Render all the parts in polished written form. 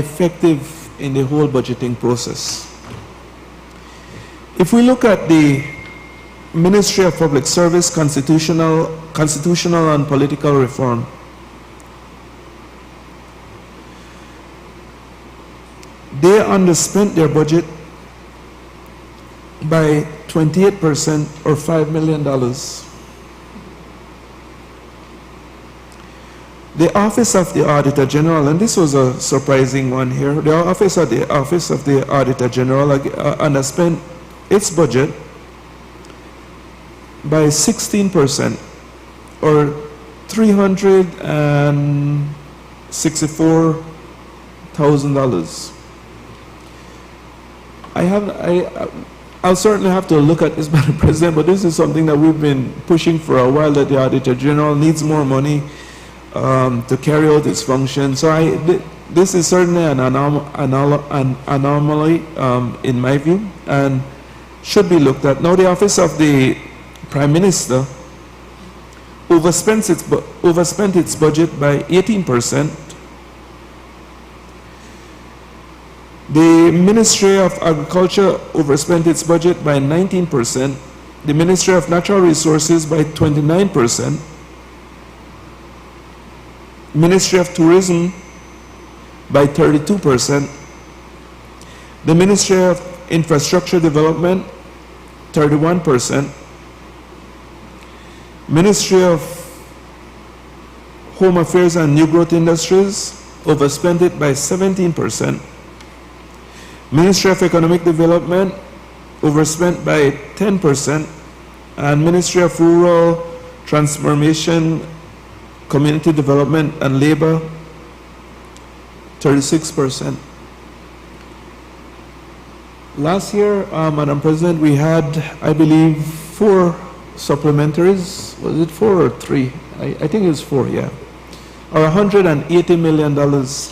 effective in the whole budgeting process. If we look at the Ministry of Public Service, Constitutional and Political Reform, they underspent their budget by 28% or $5 million. The Office of the Auditor General, and this was a surprising one here, the Office of the Auditor General underspent its budget by 16% or $364,000. I'll certainly have to look at this, Madam President, but this is something that we've been pushing for a while, that the Auditor General needs more money to carry out its function. So this is certainly an anomaly in my view, and should be looked at. Now, the Office of the Prime Minister overspent its budget by 18%. The Ministry of Agriculture overspent its budget by 19%. The Ministry of Natural Resources by 29%. Ministry of Tourism by 32%. The Ministry of Infrastructure Development, 31%. Ministry of Home Affairs and New Growth Industries overspent it by 17%. Ministry of Economic Development overspent by 10%. And Ministry of Rural Transformation, Community Development and Labor, 36%. Last year, Madam President, we had, I believe, 4 supplementaries. Was it 4 or 3? I think it was 4, yeah. Or $180 million.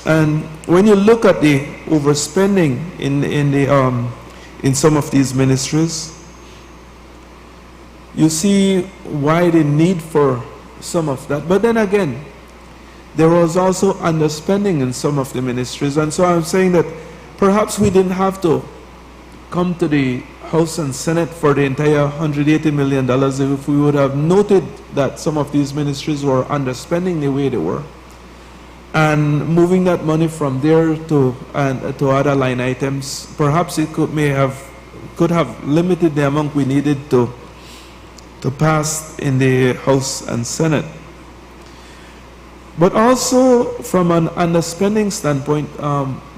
And when you look at the overspending in some of these ministries, you see why the need for some of that. But then again, there was also underspending in some of the ministries. And so I'm saying that perhaps we didn't have to come to the House and Senate for the entire $180 million if we would have noted that some of these ministries were underspending the way they were, and moving that money from there to other line items. Perhaps it could have limited the amount we needed to pass in the House and Senate. But also from an underspending standpoint,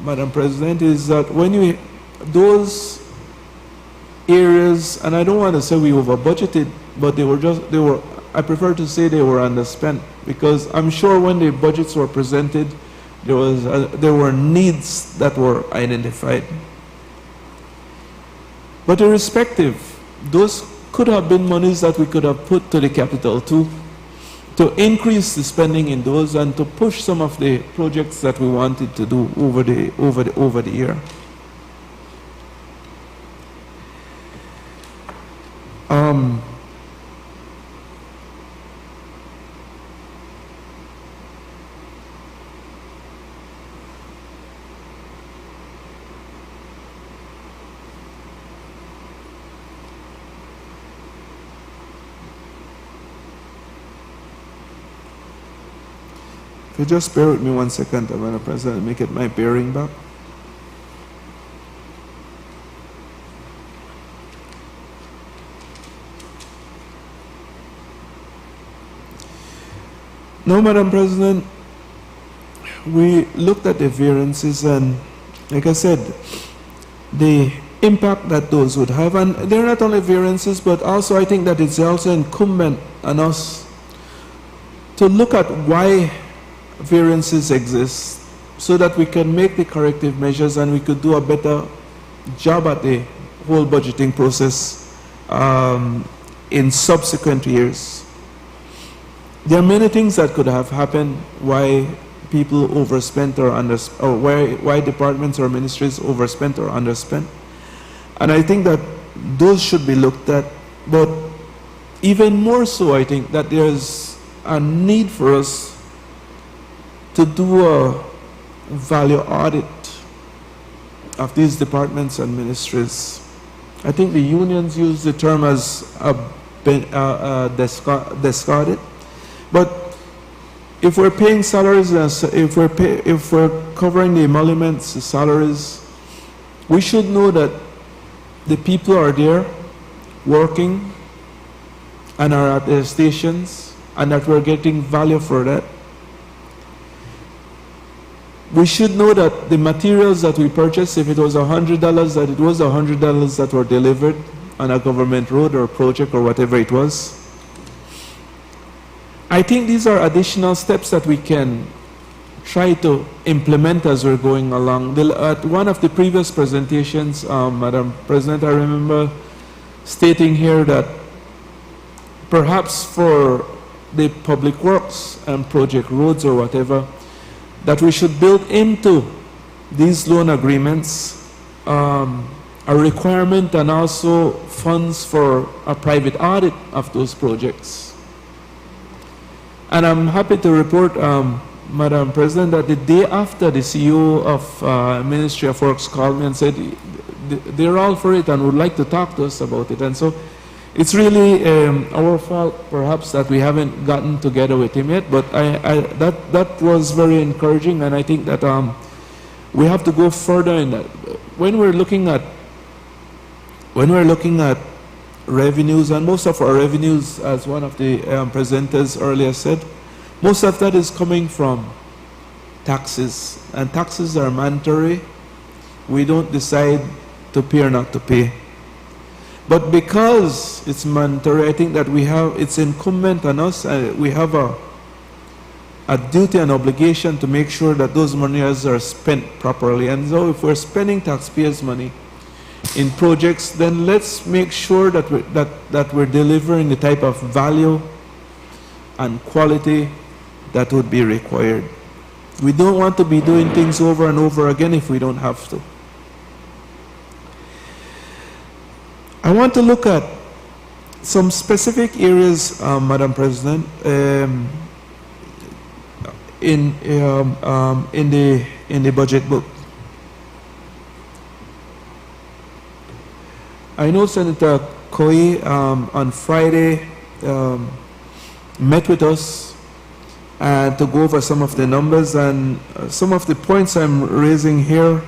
Madam President, is that when those areas, and I don't want to say we over budgeted, but I prefer to say they were underspent, because I'm sure when the budgets were presented, there were needs that were identified. But irrespective, those could have been monies that we could have put to the capital to increase the spending in those and to push some of the projects that we wanted to do over the year. If you just bear with me 1 second, Madam President, make it my bearing back. Now, Madam President, we looked at the variances, and like I said, the impact that those would have, and they're not only variances, but also I think that it's also incumbent on us to look at why variances exist, so that we can make the corrective measures and we could do a better job at the whole budgeting process in subsequent years. There are many things that could have happened why people overspent or why departments or ministries overspent or underspent. And I think that those should be looked at. But even more so, I think that there's a need for us to do a value audit of these departments and ministries. I think the unions use the term as discarded, but if we're paying salaries, if we're covering the emoluments, the salaries, we should know that the people are there working and are at their stations, and that we're getting value for that. We should know that the materials that we purchase, if it was $100, that it was $100 that were delivered on a government road or project or whatever it was. I think these are additional steps that we can try to implement as we're going along. At one of the previous presentations, Madam President, I remember stating here that perhaps for the public works and project roads or whatever, that we should build into these loan agreements a requirement and also funds for a private audit of those projects. And I'm happy to report, Madam President, that the day after the CEO of Ministry of Works called me and said they're all for it and would like to talk to us about it. And so it's really our fault, perhaps, that we haven't gotten together with him yet. But that was very encouraging, and I think that we have to go further in that. When we're looking at revenues, and most of our revenues, as one of the presenters earlier said, most of that is coming from taxes, and taxes are mandatory. We don't decide to pay or not to pay. But because it's mandatory, I think that it's incumbent on us, we have a duty and obligation to make sure that those monies are spent properly. And so if we're spending taxpayers' money in projects, then let's make sure that we're delivering the type of value and quality that would be required. We don't want to be doing things over and over again if we don't have to. I want to look at some specific areas, Madam President, in the budget book. I know Senator Koi on Friday met with us to go over some of the numbers, and some of the points I'm raising here,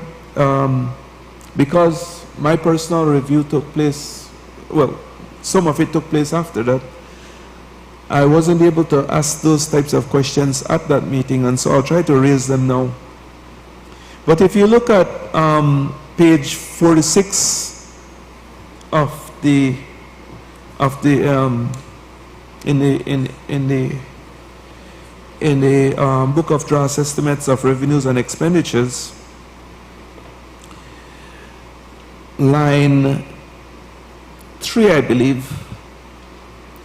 because my personal review took place, well, some of it took place after that. I wasn't able to ask those types of questions at that meeting, and so I'll try to raise them now. But if you look at page 46 of the book of draft estimates of revenues and expenditures, line 3, I believe,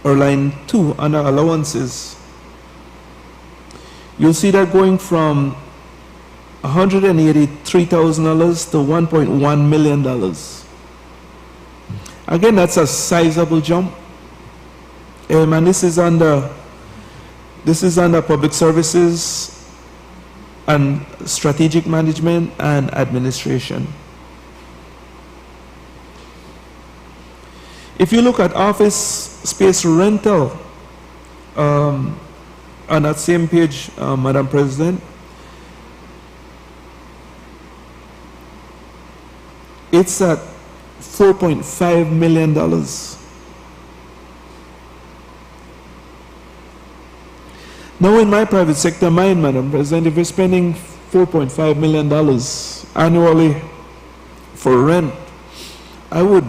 or line 2 under allowances, you'll see that going from $183,000 to $1.1 million. Again, that's a sizable jump, and this is under public services and strategic management and administration. If you look at office space rental on that same page, Madam President, it's at $4.5 million. Now in my private sector, Madam President, if we're spending $4.5 million annually for rent, I would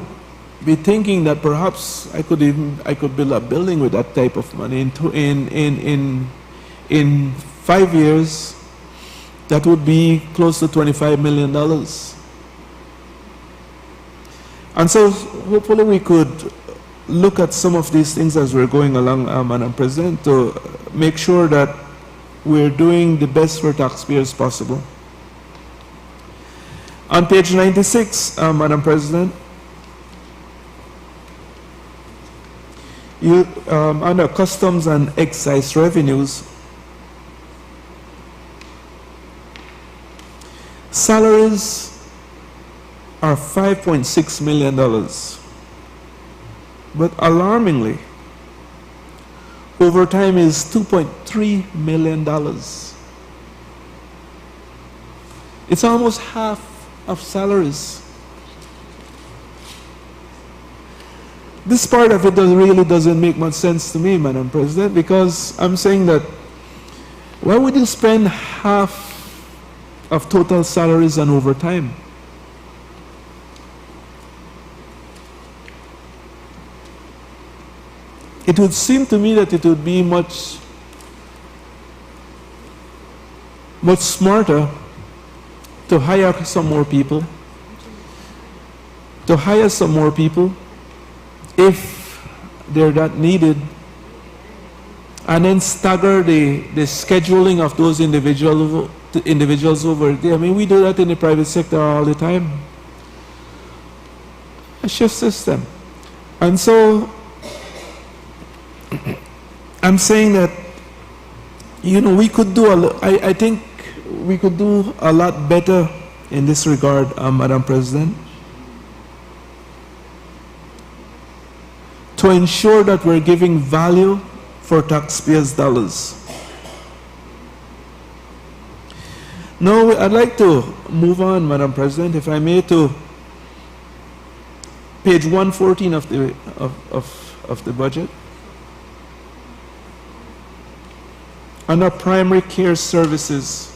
be thinking that perhaps I could build a building with that type of money. In 5 years, that would be close to $25 million. And so hopefully we could look at some of these things as we're going along, Madam President, to make sure that we're doing the best for taxpayers possible. On page 96, Madam President, under customs and excise revenues, salaries are $5.6 million. But alarmingly, overtime is $2.3 million. It's almost half of salaries. This part of it really doesn't make much sense to me, Madam President, because I'm saying that why would you spend half of total salaries on overtime? It would seem to me that it would be much smarter to hire some more people, if they're not needed, and then stagger the scheduling of those individuals over there. I mean, we do that in the private sector all the time. A shift system. And so I'm saying that, you know, we could do I think we could do a lot better in this regard, Madam President, to ensure that we're giving value for taxpayers' dollars. Now, I'd like to move on, Madam President, if I may, to page 114 of the budget. Under primary care services,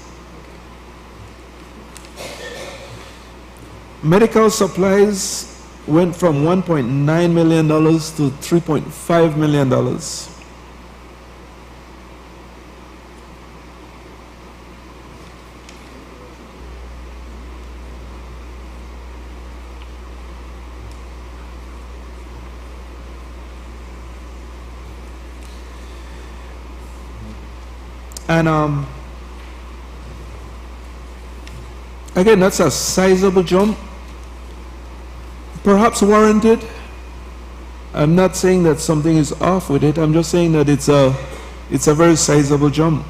medical supplies went from $1.9 million to $3.5 million. And again, that's a sizable jump, perhaps warranted. I'm not saying that something is off with it. I'm just saying that it's a very sizable jump.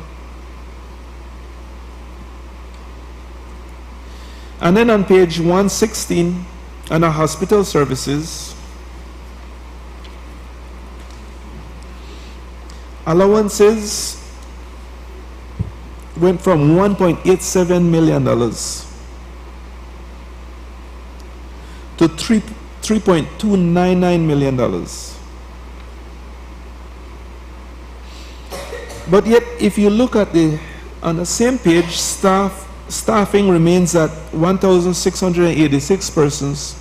And then on page 116, under hospital services, allowances went from $1.87 million to $3.299 million. But yet, if you look at on the same page, staffing remains at 1,686 persons,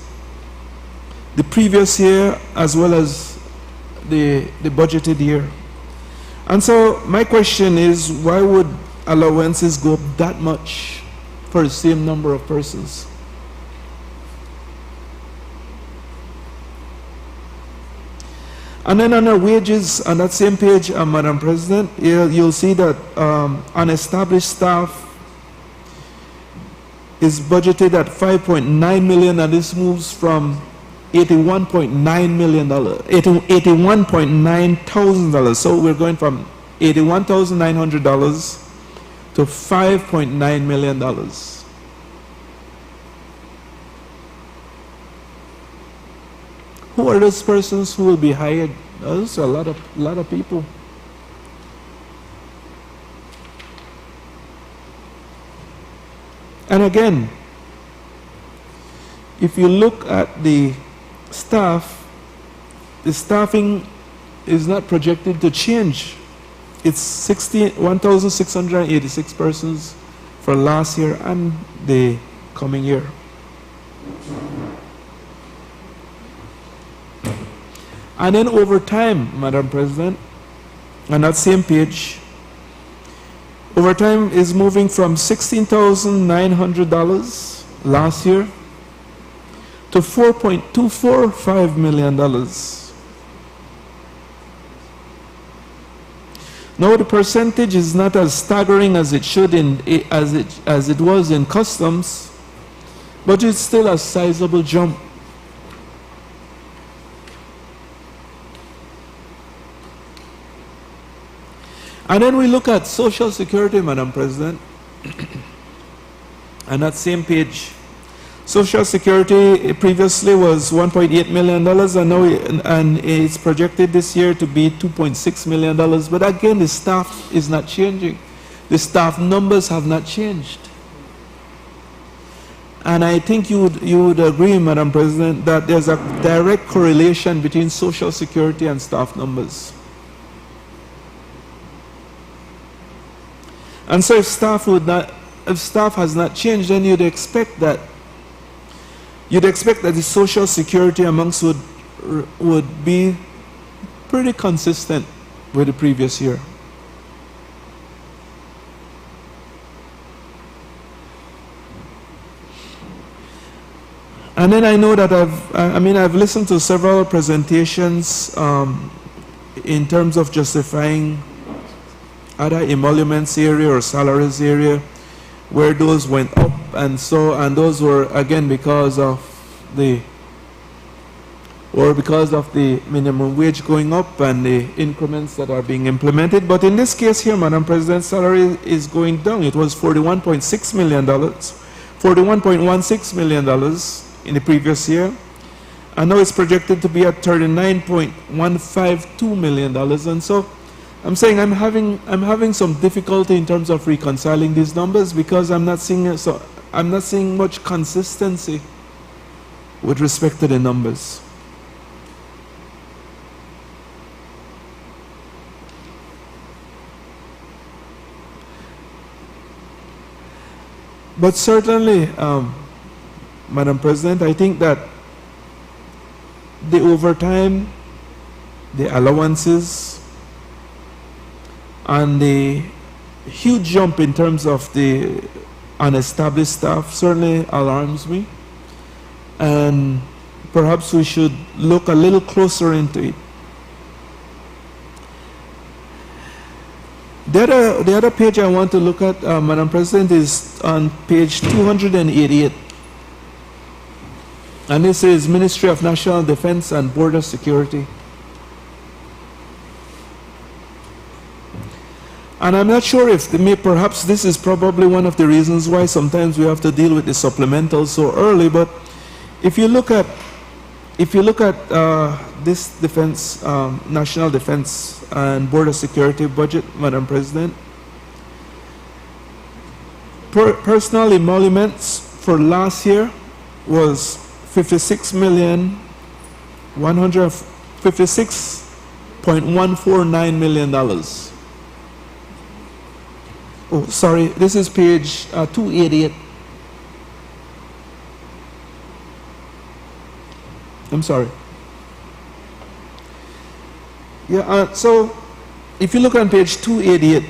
the previous year as well as the budgeted year. And so my question is, why would allowances go up that much for the same number of persons? And then under wages, on that same page, Madam President, you'll see that unestablished staff is budgeted at $5.9 million, and this moves from $81.9 million, $81.9 thousand. So we're going from $81,900 to $5.9 million. Who are those persons who will be hired? Those are a lot of people. And again, if you look at the staff, the staffing is not projected to change. It's 1,686 persons for last year and the coming year. And then over time, Madam President, on that same page, overtime is moving from $16,900 last year to $4.245 million. Now the percentage is not as staggering as it should as it was in customs, but it's still a sizable jump. And then we look at Social Security, Madam President, and that same page. Social Security previously was $1.8 million, and now it's projected this year to be $2.6 million. But again, the staff is not changing. The staff numbers have not changed. And I think you would agree, Madam President, that there's a direct correlation between Social Security and staff numbers. And so if staff has not changed, then you'd expect that the Social Security amounts would be pretty consistent with the previous year. And then I know that I've listened to several presentations in terms of justifying other emoluments area or salaries area where those went up, and those were again because of the minimum wage going up and the increments that are being implemented. But in this case here, Madam President, salary is going down. It was $41.6 million, $41.16 million in the previous year, and now it's projected to be at $39.152 million. And so I'm saying I'm having some difficulty in terms of reconciling these numbers because I'm not seeing much consistency with respect to the numbers. But certainly, Madam President, I think that the overtime, the allowances, and the huge jump in terms of the unestablished staff certainly alarms me, and perhaps we should look a little closer into it. The other page I want to look at, Madam President, is on page 288. And this is Ministry of National Defense and Border Security. And I'm not sure if perhaps this is probably one of the reasons why sometimes we have to deal with the supplementals so early. But if you look at this defense, national defense and border security budget, Madam President, personal emoluments for last year was $56.149 million. Oh, sorry, this is page 288. I'm sorry. Yeah, so if you look on page 288,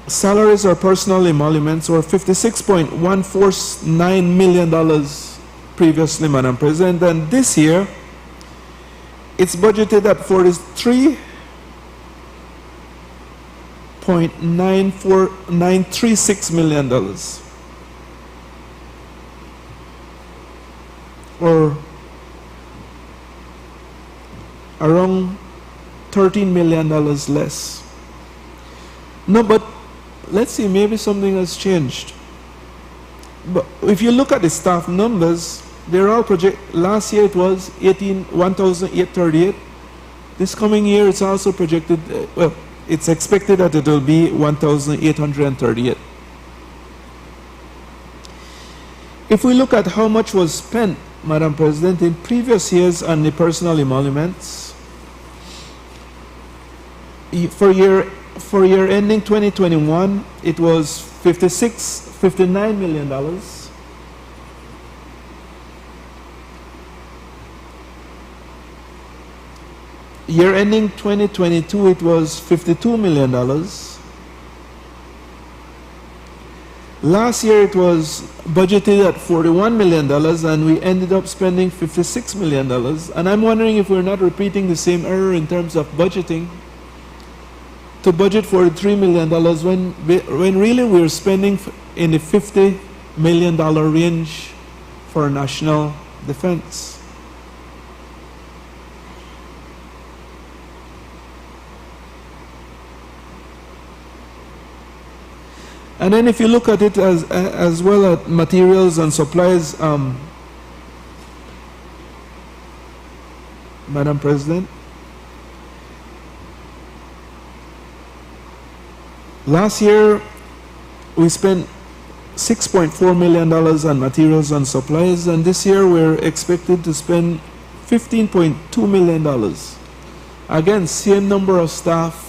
salaries or personal emoluments were $56.149 million previously, Madam President, and this year it's budgeted at $43.936 million, or around $13 million less. No, but let's see, maybe something has changed. But if you look at the staff numbers, they're all last year it was 1,838. This coming year it's also projected, well, it's expected that it will be 1,838. If we look at how much was spent, Madam President, in previous years on the personal emoluments, for year ending 2021, it was $59 million. Year ending 2022, it was $52 million. Last year it was budgeted at $41 million, and we ended up spending $56 million. And I'm wondering if we're not repeating the same error in terms of budgeting, to budget $43 million when really we're spending in the $50 million range for national defense. And then if you look at it as well at materials and supplies, Madam President, last year we spent $6.4 million on materials and supplies, and this year we're expected to spend $15.2 million. Again, same number of staff.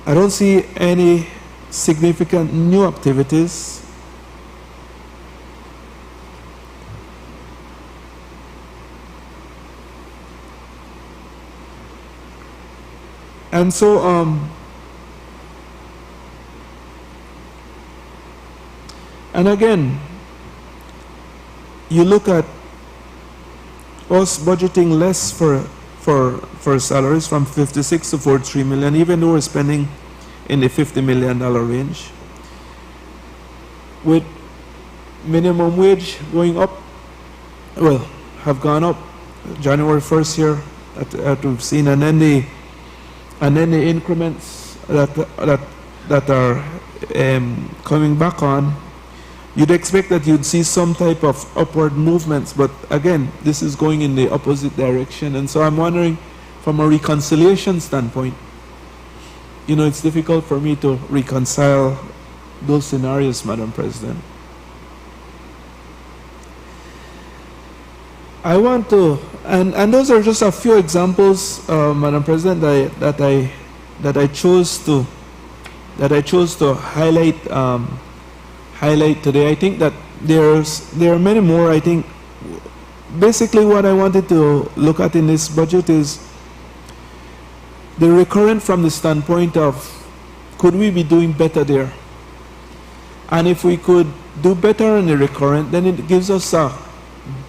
I don't see any significant new activities. And so, and again, you look at us budgeting less for salaries from 56 to 43 million, even though we're spending in the $50 million range. With minimum wage going up, well, have gone up January 1st here that we've seen, and then the increments that are coming back on, you'd expect that you'd see some type of upward movements, but again, this is going in the opposite direction. And so I'm wondering, from a reconciliation standpoint, you know, it's difficult for me to reconcile those scenarios, Madam President. I want to, and those are just a few examples, Madam President, that I chose to highlight highlight today. I think that there are many more. I think basically what I wanted to look at in this budget is the recurrent from the standpoint of, could we be doing better there? And if we could do better in the recurrent, then it gives us a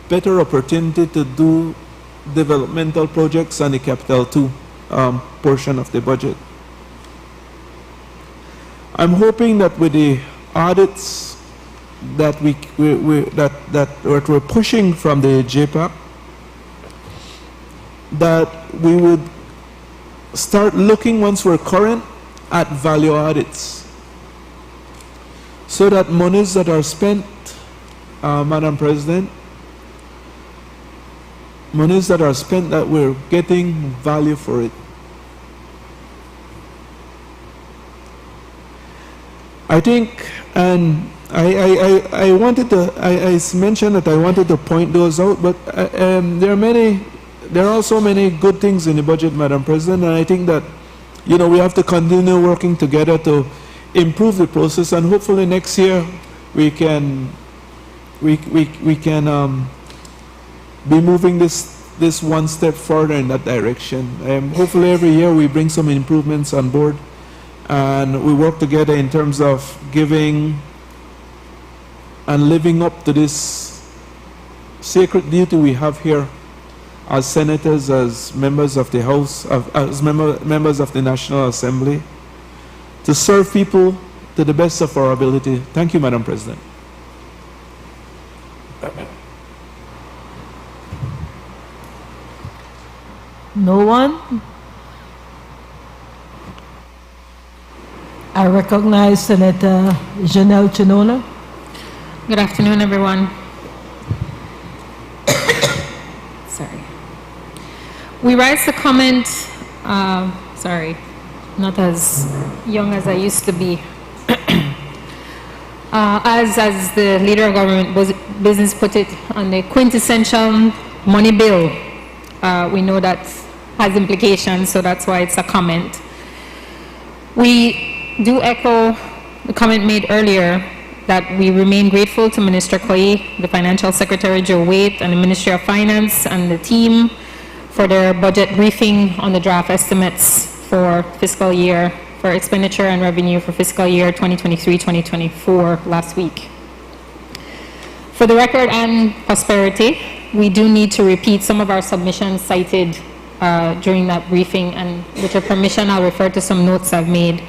better opportunity to do developmental projects and the Capital 2 portion of the budget. I'm hoping that with the audits that we're pushing from the JPAC, that we would start looking, once we're current, at value audits, so that monies that are spent, Madam President, monies that are spent, that we're getting value for it. I think, and I wanted to, I mentioned that I wanted to point those out, but there are also many good things in the budget, Madam President, and I think that, you know, we have to continue working together to improve the process, and hopefully next year we can be moving this one step further in that direction. Hopefully every year we bring some improvements on board, and we work together in terms of giving and living up to this sacred duty we have here as senators, as members of the House, as members of the National Assembly, to serve people to the best of our ability. Thank you, Madam President. No one? I recognize Senator Janelle Chinola. Good afternoon, everyone. Sorry. We rise to comment, sorry, not as young as I used to be. As the leader of government business put it, on the quintessential money bill, we know that has implications, so that's why it's a comment. We do echo the comment made earlier that we remain grateful to Minister Koi, the Financial Secretary Joe Waite, and the Ministry of Finance and the team for their budget briefing on the draft estimates for fiscal year, for expenditure and revenue for fiscal year 2023-2024 last week. For the record and prosperity, we do need to repeat some of our submissions cited during that briefing, and with your permission, I'll refer to some notes I've made.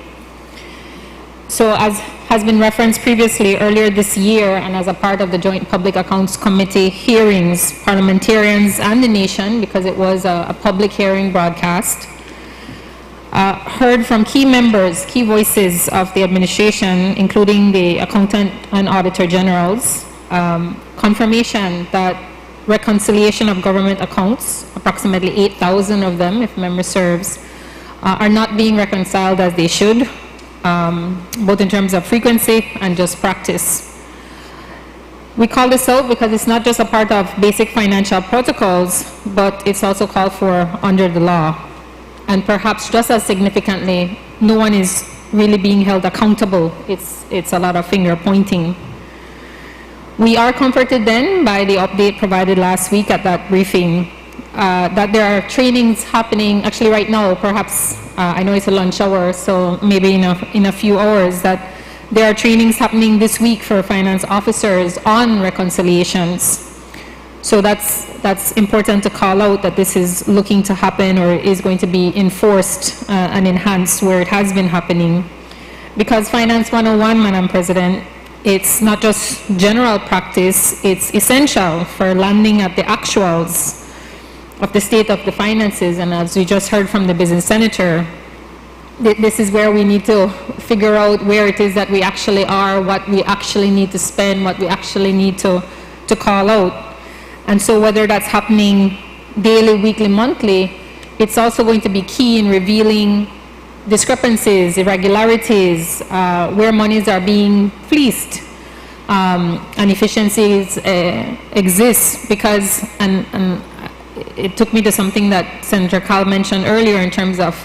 So as has been referenced previously, earlier this year, and as a part of the Joint Public Accounts Committee hearings, parliamentarians and the nation, because it was a public hearing broadcast, heard from key members, key voices of the administration, including the accountant and auditor generals, confirmation that reconciliation of government accounts, approximately 8,000 of them, if memory serves, are not being reconciled as they should, both in terms of frequency and just practice. We call this out because it's not just a part of basic financial protocols, but it's also called for under the law. And perhaps just as significantly, no one is really being held accountable. It's a lot of finger pointing. We are comforted then by the update provided last week at that briefing that there are trainings happening actually right now, perhaps, I know it's a lunch hour, so maybe in a few hours, that there are trainings happening this week for finance officers on reconciliations. So that's important to call out, that this is looking to happen or is going to be enforced and enhanced where it has been happening. Because Finance 101, Madam President, it's not just general practice, it's essential for landing at the actuals of the state of the finances. And as we just heard from the business senator, this is where we need to figure out where it is that we actually are, what we actually need to spend, what we actually need to call out. And so whether that's happening daily, weekly, monthly, it's also going to be key in revealing discrepancies, irregularities, where monies are being fleeced, and efficiencies exist. Because, and it took me to something that Senator Kyle mentioned earlier in terms of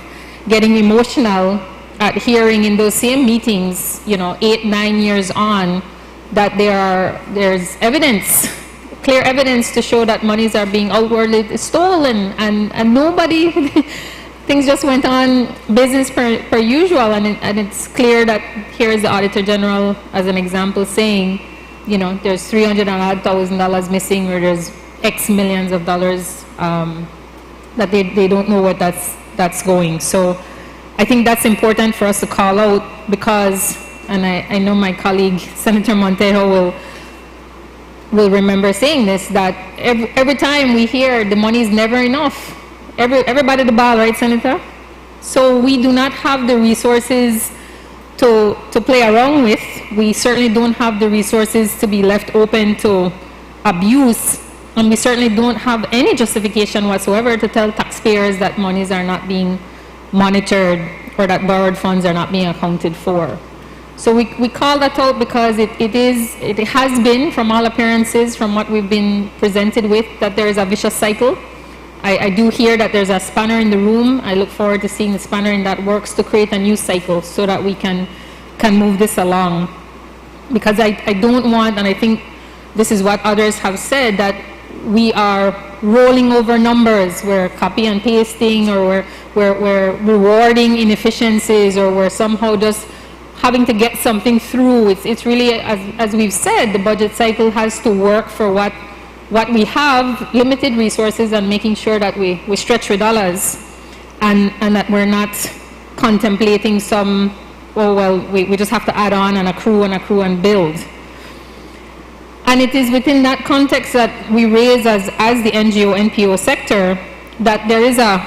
getting emotional at hearing in those same meetings, 8, 9 years on, that there's evidence, clear evidence to show that monies are being outwardly stolen, and nobody, things just went on business per usual, and it's clear that here is the Auditor General, as an example, saying, there's $300,000 missing, or there's X millions of dollars that they don't know what that's going. So I think that's important for us to call out, because, and I know my colleague Senator Montejo will remember saying this, that every time we hear the money is never enough, everybody the ball, right, Senator? So we do not have the resources to play around with. We certainly don't have the resources to be left open to abuse, and we certainly don't have any justification whatsoever to tell taxpayers that monies are not being monitored or that borrowed funds are not being accounted for. So we call that out because it has been, from all appearances, from what we've been presented with, that there is a vicious cycle. I do hear that there's a spanner in the room. I look forward to seeing the spanner in that works to create a new cycle so that we can move this along. Because I don't want, and I think this is what others have said, that we are rolling over numbers, we're copy and pasting, or we're rewarding inefficiencies, or we're somehow just having to get something through. It's really, as we've said, the budget cycle has to work for what we have, limited resources, and making sure that we stretch with dollars, and that we're not contemplating some, oh well, we just have to add on and accrue and build. And it is within that context that we raise as the NGO, NPO sector, that there is a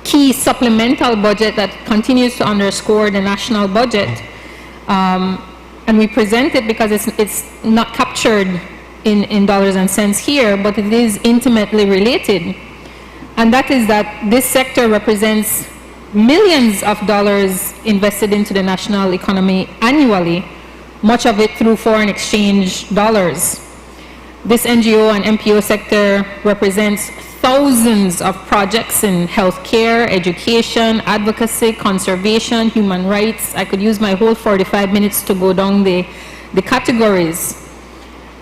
key supplemental budget that continues to underscore the national budget. And we present it because it's not captured in dollars and cents here, but it is intimately related. And that is that this sector represents millions of dollars invested into the national economy annually, much of it through foreign exchange dollars. This NGO and MPO sector represents thousands of projects in healthcare, education, advocacy, conservation, human rights. I could use my whole 45 minutes to go down the categories.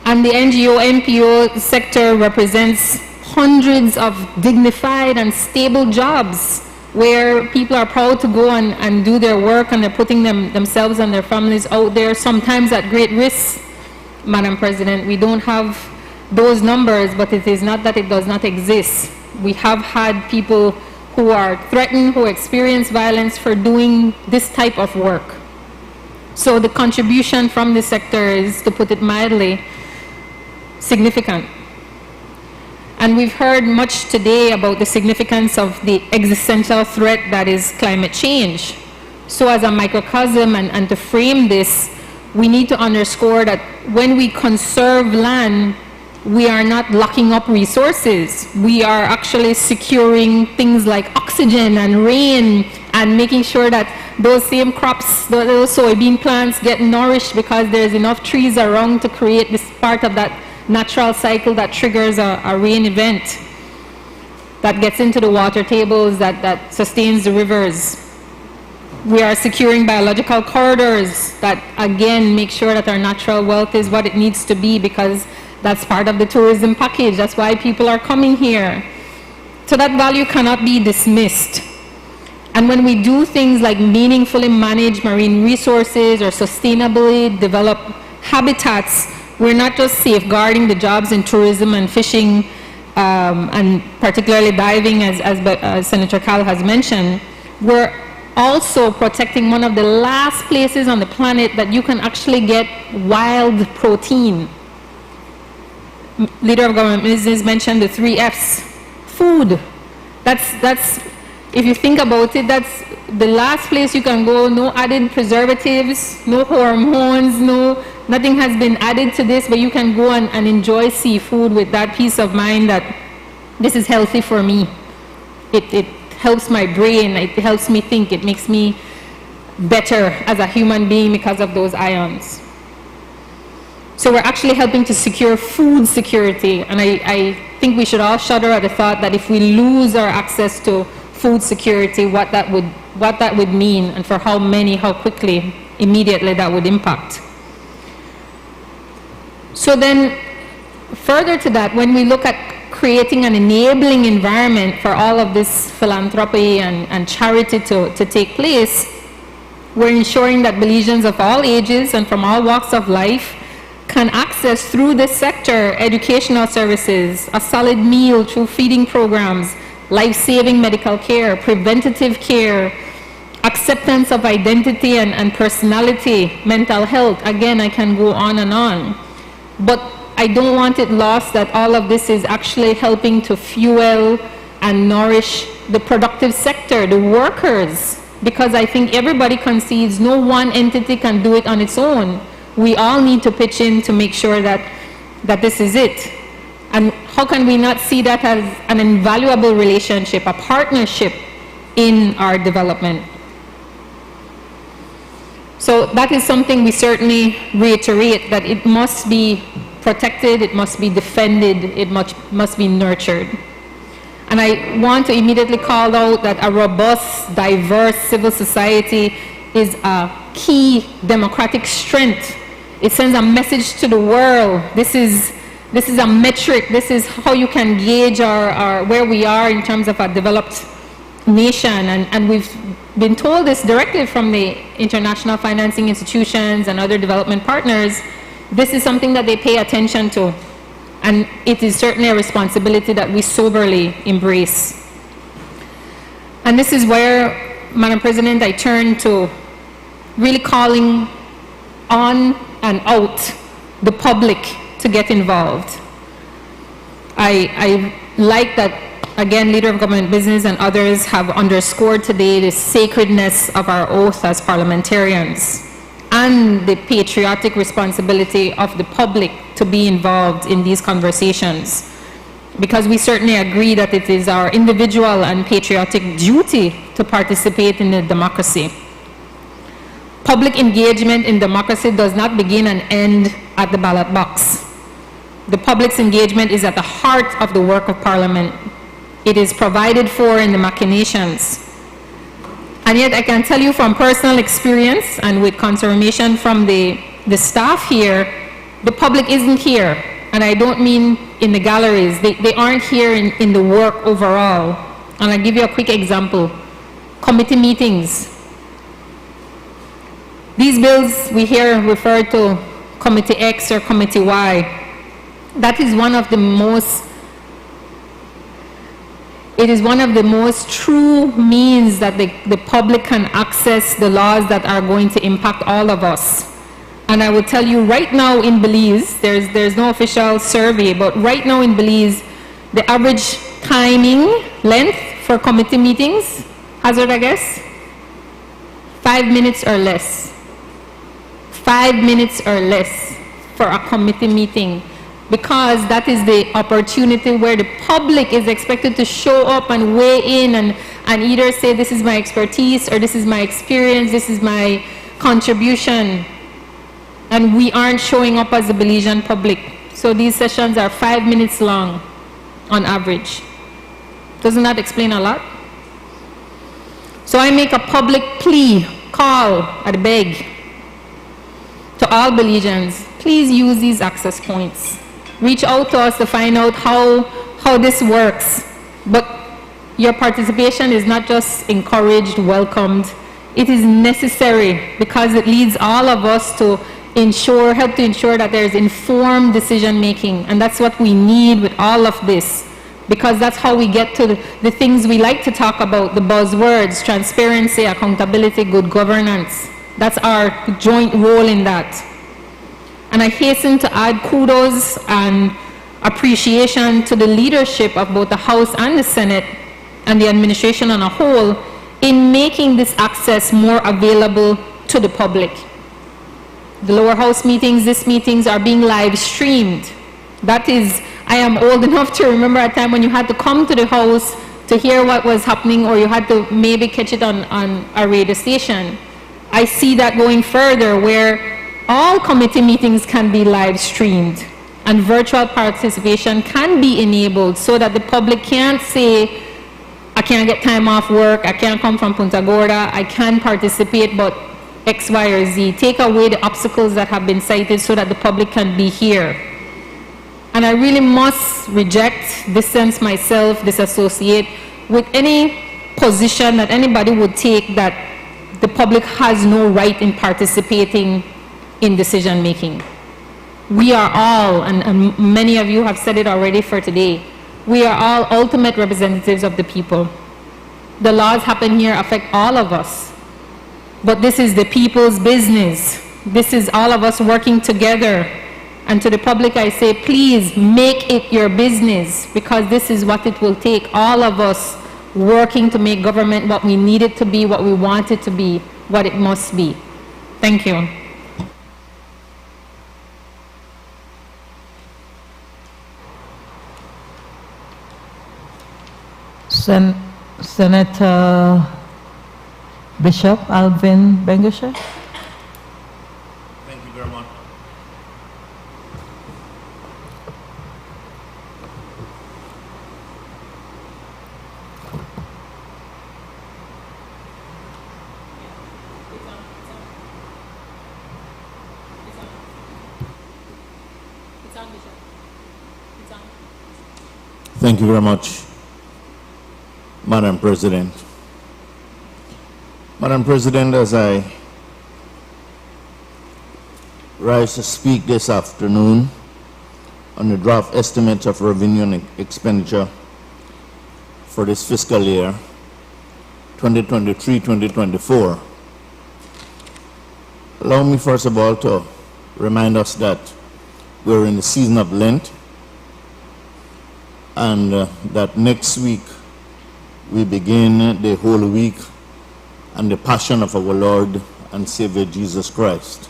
And the NGO, MPO sector represents hundreds of dignified and stable jobs where people are proud to go and do their work, and they're putting themselves and their families out there, sometimes at great risk. Madam President, we don't have those numbers, but it is not that it does not exist. We have had people who are threatened, who experience violence for doing this type of work. So the contribution from this sector is, to put it mildly, significant. And we've heard much today about the significance of the existential threat that is climate change. So as a microcosm and to frame this, we need to underscore that when we conserve land, we are not locking up resources. We are actually securing things like oxygen and rain and making sure that those same crops, those soybean plants get nourished because there's enough trees around to create this part of that natural cycle that triggers a rain event, that gets into the water tables, that sustains the rivers. We are securing biological corridors that, again, make sure that our natural wealth is what it needs to be, because that's part of the tourism package. That's why people are coming here. So that value cannot be dismissed. And when we do things like meaningfully manage marine resources or sustainably develop habitats, we're not just safeguarding the jobs in tourism and fishing, and particularly diving, as Senator Kyle has mentioned. We're also protecting one of the last places on the planet that you can actually get wild protein. Leader of Government Business mentioned the 3 F's. Food. That's if you think about it, that's the last place you can go. No added preservatives, no hormones, nothing has been added to this, but you can go and enjoy seafood with that peace of mind that this is healthy for me. It helps my brain, it helps me think, it makes me better as a human being because of those ions. So we're actually helping to secure food security, and I think we should all shudder at the thought that if we lose our access to food security, what that would mean, and for how many, how quickly, immediately that would impact. So then, further to that, when we look at creating an enabling environment for all of this philanthropy and charity to take place, we're ensuring that Belizeans of all ages and from all walks of life can access through this sector educational services, a solid meal through feeding programs, life-saving medical care, preventative care, acceptance of identity and personality, mental health. Again, I can go on and on. But I don't want it lost that all of this is actually helping to fuel and nourish the productive sector, the workers, because I think everybody concedes no one entity can do it on its own. We all need to pitch in to make sure that this is it. And how can we not see that as an invaluable relationship, a partnership in our development? So that is something we certainly reiterate, that it must be protected, it must be defended, it must be nurtured. And I want to immediately call out that a robust, diverse civil society is a key democratic strength. It sends a message to the world. This is a metric. This is how you can gauge where we are in terms of a developed nation. And we've been told this directly from the international financing institutions and other development partners. This is something that they pay attention to. And it is certainly a responsibility that we soberly embrace. And this is where, Madam President, I turn to really calling on and out the public to get involved. I like that, again, Leader of Government Business and others have underscored today the sacredness of our oath as parliamentarians and the patriotic responsibility of the public to be involved in these conversations, because we certainly agree that it is our individual and patriotic duty to participate in the democracy. Public engagement in democracy does not begin and end at the ballot box. The public's engagement is at the heart of the work of Parliament. It is provided for in the machinations. And yet I can tell you from personal experience and with confirmation from the staff here, the public isn't here. And I don't mean in the galleries. They aren't here in the work overall. And I'll give you a quick example. Committee meetings. These bills we hear referred to Committee X or Committee Y. That is one of the most, it is one of the most true means that the public can access the laws that are going to impact all of us. And I will tell you right now in Belize, there's no official survey, but right now in Belize, the average timing length for committee meetings, hazard I guess, 5 minutes or less. 5 minutes or less for a committee meeting, because that is the opportunity where the public is expected to show up and weigh in and either say this is my expertise or this is my experience, this is my contribution. And we aren't showing up as the Belizean public. So these sessions are 5 minutes long on average. Doesn't that explain a lot? So I make a public plea, call, I beg, to all Belizeans, please use these access points. Reach out to us to find out how this works. But your participation is not just encouraged, welcomed. It is necessary because it leads all of us to help to ensure that there is informed decision making. And that's what we need with all of this, because that's how we get to the things we like to talk about, the buzzwords, transparency, accountability, good governance. That's our joint role in that. And I hasten to add kudos and appreciation to the leadership of both the House and the Senate and the administration on a whole in making this access more available to the public. The lower house meetings, these meetings are being live streamed. That is, I am old enough to remember a time when you had to come to the house to hear what was happening, or you had to maybe catch it on a radio station. I see that going further, where all committee meetings can be live streamed and virtual participation can be enabled so that the public can't say, I can't get time off work, I can't come from Punta Gorda, I can participate, but X, Y, or Z. Take away the obstacles that have been cited so that the public can be here. And I really must reject, distance myself, disassociate with any position that anybody would take that the public has no right in participating in decision making. We are all, and many of you have said it already for today, we are all ultimate representatives of the people. The laws happen here affect all of us, but this is the people's business. This is all of us working together. And to the public I say, please make it your business, because this is what it will take, all of us working to make government what we need it to be, what we want it to be, what it must be. Thank you. Senator Bishop Alvin Bengesha. Thank you very much. Thank you very much, Madam President. Madam President, as I rise to speak this afternoon on the draft estimates of revenue and expenditure for this fiscal year, 2023-2024, allow me first of all to remind us that we're in the season of Lent, and that next week we begin the Holy Week and the Passion of our Lord and Savior Jesus Christ.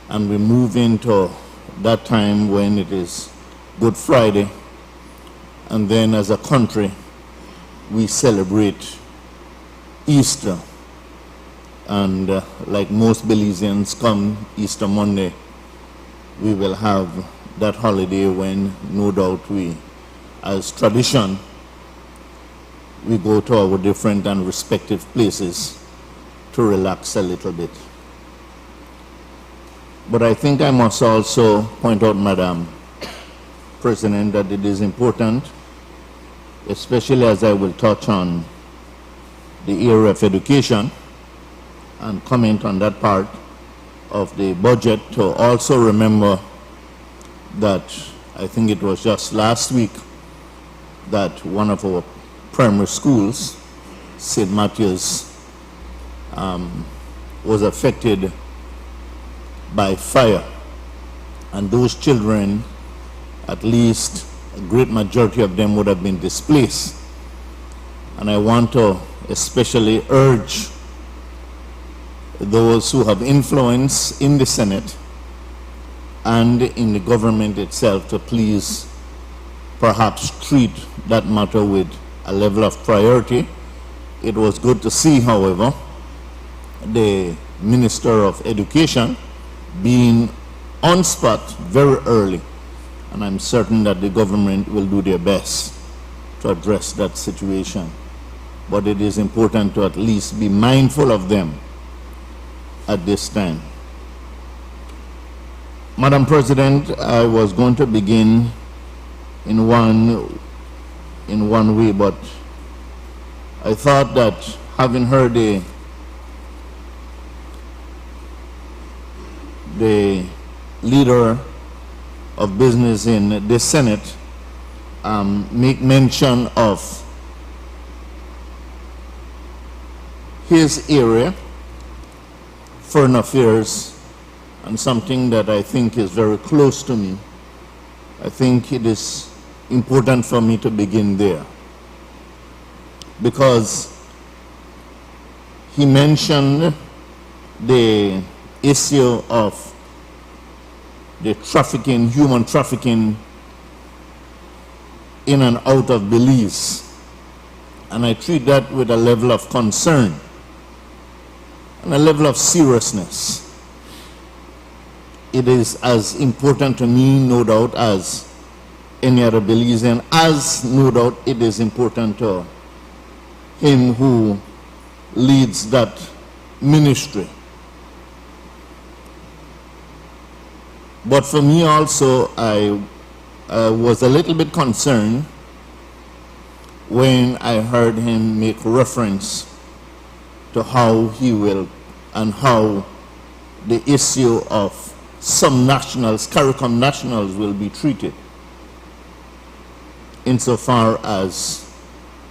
And we move into that time when it is Good Friday, and then as a country we celebrate Easter. And like most Belizeans, come Easter Monday, we will have that holiday when no doubt we, as tradition, we go to our different and respective places to relax a little bit. But I think I must also point out, Madam President, that it is important, especially as I will touch on the area of education and comment on that part of the budget, to also remember that I think it was just last week that one of our primary schools, St. Matthew's, was affected by fire. And those children, at least a great majority of them would have been displaced. And I want to especially urge those who have influence in the Senate and in the government itself to please perhaps treat that matter with a level of priority. It was good to see, however, the Minister of Education being on spot very early, and I'm certain that the government will do their best to address that situation. But it is important to at least be mindful of them at this time. Madam President, I was going to begin in one way, but I thought that having heard the leader of business in the Senate make mention of his area, foreign affairs, and something that I think is very close to me, I think it is important for me to begin there, because he mentioned the issue of the trafficking, human trafficking in and out of Belize. And I treat that with a level of concern and a level of seriousness. It is as important to me, no doubt, as any other Belizean, as no doubt it is important to him who leads that ministry. But for me also, I was a little bit concerned when I heard him make reference to how he will and how the issue of some nationals, CARICOM nationals, will be treated insofar as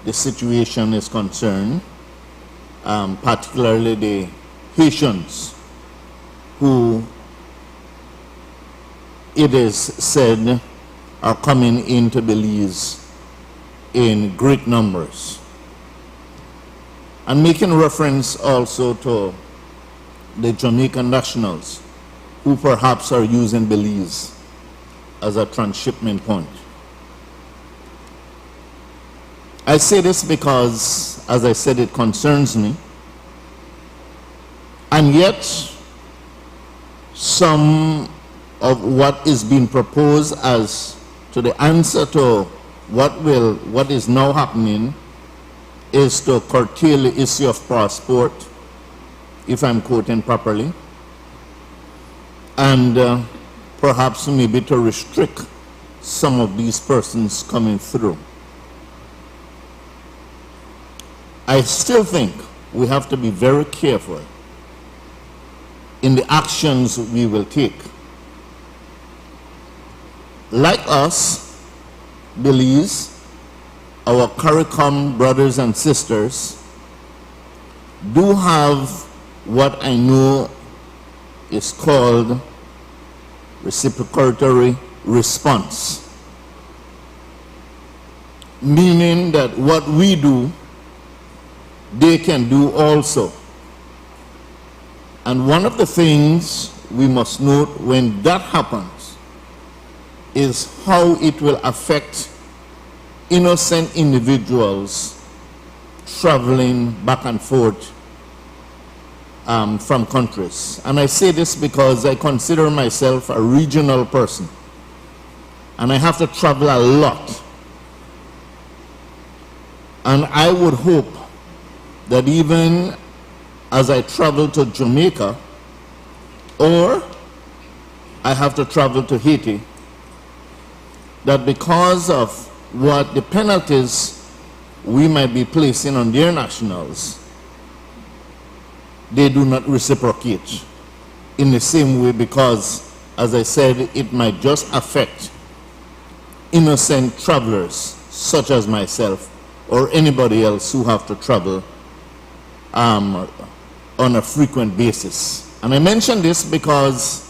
the situation is concerned, particularly the Haitians who it is said are coming into Belize in great numbers. And making reference also to the Jamaican nationals who perhaps are using Belize as a transshipment point. I say this because, as I said, it concerns me. And yet, some of what is being proposed as to the answer to what is now happening is to curtail the issue of passport, if I'm quoting properly, and perhaps maybe to restrict some of these persons coming through. I still think we have to be very careful in the actions we will take. Like us, Belize, our CARICOM brothers and sisters do have what I know is called reciprocatory response, meaning that what we do, they can do also. And one of the things we must note when that happens is how it will affect innocent individuals traveling back and forth from countries. And I say this because I consider myself a regional person, and I have to travel a lot. And I would hope that even as I travel to Jamaica, or I have to travel to Haiti, that because of what the penalties we might be placing on their nationals, they do not reciprocate in the same way, because, as I said, it might just affect innocent travelers such as myself or anybody else who have to travel on a frequent basis. And I mention this because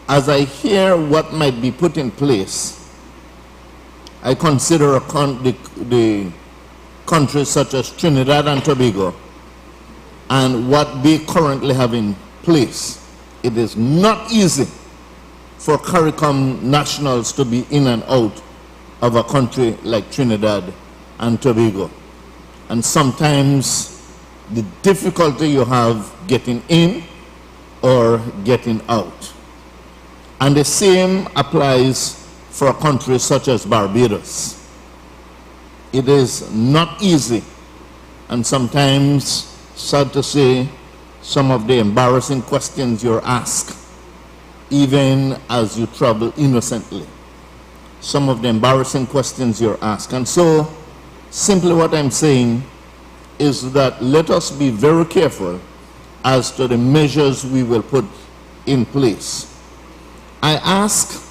as I hear what might be put in place I consider the countries such as Trinidad and Tobago and what they currently have in place. It is not easy for CARICOM nationals to be in and out of a country like Trinidad and Tobago. And sometimes the difficulty you have getting in or getting out. And the same applies for a country such as Barbados. It is not easy, and sometimes, sad to say, some of the embarrassing questions you're asked, even as you travel innocently. Some of the embarrassing questions you're asked. And so, simply what I'm saying is that let us be very careful as to the measures we will put in place. I ask,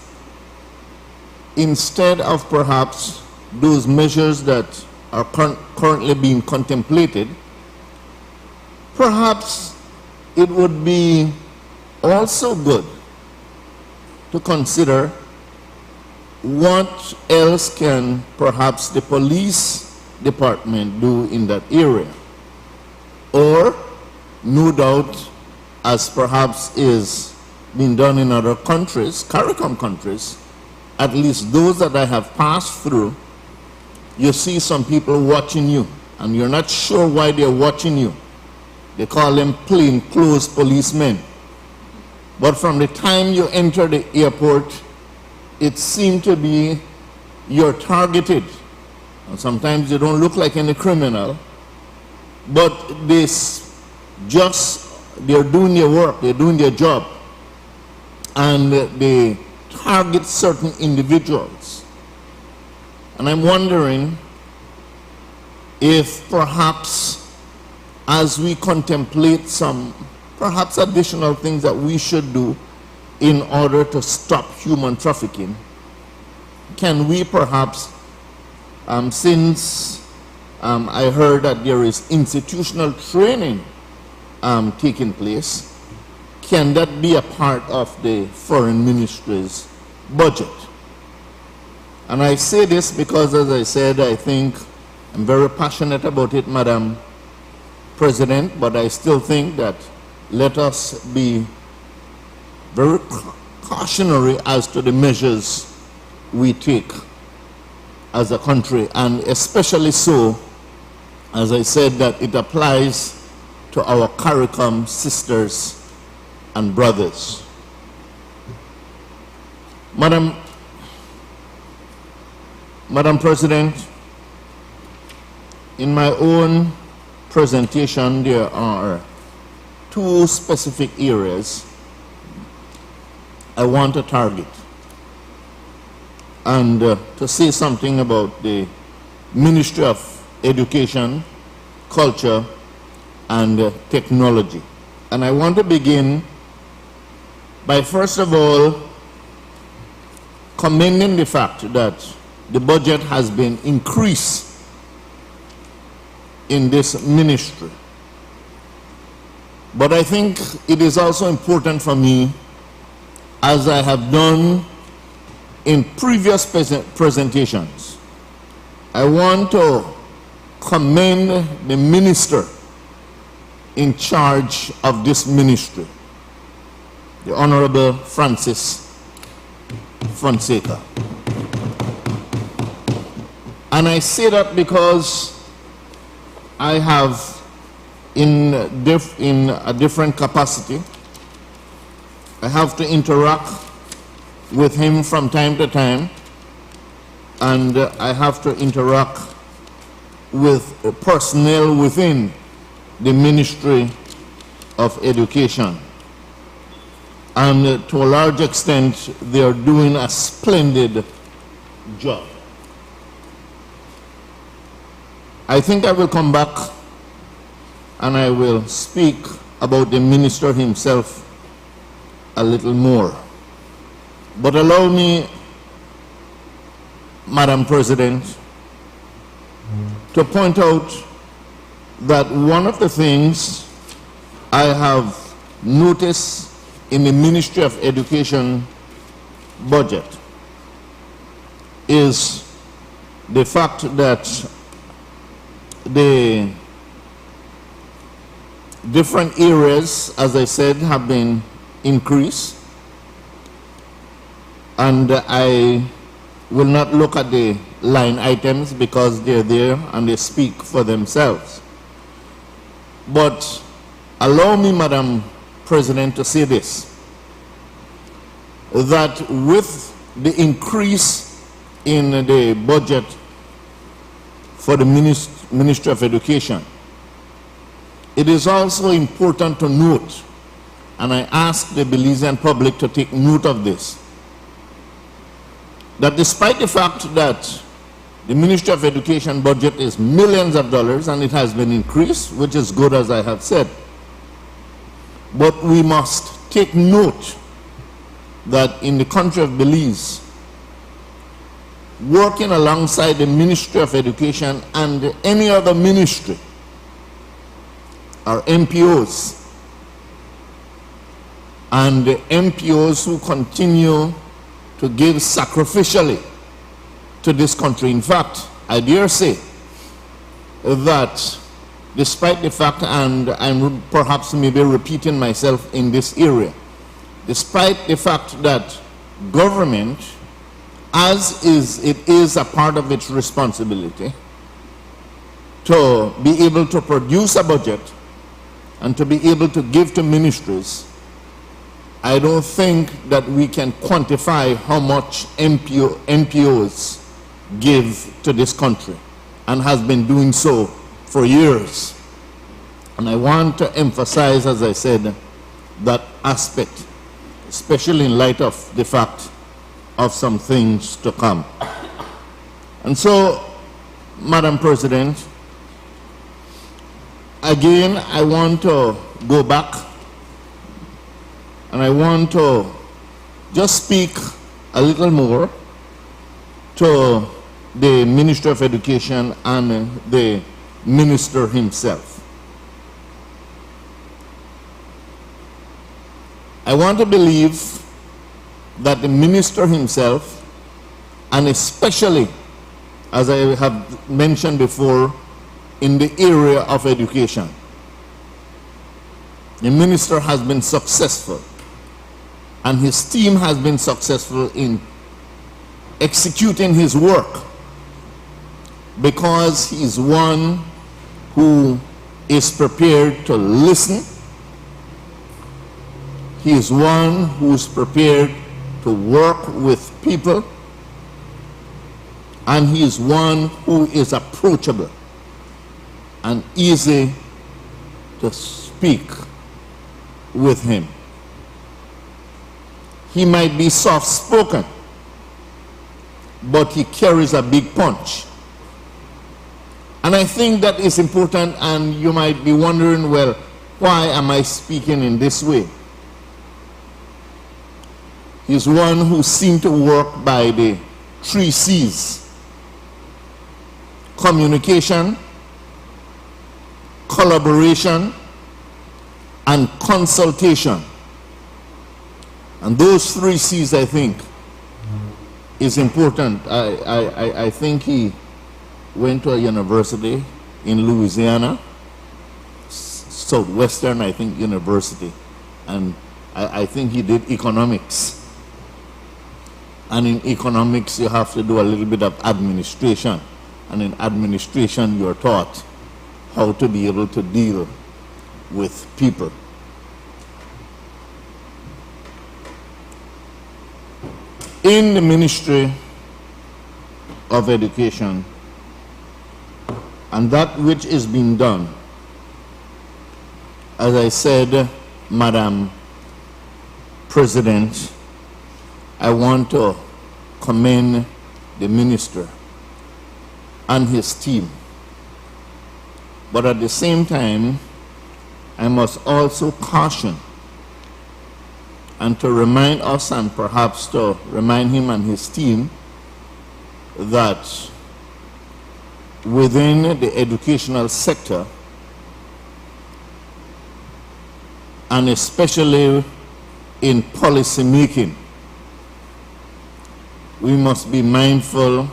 instead of perhaps those measures that are currently being contemplated, perhaps it would be also good to consider what else can perhaps the police department do in that area. Or, no doubt, as perhaps is being done in other countries, CARICOM countries, at least those that I have passed through, you see some people watching you, and you're not sure why they're watching you. They call them plainclothes policemen. But from the time you enter the airport, it seems to be you're targeted. And sometimes you don't look like any criminal, but they're doing their work, they're doing their job, and they target certain individuals. And I'm wondering if perhaps as we contemplate some perhaps additional things that we should do in order to stop human trafficking, can we perhaps, since I heard that there is institutional training taking place, can that be a part of the Foreign Ministry's budget? And I say this because, as I said, I think I'm very passionate about it, Madam President, but I still think that let us be very cautionary as to the measures we take as a country, and especially so, as I said, that it applies to our CARICOM sisters and brothers. Madam President, in my own presentation, there are two specific areas I want to target, and to say something about the Ministry of Education, Culture, and Technology. And I want to begin by, first of all, commending the fact that the budget has been increased in this ministry. But I think it is also important for me, as I have done in previous presentations, I want to commend the minister in charge of this ministry, the Honorable Francis Fonseca. And I say that because I have, in a different capacity, I have to interact with him from time to time, and I have to interact with personnel within the Ministry of Education. And to a large extent, they are doing a splendid job. I think I will come back and I will speak about the minister himself a little more. But allow me, Madam President, to point out that one of the things I have noticed in the Ministry of Education budget is the fact that the different areas, as I said, have been increased. And I will not look at the line items because they're there and they speak for themselves. But allow me, Madam President, to say this, that with the increase in the budget for the Ministry of Education, it is also important to note, and I ask the Belizean public to take note of this, that despite the fact that the Ministry of Education budget is millions of dollars and it has been increased, which is good, as I have said, but we must take note that in the country of Belize, working alongside the Ministry of Education and any other ministry are MPOs, and the MPOs who continue to give sacrificially to this country. In fact, I dare say that despite the fact, and I'm perhaps maybe repeating myself in this area, despite the fact that government, as it is a part of its responsibility to be able to produce a budget and to be able to give to ministries, I don't think that we can quantify how much MPOs give to this country, and has been doing so for years. And I want to emphasize, as I said, that aspect, especially in light of the fact of some things to come. And so, Madam President, again, I want to go back and I want to just speak a little more to the Ministry of Education and the minister himself. I want to believe that the minister himself, and especially, as I have mentioned before, in the area of education, the minister has been successful, and his team has been successful in executing his work, because he is one who is prepared to listen. He is one who is prepared to work with people, and he is one who is approachable and easy to speak with him. He might be soft-spoken, but he carries a big punch. And I think that is important, and you might be wondering, well, why am I speaking in this way? He's one who seemed to work by the 3 C's: communication, collaboration, and consultation. And those 3 C's, I think, is important. I think he went to a university in Louisiana, Southwestern, I think, university, and I think he did economics. And in economics, you have to do a little bit of administration, and in administration, you're taught how to be able to deal with people. In the Ministry of Education, and that which is being done, as I said, Madam President, I want to commend the minister and his team. But at the same time, I must also caution and to remind us, and perhaps to remind him and his team, that within the educational sector, and especially in policy making, we must be mindful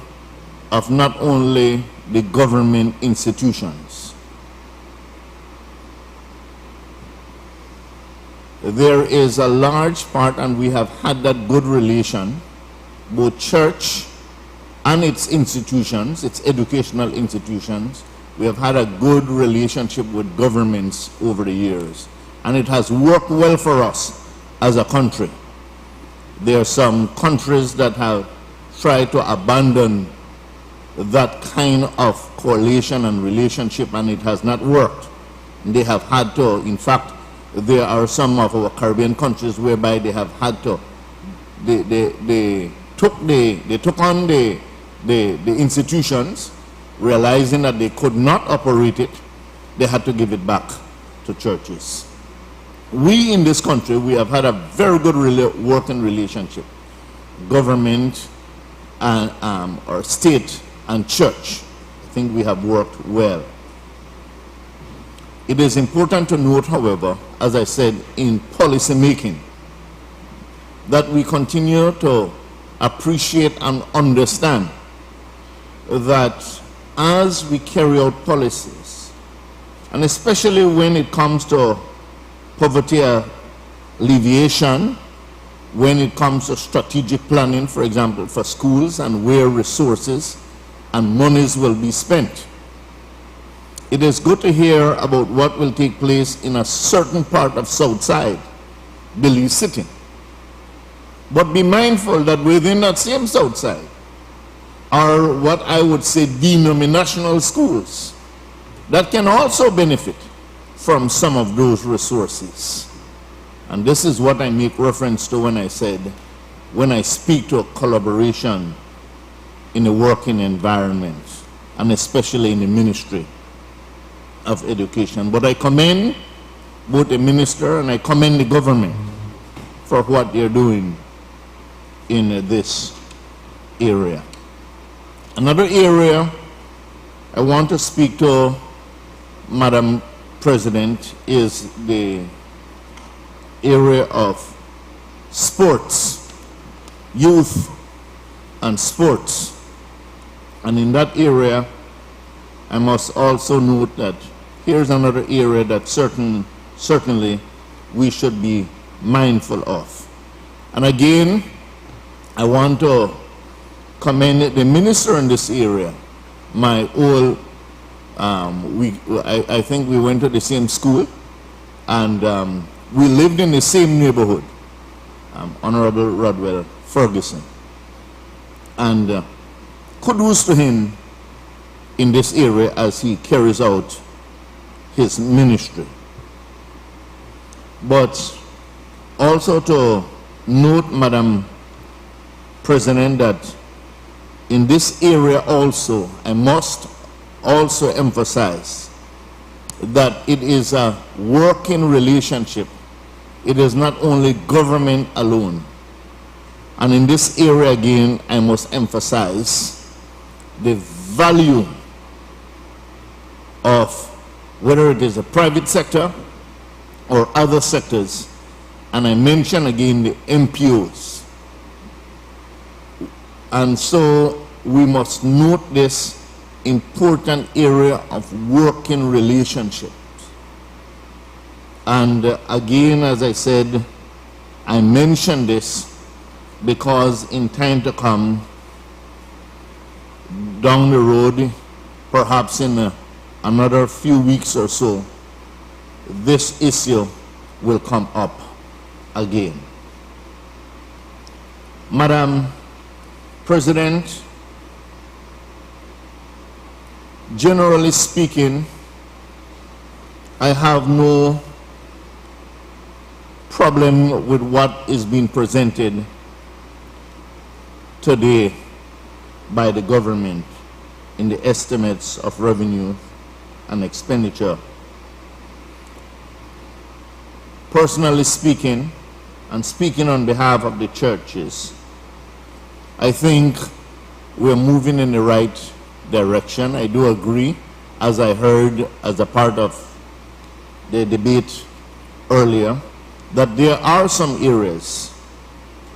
of not only the government institutions. There is a large part, and we have had that good relation, both church and its institutions, its educational institutions. We have had a good relationship with governments over the years, and it has worked well for us as a country. There are some countries that have tried to abandon that kind of correlation and relationship, and it has not worked. They have had to, in fact, there are some of our Caribbean countries whereby they have had to, they took on the institutions, realizing that they could not operate it. They had to give it back to churches. We in this country, we have had a very good working relationship, government and or state and church. I think we have worked well. It is important to note, however, as I said, in policy making, that we continue to appreciate and understand that as we carry out policies, and especially when it comes to poverty alleviation, when it comes to strategic planning, for example, for schools and where resources and monies will be spent, it is good to hear about what will take place in a certain part of Southside, Belize City. But be mindful that within that same Southside are what I would say denominational schools that can also benefit from some of those resources. And this is what I make reference to when I said, when I speak to collaboration in a working environment, and especially in the ministry of education. But I commend both the minister and I commend the government for what they're doing in this area. Another area I want to speak to, Madam President, is the area of sports, youth and sports. And in that area, I must also note that here's another area that certainly we should be mindful of. And again, I want to commend the minister in this area. My old, I think we went to the same school, and we lived in the same neighborhood, Honorable Rodwell Ferguson. And kudos to him in this area as he carries out his ministry. But also to note, Madam President, that in this area also, I must also emphasize that it is a working relationship. It is not only government alone. And in this area again, I must emphasize the value of whether it is the private sector or other sectors, and I mention again the MPOs. And so we must note this important area of working relationships. And again, as I said, I mention this because in time to come, down the road, perhaps in another few weeks or so, this issue will come up again. Madam President, generally speaking, I have no problem with what is being presented today by the government in the estimates of revenue and expenditure. Personally speaking, and speaking on behalf of the churches, I think we're moving in the right direction. I do agree, as I heard as a part of the debate earlier, that there are some areas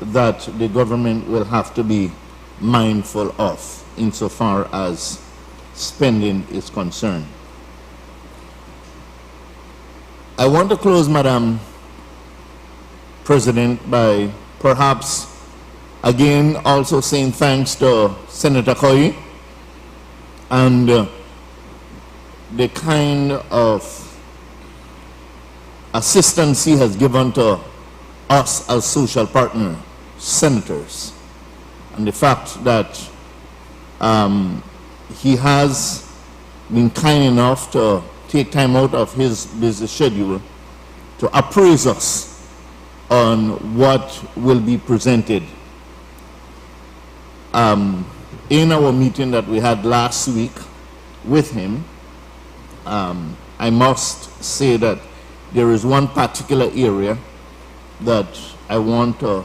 that the government will have to be mindful of insofar as spending is concerned. I want to close, Madam President, by perhaps again also saying thanks to Senator Koi and the kind of assistance he has given to us as social partner senators, and the fact that he has been kind enough to take time out of his busy schedule to appraise us on what will be presented. In our meeting that we had last week with him, I must say that there is one particular area that I want to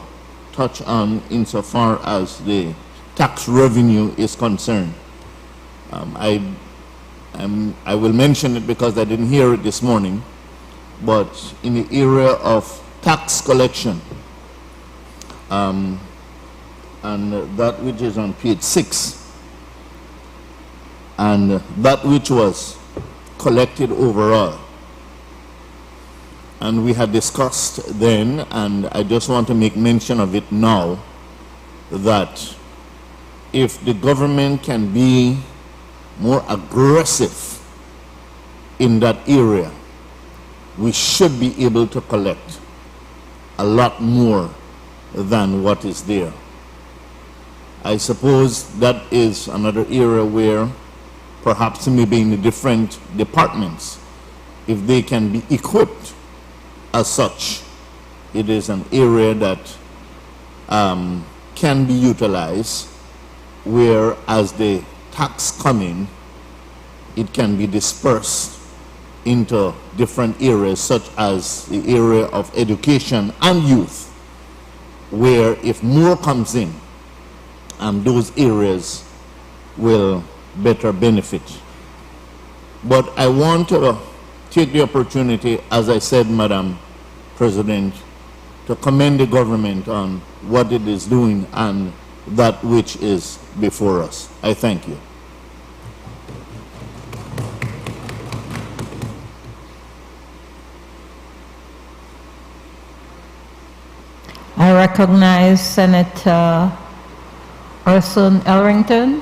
touch on insofar as the tax revenue is concerned. I will mention it because I didn't hear it this morning, but in the area of tax collection, and that which is on page 6, and that which was collected overall. And we had discussed then, and I just want to make mention of it now, that if the government can be more aggressive in that area, we should be able to collect a lot more than what is there. I suppose that is another area where perhaps maybe in the different departments, if they can be equipped as such, it is an area that can be utilized, where as the tax come in, it can be dispersed into different areas, such as the area of education and youth, where if more comes in, those areas will better benefit. But I want to take the opportunity, as I said, Madam President, to commend the government on what it is doing and that which is before us. I thank you. I recognize Senator Urson Elrington.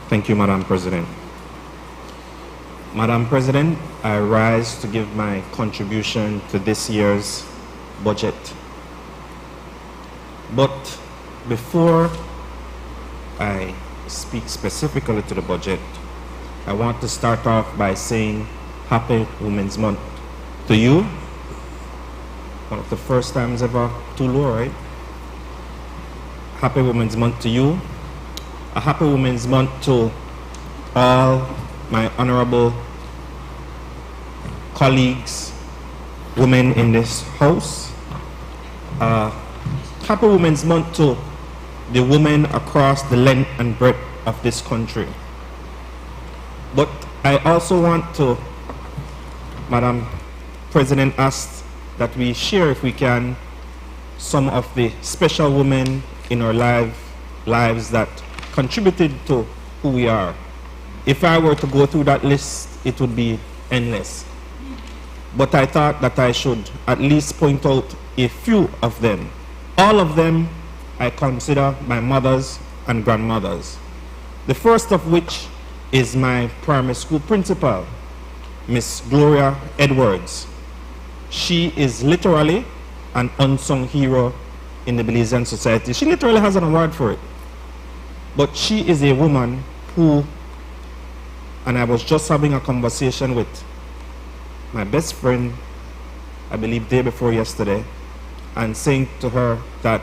Thank you, Madam President. Madam President, I rise to give my contribution to this year's budget. But before I speak specifically to the budget, I want to start off by saying Happy Women's Month to you. One of the first times ever to Laura, right? Happy Women's Month to you. A Happy Women's Month to all my honorable colleagues, women in this house. Happy Women's Month to the women across the length and breadth of this country. But I also want to, Madam President, ask that we share, if we can, some of the special women in our lives that contributed to who we are. If I were to go through that list, it would be endless. But I thought that I should at least point out a few of them. All of them I consider my mothers and grandmothers. The first of which is my primary school principal, Miss Gloria Edwards. She is literally an unsung hero in the Belizean society. She literally has an award for it. But she is a woman who, and I was just having a conversation with my best friend, I believe day before yesterday, and saying to her that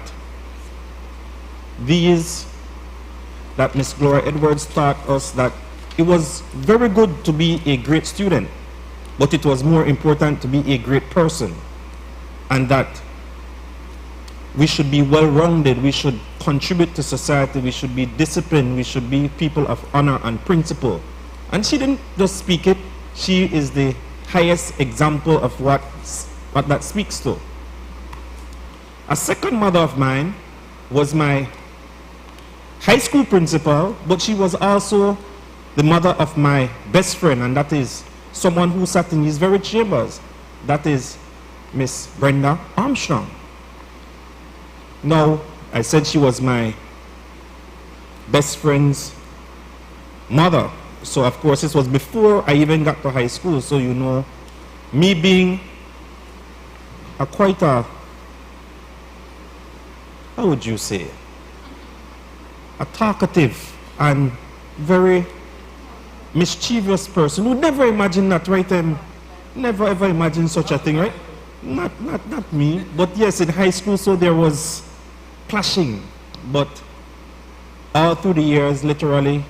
that Miss Gloria Edwards taught us that it was very good to be a great student, but it was more important to be a great person, and that we should be well-rounded, we should contribute to society, we should be disciplined, we should be people of honor and principle. And she didn't just speak it, she is the highest example of what that speaks to. A second mother of mine was my high school principal, but she was also the mother of my best friend, and that is someone who sat in these very chambers. That is Miss Brenda Armstrong. Now, I said she was my best friend's mother. So, of course, this was before I even got to high school. So, you know, me being quite a, how would you say, a talkative and very mischievous person who never imagined that, right? Never ever imagined such a thing, right? Not me, but yes, in high school, so there was clashing. But all through the years, literally,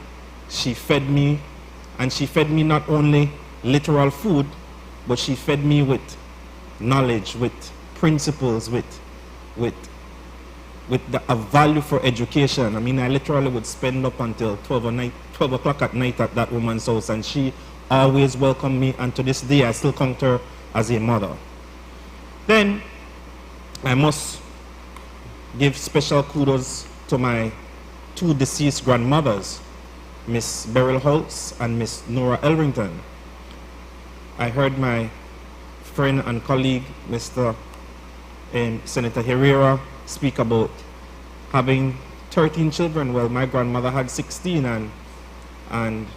she fed me, and she fed me not only literal food, but she fed me with knowledge, with principles, with a value for education. I mean, I literally would spend up until 12 o'clock at night at that woman's house, and she always welcomed me, and to this day I still count her as a mother. Then I must give special kudos to my two deceased grandmothers, Miss Beryl Holtz and Miss Nora Elrington. I heard my friend and colleague, Mr. Senator Herrera, speak about having 13 children. Well, my grandmother had 16, and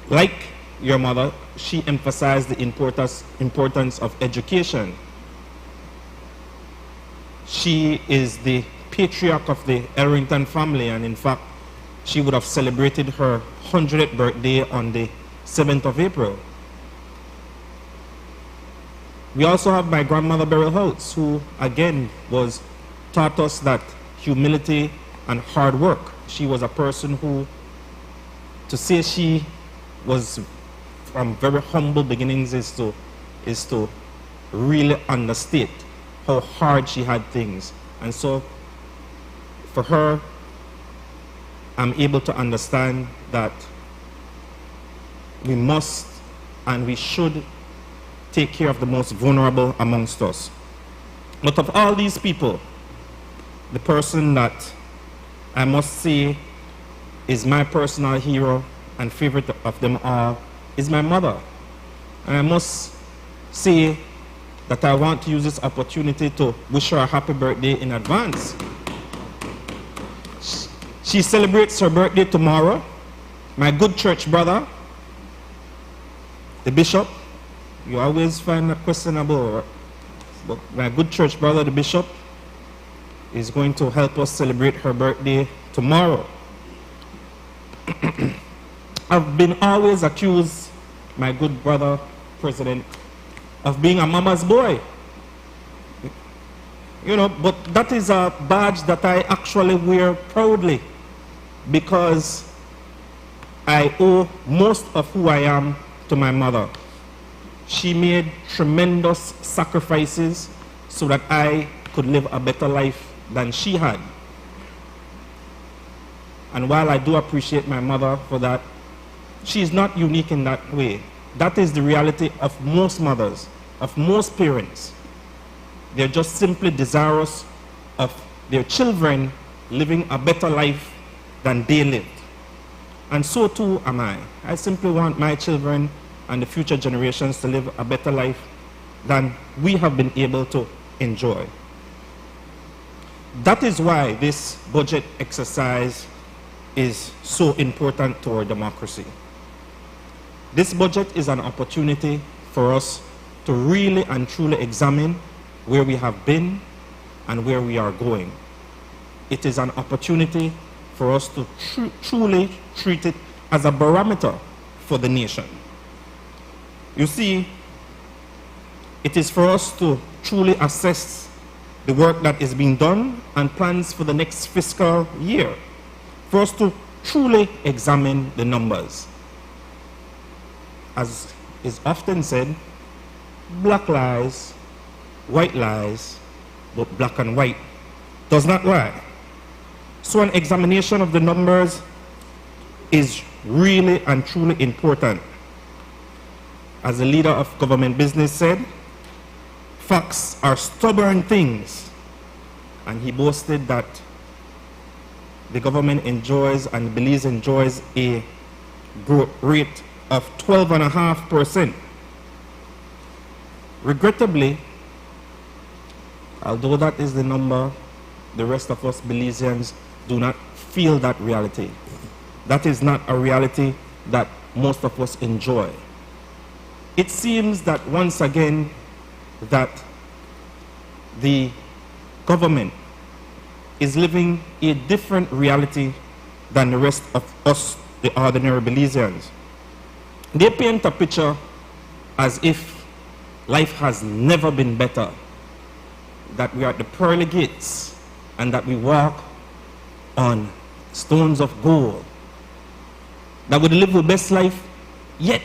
like your mother, she emphasized the importance of education. She is the patriarch of the Elrington family, and in fact, she would have celebrated her 100th birthday on the 7th of April. We also have my grandmother Beryl Holtz, who again taught us that humility and hard work. She was a person who, to say she was from very humble beginnings is to really understate how hard she had things. And so for her, I'm able to understand that we must and we should take care of the most vulnerable amongst us. But of all these people, the person that I must say is my personal hero and favorite of them all is my mother. And I must say that I want to use this opportunity to wish her a happy birthday in advance. She celebrates her birthday tomorrow. My good church brother, the bishop, you always find that questionable, but my good church brother, the bishop, is going to help us celebrate her birthday tomorrow. I've been always accused, my good brother, President, of being a mama's boy. You know, but that is a badge that I actually wear proudly, because I owe most of who I am to my mother. She made tremendous sacrifices so that I could live a better life than she had. And while I do appreciate my mother for that, she is not unique in that way. That is the reality of most mothers, of most parents. They're just simply desirous of their children living a better life than they lived. And so too am I. I simply want my children and the future generations to live a better life than we have been able to enjoy. That is why this budget exercise is so important to our democracy. This budget is an opportunity for us to really and truly examine where we have been and where we are going. It is an opportunity for us to truly treat it as a barometer for the nation. You see, it is for us to truly assess the work that is being done and plans for the next fiscal year, for us to truly examine the numbers. As is often said, black lies, white lies, but black and white does not lie. So an examination of the numbers is really and truly important. As the leader of government business said, facts are stubborn things. And he boasted that the government enjoys and Belize enjoys a growth rate of 12.5%. Regrettably, although that is the number, the rest of us Belizeans do not feel that reality. That is not a reality that most of us enjoy. It seems that once again that the government is living a different reality than the rest of us, the ordinary Belizeans. They paint a picture as if life has never been better, that we are at the pearly gates and that we walk on stones of gold, that we live the best life yet.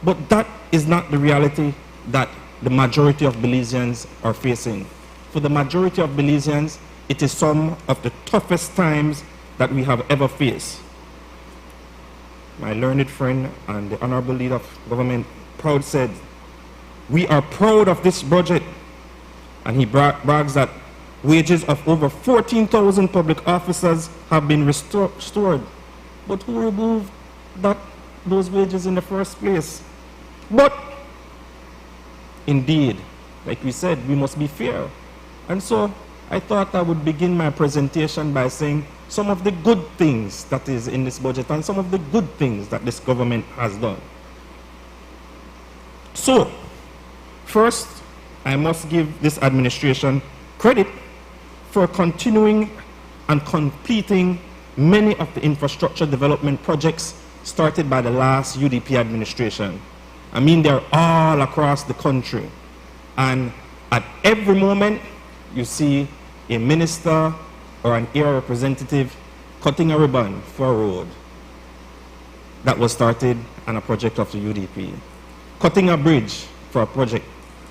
But that is not the reality that the majority of Belizeans are facing. For the majority of Belizeans, it is some of the toughest times that we have ever faced. My learned friend and the Honorable Leader of Government proud said, "We are proud of this budget." And he brags that wages of over 14,000 public officers have been restored. But who removed those wages in the first place? But indeed, like we said, we must be fair. And so I thought I would begin my presentation by saying some of the good things that is in this budget and some of the good things that this government has done. So, first, I must give this administration credit for continuing and completing many of the infrastructure development projects started by the last UDP administration. I mean, they're all across the country. And at every moment, you see a minister or an area representative cutting a ribbon for a road that was started on a project of the UDP. Cutting a bridge for a project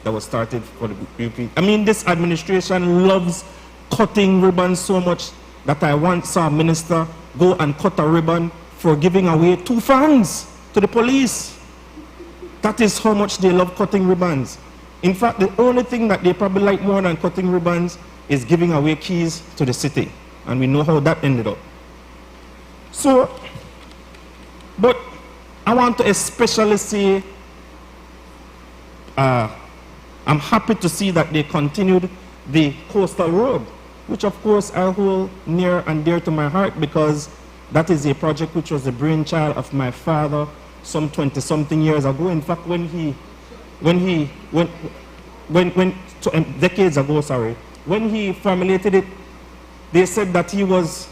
that was started for the UDP. I mean, this administration loves cutting ribbons so much that I once saw a minister go and cut a ribbon for giving away 2 fans to the police. That is how much they love cutting ribbons. In fact, the only thing that they probably like more than cutting ribbons is giving away keys to the city. And we know how that ended up. So, but I want to especially say, I'm happy to see that they continued the coastal road, which of course I hold near and dear to my heart because that is a project which was the brainchild of my father some 20-something years ago. In fact, decades ago, sorry, when he formulated it, they said that he was,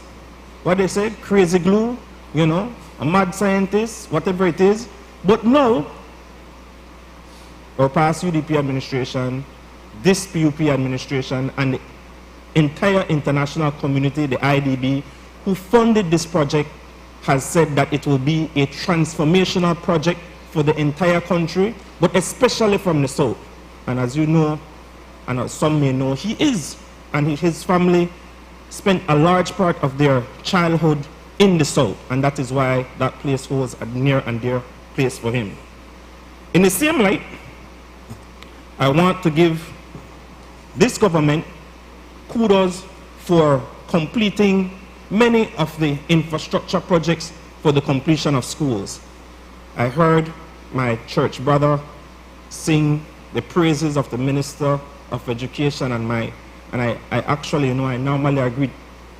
what they said, crazy glue, you know, a mad scientist, whatever it is. But now, our past UDP administration, this PUP administration, and the entire international community, the IDB, who funded this project, has said that it will be a transformational project for the entire country, but especially from the south. And as you know, and as some may know, he is, and his family spent a large part of their childhood in the south, and that is why that place holds a near and dear place for him. In the same light, I want to give this government kudos for completing many of the infrastructure projects for the completion of schools. I heard my church brother sing the praises of the Minister of Education, and I actually, you know, I normally agree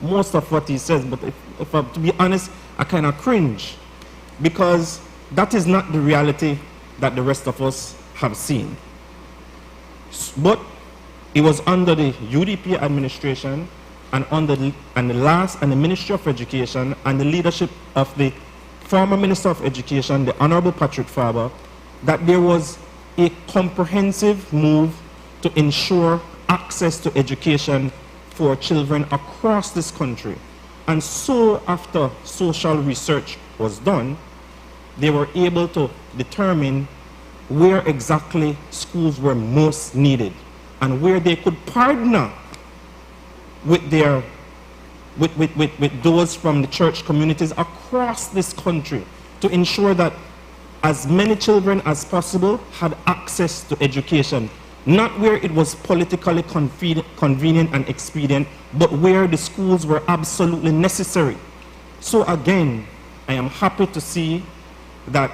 most of what he says, but if to be honest, I kind of cringe because that is not the reality that the rest of us have seen. But it was under the UDP administration and the Ministry of Education and the leadership of the former Minister of Education, the Honorable Patrick Faber, that there was a comprehensive move to ensure access to education for children across this country. And so after social research was done, they were able to determine where exactly schools were most needed and where they could partner with those from the church communities across this country to ensure that as many children as possible had access to education. not where it was politically convenient and expedient, but where the schools were absolutely necessary. So again, I am happy to see that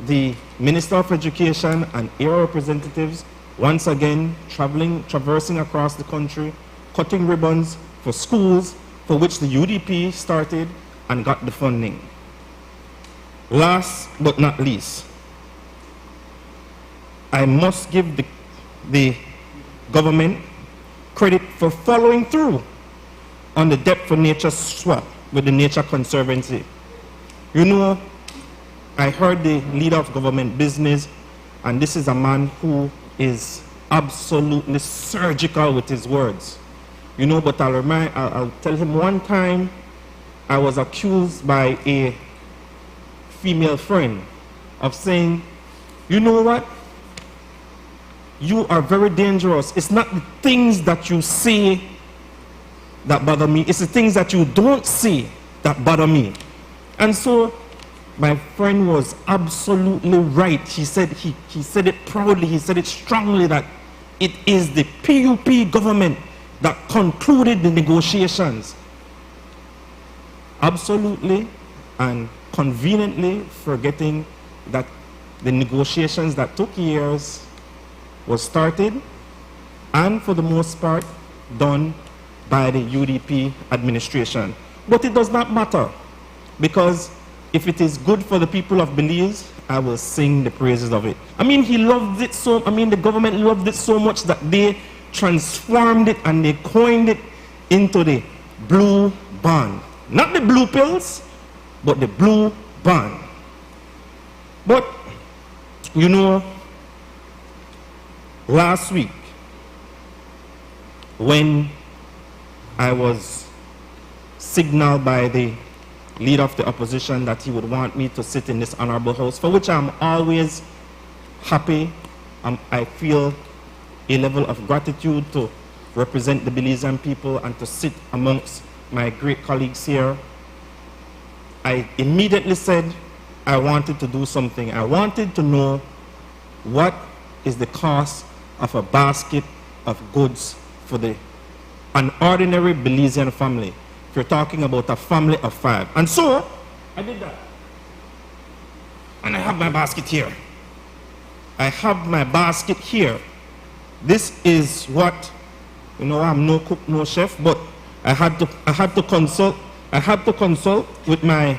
the Minister of Education and area representatives once again traversing across the country, cutting ribbons for schools for which the UDP started and got the funding. Last but not least, I must give the government credit for following through on the Debt for Nature swap with the Nature Conservancy. You know, I heard the leader of government business, and this is a man who is absolutely surgical with his words. You know, but I'll tell him one time I was accused by a female friend of saying, you know what? You are very dangerous. It's not the things that you say that bother me. It's the things that you don't say that bother me. And so my friend was absolutely right. He said it proudly, he said it strongly, that it is the PUP government that concluded the negotiations. Absolutely and conveniently forgetting that the negotiations that took years was started and for the most part done by the UDP administration. But it does not matter, because if it is good for the people of Belize, I will sing the praises of it. I mean, the government loved it so much that they transformed it and they coined it into the blue bond. Not the blue pills, but the blue bond. But, you know, last week, when I was signaled by the leader of the opposition that he would want me to sit in this honorable house, for which I'm always happy. I feel a level of gratitude to represent the Belizean people and to sit amongst my great colleagues here. I immediately said I wanted to do something. I wanted to know what is the cost of a basket of goods for an ordinary Belizean family. If you're talking about a family of 5. And so, I did that. And I have my basket here. I have my basket here. This is what, you know, I'm no cook, no chef, but I had to consult with my,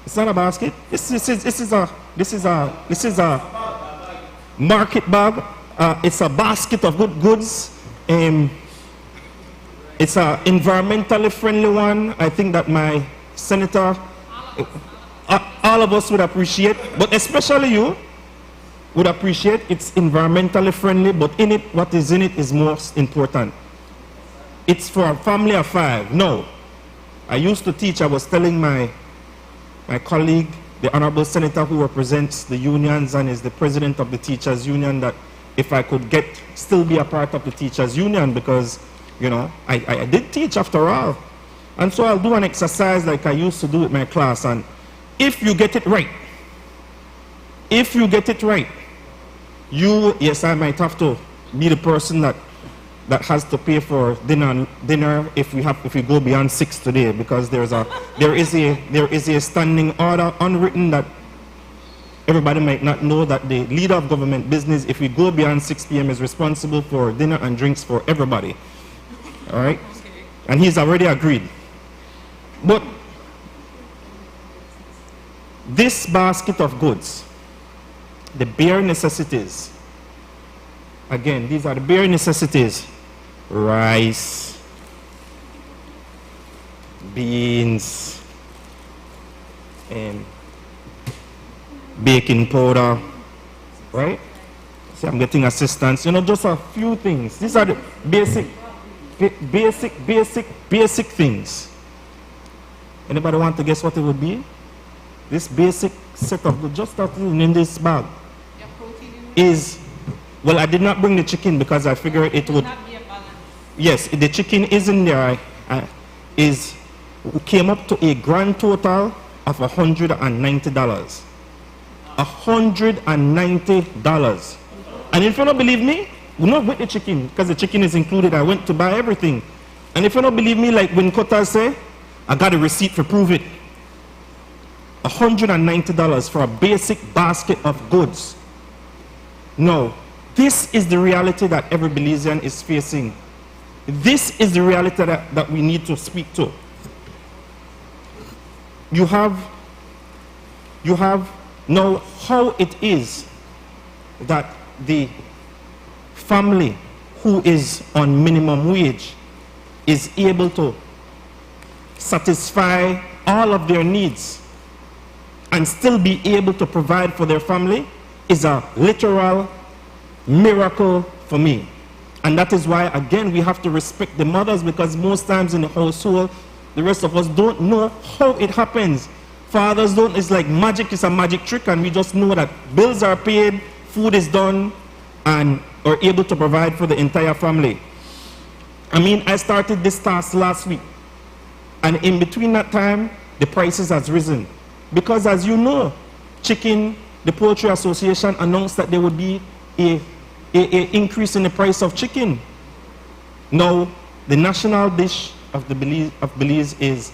it's not a basket. This is a market bag. It's a basket of good goods. It's an environmentally friendly one. I think that my senator, all of us would appreciate, but especially you would appreciate. It's environmentally friendly, but in it, what is in it is most important. It's for a family of 5. No. I used to teach, I was telling my colleague, the honorable senator who represents the unions and is the president of the teachers union, that if I could still be a part of the teachers union, because, you know, I did teach after all. And so I'll do an exercise like I used to do with my class, and if you get it right, yes, I might have to be the person that has to pay for dinner if we go beyond 6 today, because there is a standing order unwritten that everybody might not know, that the leader of government business, if we go beyond 6 p.m., is responsible for dinner and drinks for everybody. All right? And he's already agreed. But this basket of goods, the bare necessities, again, these are the bare necessities: rice, beans, and baking powder, right? See, I'm getting assistance. You know, just a few things. These are the basic things. Anybody want to guess what it would be? This basic set of, just that in this bag is, well, I did not bring the chicken because I figured it would. Yes, the chicken is in there. Came up to a grand total of $190. $190. And if you don't believe me, we're not with the chicken, because the chicken is included. I went to buy everything. And if you don't believe me, like when Kota say, I got a receipt for prove it. $190 for a basic basket of goods. No, this is the reality that every Belizean is facing. This is the reality that we need to speak to. You have now how it is that the family who is on minimum wage is able to satisfy all of their needs and still be able to provide for their family is a literal miracle for me. And that is why, again, we have to respect the mothers, because most times in the household, the rest of us don't know how it happens. Fathers don't, it's like magic, it's a magic trick, and we just know that bills are paid, food is done, and are able to provide for the entire family. I mean, I started this task last week, and in between that time, the prices has risen. Because as you know, the Poultry Association announced that there would be a increase in the price of chicken. Now, the national dish of Belize is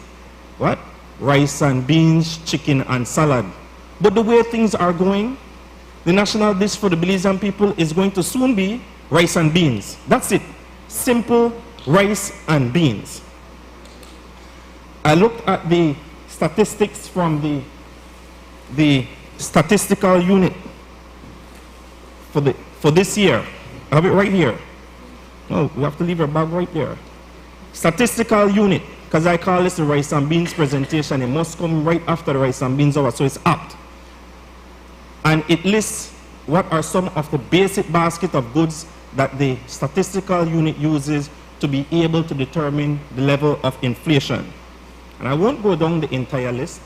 what? Rice and beans, chicken and salad. But the way things are going, the national dish for the Belizean people is going to soon be rice and beans. That's it. Simple rice and beans. I looked at the statistics from the statistical unit for this year. I have it right here. Oh, we have to leave our bag right there. Statistical unit, because I call this the rice and beans presentation. It must come right after the rice and beans hour, so it's apt. And it lists what are some of the basic basket of goods that the statistical unit uses to be able to determine the level of inflation. And I won't go down the entire list,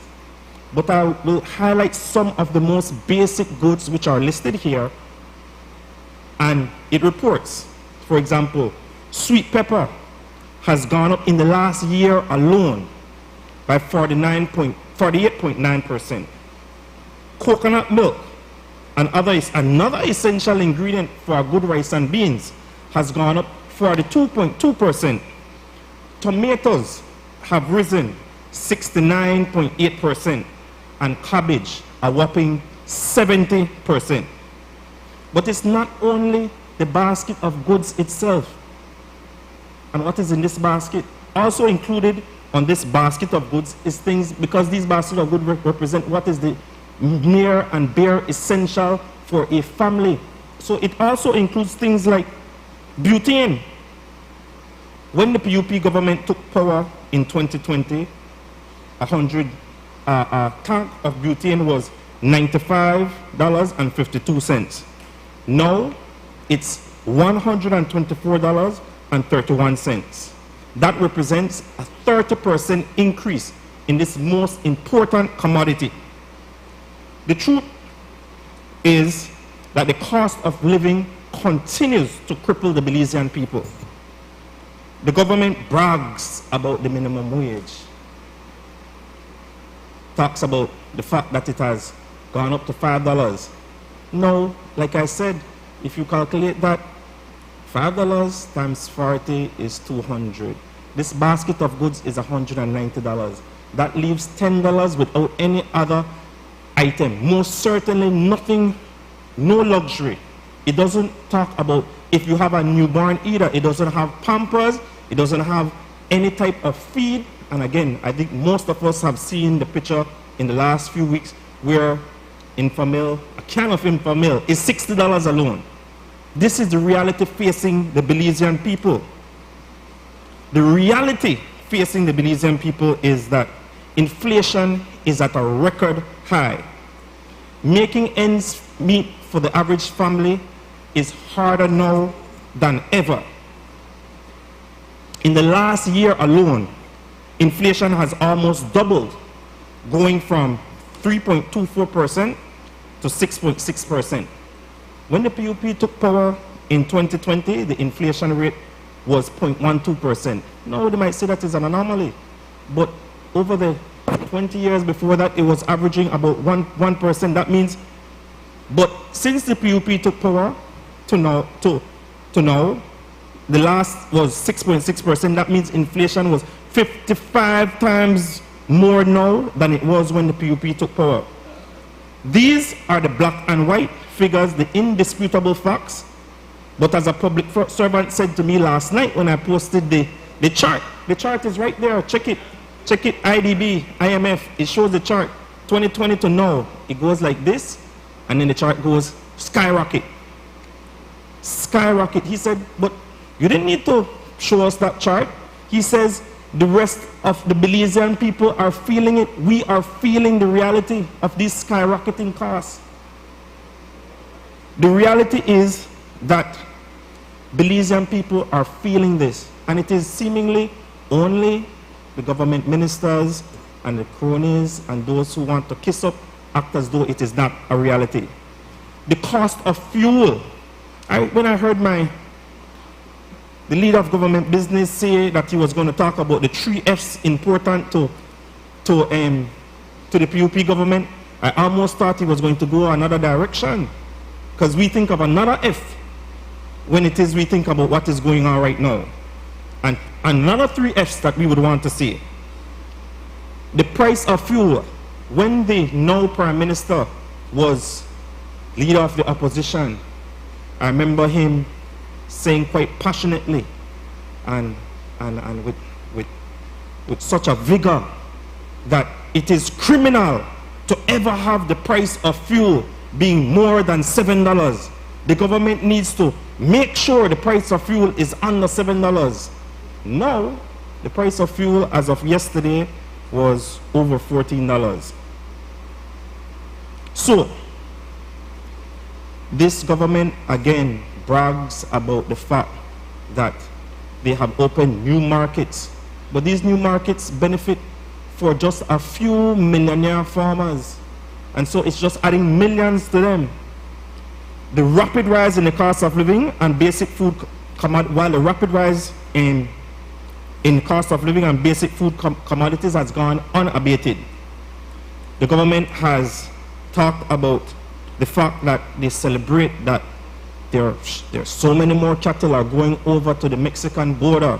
but I will highlight some of the most basic goods which are listed here. And it reports, for example, sweet pepper has gone up in the last year alone by 48.9%. Coconut milk, another essential ingredient for a good rice and beans, has gone up 42.2%. Tomatoes have risen 69.8%, and cabbage a whopping 70%. But it's not only the basket of goods itself. And what is in this basket? Also included on this basket of goods is things, because these baskets of goods represent what is the near and bare essential for a family. So it also includes things like butane. When the PUP government took power in 2020, a tank of butane was $95.52. Now it's $124.31. That represents a 30% increase in this most important commodity. The truth is that the cost of living continues to cripple the Belizean people. The government brags about the minimum wage, talks about the fact that it has gone up to $5. No, like I said, if you calculate that, $5 times 40 is $200. This basket of goods is $190. That leaves $10 without any other item. Most certainly nothing, no luxury. It doesn't talk about if you have a newborn either. It doesn't have Pampers. It doesn't have any type of feed. And again, I think most of us have seen the picture in the last few weeks where Infamil, a can of Infamil is $60 alone. This is the reality facing the Belizean people. The reality facing the Belizean people is that inflation is at a record high. Making ends meet for the average family is harder now than ever. In the last year alone, inflation has almost doubled, going from 3.24% to 6.6%. When the PUP took power in 2020, the inflation rate was 0.12%. Now they might say that is an anomaly, but over the 20 years before that, it was averaging about 1%. That means, but since the PUP took power, to now, the last was 6.6%. That means inflation was 55 times more now than it was when the PUP took power. These are the black and white figures, the indisputable facts. But as a public servant said to me last night when I posted the chart is right there. Check it, IDB, IMF, it shows the chart. 2020 to now, it goes like this, and then the chart goes skyrocket. Skyrocket. He said, but you didn't need to show us that chart. He says, the rest of the Belizean people are feeling it. We are feeling the reality of these skyrocketing costs. The reality is that Belizean people are feeling this, and it is seemingly only the government ministers and the cronies and those who want to kiss up act as though it is not a reality. The cost of fuel. When I heard the leader of government business say that he was going to talk about the 3 F's important to the PUP government, I almost thought he was going to go another direction, because we think of another F when it is we think about what is going on right now. And another 3 F's that we would want to see. The price of fuel. When the now Prime Minister was leader of the opposition, I remember him saying quite passionately and with such a vigor that it is criminal to ever have the price of fuel being more than $7. The government needs to make sure the price of fuel is under $7. Now, the price of fuel as of yesterday was over $14. So, this government again brags about the fact that they have opened new markets, but these new markets benefit for just a few millionaire farmers, and so it's just adding millions to them. The rapid rise in the cost of living and basic food while the rapid rise in cost of living and basic food commodities has gone unabated. The government has talked about the fact that they celebrate that there are so many more cattle are going over to the Mexican border,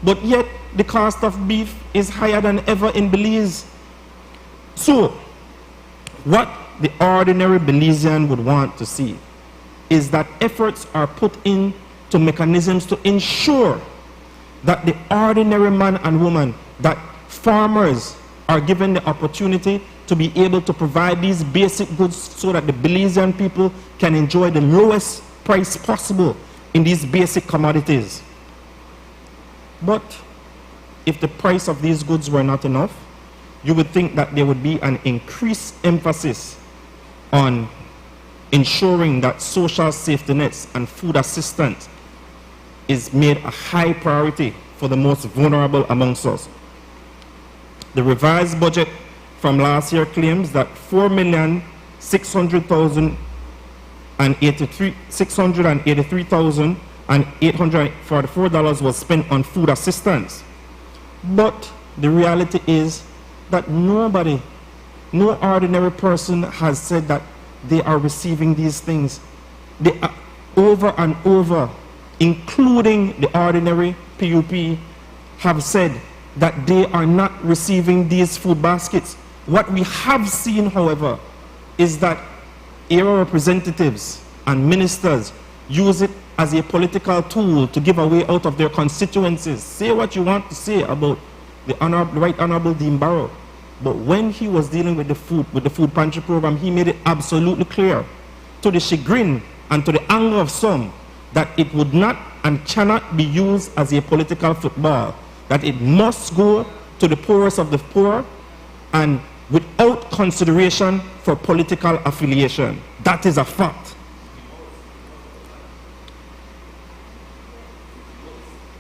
but yet the cost of beef is higher than ever in Belize. So, what the ordinary Belizean would want to see is that efforts are put into mechanisms to ensure that the ordinary man and woman, that farmers are given the opportunity to be able to provide these basic goods so that the Belizean people can enjoy the lowest price possible in these basic commodities. But if the price of these goods were not enough, you would think that there would be an increased emphasis on ensuring that social safety nets and food assistance is made a high priority for the most vulnerable amongst us. The revised budget from last year claims that 683,844 was spent on food assistance. But the reality is that no ordinary person has said that they are receiving these things. They are over and over, including the ordinary PUP, have said that they are not receiving these food baskets. What we have seen, however, is that area representatives and ministers use it as a political tool to give away out of their constituencies. Say what you want to say about the Right Honorable Dean Barrow, but when he was dealing with the food pantry program, he made it absolutely clear, to the chagrin and to the anger of some, that it would not and cannot be used as a political football, that it must go to the poorest of the poor and without consideration for political affiliation. That is a fact.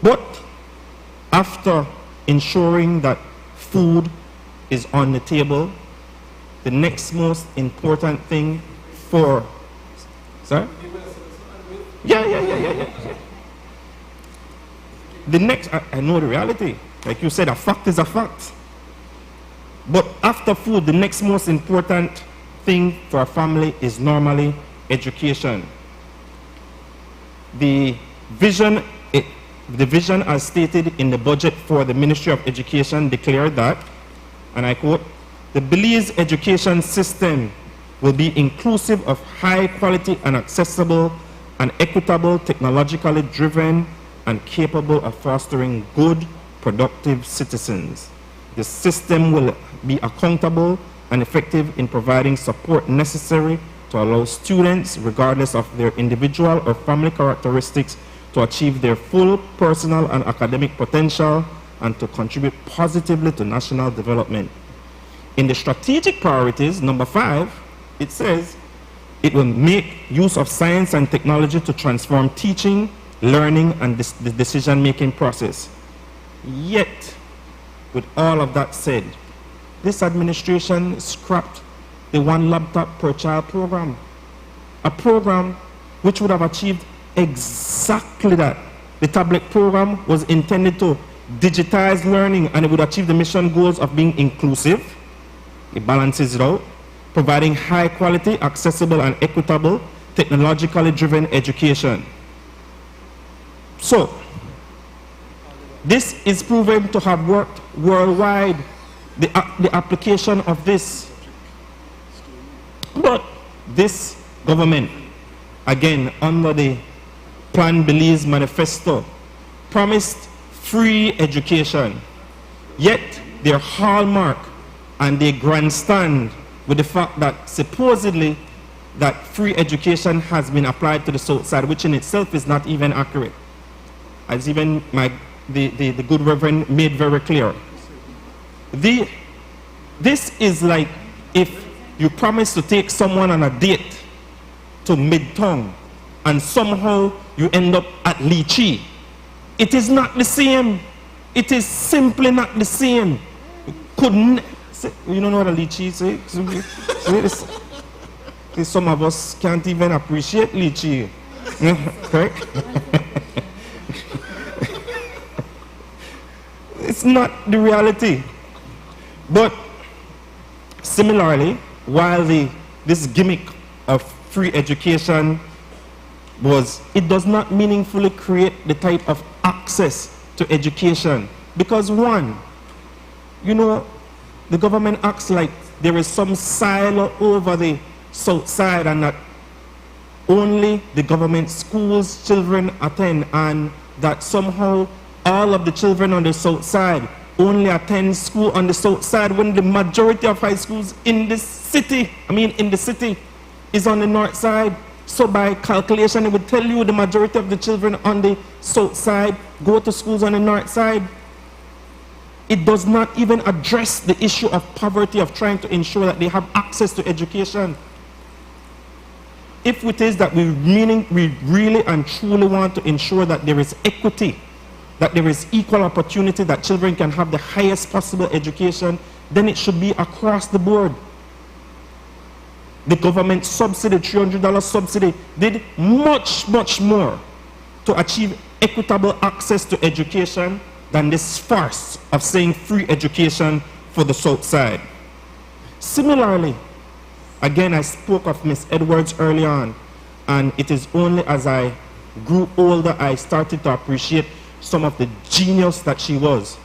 But after ensuring that food is on the table, the next most important thing for... Sorry? Yeah. The next, I know the reality. Like you said, a fact is a fact. But after food, the next most important thing for a family is normally education. the vision as stated in the budget for the Ministry of Education declared that, and I quote, "The Belize education system will be inclusive of high quality and accessible and equitable, technologically driven and capable of fostering good, productive citizens. The system will be accountable and effective in providing support necessary to allow students, regardless of their individual or family characteristics, to achieve their full personal and academic potential and to contribute positively to national development." In the strategic priorities, number 5, it says, it will make use of science and technology to transform teaching, learning, and the decision-making process. Yet, with all of that said, this administration scrapped the 1 laptop per child program, a program which would have achieved exactly that. The tablet program was intended to digitize learning, and it would achieve the mission goals of being inclusive. It balances it out, providing high quality, accessible, and equitable, technologically driven education. So, this is proven to have worked worldwide, the application of this. But this government, again, under the Plan Belize manifesto, promised free education. Yet, their hallmark and they grandstand with the fact that supposedly that free education has been applied to the South Side, which in itself is not even accurate. As even the good Reverend made very clear. This is like if you promise to take someone on a date to Midtown and somehow you end up at Lychee. It is not the same. It is simply not the same. You don't know what a lychee is? Some of us can't even appreciate lychee. Correct? It's not the reality. But similarly, while this gimmick of free education it does not meaningfully create the type of access to education. Because one, the government acts like there is some silo over the South Side and that only the government schools children attend, and that somehow all of the children on the South Side only attend school on the South Side when the majority of high schools in the city is on the North Side. So by calculation, it would tell you the majority of the children on the South Side go to schools on the North Side. It does not even address the issue of poverty, of trying to ensure that they have access to education. If it is that we really and truly want to ensure that there is equity, that there is equal opportunity, that children can have the highest possible education, then it should be across the board. The government subsidy, $300 subsidy, did much, much more to achieve equitable access to education than this farce of saying free education for the South Side. Similarly, again, I spoke of Miss Edwards early on, and it is only as I grew older I started to appreciate some of the genius that she was.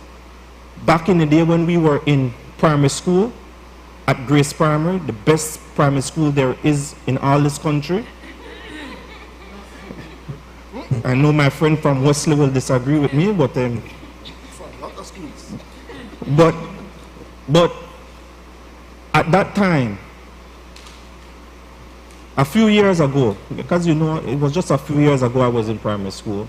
Back in the day when we were in primary school, at Grace Primary, the best primary school there is in all this country. I know my friend from Wesley will disagree with me, but at that time, a few years ago, because it was just a few years ago I was in primary school,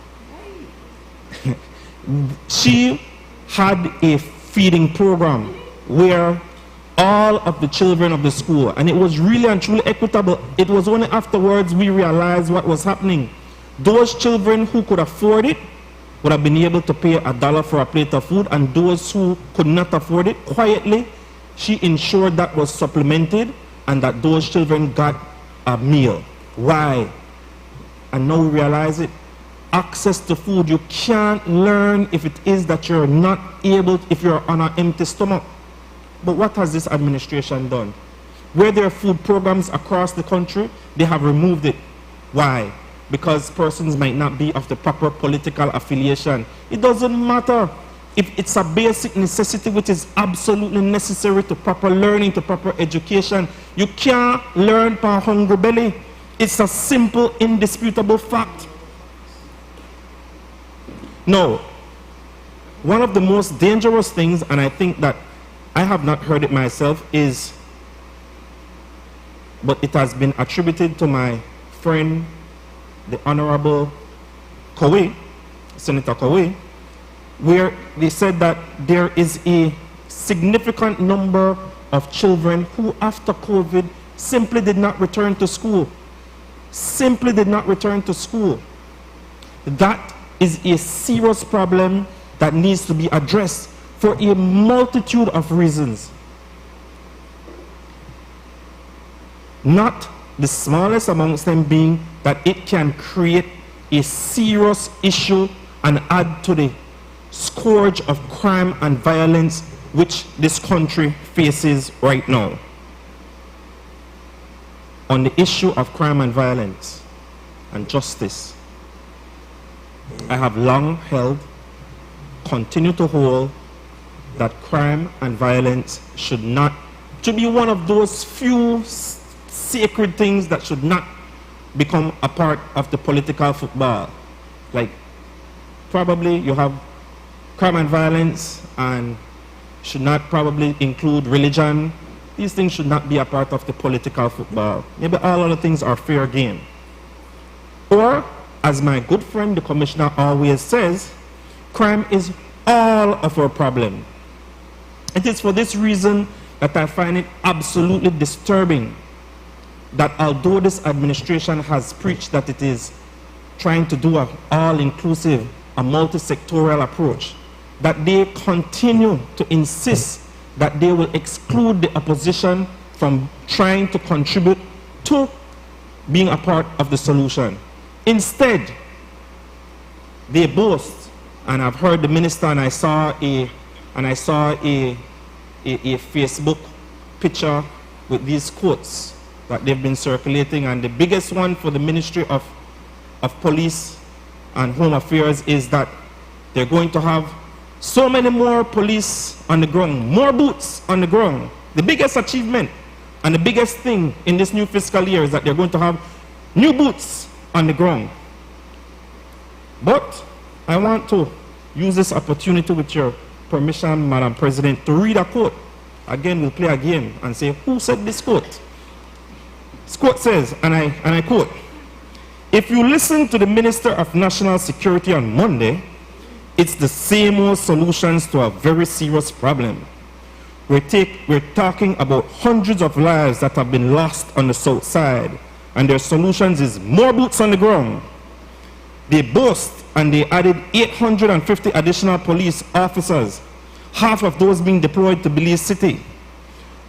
she had a feeding program where all of the children of the school, and it was really and truly equitable. It was only afterwards we realized what was happening. Those children who could afford it would have been able to pay $1 for a plate of food, and those who could not afford it, quietly, she ensured that was supplemented and that those children got a meal. Why? And now we realize it. Access to food. You can't learn if it is that you're not able, if you're on an empty stomach. But what has this administration done? Where there are food programs across the country, they have removed it. Why? because persons might not be of the proper political affiliation. It doesn't matter. If it's a basic necessity which is absolutely necessary to proper learning, to proper education, you can't learn per hungry belly. It's a simple, indisputable fact. Now, one of the most dangerous things, and I think that I have not heard it myself, is, but it has been attributed to my friend, the Honorable Kowe, Senator Kowe, where they said that there is a significant number of children who after COVID simply did not return to school. Simply did not return to school. That is a serious problem that needs to be addressed for a multitude of reasons. Not the smallest amongst them being that it can create a serious issue and add to the scourge of crime and violence which this country faces right now. On the issue of crime and violence and justice, I have long held, continue to hold, that crime and violence should be one of those few sacred things that should not become a part of the political football. Like, probably you have crime and violence and should not probably include religion. These things should not be a part of the political football. Maybe all other things are fair game. Or, as my good friend the commissioner always says, crime is all of our problem. It is for this reason that I find it absolutely disturbing that although this administration has preached that it is trying to do an all-inclusive, a multi-sectorial approach, that they continue to insist that they will exclude the opposition from trying to contribute to being a part of the solution. Instead, they boast, and I've heard the minister, and I saw a Facebook picture with these quotes that they've been circulating, and the biggest one for the Ministry of Police and Home Affairs is that they're going to have so many more police on the ground, more boots on the ground. The biggest achievement and the biggest thing in this new fiscal year is that they're going to have new boots on the ground. But I want to use this opportunity with your permission, Madam President, to read a quote. Again, we'll play a game and say, who said this quote? This quote says, and I quote, "If you listen to the Minister of National Security on Monday, it's the same old solutions to a very serious problem. We're talking about hundreds of lives that have been lost on the south side, and their solutions is more boots on the ground. They boast, and they added 850 additional police officers, half of those being deployed to Belize City.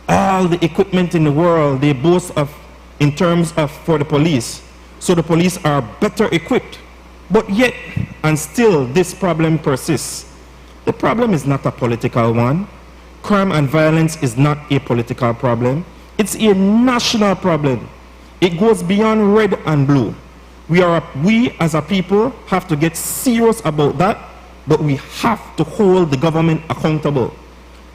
All the equipment in the world they boast of in terms of for the police, so the police are better equipped. But yet, and still, this problem persists. The problem is not a political one. Crime and violence is not a political problem. It's a national problem. It goes beyond red and blue. We as a people have to get serious about that, but we have to hold the government accountable.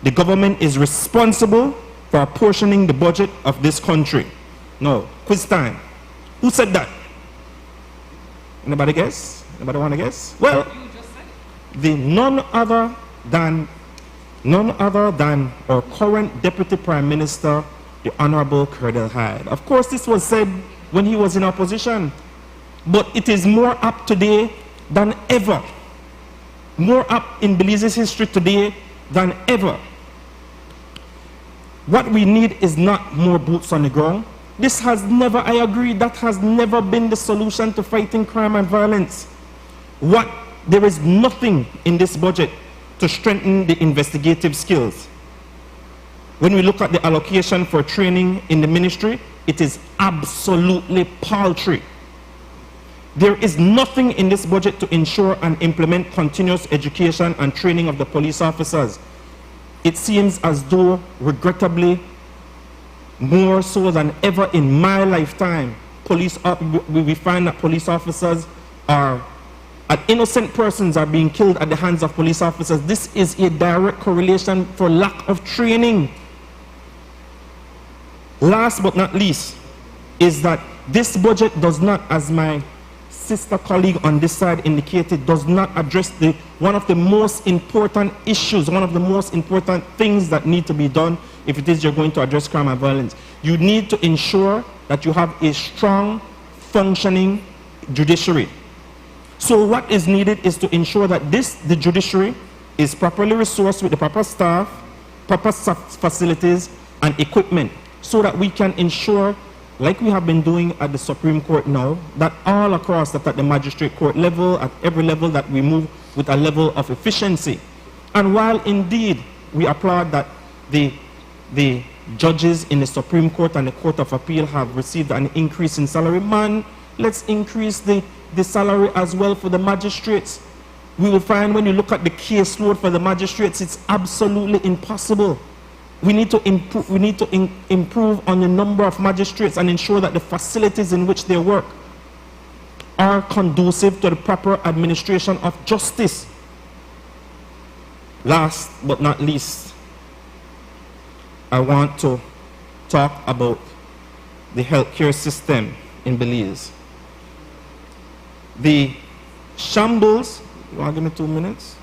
The government is responsible for apportioning the budget of this country. No, quiz time. Who said that? Anybody guess? Anybody want to guess? Well, the none other than our current Deputy Prime Minister, the Honorable Curdell Hyde. Of course, this was said when he was in opposition, but it is more up today than ever. More up in Belize's history today than ever. What we need is not more boots on the ground. This has never, I agree, that has never been the solution to fighting crime and violence. There is nothing in this budget to strengthen the investigative skills. When we look at the allocation for training in the ministry, it is absolutely paltry. There is nothing in this budget to ensure and implement continuous education and training of the police officers. It seems as though, regrettably, more so than ever in my lifetime, we find that police officers innocent persons are being killed at the hands of police officers. This is a direct correlation for lack of training. Last but not least, is that this budget does not, as my sister colleague on this side indicated, does not address one of the most important issues, one of the most important things that need to be done if it is you're going to address crime and violence. You need to ensure that you have a strong, functioning judiciary. So what is needed is to ensure that the judiciary is properly resourced with the proper staff, proper facilities and equipment, so that we can ensure, like we have been doing at the Supreme Court now, that all across, that at the magistrate court level, at every level, that we move with a level of efficiency. And while indeed we applaud that the judges in the Supreme Court and the Court of Appeal have received an increase in salary, man, let's increase the salary as well for the magistrates. We will find when you look at the caseload for the magistrates, it's absolutely impossible. We need to improve on the number of magistrates and ensure that the facilities in which they work are conducive to the proper administration of justice. Last but not least, I want to talk about the healthcare system in Belize. The shambles, you want to give me 2 minutes?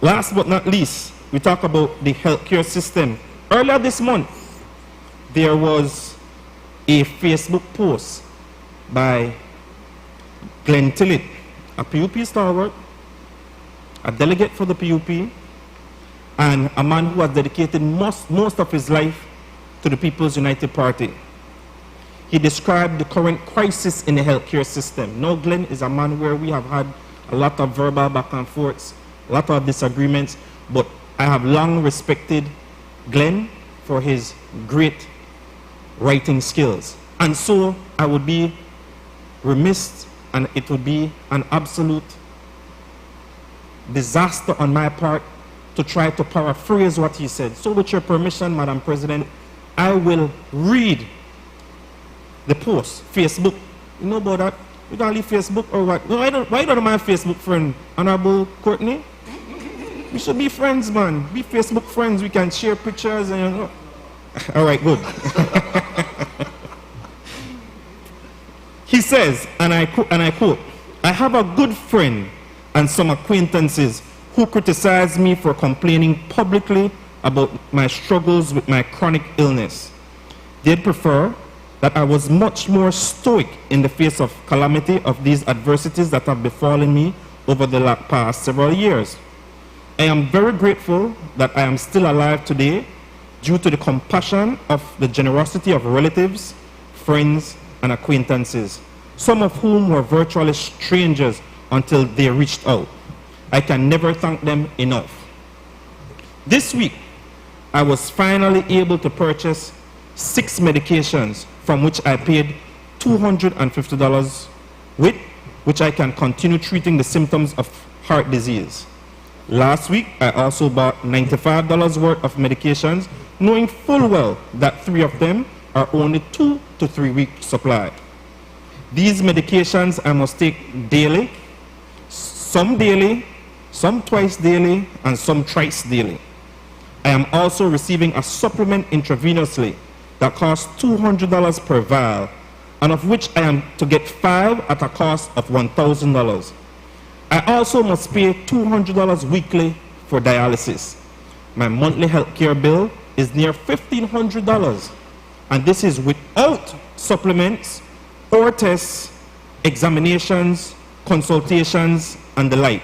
Last but not least, we talk about the healthcare system. Earlier this month, there was a Facebook post by Glenn Tillett, a PUP stalwart, a delegate for the PUP, and a man who has dedicated most of his life to the People's United Party. He described the current crisis in the healthcare system. Now, Glenn is a man where we have had a lot of verbal back and forths, a lot of disagreements, but I have long respected Glenn for his great writing skills. And so I would be remiss, and it would be an absolute disaster on my part to try to paraphrase what he said. So with your permission, Madam President, I will read the post, Facebook. You know about that? You don't leave Facebook or what? Why don't my Facebook friend, Honorable Courtney? We should be friends, man. Be Facebook friends. We can share pictures and, you know. All right, good. He says, and I quote, "I have a good friend and some acquaintances who criticize me for complaining publicly about my struggles with my chronic illness. They'd prefer that I was much more stoic in the face of calamity of these adversities that have befallen me over the past several years. I am very grateful that I am still alive today due to the compassion of the generosity of relatives, friends, and acquaintances, some of whom were virtually strangers until they reached out. I can never thank them enough. This week, I was finally able to purchase 6 medications from which I paid $250 with, which I can continue treating the symptoms of heart disease. Last week, I also bought $95 worth of medications, knowing full well that 3 of them are only 2 to 3 weeks supply. These medications I must take daily, some twice daily, and some thrice daily. I am also receiving a supplement intravenously that costs $200 per vial, and of which I am to get 5 at a cost of $1,000. I also must pay $200 weekly for dialysis. My monthly health care bill is near $1,500, and this is without supplements or tests, examinations, consultations, and the like.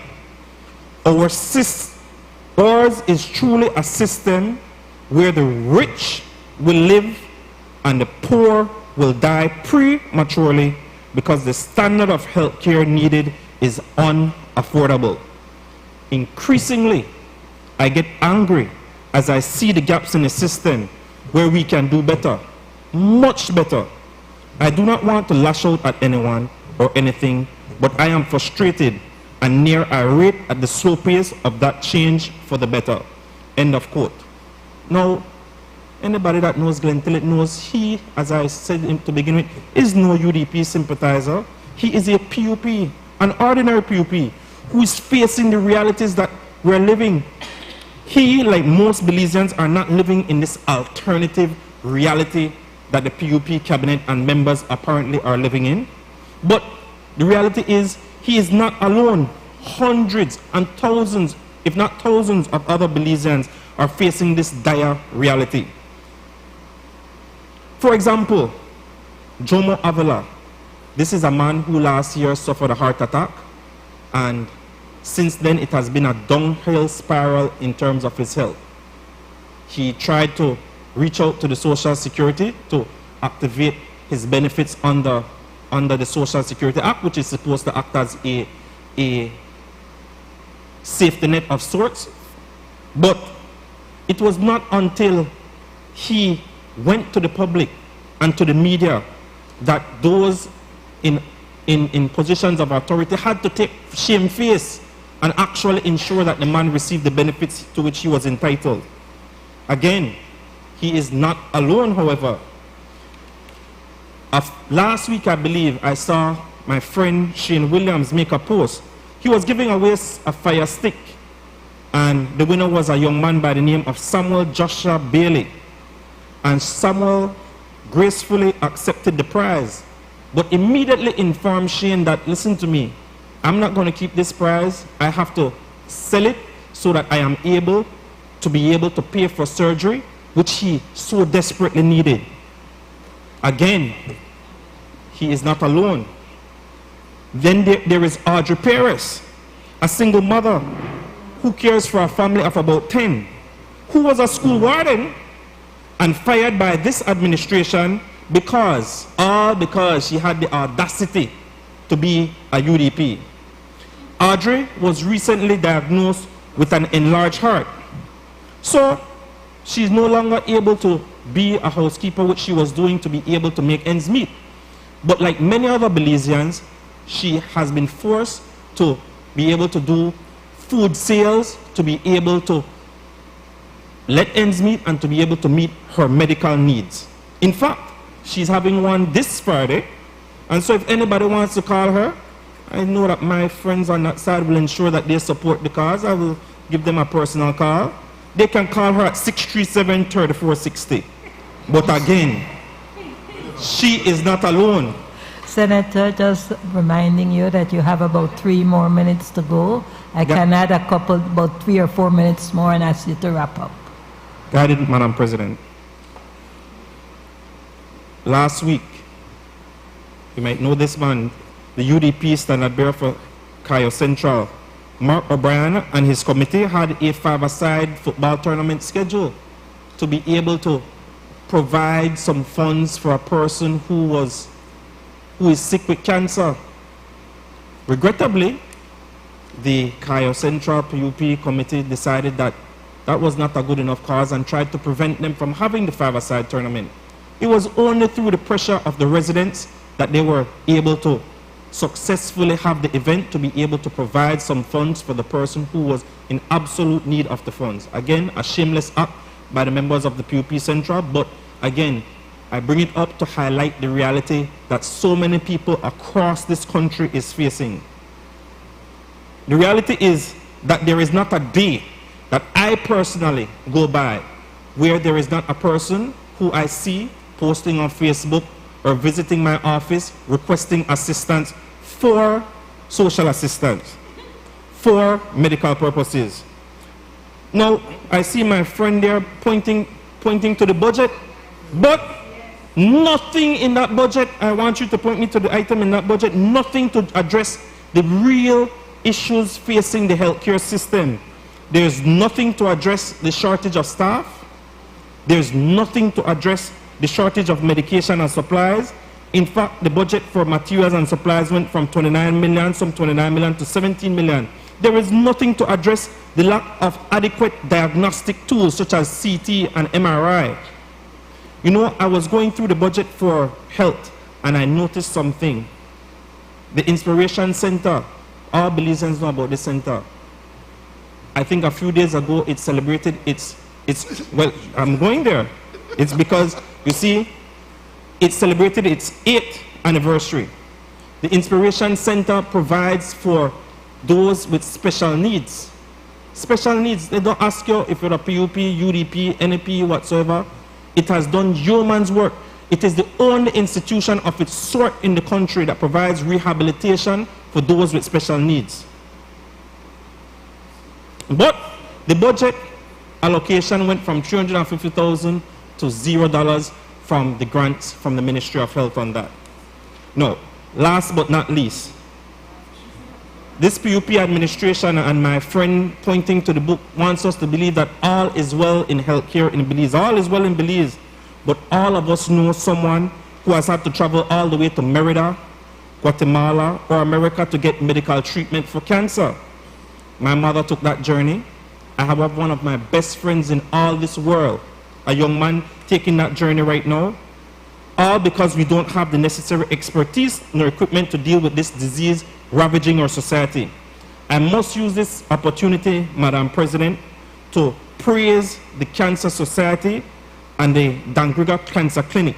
Ours is truly a system where the rich will live and the poor will die prematurely because the standard of health care needed is unaffordable. Increasingly, I get angry as I see the gaps in the system where we can do better, much better. I do not want to lash out at anyone or anything, but I am frustrated and near irate at the slow pace of that change for the better." End of quote. Now, Anybody that knows Glenn Tillett knows he, as I said to begin with, is no UDP sympathizer. He is a PUP, an ordinary PUP, who is facing the realities that we're living. He, like most Belizeans, are not living in this alternative reality that the PUP cabinet and members apparently are living in. But the reality is, he is not alone. Hundreds and thousands, if not thousands, of other Belizeans are facing this dire reality. For example, Jomo Avila. This is a man who last year suffered a heart attack, and since then it has been a downhill spiral in terms of his health. He tried to reach out to the Social Security to activate his benefits under the Social Security Act, which is supposed to act as a safety net of sorts. But it was not until he went to the public and to the media that those in positions of authority had to take shamefaced and actually ensure that the man received the benefits to which he was entitled. Again, he is not alone, however. Last week, I believe, I saw my friend Shane Williams make a post. He was giving away a fire stick, and the winner was a young man by the name of Samuel Joshua Bailey. And Samuel gracefully accepted the prize, but immediately informed Shane that, listen to me, I'm not going to keep this prize. I have to sell it so that I am able to pay for surgery, which he so desperately needed. Again, he is not alone. Then there is Audrey Perez, a single mother who cares for a family of about 10, who was a school warden and fired by this administration because she had the audacity to be a UDP. Audrey was recently diagnosed with an enlarged heart. So she's no longer able to be a housekeeper, which she was doing to be able to make ends meet. But like many other Belizeans, she has been forced to be able to do food sales, to be able to let ends meet, and to be able to meet her medical needs. In fact, she's having one this Friday, and so if anybody wants to call her, I know that my friends on that side will ensure that they support the cause. I will give them a personal call. They can call her at 637-3460. But again, she is not alone. Senator, just reminding you that you have about 3 more minutes to go. I can add about 3 or 4 minutes more and ask you to wrap up. Guided, Madam President. Last week, you might know this man, the UDP standard bearer for Cayo Central, Mark O'Brien, and his committee had a 5-a-side football tournament scheduled to be able to provide some funds for a person who is sick with cancer. Regrettably, the Cayo Central PUP committee decided that that was not a good enough cause and tried to prevent them from having the 5-a-side tournament. It was only through the pressure of the residents that they were able to successfully have the event to be able to provide some funds for the person who was in absolute need of the funds. Again, a shameless act by the members of the PUP Central, but again, I bring it up to highlight the reality that so many people across this country is facing. The reality is that there is not a day that I personally go by where there is not a person who I see posting on Facebook or visiting my office requesting assistance for social assistance, for medical purposes. Now, I see my friend there pointing to the budget, but nothing in that budget. I want you to point me to the item in that budget, nothing to address the real issues facing the healthcare system. There's nothing to address the shortage of staff. There's nothing to address the shortage of medication and supplies. In fact, the budget for materials and supplies went from 29 million, some 29 million to 17 million. There is nothing to address the lack of adequate diagnostic tools such as CT and MRI. You know, I was going through the budget for health and I noticed something. The Inspiration Center, all Belizeans know about this center. I think a few days ago it celebrated well, I'm going there. It's because, you see, it celebrated its 8th anniversary. The Inspiration Center provides for those with special needs. Special needs, they don't ask you if you're a PUP, UDP, NAP, whatsoever. It has done yeoman's work. It is the only institution of its sort in the country that provides rehabilitation for those with special needs. But the budget allocation went from $350,000 to $0 from the grants from the Ministry of Health on that. No, last but not least, this PUP administration and my friend pointing to the book wants us to believe that all is well in healthcare in Belize. All is well in Belize, but all of us know someone who has had to travel all the way to Merida, Guatemala, or America to get medical treatment for cancer. My mother took that journey. I have one of my best friends in all this world, a young man taking that journey right now, all because we don't have the necessary expertise nor equipment to deal with this disease ravaging our society. I must use this opportunity, Madam President, to praise the Cancer Society and the Dangriga Cancer Clinic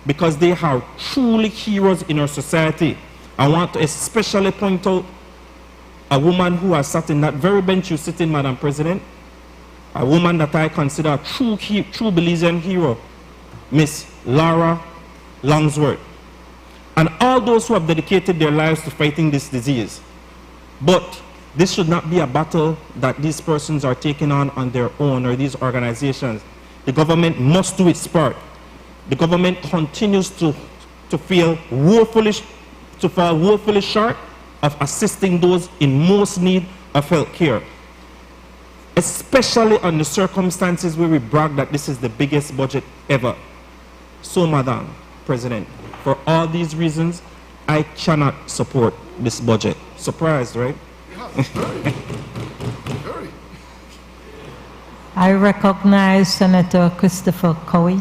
because they are truly heroes in our society. I want to especially point out a woman who has sat in that very bench you sit in, Madam President, a woman that I consider a true Belizean hero, Miss Laura Longsworth, and all those who have dedicated their lives to fighting this disease. But this should not be a battle that these persons are taking on their own, or these organizations. The government must do its part. The government continues to fall woefully short of assisting those in most need of health care, especially on the circumstances where we brag that this is the biggest budget ever. So, Madam President, for all these reasons, I cannot support this budget. Surprised, right? Yeah, very. Very. I recognize Senator Christopher Cowie.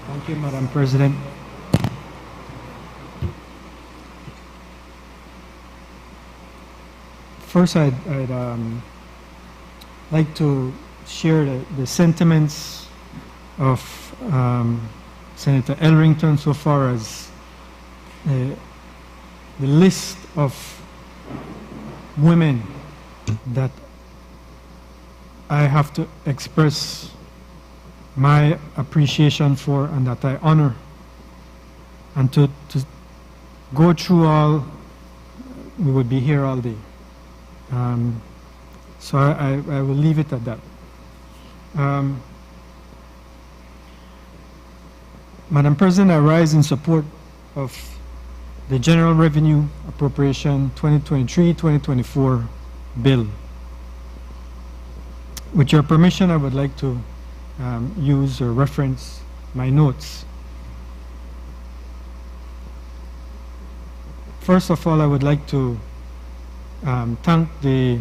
Thank you, Madam President. First, I'd like to share the sentiments of Senator Elrington so far as the list of women that I have to express my appreciation for and that I honor, and to go through all, we would be here all day. So I will leave it at that. Madam President, I rise in support of the General Revenue Appropriation 2023-2024 bill. With your permission, I would like to use or reference my notes. First of all, I would like to thank the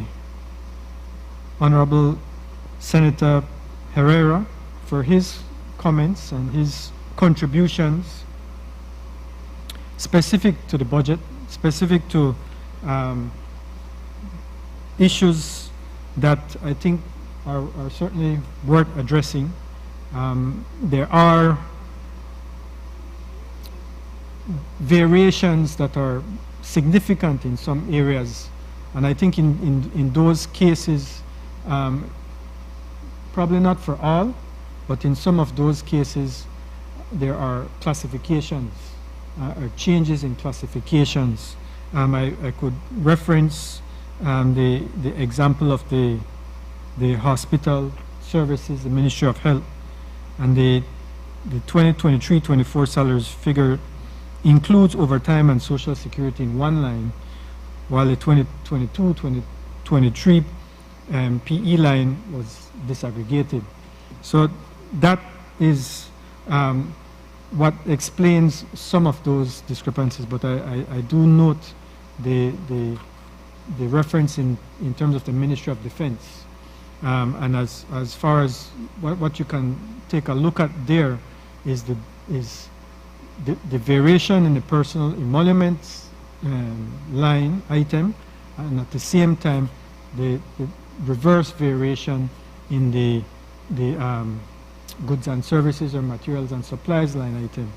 Honorable Senator Herrera for his comments and his contributions specific to the budget, specific to issues that I think are certainly worth addressing. There are variations that are significant in some areas, and I think in those cases, probably not for all, but in some of those cases, there are classifications, or changes in classifications. I could reference the example of the hospital services, the Ministry of Health, and the 2023-24 salaries figure includes overtime and social security in one line, while the 2022-2023 PE line was disaggregated. So that is what explains some of those discrepancies, but I do note the reference in terms of the Ministry of Defense. And as far as what you can take a look at there is the variation in the personal emoluments line item, and at the same time the reverse variation in the goods and services or materials and supplies line item.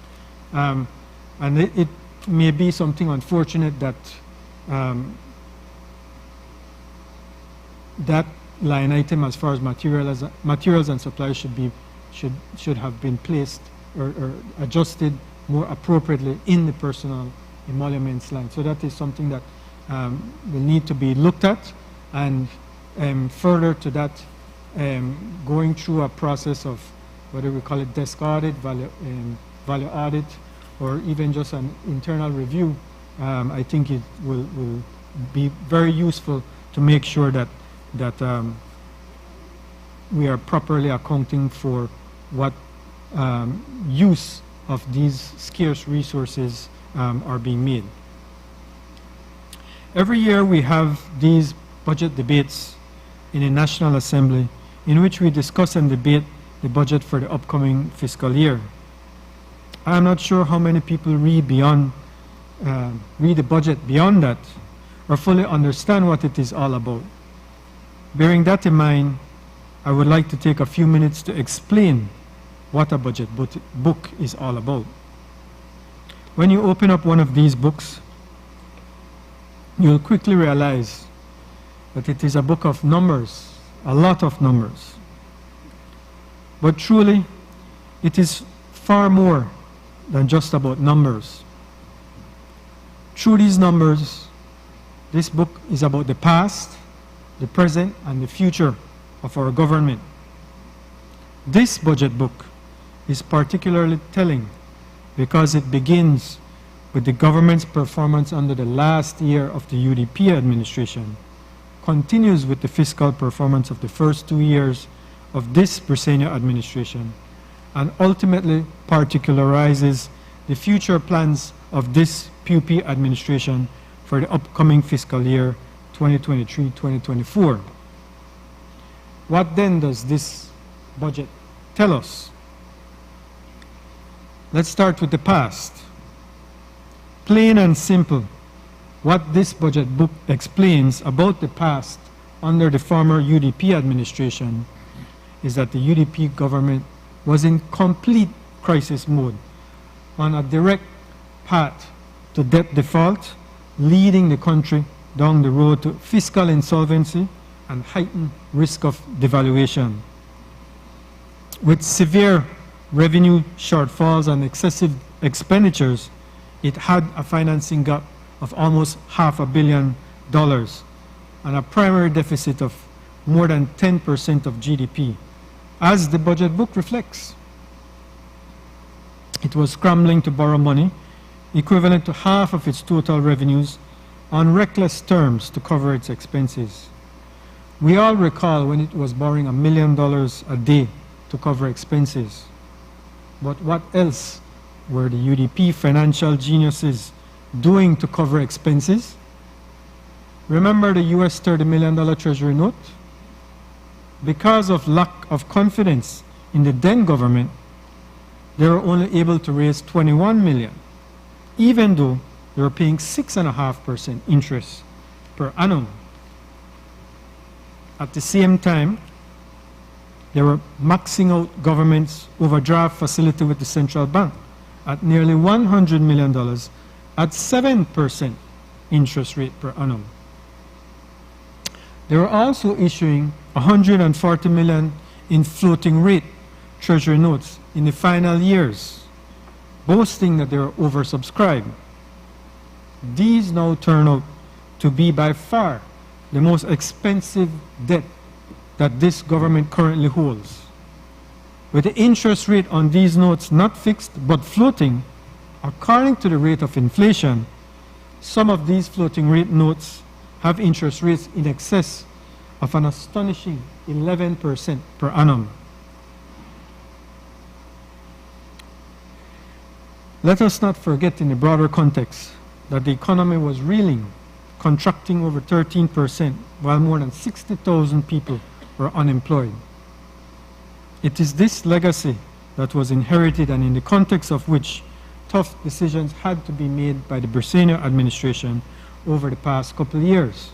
And it may be something unfortunate that that line item as far as materials and supplies should have been placed or adjusted more appropriately in the personal emoluments line. So that is something that will need to be looked at, and further to that, going through a process of whether we call it desk audit, value audit, or even just an internal review. I think it will be very useful to make sure that we are properly accounting for what use of these scarce resources are being made. Every year we have these budget debates in the National Assembly in which we discuss and debate the budget for the upcoming fiscal year. I'm not sure how many people read the budget beyond that or fully understand what it is all about. Bearing that in mind, I would like to take a few minutes to explain what a budget book is all about. When you open up one of these books, you'll quickly realize that it is a book of numbers, a lot of numbers. But truly, it is far more than just about numbers. Through these numbers, this book is about the past, the present, and the future of our government. This budget book is particularly telling because it begins with the government's performance under the last year of the UDP administration, continues with the fiscal performance of the first 2 years of this Briceño administration, and ultimately particularizes the future plans of this PUP administration for the upcoming fiscal year 2023-2024. What then does this budget tell us? Let's start with the past. Plain and simple, what this budget book explains about the past under the former UDP administration is that the UDP government was in complete crisis mode, on a direct path to debt default, leading the country down the road to fiscal insolvency and heightened risk of devaluation. With severe revenue shortfalls and excessive expenditures, it had a financing gap of almost $500 million and a primary deficit of more than 10% of GDP, as the budget book reflects. It was scrambling to borrow money, equivalent to half of its total revenues, on reckless terms to cover its expenses. We all recall when it was borrowing $1 million a day to cover expenses. But what else were the UDP financial geniuses doing to cover expenses? Remember the US $30 million Treasury note? Because of lack of confidence in the then government, they were only able to raise $21 million, even though they were paying 6.5% interest per annum. At the same time, they were maxing out government's overdraft facility with the central bank at nearly $100 million at 7% interest rate per annum. They were also issuing $140 million in floating rate treasury notes in the final years, boasting that they were oversubscribed. These now turn out to be by far the most expensive debt that this government currently holds. With the interest rate on these notes not fixed but floating, according to the rate of inflation, some of these floating rate notes have interest rates in excess of an astonishing 11% per annum. Let us not forget in the broader context that the economy was reeling, contracting over 13%, while more than 60,000 people were unemployed. It is this legacy that was inherited and in the context of which tough decisions had to be made by the Briceño administration over the past couple of years.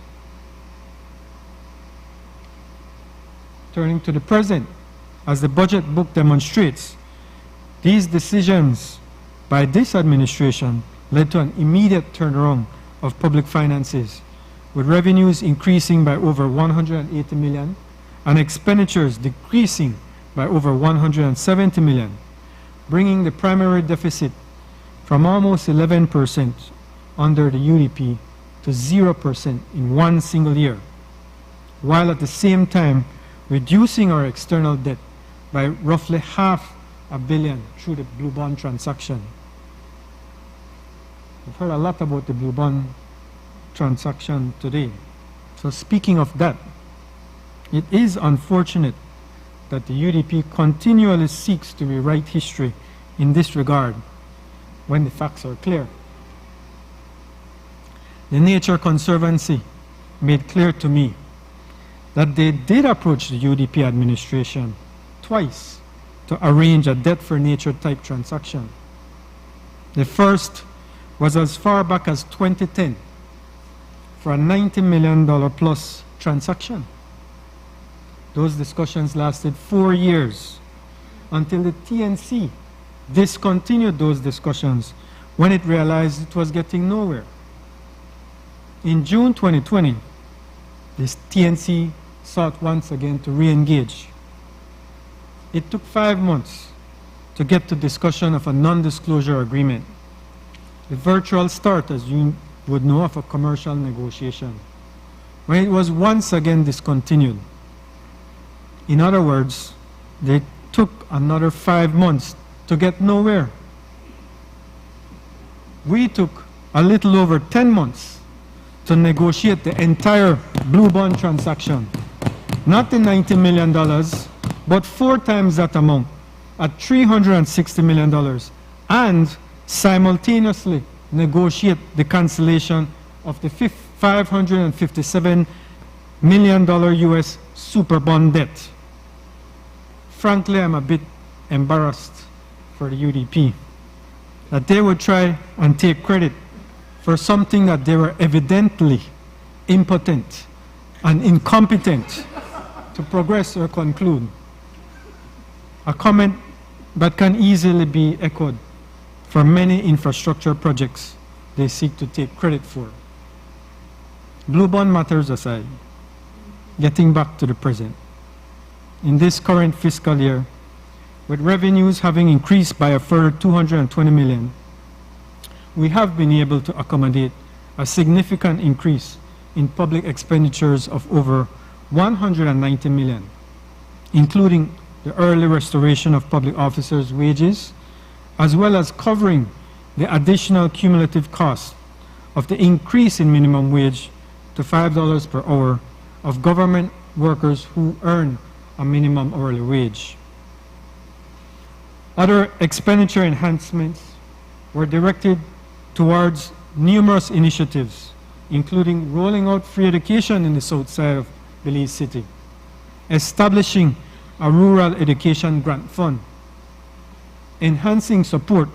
Turning to the present, as the budget book demonstrates, these decisions by this administration led to an immediate turnaround of public finances, with revenues increasing by over 180 million and expenditures decreasing by over 170 million, bringing the primary deficit from almost 11% under the UDP to 0% in one single year, while at the same time reducing our external debt by roughly $500 million through the blue bond transaction. We've heard a lot about the blue bond transaction today. So speaking of that, it is unfortunate that the UDP continually seeks to rewrite history in this regard when the facts are clear. The Nature Conservancy made clear to me that they did approach the UDP administration twice to arrange a debt for nature type transaction. The first was as far back as 2010 for a $90 million plus transaction. Those discussions lasted 4 years until the TNC discontinued those discussions when it realized it was getting nowhere. In June 2020, this TNC sought once again to re-engage. It took 5 months to get to discussion of a non-disclosure agreement, the virtual start, as you would know, of a commercial negotiation, when it was once again discontinued. In other words, they took another 5 months to get nowhere. We took a little over 10 months to negotiate the entire blue bond transaction. Not the $90 million, but 4 times that amount at $360 million, and simultaneously negotiate the cancellation of the $557 million US super bond debt. Frankly, I'm a bit embarrassed for the UDP that they would try and take credit for something that they were evidently impotent and incompetent to progress or conclude. A comment that can easily be echoed for many infrastructure projects they seek to take credit for. Blue bond matters aside, getting back to the present. In this current fiscal year, with revenues having increased by a further 220 million, we have been able to accommodate a significant increase in public expenditures of over 190 million, including the early restoration of public officers' wages, as well as covering the additional cumulative cost of the increase in minimum wage to $5 per hour of government workers who earn a minimum hourly wage. Other expenditure enhancements were directed towards numerous initiatives, including rolling out free education in the south side of Belize City, establishing a rural education grant fund, enhancing support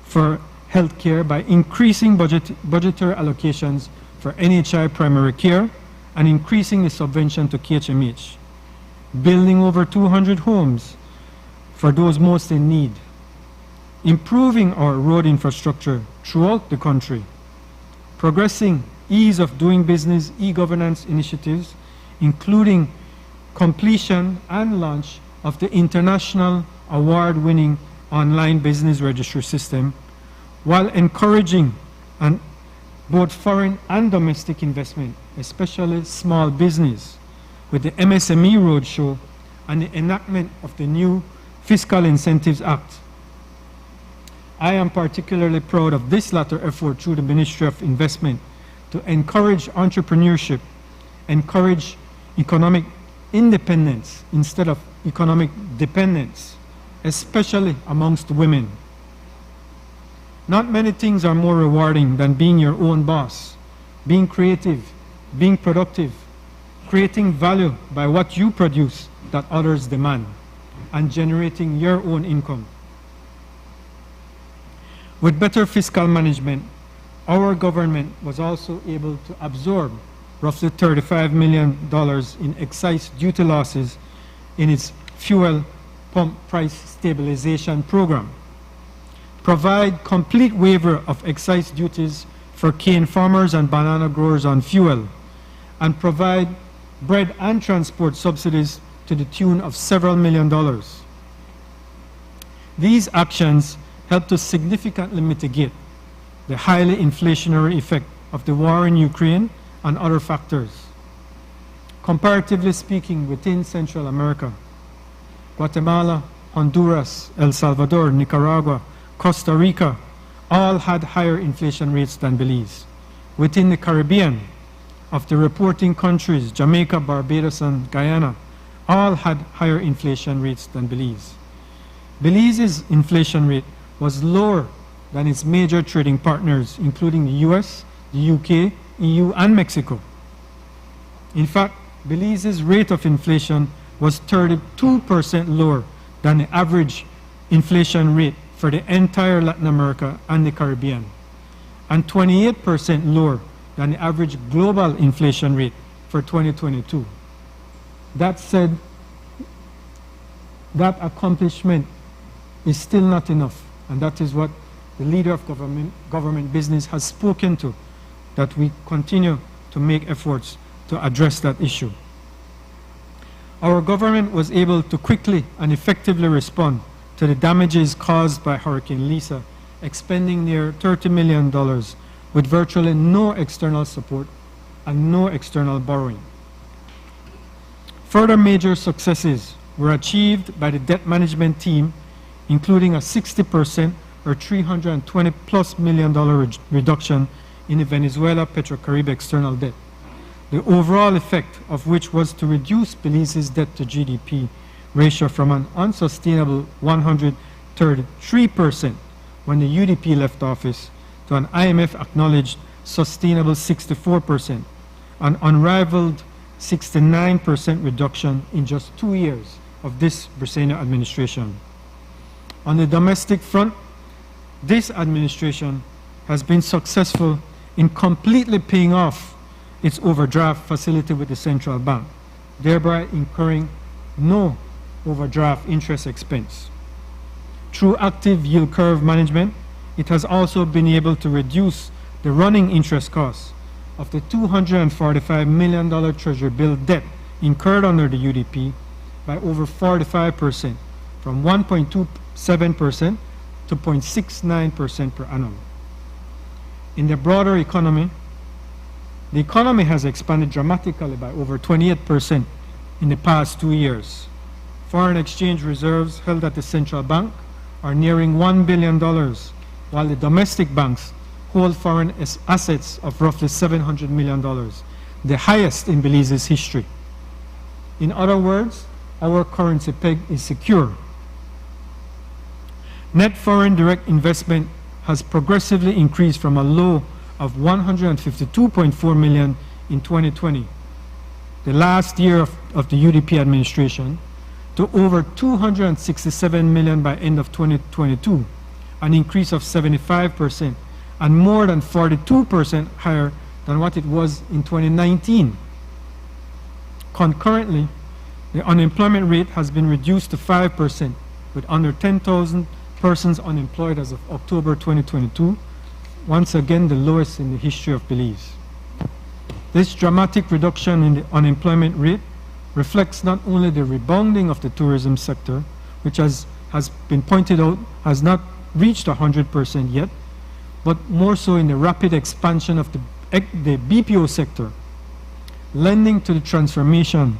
for healthcare by increasing budgetary allocations for NHI primary care and increasing the subvention to KHMH, building over 200 homes for those most in need, improving our road infrastructure throughout the country, progressing ease of doing business e-governance initiatives, including completion and launch of the international award-winning online business registry system, while encouraging both foreign and domestic investment, especially small business, with the MSME Roadshow and the enactment of the new Fiscal Incentives Act. I am particularly proud of this latter effort through the Ministry of Investment to encourage entrepreneurship, encourage economic independence instead of economic dependence, especially amongst women. Not many things are more rewarding than being your own boss, being creative, being productive, creating value by what you produce that others demand, and generating your own income. With better fiscal management, our government was also able to absorb roughly $35 million in excise duty losses in its fuel pump price stabilization program, provide complete waiver of excise duties for cane farmers and banana growers on fuel, and provide bread and transport subsidies to the tune of several $million. These actions help to significantly mitigate the highly inflationary effect of the war in Ukraine and other factors. Comparatively speaking, within Central America, Guatemala, Honduras, El Salvador, Nicaragua, Costa Rica all had higher inflation rates than Belize. Within the Caribbean, of the reporting countries, Jamaica, Barbados, and Guyana, all had higher inflation rates than Belize. Belize's inflation rate was lower than its major trading partners, including the US, the UK, EU, and Mexico. In fact, Belize's rate of inflation was 32% lower than the average inflation rate for the entire Latin America and the Caribbean, and 28% lower than the average global inflation rate for 2022. That said, that accomplishment is still not enough, and that is what the leader of government business has spoken to, that we continue to make efforts to address that issue. Our government was able to quickly and effectively respond to the damages caused by Hurricane Lisa, expending near $30 million with virtually no external support and no external borrowing. Further major successes were achieved by the debt management team, including a 60% or $320+ million reduction in the Venezuela Petrocaribe external debt, the overall effect of which was to reduce Belize's debt to GDP ratio from an unsustainable 133% when the UDP left office to an IMF-acknowledged sustainable 64%, an unrivaled 69% reduction in just 2 years of this Briceño administration. On the domestic front, this administration has been successful in completely paying off its overdraft facility with the central bank, thereby incurring no overdraft interest expense. Through active yield curve management, it has also been able to reduce the running interest costs of the $245 million Treasury bill debt incurred under the UDP by over 45%, from 1.27% to 0.69% per annum. In the broader economy, the economy has expanded dramatically by over 28% in the past 2 years. Foreign exchange reserves held at the central bank are nearing $1 billion, while the domestic banks hold foreign assets of roughly $700 million, the highest in Belize's history. In other words, our currency peg is secure. Net foreign direct investment has progressively increased from a low of $152.4 million in 2020, the last year of the UDP administration, to over $267 million by end of 2022, an increase of 75% and more than 42% higher than what it was in 2019. Concurrently, the unemployment rate has been reduced to 5%, with under 10,000 persons unemployed as of October 2022, once again the lowest in the history of Belize. This dramatic reduction in the unemployment rate reflects not only the rebounding of the tourism sector, which has been pointed out has not reached 100% yet, but more so in the rapid expansion of the BPO sector, lending to the transformation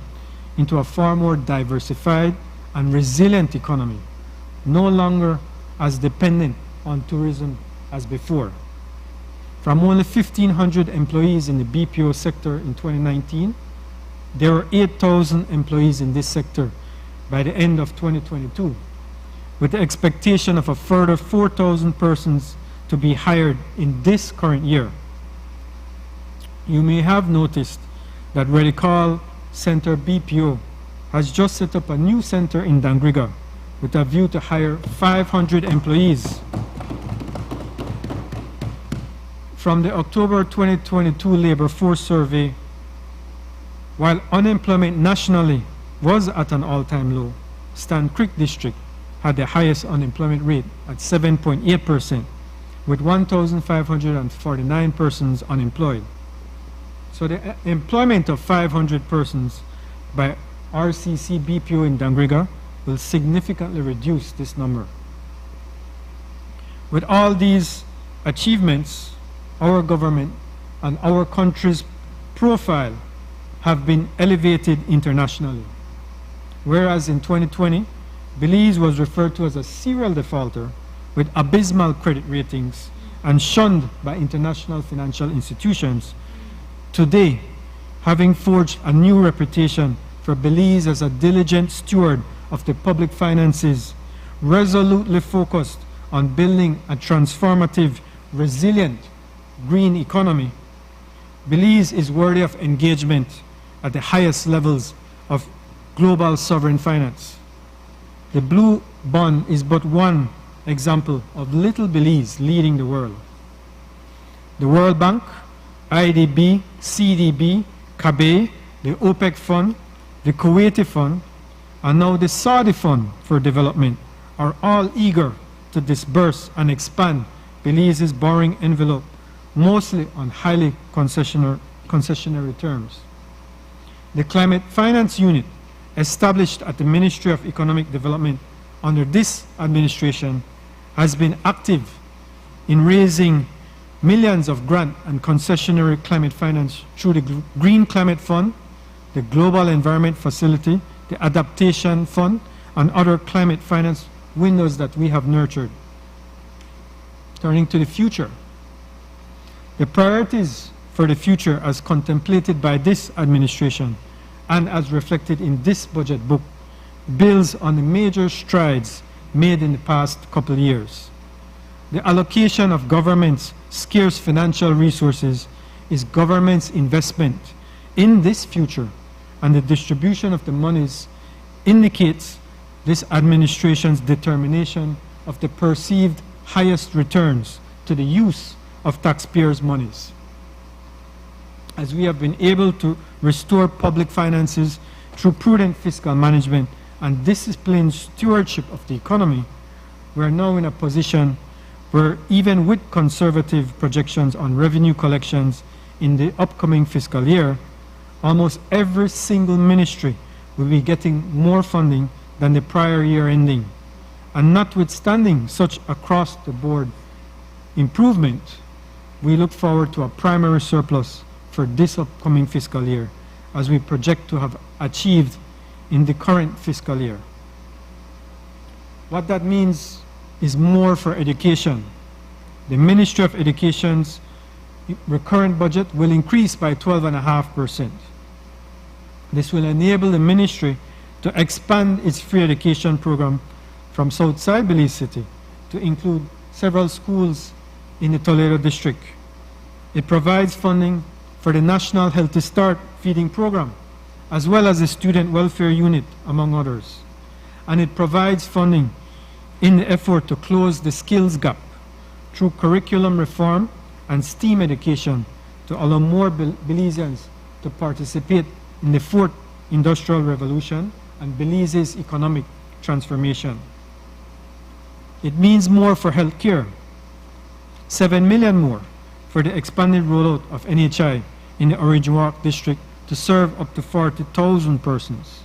into a far more diversified and resilient economy, no longer as dependent on tourism as before. From only 1,500 employees in the BPO sector in 2019, there were 8,000 employees in this sector by the end of 2022, with the expectation of a further 4,000 persons to be hired in this current year. You may have noticed that Radical Center BPO has just set up a new center in Dangriga with a view to hire 500 employees. From the October 2022 labor force survey, while unemployment nationally was at an all-time low. Stan Creek District had the highest unemployment rate at 7.8%, with 1,549 persons unemployed. So the employment of 500 persons by RCC BPO in Dangriga will significantly reduce this number. With all these achievements, our government and our country's profile have been elevated internationally. Whereas in 2020, Belize was referred to as a serial defaulter with abysmal credit ratings and shunned by international financial institutions. Today, having forged a new reputation for Belize as a diligent steward of the public finances, resolutely focused on building a transformative, resilient, green economy, Belize is worthy of engagement at the highest levels of global sovereign finance. The blue bond is but one example of little Belize leading the world. The World Bank, IDB, CDB, CABE, the OPEC Fund, the Kuwaiti Fund, and now the Saudi Fund for Development are all eager to disburse and expand Belize's borrowing envelope, mostly on highly concessionary terms. The Climate Finance Unit, established at the Ministry of Economic Development under this administration, has been active in raising millions of grant and concessionary climate finance through the Green Climate Fund, the Global Environment Facility, the Adaptation Fund, and other climate finance windows that we have nurtured. Turning to the future, the priorities for the future as contemplated by this administration and as reflected in this budget book builds on the major strides made in the past couple of years. The allocation of government's scarce financial resources is government's investment in this future, and the distribution of the monies indicates this administration's determination of the perceived highest returns to the use of taxpayers' monies. As we have been able to restore public finances through prudent fiscal management and disciplined stewardship of the economy, we are now in a position where even with conservative projections on revenue collections in the upcoming fiscal year, almost every single ministry will be getting more funding than the prior year ending. And notwithstanding such across-the-board improvement, we look forward to a primary surplus for this upcoming fiscal year, as we project to have achieved in the current fiscal year. What that means is more for education. The Ministry of Education's recurrent budget will increase by 12.5%. This will enable the ministry to expand its free education program from Southside Belize City to include several schools in the Toledo district. It provides funding for the National Healthy Start feeding program, as well as the Student Welfare Unit, among others. And it provides funding in the effort to close the skills gap through curriculum reform and STEAM education to allow more Belizeans to participate in the fourth industrial revolution and Belize's economic transformation. It means more for healthcare, 7 million more for the expanded rollout of NHI in the Orange Walk district to serve up to 40,000 persons,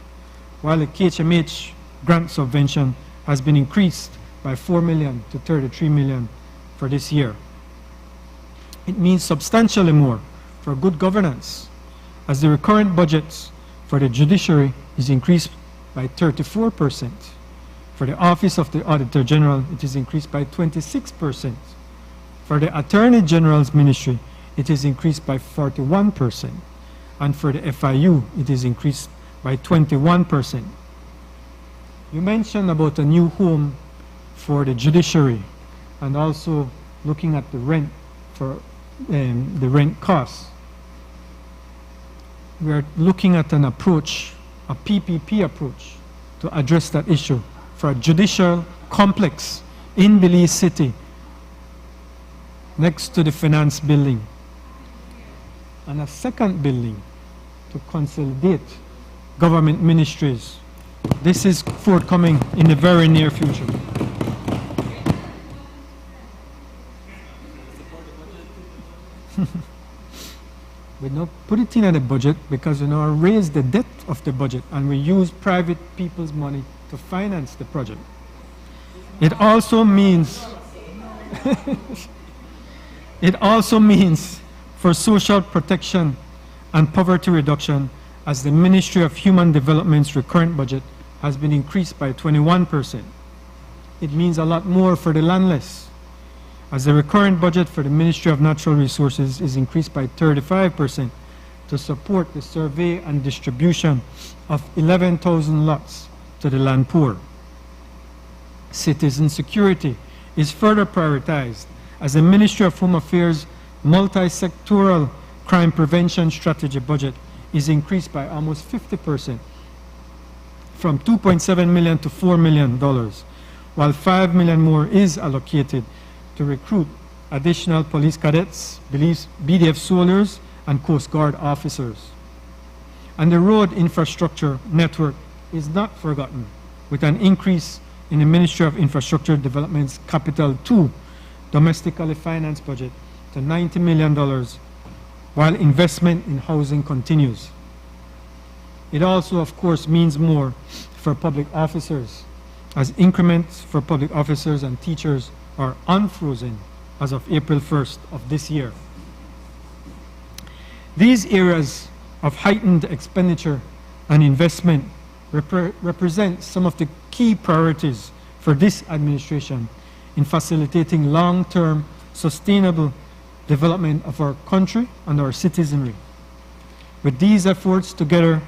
while the KHMH grant subvention has been increased by 4 million to 33 million for this year. It means substantially more for good governance, as the recurrent budgets for the judiciary is increased by 34%. For the Office of the Auditor General, it is increased by 26%. For the Attorney General's Ministry, it is increased by 41%. And for the FIU, it is increased by 21%. You mentioned about a new home for the judiciary and also looking at the rent for the rent costs. We are looking at an approach, a PPP approach, to address that issue for a judicial complex in Belize City next to the finance building, and a second building to consolidate government ministries. This is forthcoming in the very near future. We don't put it in the budget because we now raise the debt of the budget and we use private people's money to finance the project. It also means for social protection and poverty reduction, as the Ministry of Human Development's recurrent budget has been increased by 21%. It means a lot more for the landless, as the recurrent budget for the Ministry of Natural Resources is increased by 35% to support the survey and distribution of 11,000 lots to the land poor. Citizen security is further prioritized as the Ministry of Home Affairs multi-sectoral crime prevention strategy budget is increased by almost 50%, from $2.7 million to $4 million, while $5 million more is allocated to recruit additional police cadets, Belize BDF soldiers, and Coast Guard officers. And the road infrastructure network is not forgotten, with an increase in the Ministry of Infrastructure Development's Capital 2 domestically financed budget to $90 million, while investment in housing continues. It also, of course, means more for public officers, as increments for public officers and teachers are unfrozen as of April 1st of this year. These areas of heightened expenditure and investment represent some of the key priorities for this administration in facilitating long-term sustainable development of our country and our citizenry. With these efforts, together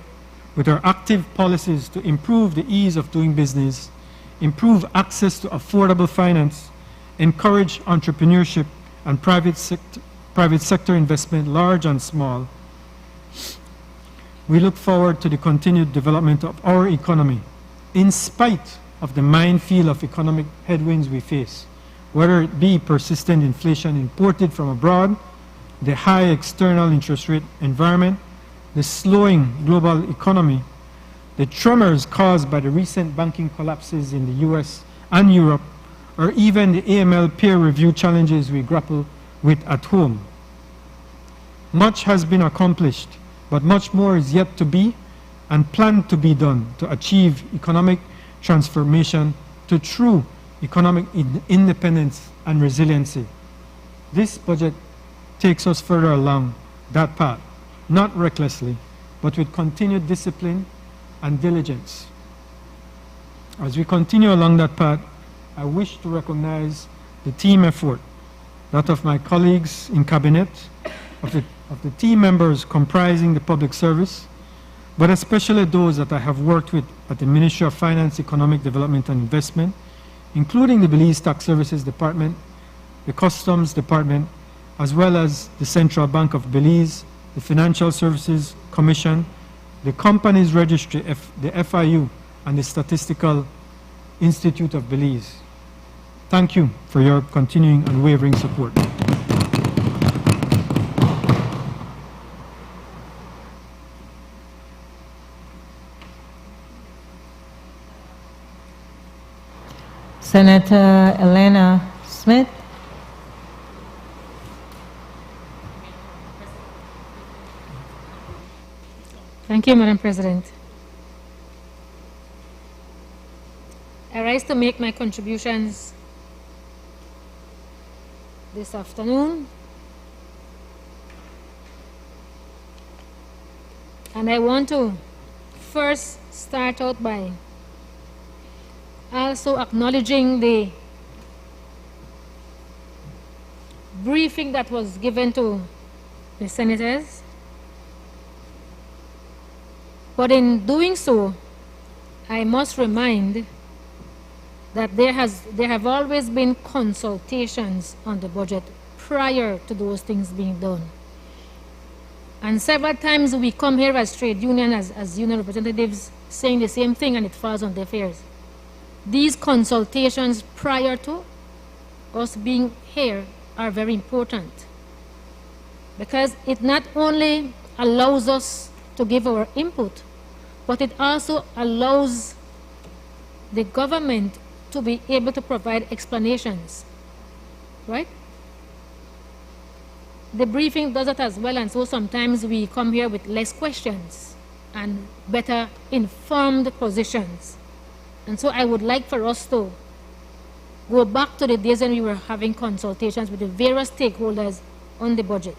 with our active policies to improve the ease of doing business, improve access to affordable finance, encourage entrepreneurship and private sector investment, large and small, we look forward to the continued development of our economy in spite of the minefield of economic headwinds we face, whether it be persistent inflation imported from abroad, the high external interest rate environment, the slowing global economy, the tremors caused by the recent banking collapses in the US and Europe, or even the AML peer review challenges we grapple with at home. Much has been accomplished, but much more is yet to be and planned to be done to achieve economic transformation to true economic independence and resiliency. This budget takes us further along that path, not recklessly, but with continued discipline and diligence. As we continue along that path, I wish to recognize the team effort, that of my colleagues in cabinet, of the team members comprising the public service, but especially those that I have worked with at the Ministry of Finance, Economic Development and Investment, including the Belize Tax Services Department, the Customs Department, as well as the Central Bank of Belize, the Financial Services Commission, the Companies Registry, the FIU, and the Statistical Institute of Belize. Thank you for your continuing unwavering support. Senator Elena Smith. Thank you, Madam President. I rise to make my contributions this afternoon, and I want to first start out by also acknowledging the briefing that was given to the senators. But in doing so, I must remind that there have always been consultations on the budget prior to those things being done. And several times we come here as trade union, as union representatives, saying the same thing, and it falls on deaf ears. These consultations prior to us being here are very important, because it not only allows us to give our input, but it also allows the government to be able to provide explanations, right? The briefing does it as well, and so sometimes we come here with less questions and better informed positions. And so I would like for us to go back to the days when we were having consultations with the various stakeholders on the budget.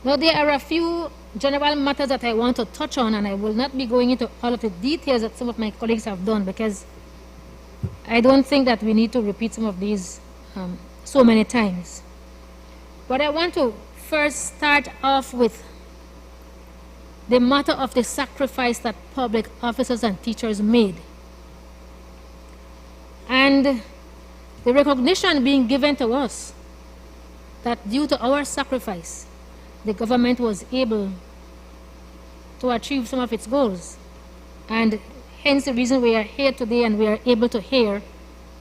Now, there are a few general matters that I want to touch on, and I will not be going into all of the details that some of my colleagues have done, because I don't think that we need to repeat some of these so many times. But I want to first start off with the matter of the sacrifice that public officers and teachers made, and the recognition being given to us that due to our sacrifice, the government was able to achieve some of its goals. And hence the reason we are here today, and we are able to hear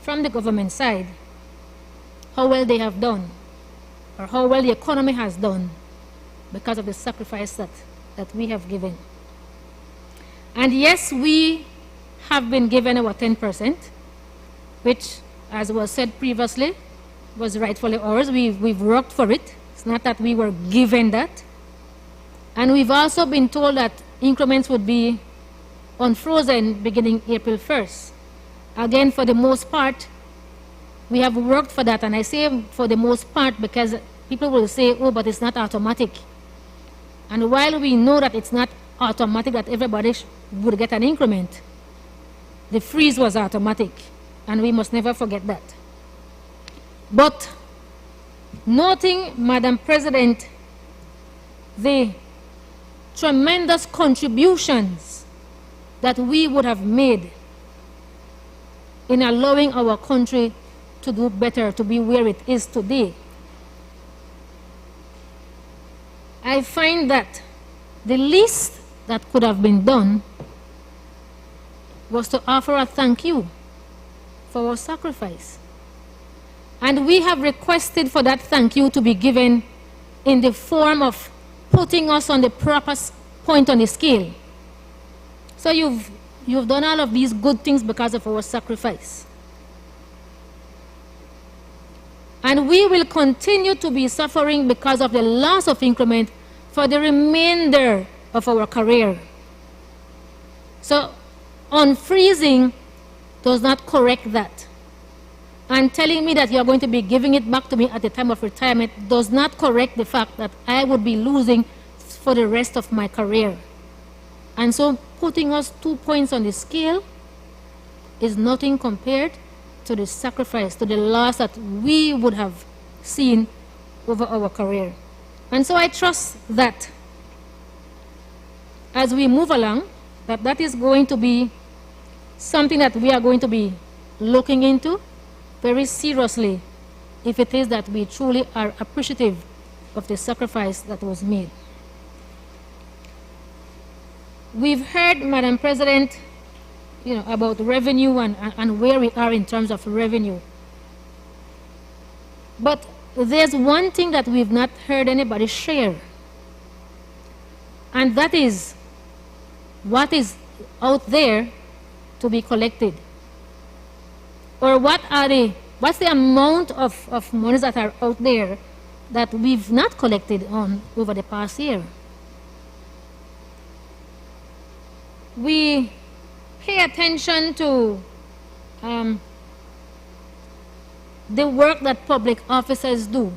from the government side how well they have done, or how well the economy has done, because of the sacrifice that we have given. And yes, we have been given our 10%, which, as was said previously, was rightfully ours. We've worked for it. It's not that we were given that. And we've also been told that increments would be unfrozen beginning April 1st. Again, for the most part, we have worked for that. And I say for the most part because people will say, oh, but it's not automatic. And while we know that it's not automatic that everybody would get an increment, the freeze was automatic. And we must never forget that. But noting, Madam President, the tremendous contributions that we would have made in allowing our country to do better, to be where it is today, I find that the least that could have been done was to offer a thank you for our sacrifice. And we have requested for that thank you to be given in the form of putting us on the proper point on the scale. So you've done all of these good things because of our sacrifice. And we will continue to be suffering because of the loss of increment for the remainder of our career. So unfreezing does not correct that. And telling me that you're going to be giving it back to me at the time of retirement does not correct the fact that I would be losing for the rest of my career. And so putting us 2 points on the scale is nothing compared to the sacrifice, to the loss that we would have seen over our career. And so I trust that as we move along, that is going to be something that we are going to be looking into very seriously, if it is that we truly are appreciative of the sacrifice that was made. We've heard, Madam President, about revenue and where we are in terms of revenue. But there's one thing that we've not heard anybody share, and that is what is out there to be collected. Or what's the amount of monies that are out there that we've not collected on over the past year? We pay attention to the work that public officers do.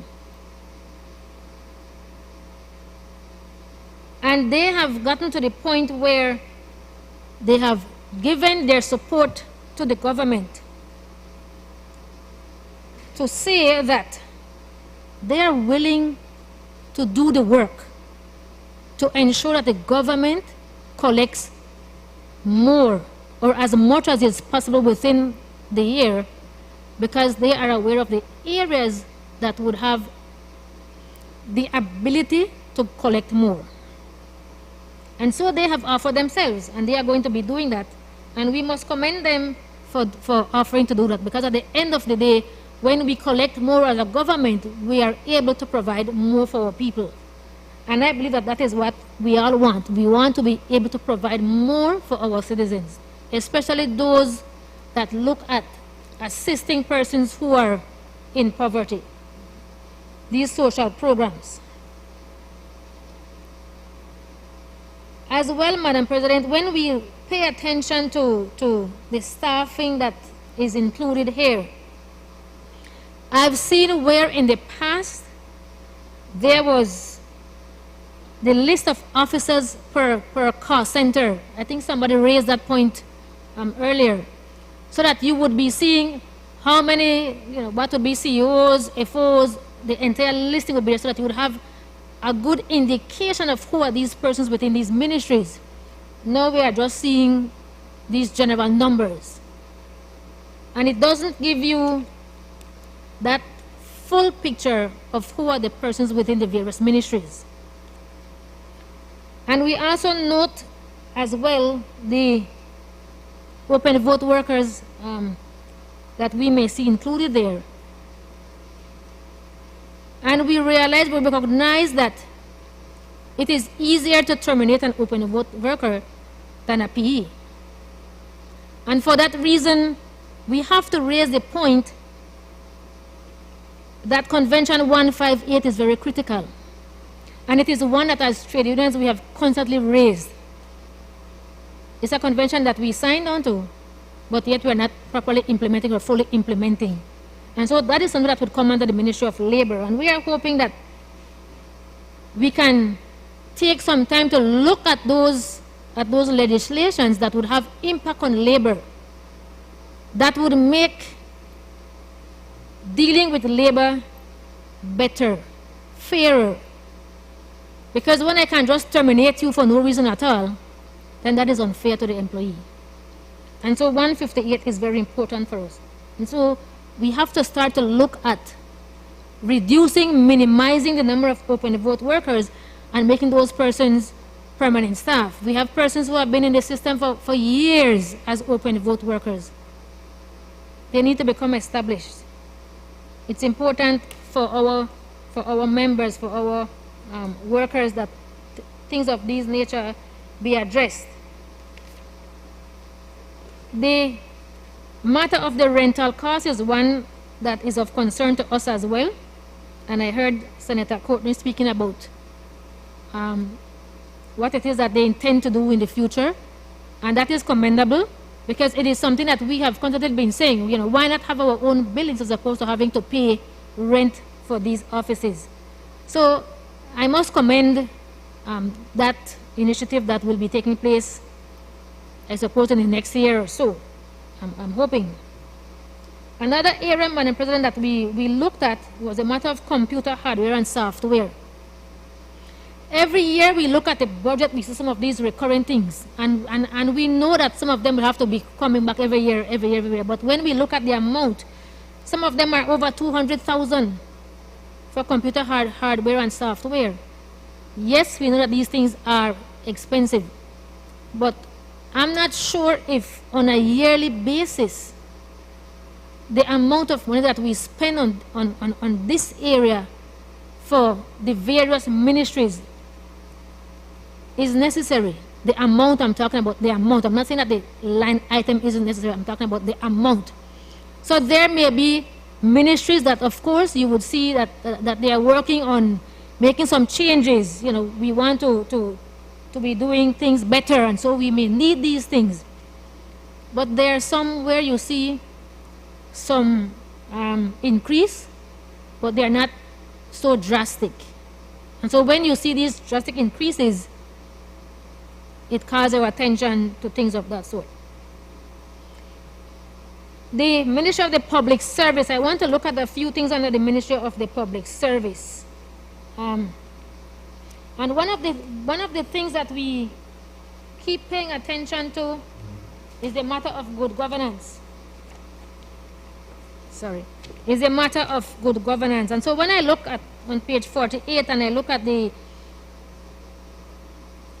And they have gotten to the point where they have given their support to the government to say that they are willing to do the work to ensure that the government collects more or as much as is possible within the year, because they are aware of the areas that would have the ability to collect more. And so they have offered themselves, and they are going to be doing that. And we must commend them for offering to do that, because at the end of the day, when we collect more as a government, we are able to provide more for our people. And I believe that that is what we all want. We want to be able to provide more for our citizens, especially those that look at assisting persons who are in poverty, these social programs. As well, Madam President, when we pay attention to the staffing that is included here, I've seen where in the past there was the list of officers per cost center. I think somebody raised that point earlier. So that you would be seeing how many, what would be CEOs, FOs, the entire listing would be there, so that you would have a good indication of who are these persons within these ministries. Now we are just seeing these general numbers. And it doesn't give you that full picture of who are the persons within the various ministries. And we also note as well the open vote workers that we may see included there. And we realize, we recognize that it is easier to terminate an open vote worker than a PE. And for that reason, we have to raise the point that Convention 158 is very critical. And it is one that as trade unions we have constantly raised. It's a convention that we signed on to, but yet we are not properly implementing or fully implementing. And so that is something that would come under the Ministry of Labor. And we are hoping that we can take some time to look at those legislations that would have impact on labor, that would make dealing with labor better, fairer. Because when I can just terminate you for no reason at all, then that is unfair to the employee. And so 158 is very important for us. And so we have to start to look at reducing, minimizing the number of open vote workers and making those persons permanent staff. We have persons who have been in the system for years as open vote workers. They need to become established. It's important for our members, for our workers, that things of this nature be addressed. The matter of the rental cost is one that is of concern to us as well. And I heard Senator Courtney speaking about what it is that they intend to do in the future. And that is commendable, because it is something that we have constantly been saying, why not have our own buildings as opposed to having to pay rent for these offices? So I must commend that initiative that will be taking place, I suppose, in the next year or so. I'm hoping. Another area, Madam President, that we looked at was a matter of computer hardware and software. Every year we look at the budget, we see some of these recurring things, and we know that some of them will have to be coming back every year. But when we look at the amount, some of them are over 200,000 for computer hardware and software. Yes, we know that these things are expensive, but I'm not sure if on a yearly basis the amount of money that we spend on this area for the various ministries is necessary. The amount I'm talking about, the amount. I'm not saying that the line item isn't necessary. I'm talking about the amount. So there may be ministries that, of course, you would see that they are working on making some changes. We want to be doing things better, and so we may need these things. But there are some where you see some increase, but they are not so drastic. And so when you see these drastic increases, it calls our attention to things of that sort. The Ministry of the Public Service, I want to look at a few things under the Ministry of the Public Service. And one of the things that we keep paying attention to is the matter of good governance. Is a matter of good governance. And so when I look at on page 48 and I look at the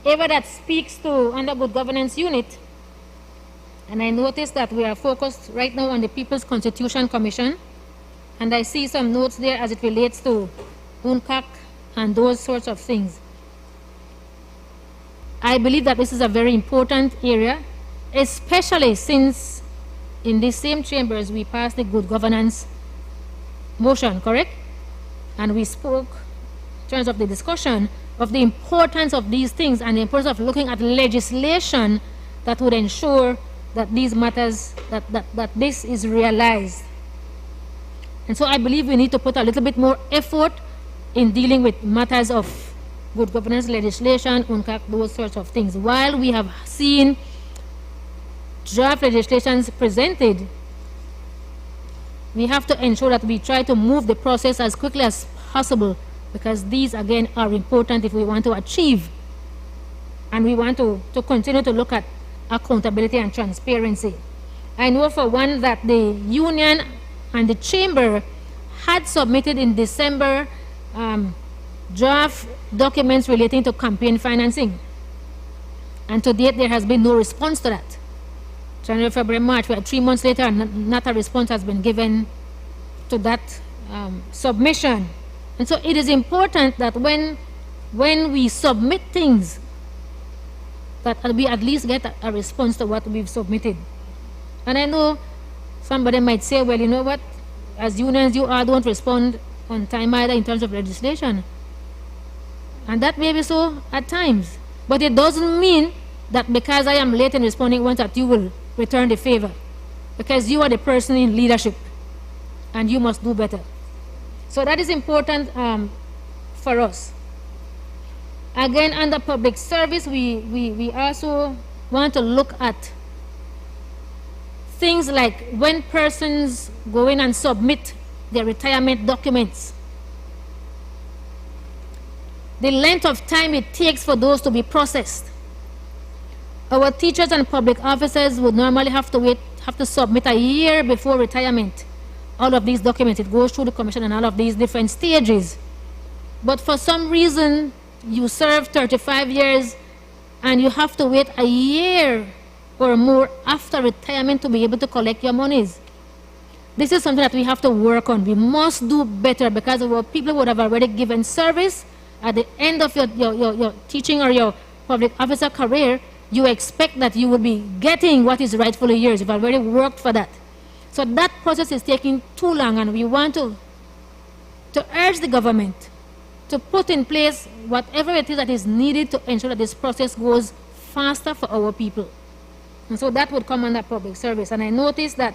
area that speaks to under good governance unit, and I notice that we are focused right now on the People's Constitution Commission, and I see some notes there as it relates to UNCAC and those sorts of things. I believe that this is a very important area, especially since in these same chambers we passed the good governance motion, correct? And we spoke in terms of the discussion of the importance of these things and the importance of looking at legislation that would ensure that these matters, that this is realized. And so I believe we need to put a little bit more effort in dealing with matters of good governance legislation, UNCAC, those sorts of things. While we have seen draft legislations presented, we have to ensure that we try to move the process as quickly as possible, because these again are important if we want to achieve and we want to continue to look at accountability and transparency. I know for one that the union and the chamber had submitted in December draft documents relating to campaign financing, and to date there has been no response to that. January, February, March, we are 3 months later and not a response has been given to that submission. And so it is important that when we submit things, that we at least get a response to what we've submitted. And I know somebody might say, well, you know what, as unions you all don't respond on time either in terms of legislation. And that may be so at times. But it doesn't mean that because I am late in responding once that you will return the favor. Because you are the person in leadership and you must do better. So that is important for us. Again, under public service, we also want to look at things like when persons go in and submit their retirement documents, the length of time it takes for those to be processed. Our teachers and public officers would normally have to submit a year before retirement. All of these documents, it goes through the commission and all of these different stages. But for some reason, you serve 35 years and you have to wait a year or more after retirement to be able to collect your monies. This is something that we have to work on. We must do better, because our people would have already given service. At the end of your teaching or your public officer career, you expect that you will be getting what is rightfully yours. You've already worked for that. So that process is taking too long, and we want to urge the government to put in place whatever it is that is needed to ensure that this process goes faster for our people. And so that would come under public service. And I noticed that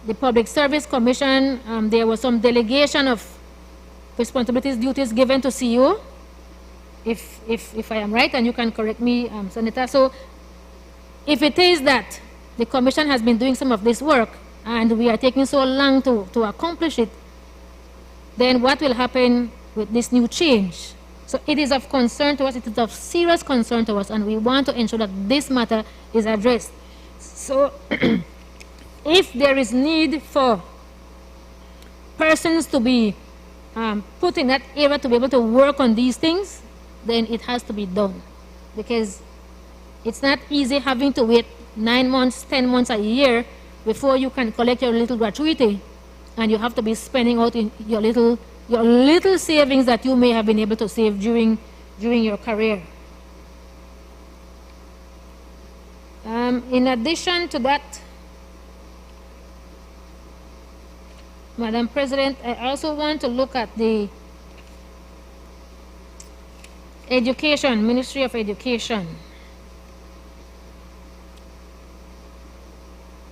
the Public Service Commission, there was some delegation of responsibilities, duties given to CEO, if I am right, and you can correct me, Senator. So if it is that the Commission has been doing some of this work and we are taking so long to accomplish it, then what will happen with this new change? So it is of concern to us, it is of serious concern to us, and we want to ensure that this matter is addressed. So if there is need for persons to be put in that area to be able to work on these things, then it has to be done. Because it's not easy having to wait 9 months, 10 months, a year before you can collect your little gratuity, and you have to be spending out in your little savings that you may have been able to save during your career. In addition to that, Madam President, I also want to look at the Education, Ministry of Education.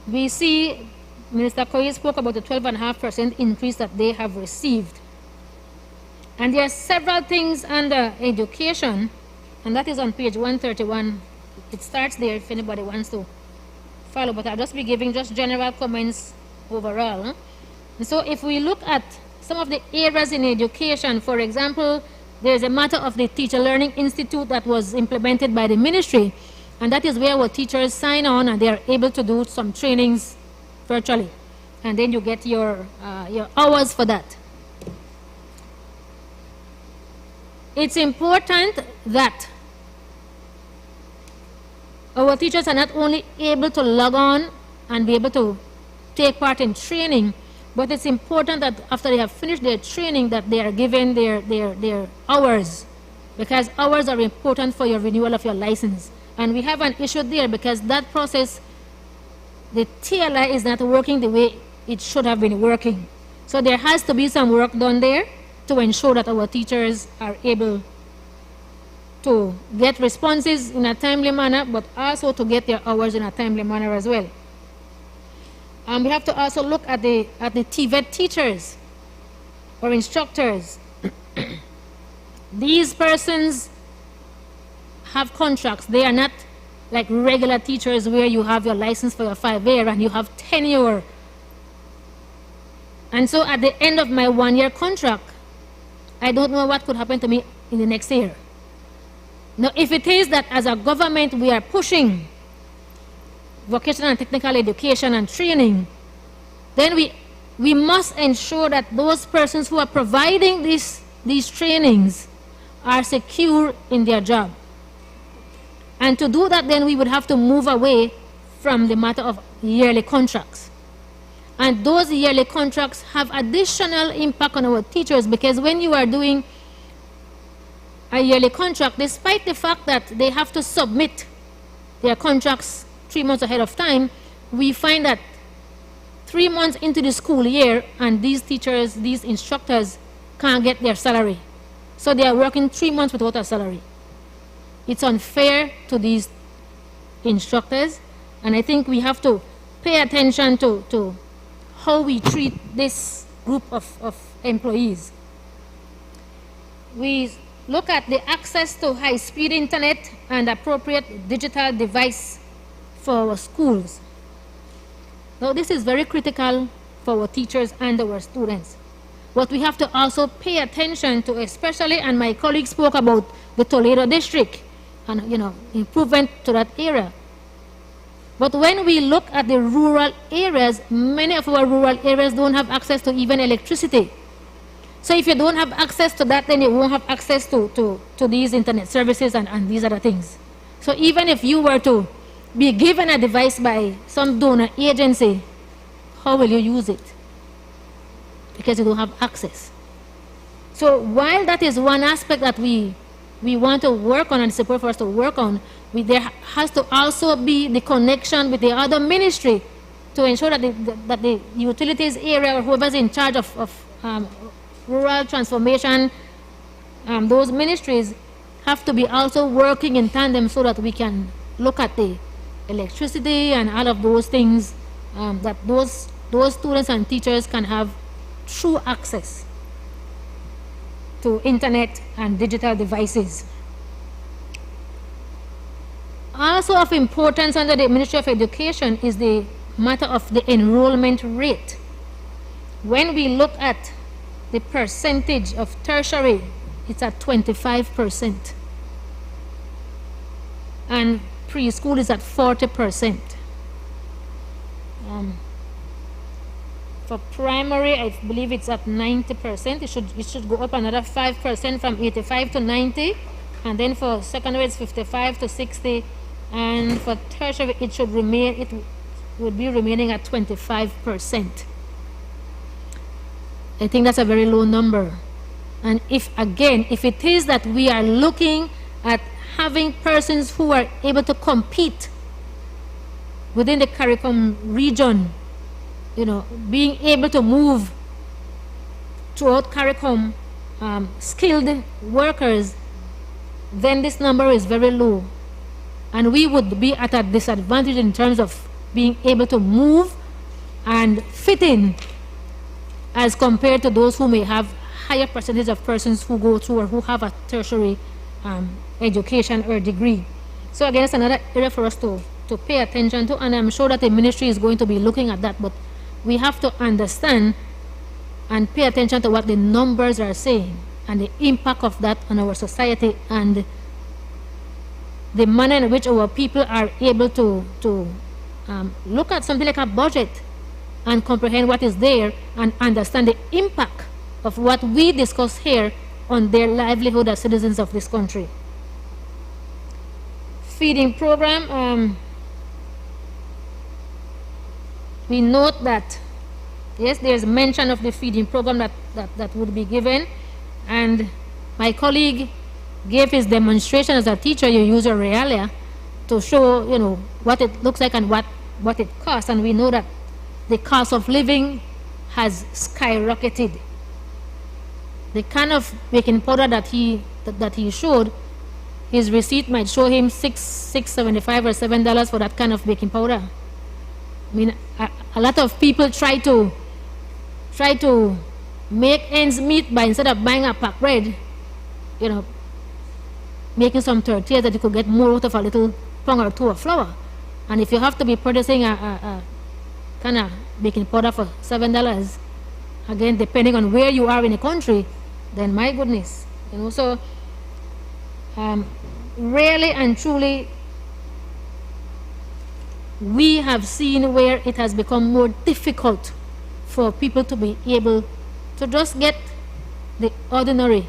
We see Minister Koyi spoke about the 12.5% increase that they have received. And there are several things under education, and that is on page 131. It starts there if anybody wants to follow, but I'll just be giving just general comments overall. And so if we look at some of the areas in education, for example, there's a matter of the Teacher Learning Institute that was implemented by the ministry, and that is where our teachers sign on and they are able to do some trainings virtually. And then you get your hours for that. It's important that our teachers are not only able to log on and be able to take part in training, but it's important that after they have finished their training that they are given their hours because hours are important for your renewal of your license. And we have an issue there because that process, the TLI is not working the way it should have been working. So there has to be some work done there to ensure that our teachers are able to get responses in a timely manner, but also to get their hours in a timely manner as well. And we have to also look at the TVET teachers or instructors. These persons have contracts. They are not like regular teachers where you have your license for your 5-year and you have tenure. And so at the end of my 1-year contract, I don't know what could happen to me in the next year. Now, if it is that as a government we are pushing vocational and technical education and training, then we must ensure that those persons who are providing these trainings are secure in their job. And to do that, then we would have to move away from the matter of yearly contracts. And those yearly contracts have additional impact on our teachers, because when you are doing a yearly contract, despite the fact that they have to submit their contracts 3 months ahead of time, we find that 3 months into the school year and these teachers, these instructors can't get their salary. So they are working 3 months without a salary. It's unfair to these instructors, and I think we have to pay attention to how we treat this group of employees. We look at the access to high-speed internet and appropriate digital device for our schools. Now, this is very critical for our teachers and our students. But we have to also pay attention to, especially, and my colleague spoke about the Toledo district and, improvement to that area. But when we look at the rural areas, many of our rural areas don't have access to even electricity. So if you don't have access to that, then you won't have access to these internet services and these other things. So even if you were to be given a device by some donor agency, how will you use it? Because you don't have access. So while that is one aspect that we want to work on and support for us to work on, there has to also be the connection with the other ministry to ensure that the utilities area or whoever's in charge of rural transformation, those ministries have to be also working in tandem so that we can look at the electricity and all of those things, that those students and teachers can have true access to internet and digital devices. Also of importance under the Ministry of Education is the matter of the enrollment rate. When we look at the percentage of tertiary, it's at 25%. And preschool is at 40%. For primary, I believe it's at 90%. It should go up another 5% from 85 to 90. And then for secondary, it's 55 to 60. And for tertiary, it would be remaining at 25%. I think that's a very low number. And if it is that we are looking at having persons who are able to compete within the CARICOM region, being able to move throughout CARICOM, skilled workers, then this number is very low. And we would be at a disadvantage in terms of being able to move and fit in as compared to those who may have higher percentage of persons who go through or who have a tertiary education or degree. So again, it's another area for us to pay attention to, and I'm sure that the ministry is going to be looking at that, but we have to understand and pay attention to what the numbers are saying and the impact of that on our society and the manner in which our people are able to look at something like a budget and comprehend what is there and understand the impact of what we discuss here on their livelihood as citizens of this country. Feeding program, we note that, yes, there's mention of the feeding program that would be given, and my colleague gave his demonstration as a teacher, you use your realia to show, you know, what it looks like and what it costs. And we know that the cost of living has skyrocketed. The kind of baking powder that he showed, his receipt might show him $6.75 or $7 for that kind of baking powder. I mean, a lot of people try to make ends meet by, instead of buying a pack bread, you know, making some tortillas that you could get more out of a little pound or two of flour. And if you have to be purchasing a kind of baking powder for $7, again, depending on where you are in the country, then my goodness, you know. So really and truly, we have seen where it has become more difficult for people to be able to just get the ordinary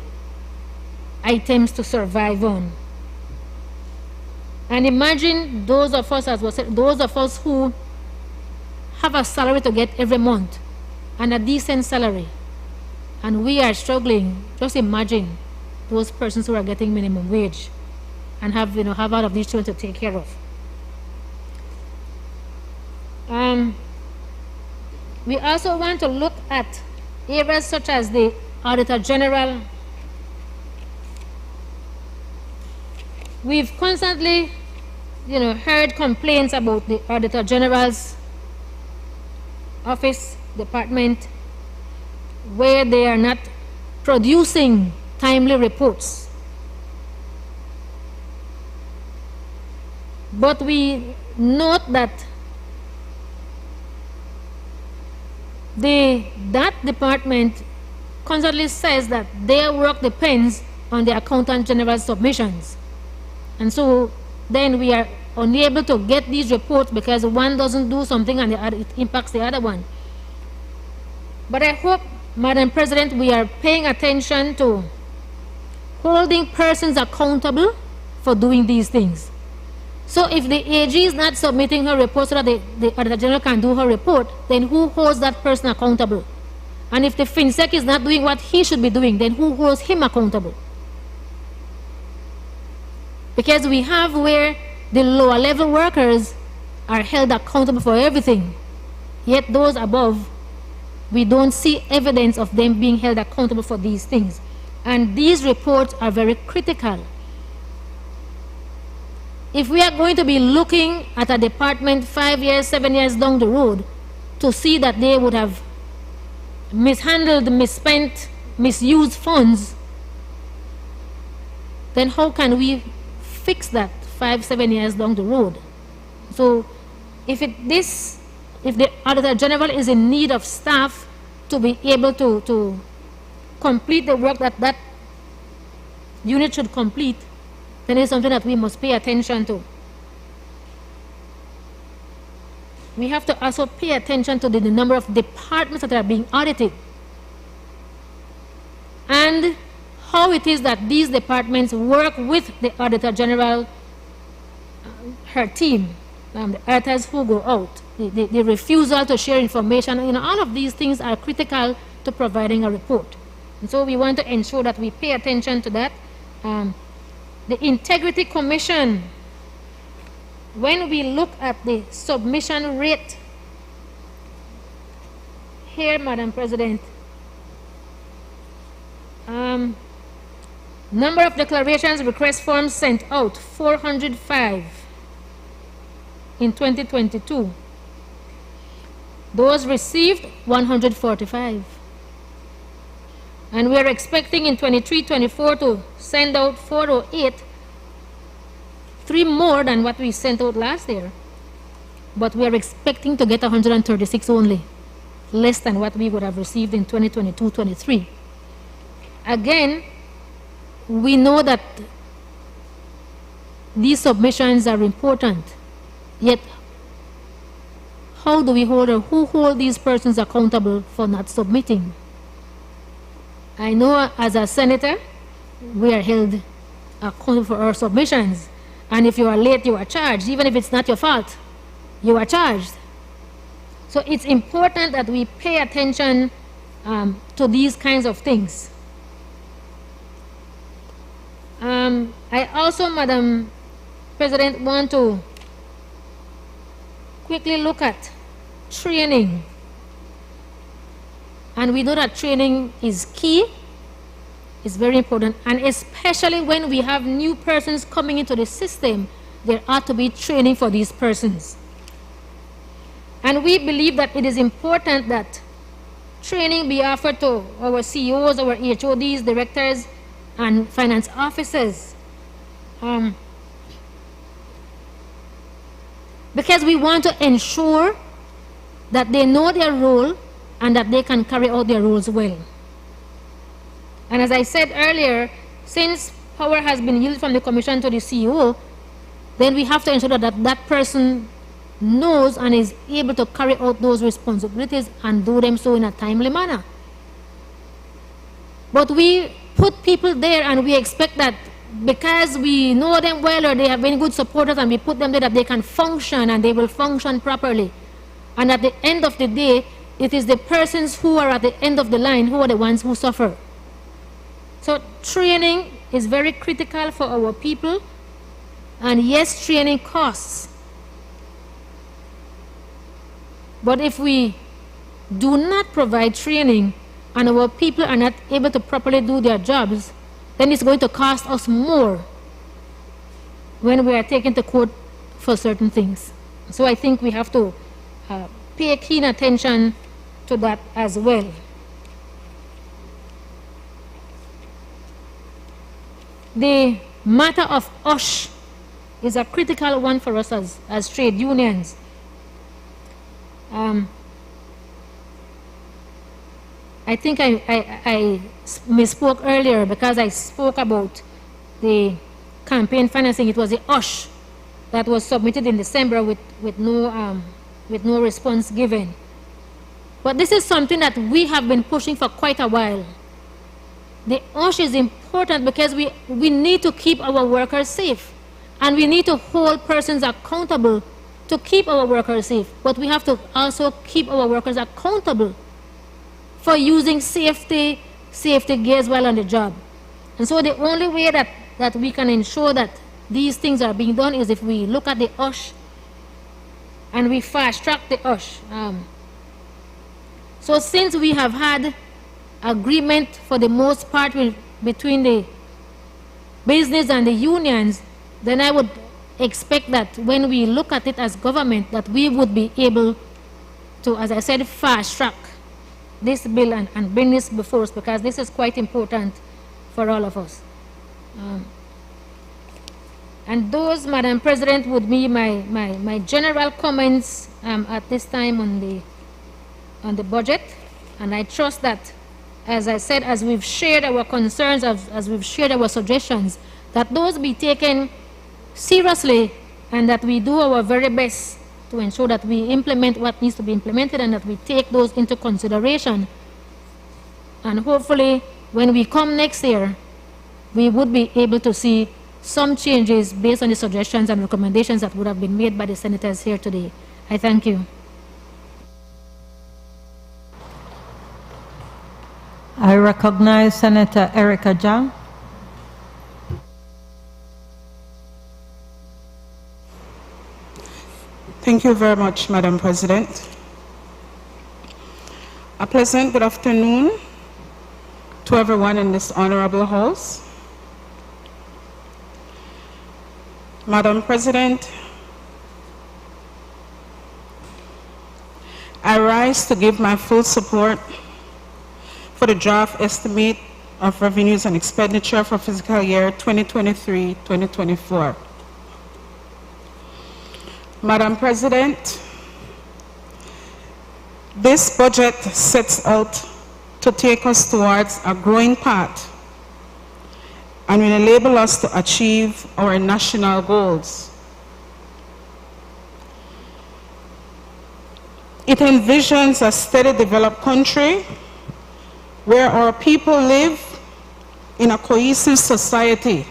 items to survive on. And imagine those of us, as was said, those of us who have a salary to get every month and a decent salary, and we are struggling. Just imagine those persons who are getting minimum wage and have, you know, have all of these children to take care of. We also want to look at areas such as the Auditor General. We've constantly, you know, heard complaints about the Auditor General's office, department, where they are not producing timely reports. But we note that that department constantly says that their work depends on the Accountant General's submissions. And so then we are unable to get these reports because one doesn't do something and the other, it impacts the other one. But I hope, Madam President, we are paying attention to holding persons accountable for doing these things. So if the AG is not submitting her report so that the Auditor General can do her report, then who holds that person accountable? And if the FinSec is not doing what he should be doing, then who holds him accountable? Because we have where the lower level workers are held accountable for everything, yet those above, we don't see evidence of them being held accountable for these things. And these reports are very critical. If we are going to be looking at a department 5 years, 7 years down the road to see that they would have mishandled, misspent, misused funds, then how can we fix that 5, 7 years down the road? So if the Auditor General is in need of staff to be able to complete the work that unit should complete, then it's something that we must pay attention to. We have to also pay attention to the number of departments that are being audited and how it is that these departments work with the Auditor General, her team, the auditors who go out, the refusal to share information. You know, all of these things are critical to providing a report. And so we want to ensure that we pay attention to that. The Integrity Commission, when we look at the submission rate, here, Madam President, number of declarations, request forms sent out, 405 in 2022. Those received, 145. And we are expecting in 23-24 to send out 408, 3 more than what we sent out last year. But we are expecting to get 136 only, less than what we would have received in 2022-23. Again, we know that these submissions are important, yet how do we hold or who hold these persons accountable for not submitting? I know as a senator, we are held accountable for our submissions. And if you are late, you are charged. Even if it's not your fault, you are charged. So it's important that we pay attention to these kinds of things. I also, Madam President, want to quickly look at training. And we know that training is key, it's very important, and especially when we have new persons coming into the system, there ought to be training for these persons. And we believe that it is important that training be offered to our CEOs, our HODs, directors, and finance officers. Because we want to ensure that they know their role and that they can carry out their roles well. And as I said earlier, since power has been yielded from the Commission to the CEO, then we have to ensure that that person knows and is able to carry out those responsibilities and do them so in a timely manner. But we put people there and we expect that because we know them well or they have been good supporters and we put them there that they can function and they will function properly. And at the end of the day, it is the persons who are at the end of the line who are the ones who suffer. So training is very critical for our people, and yes, training costs. But if we do not provide training and our people are not able to properly do their jobs, then it's going to cost us more when we are taken to court for certain things. So I think we have to pay keen attention to that as well. The matter of OSH is a critical one for us as trade unions. I think I misspoke earlier because I spoke about the campaign financing. It was the OSH that was submitted in December with no response given. But this is something that we have been pushing for quite a while. The OSH is important because we need to keep our workers safe. And we need to hold persons accountable to keep our workers safe. But we have to also keep our workers accountable for using safety gears while on the job. And so the only way that we can ensure that these things are being done is if we look at the OSH and we fast track the OSH. So since we have had agreement for the most part between the business and the unions, then I would expect that when we look at it as government, that we would be able to, as I said, fast track this bill and bring this before us, because this is quite important for all of us. And those, Madam President, would be my general comments at this time on the budget. And I trust that, as I said, as we've shared our concerns, as we've shared our suggestions, that those be taken seriously and that we do our very best to ensure that we implement what needs to be implemented and that we take those into consideration. And hopefully, when we come next year, we would be able to see some changes based on the suggestions and recommendations that would have been made by the senators here today. I thank you. I recognize Senator Erica Jang. Thank you very much, Madam President. A pleasant good afternoon to everyone in this honorable house. Madam President, I rise to give my full support for the draft estimate of revenues and expenditure for fiscal year 2023-2024. Madam President, this budget sets out to take us towards a growing path and will enable us to achieve our national goals. It envisions a steady developed country where our people live in a cohesive society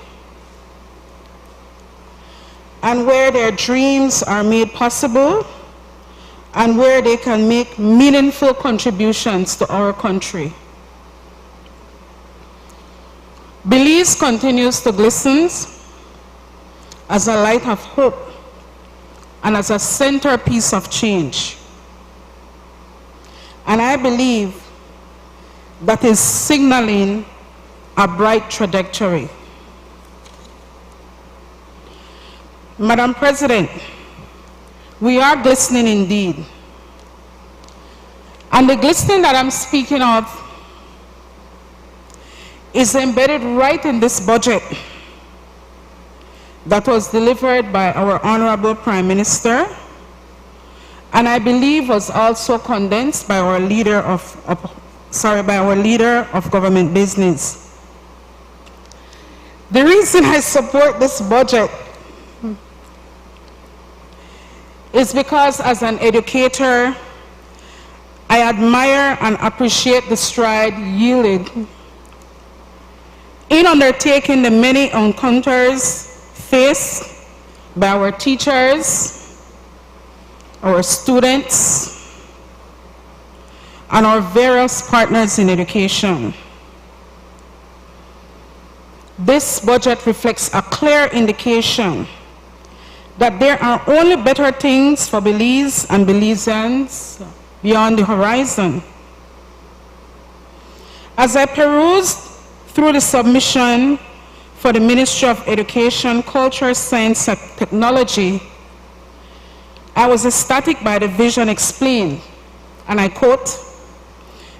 and where their dreams are made possible and where they can make meaningful contributions to our country. Belize Belize continues to glisten as a light of hope and as a centerpiece of change. And I believe that is signaling a bright trajectory. Madam President, we are glistening indeed. And the glistening that I'm speaking of is embedded right in this budget that was delivered by our Honorable Prime Minister, and I believe was also condensed by our leader of government business. The reason I support this budget is because as an educator, I admire and appreciate the stride yielded in undertaking the many encounters faced by our teachers, our students, and our various partners in education. This budget reflects a clear indication that there are only better things for Belize and Belizeans beyond the horizon. As I perused through the submission for the Ministry of Education, Culture, Science and Technology, I was ecstatic by the vision explained, and I quote,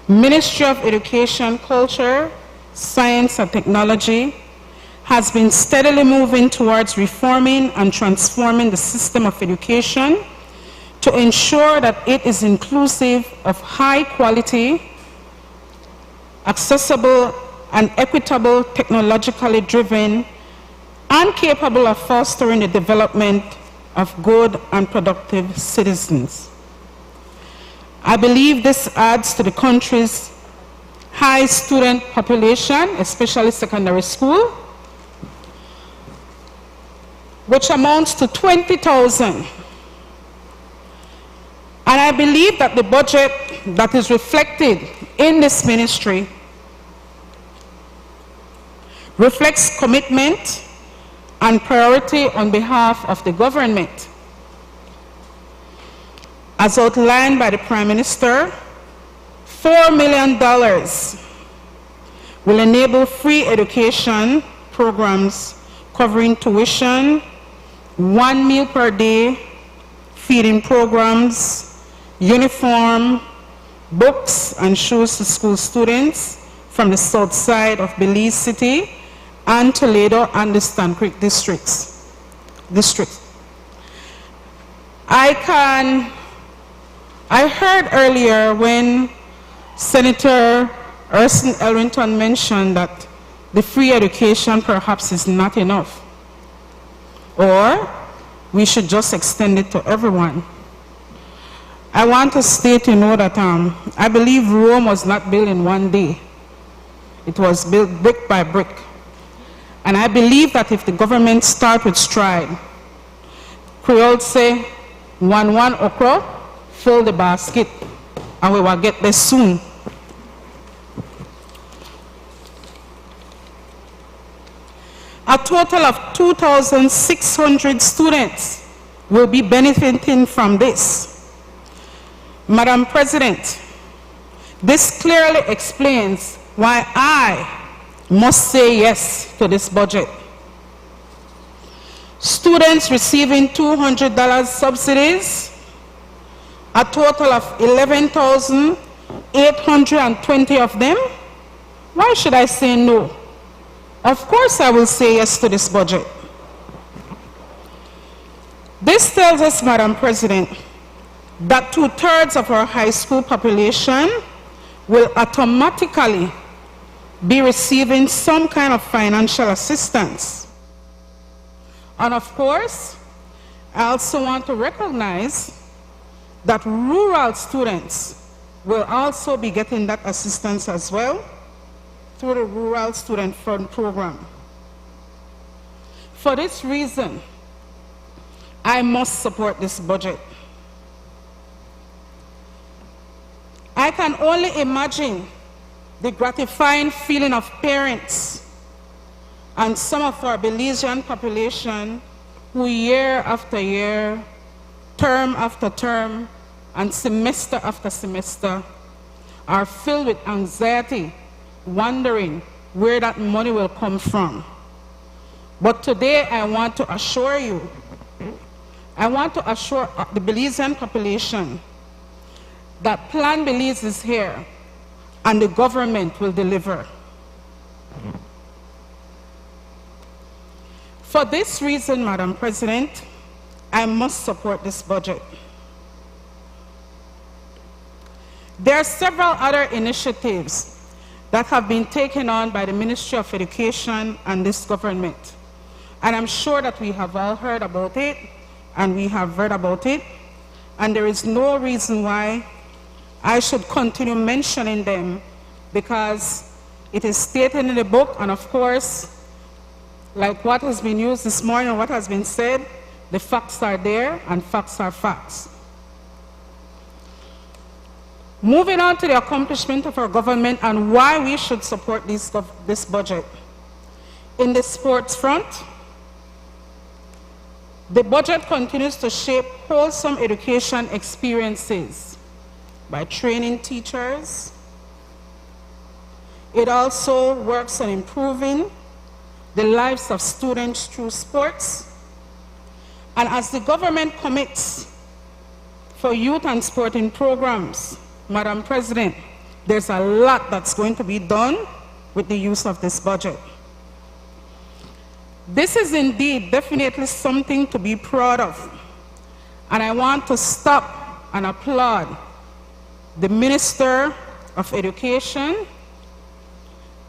Ministry of Education, Culture, Science and Technology has been steadily moving towards reforming and transforming the system of education to ensure that it is inclusive of high quality, accessible and equitable, technologically driven, and capable of fostering the development of good and productive citizens. I believe this adds to the country's high student population, especially secondary school, which amounts to 20,000. And I believe that the budget that is reflected in this ministry reflects commitment and priority on behalf of the government. As outlined by the Prime Minister, $4 million will enable free education programs covering tuition, 1 meal per day, feeding programs, uniform, books and shoes to school students from the south side of Belize City and Toledo and the Stan Creek districts. I heard earlier when Senator Erskine Elrington mentioned that the free education perhaps is not enough, or we should just extend it to everyone. I want to state, that I believe Rome was not built in one day. It was built brick by brick. And I believe that if the government start with stride, Creole say, one okra, fill the basket, and we will get there soon. A total of 2,600 students will be benefiting from this. Madam President, this clearly explains why I must say yes to this budget. Students receiving $200 subsidies, a total of 11,820 of them. Why should I say no? Of course I will say yes to this budget. This tells us, Madam President, that 2/3 of our high school population will automatically be receiving some kind of financial assistance. And of course, I also want to recognize that rural students will also be getting that assistance as well through the Rural Student Fund Program. For this reason, I must support this budget. I can only imagine the gratifying feeling of parents and some of our Belizean population who year after year, term after term, and semester after semester are filled with anxiety, wondering where that money will come from. But today I want to assure you, I want to assure the Belizean population that Plan Belize is here and the government will deliver. For this reason, Madam President, I must support this budget. There are several other initiatives that have been taken on by the Ministry of Education and this government. And I'm sure that we have all heard about it, and we have read about it, and there is no reason why I should continue mentioning them, because it is stated in the book, and of course, like what has been used this morning, what has been said, the facts are there, and facts are facts. Moving on to the accomplishment of our government and why we should support this budget. In the sports front, the budget continues to shape wholesome education experiences by training teachers. It also works on improving the lives of students through sports. And as the government commits for youth and sporting programs, Madam President, there's a lot that's going to be done with the use of this budget. This is indeed definitely something to be proud of. And I want to stop and applaud the Minister of Education,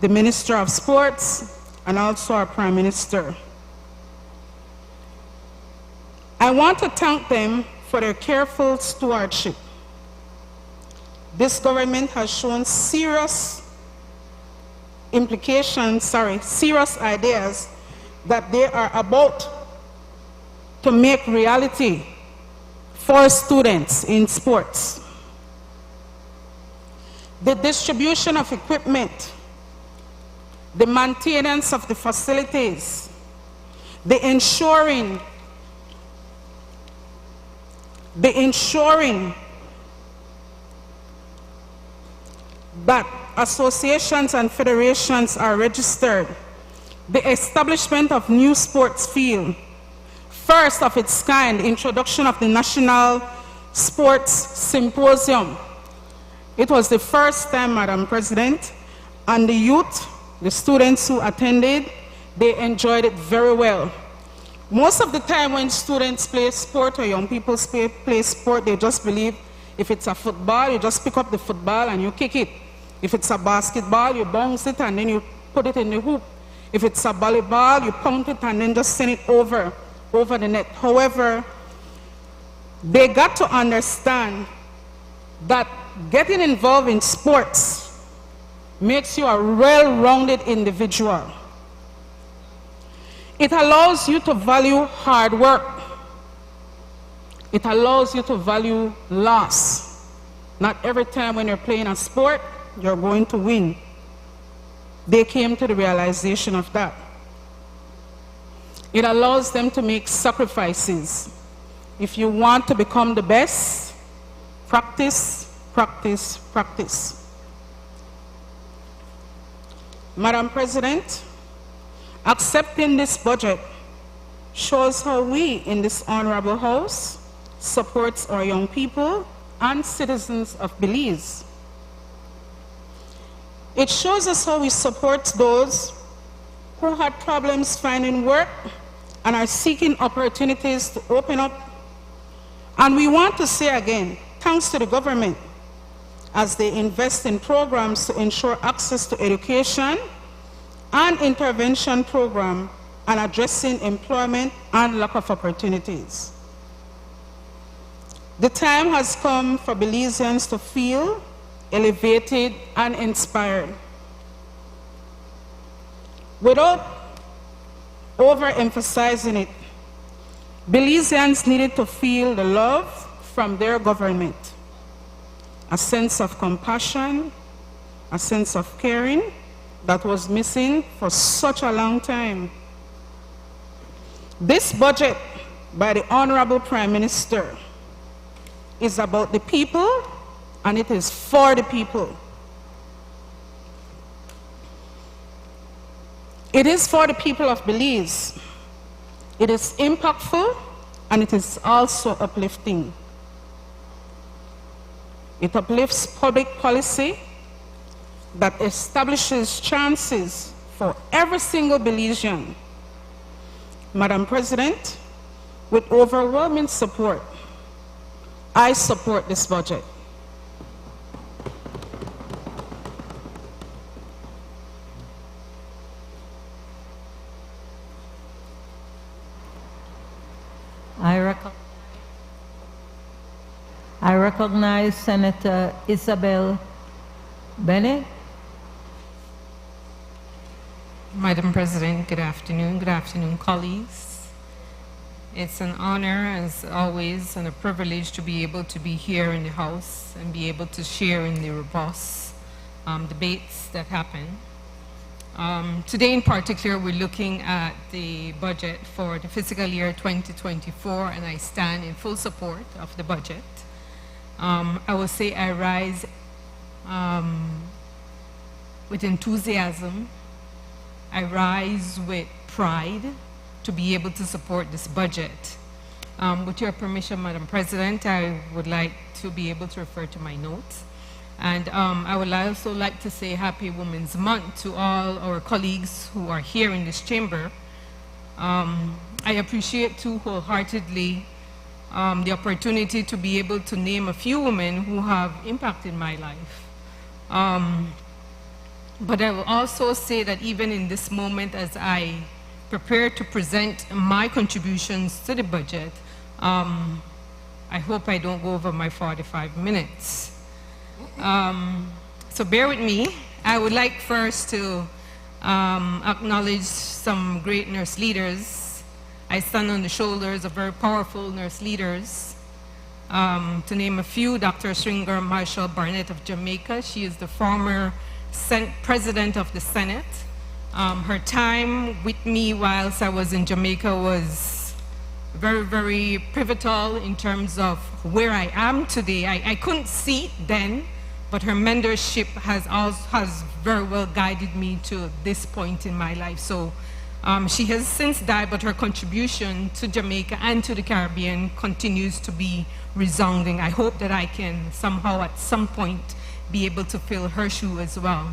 the Minister of Sports, and also our Prime Minister. I want to thank them for their careful stewardship. This government has shown serious ideas that they are about to make reality for students in sports. The distribution of equipment, the maintenance of the facilities, the ensuring that associations and federations are registered, the establishment of new sports field, first of its kind, introduction of the National Sports Symposium. It was the first time, Madam President, and the youth, the students who attended, they enjoyed it very well. Most of the time when students play sport or young people play sport, they just believe if it's a football, you just pick up the football and you kick it. If it's a basketball, you bounce it and then you put it in the hoop. If it's a volleyball, you pound it and then just send it over the net. However, they got to understand that getting involved in sports makes you a well-rounded individual. It allows you to value hard work. It allows you to value loss. Not every time when you're playing a sport, you're going to win. They came to the realization of that. It allows them to make sacrifices. If you want to become the best, practice, practice, practice. Madam President, accepting this budget shows how we in this honorable house supports our young people and citizens of Belize. It shows us how we support those who had problems finding work and are seeking opportunities to open up. And we want to say again, thanks to the government as they invest in programs to ensure access to education and intervention program and addressing employment and lack of opportunities. The time has come for Belizeans to feel elevated and inspired. Without overemphasizing it, Belizeans needed to feel the love from their government, a sense of compassion, a sense of caring, that was missing for such a long time. This budget by the Honorable Prime Minister is about the people, and it is for the people. It is for the people of Belize. It is impactful, and it is also uplifting. It uplifts public policy that establishes chances for every single Belizean. Madam President, with overwhelming support, I support this budget. I recognize Senator Isabel Bennett. Madam President, good afternoon. Good afternoon, colleagues. It's an honor, as always, and a privilege to be able to be here in the House and be able to share in the robust debates that happen. Today in particular, we're looking at the budget for the fiscal year 2024, and I stand in full support of the budget. I will say I rise with enthusiasm. I rise with pride to be able to support this budget. With your permission, Madam President, I would like to be able to refer to my notes. And I would also like to say Happy Women's Month to all our colleagues who are here in this chamber. I appreciate too wholeheartedly the opportunity to be able to name a few women who have impacted my life. But I will also say that even in this moment, as I prepare to present my contributions to the budget, I hope I don't go over my 45 minutes. So bear with me. I would like first to acknowledge some great nurse leaders. I stand on the shoulders of very powerful nurse leaders. To name a few, Dr. Stringer Marshall Barnett of Jamaica. She is the former President of the Senate. Her time with me whilst I was in Jamaica was very, very pivotal in terms of where I am today. I couldn't see it then, but her mentorship has very well guided me to this point in my life. So she has since died, but her contribution to Jamaica and to the Caribbean continues to be resounding. I hope that I can somehow at some point be able to fill her shoe as well.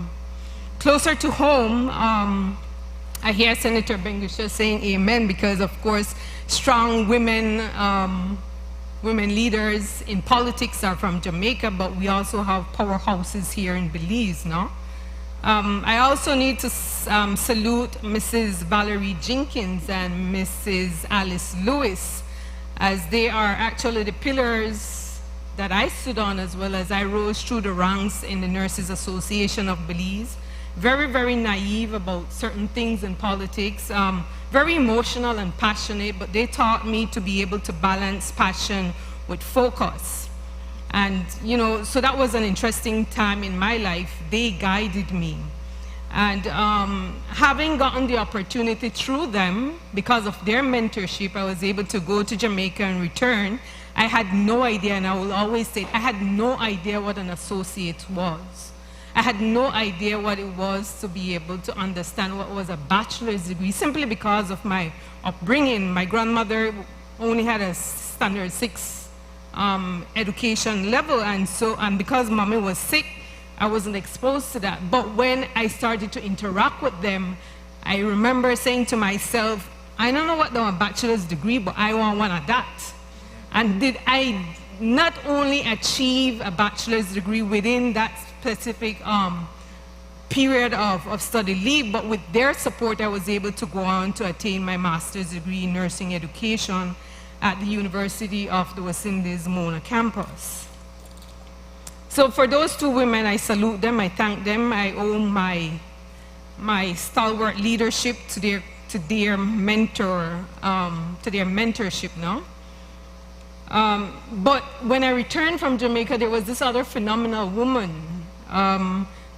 Closer to home, I hear Senator Bengusha saying amen, because of course strong women leaders in politics are from Jamaica, but we also have powerhouses here in Belize, no? I also need to salute Mrs. Valerie Jenkins and Mrs. Alice Lewis, as they are actually the pillars that I stood on, as well as I rose through the ranks in the Nurses Association of Belize. Very, very naive about certain things in politics, very emotional and passionate, but they taught me to be able to balance passion with focus. And, you know, so that was an interesting time in my life. They guided me. And having gotten the opportunity through them, because of their mentorship, I was able to go to Jamaica and return. I had no idea, and I will always say, I had no idea what an associate was. I had no idea what it was to be able to understand what was a bachelor's degree, simply because of my upbringing. My grandmother only had a standard 6 education level, and because mommy was sick, I wasn't exposed to that. But when I started to interact with them, I remember saying to myself, I don't know what the bachelor's degree, but I want one of that. And did I not only achieve a bachelor's degree within that specific period of study leave, but with their support, I was able to go on to attain my master's degree in nursing education at the University of the West Indies Mona campus. So for those two women, I salute them, I thank them. I owe my stalwart leadership to their mentorship now. But when I returned from Jamaica, there was this other phenomenal woman,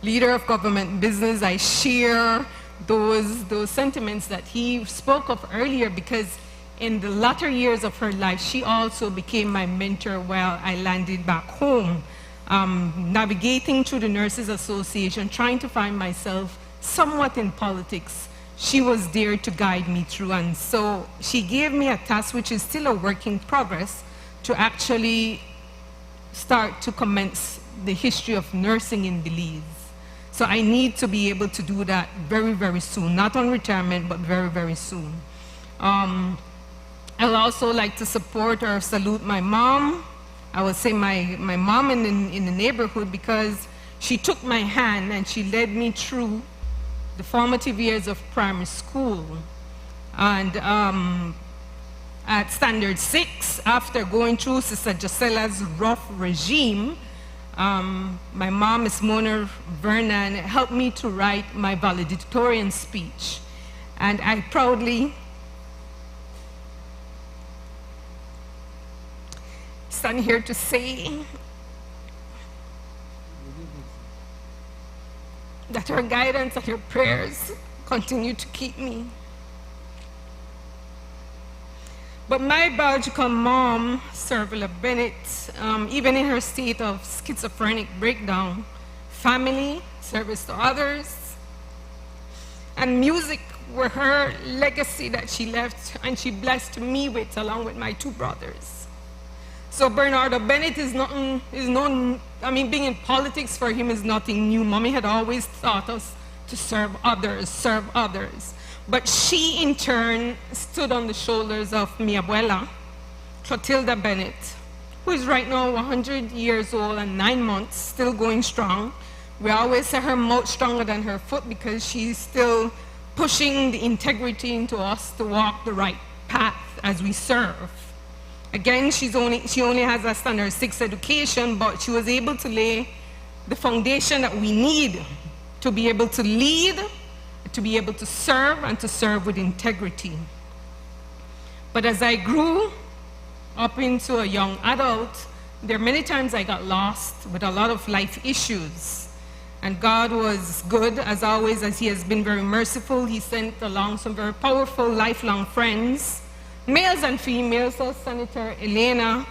leader of government business. I share those sentiments that he spoke of earlier, because in the latter years of her life, she also became my mentor while I landed back home, navigating through the Nurses Association, trying to find myself somewhat in politics. She was there to guide me through, and so she gave me a task, which is still a work in progress, to actually start to commence the history of nursing in Belize. So I need to be able to do that very, very soon, not on retirement, but very, very soon. I would also like to support or salute my mom. I would say my mom in the neighborhood, because she took my hand and she led me through the formative years of primary school. And at Standard 6, after going through Sister Josela's rough regime, my mom, Miss Mona Vernon, helped me to write my valedictorian speech. And I proudly stand here to say that her guidance and her prayers continue to keep me. But my biological mom, Servila Bennett, even in her state of schizophrenic breakdown, family, service to others, and music were her legacy that she left and she blessed me with, along with my two brothers. So Bernardo Bennett is known, I mean, being in politics for him is nothing new. Mommy had always taught us to serve others, serve others. But she, in turn, stood on the shoulders of mi abuela, Clotilda Bennett, who is right now 100 years old and 9 months, still going strong. We always say her mouth stronger than her foot, because she's still pushing the integrity into us to walk the right path as we serve. Again, she only has a standard 6 education, but she was able to lay the foundation that we need to be able to lead, to be able to serve, and to serve with integrity. But as I grew up into a young adult, there are many times I got lost with a lot of life issues. And God was good, as always, as He has been very merciful. He sent along some very powerful, lifelong friends, males and females. So Senator Elena,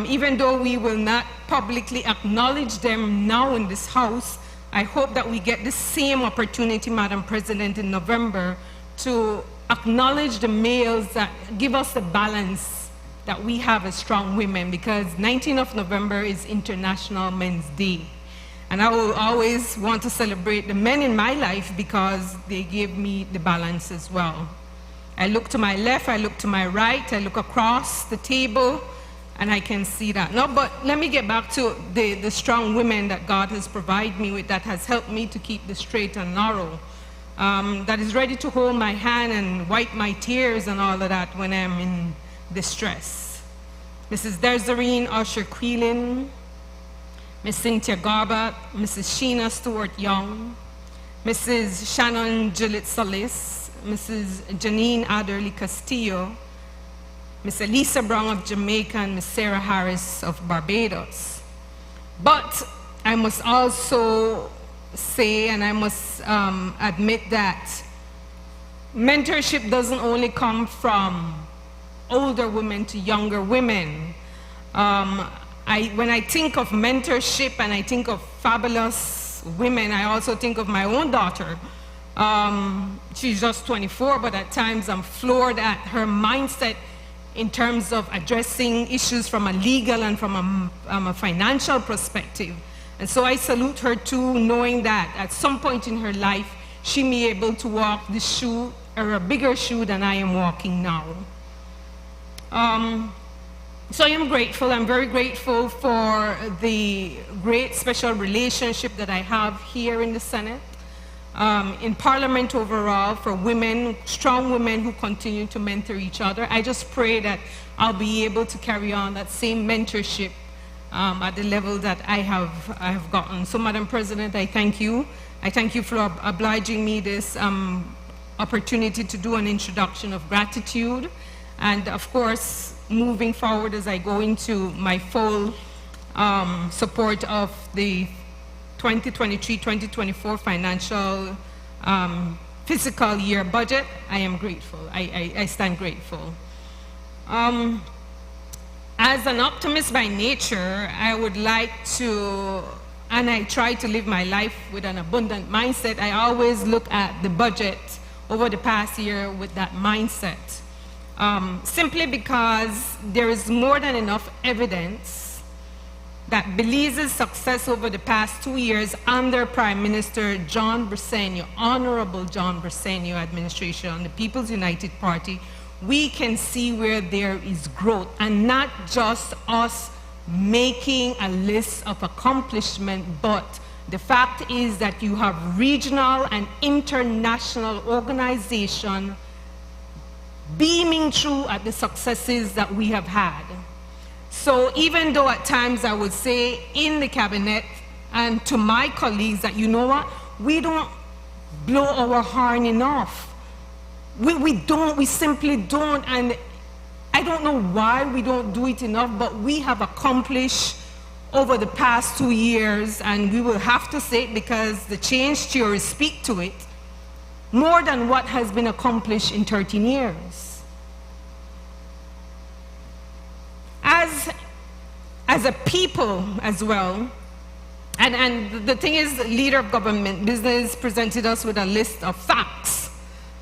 even though we will not publicly acknowledge them now in this House, I hope that we get the same opportunity, Madam President, in November to acknowledge the males that give us the balance that we have as strong women, because 19th of November is International Men's Day. And I will always want to celebrate the men in my life because they gave me the balance as well. I look to my left, I look to my right, I look across the table, and I can see that. No, but let me get back to the strong women that God has provided me with, that has helped me to keep the straight and narrow, that is ready to hold my hand and wipe my tears and all of that when I'm in distress. Mrs. Desireen Usher-Queelan, Miss Cynthia Garbutt, Mrs. Sheena Stewart-Young, Mrs. Shannon Gillett Solis, Mrs. Janine Adderley Castillo, Miss Elisa Brown of Jamaica, and Miss Sarah Harris of Barbados. But I must also say, and I must admit that mentorship doesn't only come from older women to younger women. When I think of mentorship and I think of fabulous women, I also think of my own daughter. She's just 24, but at times I'm floored at her mindset in terms of addressing issues from a legal and from a financial perspective. And so I salute her too, knowing that at some point in her life, she may be able to walk the shoe, or a bigger shoe than I am walking now. So I am grateful. I'm very grateful for the great special relationship that I have here in the Senate, in Parliament overall, for women, strong women who continue to mentor each other. I just pray that I'll be able to carry on that same mentorship at the level that I have gotten. So, Madam President, I thank you. I thank you for obliging me this opportunity to do an introduction of gratitude. And of course, moving forward as I go into my full support of the 2023-2024 financial fiscal year budget, I am grateful. I stand grateful. As an optimist by nature, I would like to, and I try to live my life with an abundant mindset. I always look at the budget over the past year with that mindset. Simply because there is more than enough evidence that Belize's success over the past 2 years under Prime Minister John Briceño, Honorable John Briceño administration, the People's United Party, we can see where there is growth, and not just us making a list of accomplishment, but the fact is that you have regional and international organizations beaming through at the successes that we have had. So even though at times I would say in the cabinet and to my colleagues that, you know what, we don't blow our horn enough. We simply don't, and I don't know why we don't do it enough, but we have accomplished over the past 2 years, and we will have to say it because the change theories speak to it, more than what has been accomplished in 13 years. As a people as well, and the thing is, the leader of government business presented us with a list of facts.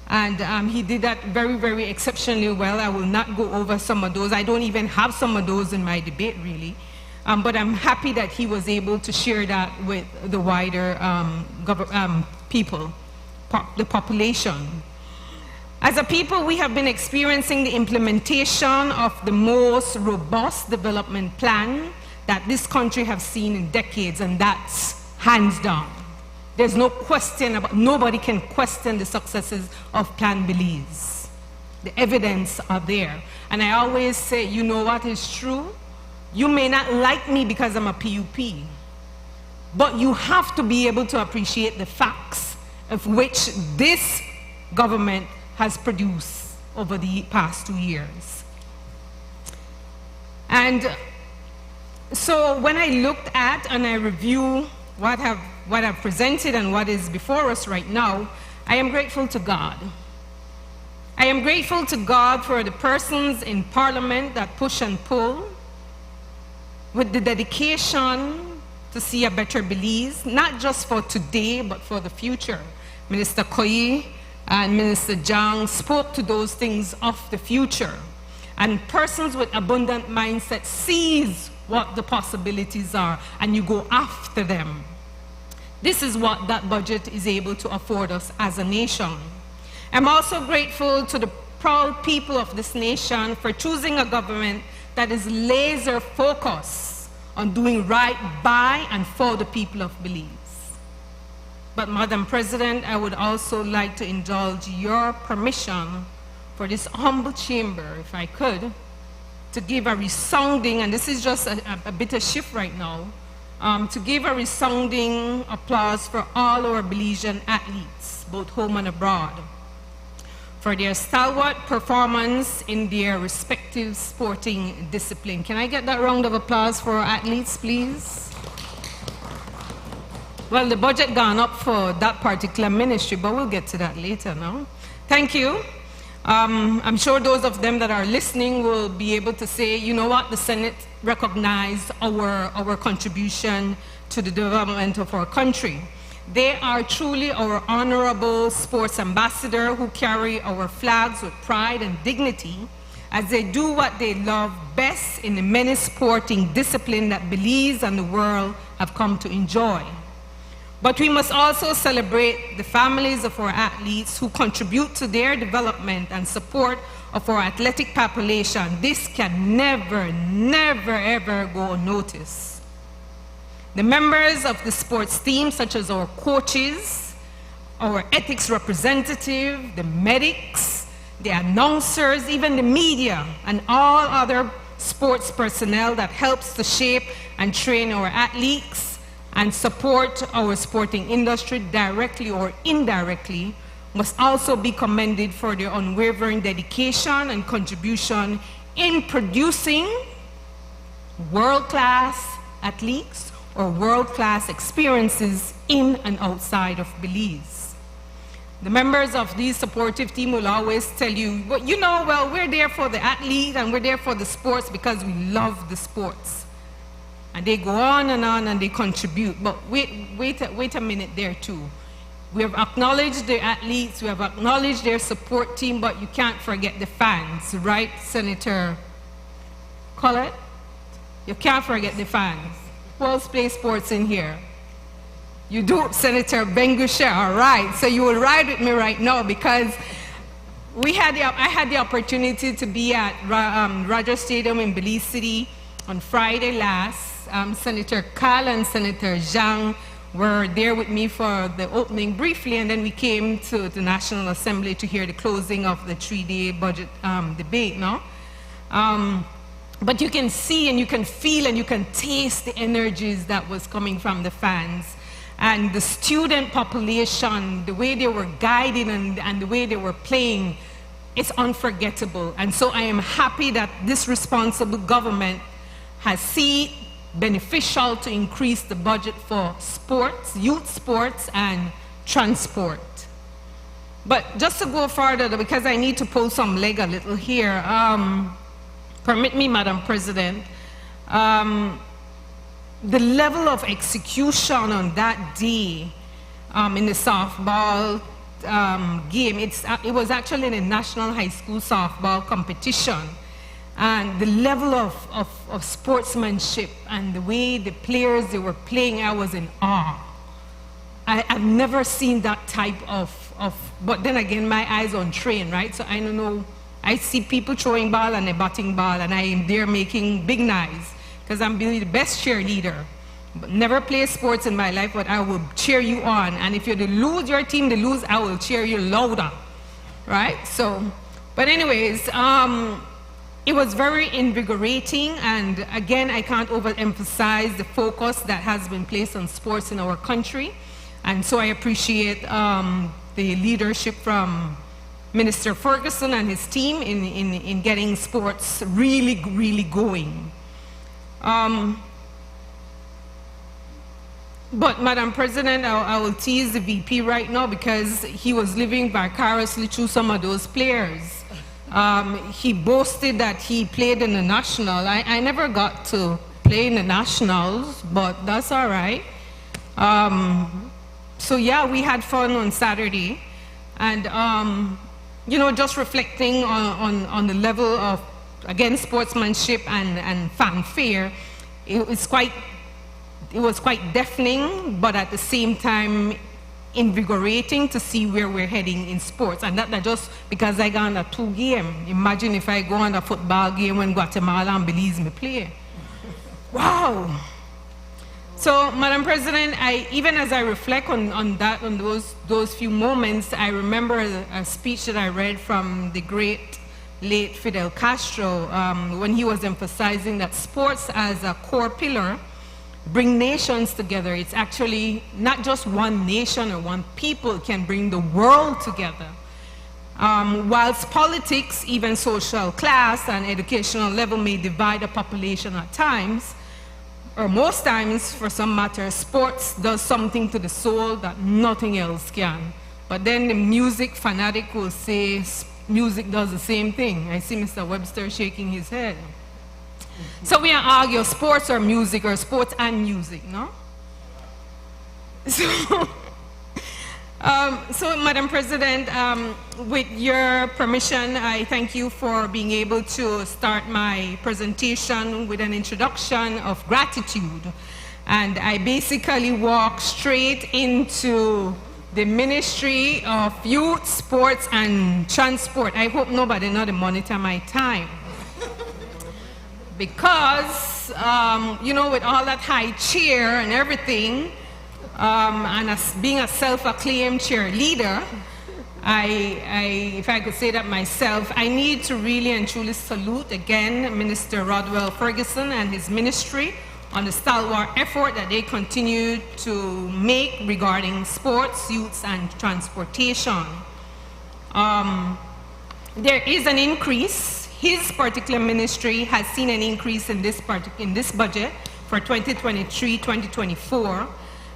And he did that very, very exceptionally well. I will not go over some of those. I don't even have some of those in my debate, really. But I'm happy that he was able to share that with the wider people, the population. As a people, we have been experiencing the implementation of the most robust development plan that this country has seen in decades, and that's hands down. There's no question about, nobody can question the successes of Plan Belize. The evidence are there. And I always say, you know what is true? You may not like me because I'm a PUP, but you have to be able to appreciate the facts of which this government has produced over the past 2 years. And so when I looked at and I review what I've presented and what is before us right now, I am grateful to God. I am grateful to God for the persons in Parliament that push and pull with the dedication to see a better Belize, not just for today, but for the future. Minister Koyi and Minister Jang spoke to those things of the future. And persons with abundant mindset sees what the possibilities are, and you go after them. This is what that budget is able to afford us as a nation. I'm also grateful to the proud people of this nation for choosing a government that is laser focused on doing right by and for the people of Belize. But Madam President, I would also like to indulge your permission for this humble chamber, if I could, to give a resounding, and this is just a bit of shift right now, to give a resounding applause for all our Belizean athletes, both home and abroad, for their stalwart performance in their respective sporting discipline. Can I get that round of applause for our athletes, please? Well, the budget gone up for that particular ministry, but we'll get to that later now. Thank you. I'm sure those of them that are listening will be able to say, you know what, the Senate recognized our contribution to the development of our country. They are truly our honorable sports ambassador who carry our flags with pride and dignity as they do what they love best in the many sporting disciplines that Belize and the world have come to enjoy. But we must also celebrate the families of our athletes who contribute to their development and support of our athletic population. This can never, never, ever go unnoticed. The members of the sports team, such as our coaches, our ethics representative, the medics, the announcers, even the media, and all other sports personnel that helps to shape and train our athletes and support our sporting industry directly or indirectly, must also be commended for their unwavering dedication and contribution in producing world-class athletes or world-class experiences in and outside of Belize. The members of the supportive team will always tell you, well, you know, well, we're there for the athlete and we're there for the sports because we love the sports. And they go on and they contribute. But wait a minute there too. We have acknowledged the athletes, we have acknowledged their support team, but you can't forget the fans, right, Senator Collett? You can't forget the fans. Who else plays sports in here? You do, Senator Bengusha, all right. So you will ride with me right now because I had the opportunity to be at Rogers Stadium in Belize City on Friday last. Senator Kal and Senator Zhang were there with me for the opening briefly, and then we came to the National Assembly to hear the closing of the 3-day budget debate, no? But you can see and you can feel and you can taste the energies that was coming from the fans. And the student population, the way they were guiding and the way they were playing, it's unforgettable. And so I am happy that this responsible government has seen beneficial to increase the budget for sports, youth sports, and transport. But just to go further, because I need to pull some leg a little here, permit me, Madam President, the level of execution on that day in the softball game, it was actually in a national high school softball competition. And the level of sportsmanship and the way the players they were playing, I was in awe. I've never seen that type of, but then again, my eyes on train, right? So I don't know, I see people throwing ball and a batting ball, and I am there making big noise because I'm being the best cheerleader. But never play sports in my life, but I will cheer you on. And if you're to lose, your team to lose, I will cheer you louder, right? So, but anyways, it was very invigorating, and again, I can't overemphasize the focus that has been placed on sports in our country. And so I appreciate the leadership from Minister Ferguson and his team in getting sports really, really going. But Madam President, I will tease the VP right now because he was living vicariously through some of those players. He boasted that he played in the national. I never got to play in the nationals, but that's all right. So yeah, we had fun on Saturday. And you know, just reflecting on the level of, again, sportsmanship and fanfare, it was quite deafening, but at the same time invigorating to see where we're heading in sports. And that just because I got on a 2 game. Imagine if I go on a football game when Guatemala and Belize me play. Wow. So, Madam President, even as I reflect on those few moments, I remember a speech that I read from the great late Fidel Castro when he was emphasizing that sports as a core pillar bring nations together. It's actually not just one nation or one people can bring the world together. Whilst politics, even social class and educational level may divide a population at times, or most times for some matter, sports does something to the soul that nothing else can. But then the music fanatic will say music does the same thing. I see Mr. Webster shaking his head. So we argue sports or music, or sports and music, no? So, Madam President, with your permission, I thank you for being able to start my presentation with an introduction of gratitude. And I basically walk straight into the Ministry of Youth, Sports, and Transport. I hope nobody not to monitor my time. Because, you know, with all that high cheer and everything, and as being a self-acclaimed cheerleader, if I could say that myself, I need to really and truly salute again Minister Rodwell Ferguson and his ministry on the stalwart effort that they continue to make regarding sports, youths, and transportation. There is an increase. His particular ministry has seen an increase in this budget for 2023-2024.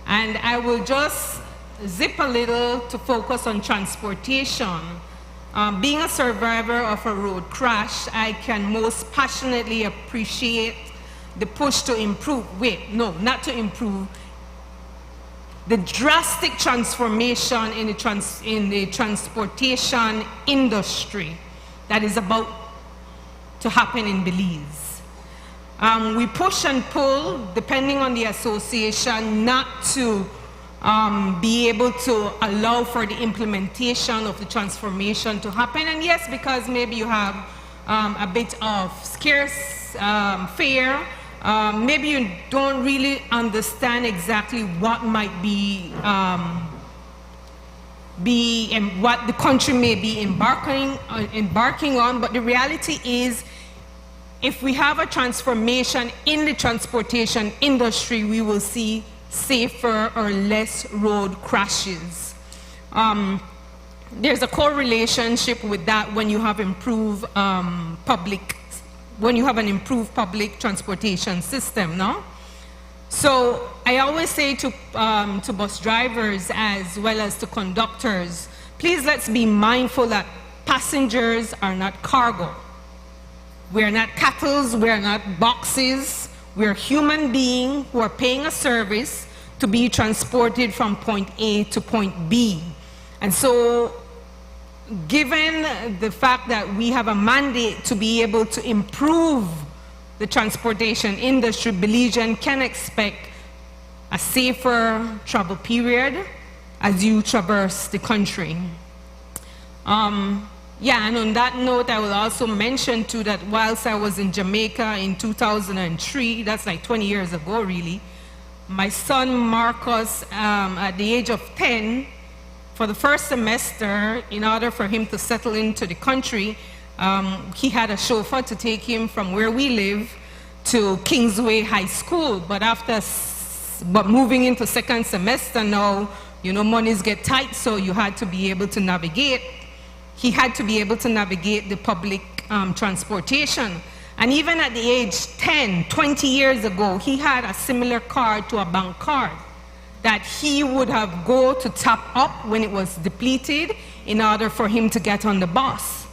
And I will just zip a little to focus on transportation. Being a survivor of a road crash, I can most passionately appreciate the push to improve, not to improve, the drastic transformation in the transportation industry that is about to happen in Belize. We push and pull, depending on the association, not to be able to allow for the implementation of the transformation to happen. And yes, because maybe you have a bit of scarce fare, maybe you don't really understand exactly what might be and what the country may be embarking on, but the reality is, if we have a transformation in the transportation industry, we will see safer or less road crashes. There's a correlationship with that when you have improved when you have an improved public transportation system, no? So I always say to bus drivers as well as to conductors, please let's be mindful that passengers are not cargo. We're not cattle, we're not boxes. We're human beings who are paying a service to be transported from point A to point B. And so, given the fact that we have a mandate to be able to improve the transportation industry, Belizean can expect a safer travel period as you traverse the country. And on that note, I will also mention too that whilst I was in Jamaica in 2003, that's like 20 years ago really, my son Marcus, at the age of 10, for the first semester, in order for him to settle into the country, he had a chauffeur to take him from where we live to Kingsway High School. But moving into second semester now, you know, monies get tight, so you had to be able to navigate. He had to be able to navigate the public transportation. And even at the age 10, 20 years ago, he had a similar card to a bank card that he would have go to top up when it was depleted in order for him to get on the bus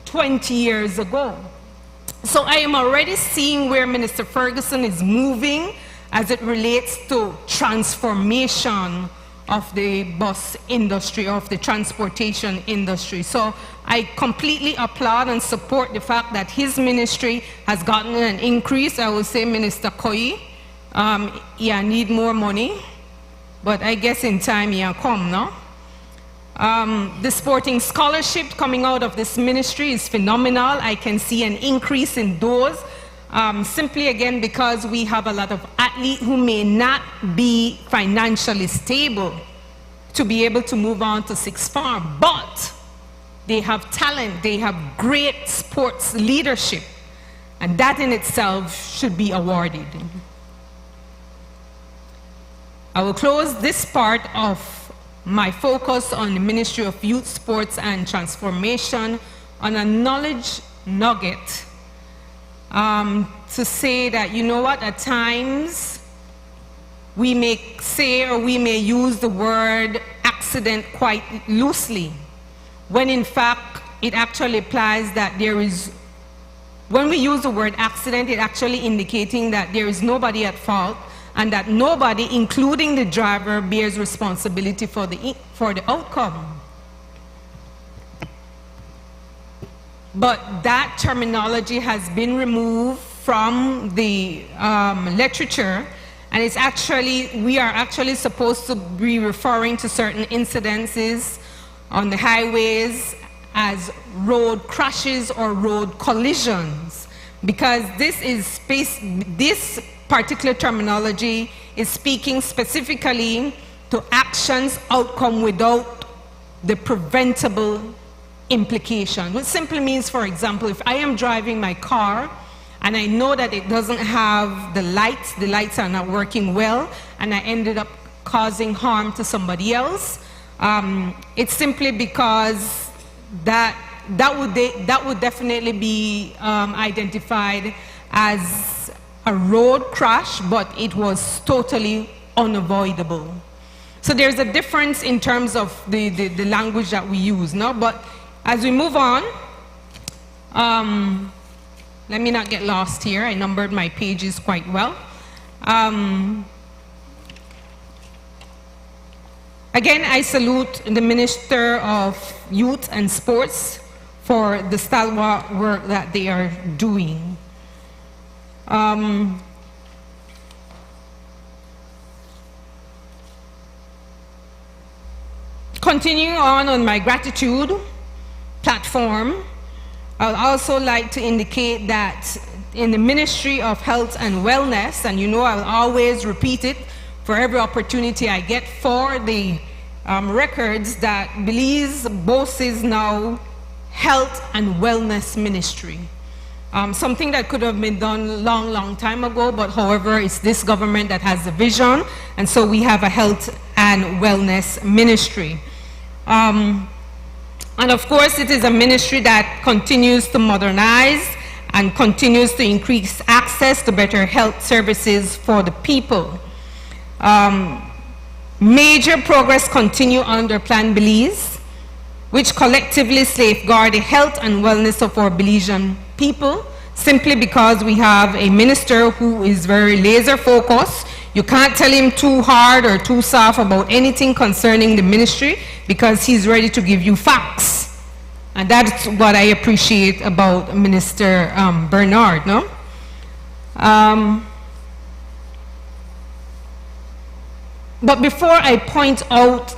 20 years ago. So I am already seeing where Minister Ferguson is moving as it relates to transformation of the bus industry, of the transportation industry. So I completely applaud and support the fact that his ministry has gotten an increase. I would say Minister Koi, need more money, but I guess in time come, no? The sporting scholarship coming out of this ministry is phenomenal. I can see an increase in those. Simply again because we have a lot of athletes who may not be financially stable to be able to move on to sixth form, but they have talent, they have great sports leadership, and that in itself should be awarded. I will close this part of my focus on the Ministry of Youth, Sports and Transformation on a knowledge nugget. To say that, you know what, at times we may say or we may use the word accident quite loosely, when in fact it actually implies that there is, when we use the word accident, it actually indicating that there is nobody at fault and that nobody, including the driver, bears responsibility for the outcome. But that terminology has been removed from the literature, and it's actually, we are actually supposed to be referring to certain incidences on the highways as road crashes or road collisions, because this particular terminology is speaking specifically to actions outcome without the preventable implication, which simply means, for example, if I am driving my car and I know that it doesn't have the lights are not working well, and I ended up causing harm to somebody else, it's simply because that would definitely be identified as a road crash, but it was totally unavoidable. So there's a difference in terms of the language that we use, no? But as we move on, let me not get lost here. I numbered my pages quite well. Again, I salute the Minister of Youth and Sports for the stalwart work that they are doing. Continuing on my gratitude platform, I'd also like to indicate that in the Ministry of Health and Wellness, and you know I'll always repeat it for every opportunity I get for the records, that Belize boasts now Health and Wellness Ministry. Something that could have been done long time ago, but however, it's this government that has the vision, and so we have a Health and Wellness Ministry. And of course, it is a ministry that continues to modernize and continues to increase access to better health services for the people. Major progress continue under Plan Belize, which collectively safeguard the health and wellness of our Belizean people, simply because we have a minister who is very laser focused. You can't tell him too hard or too soft about anything concerning the ministry, because he's ready to give you facts. And that's what I appreciate about Minister Bernard, no? But before I point out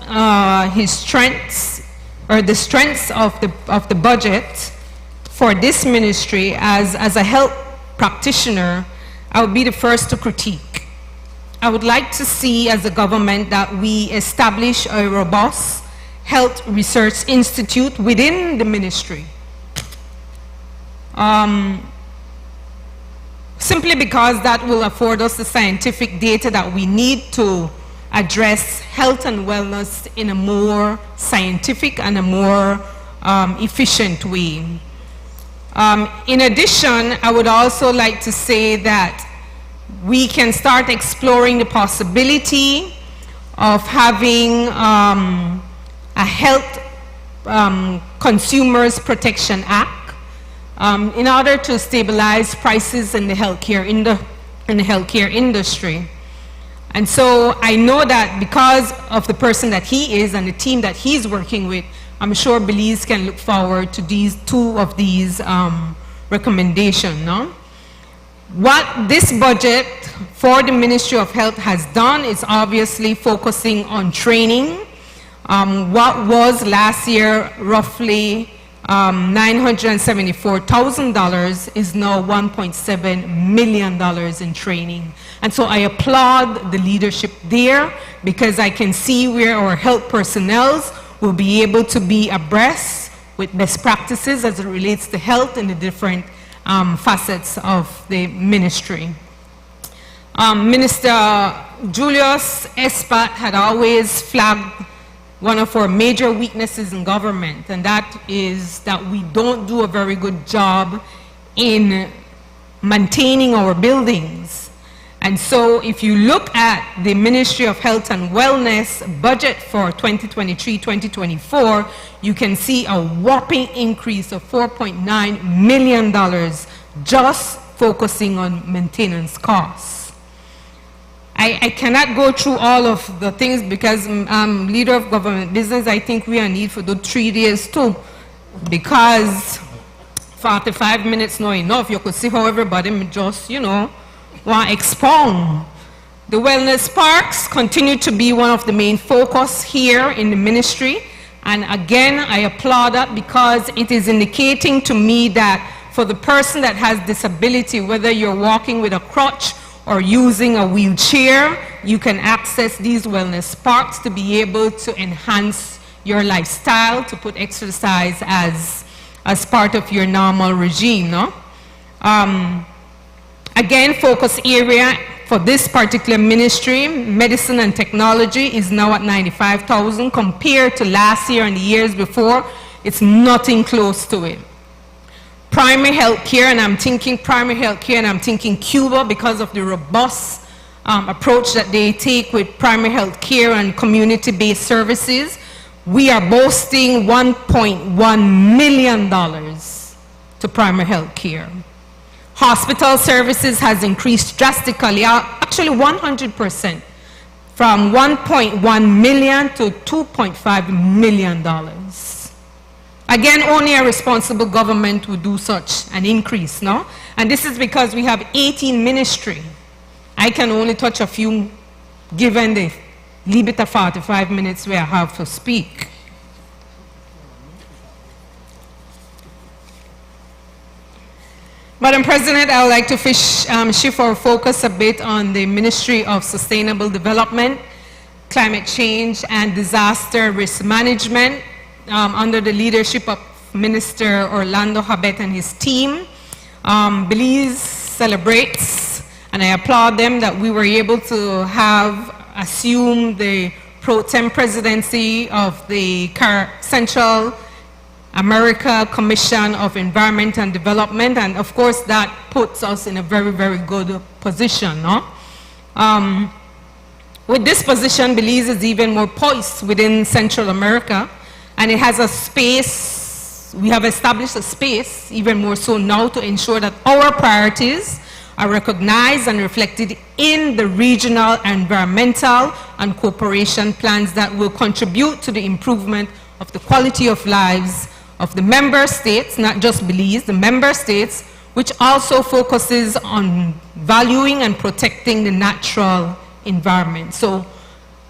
his strengths, or the strengths of the budget for this ministry, as a health practitioner, I would be the first to critique. I would like to see as a government that we establish a robust health research institute within the ministry. Simply because that will afford us the scientific data that we need to address health and wellness in a more scientific and a more efficient way. In addition, I would also like to say that we can start exploring the possibility of having a Health Consumers Protection Act in order to stabilize prices in the healthcare industry. And so I know that because of the person that he is and the team that he's working with, I'm sure Belize can look forward to two of these recommendations. No? What this budget for the Ministry of Health has done is obviously focusing on training. What was last year roughly $974,000 is now $1.7 million in training. And so I applaud the leadership there, because I can see where our health personnel will be able to be abreast with best practices as it relates to health in the different facets of the ministry. Minister Julius Espat had always flagged one of our major weaknesses in government, and that is that we don't do a very good job in maintaining our buildings. And so if you look at the Ministry of Health and Wellness budget for 2023-2024, you can see a whopping increase of $4.9 million just focusing on maintenance costs. I cannot go through all of the things because leader of government business, I think we are need for the 3 days too, because 45 minutes not enough. You could see how everybody just, want to expound. The wellness parks continue to be one of the main focus here in the ministry. And again, I applaud that, because it is indicating to me that for the person that has disability, whether you're walking with a crutch or using a wheelchair, you can access these wellness parks to be able to enhance your lifestyle, to put exercise as part of your normal regime. No? Again, focus area for this particular ministry, medicine and technology, is now at $95,000 compared to last year and the years before. It's nothing close to it. primary health care, and I'm thinking primary health care, and I'm thinking Cuba because of the robust approach that they take with primary health care and community-based services. We are boasting $1.1 million to primary health care. Hospital services has increased drastically, actually 100%, from $1.1 million to $2.5 million. Again, only a responsible government would do such an increase, no? And this is because we have 18 ministries. I can only touch a few given the limit of 45 minutes where I have to speak. Madam President, I would like to shift our focus a bit on the Ministry of Sustainable Development, Climate Change and Disaster Risk Management under the leadership of Minister Orlando Habet and his team. Belize celebrates, and I applaud them that we were able to assume the pro tem presidency of the Central America Commission of Environment and Development, and of course that puts us in a very, very good position. No? With this position, Belize is even more poised within Central America, and it has a space, we have established a space, even more so now, to ensure that our priorities are recognized and reflected in the regional environmental and cooperation plans that will contribute to the improvement of the quality of lives of the member states, not just Belize, the member states, which also focuses on valuing and protecting the natural environment. So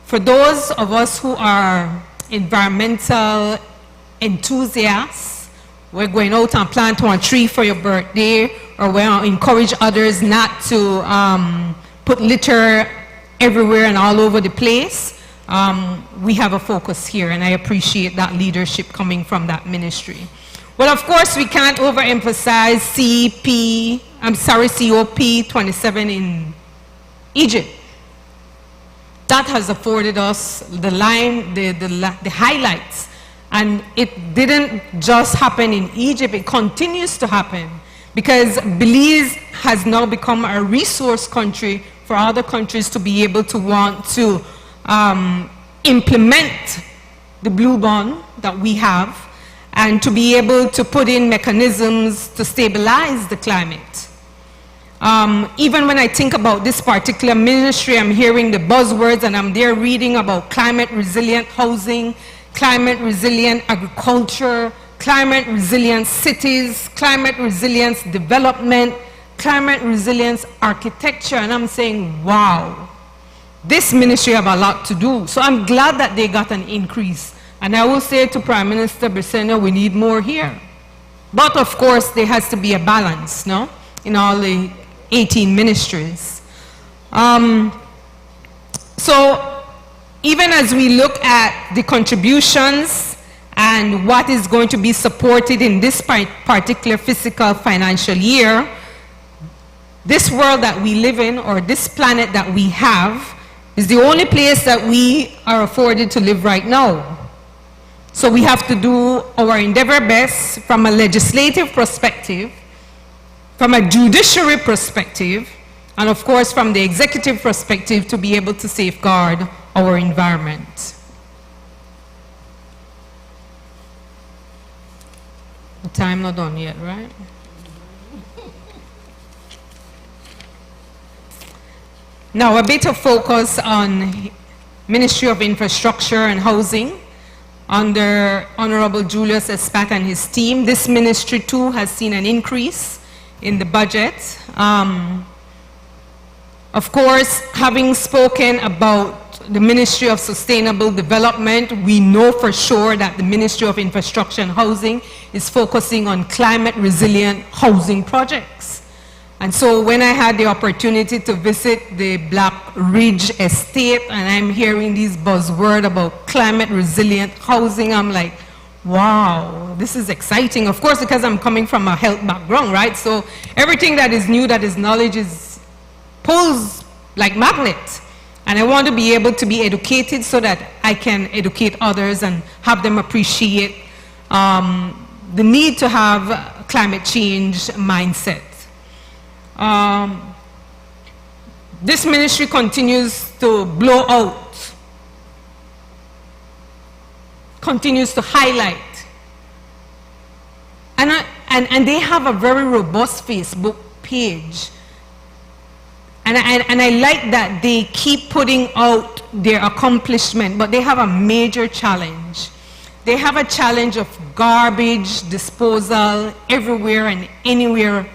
for those of us who are environmental enthusiasts, we're going out and plant one tree for your birthday, or we encourage others not to put litter everywhere and all over the place. We have a focus here, and I appreciate that leadership coming from that ministry. Well, of course, we can't overemphasize COP27 in Egypt. That has afforded us the highlights. And it didn't just happen in Egypt, it continues to happen, because Belize has now become a resource country for other countries to be able to want to implement the blue bond that we have, and to be able to put in mechanisms to stabilize the climate. Even when I think about this particular ministry, I'm hearing the buzzwords, and I'm there reading about climate resilient housing, climate resilient agriculture, climate resilient cities, climate resilience development, climate resilience architecture, and I'm saying, wow, this ministry have a lot to do. So I'm glad that they got an increase. And I will say to Prime Minister Briseno, we need more here. But of course, there has to be a balance, no? In all the 18 ministries. So even as we look at the contributions and what is going to be supported in this particular fiscal financial year, this world that we live in, or this planet that we have, is the only place that we are afforded to live right now. So we have to do our endeavor best from a legislative perspective, from a judiciary perspective, and of course from the executive perspective, to be able to safeguard our environment. The time not done yet, right? Now a bit of focus on Ministry of Infrastructure and Housing under Honorable Julius Espat and his team. This ministry too has seen an increase in the budget. Of course, having spoken about the Ministry of Sustainable Development, we know for sure that the Ministry of Infrastructure and Housing is focusing on climate resilient housing projects. And so when I had the opportunity to visit the Black Ridge Estate, and I'm hearing these buzzwords about climate resilient housing, I'm like, wow, this is exciting. Of course, because I'm coming from a health background, right? So everything that is new, that is knowledge, pulls like magnet. And I want to be able to be educated so that I can educate others and have them appreciate the need to have a climate change mindset. This ministry continues to blow out, continues to highlight. And they have a very robust Facebook page. And I like that they keep putting out their accomplishment, but they have a major challenge. They have a challenge of garbage disposal everywhere and anywhere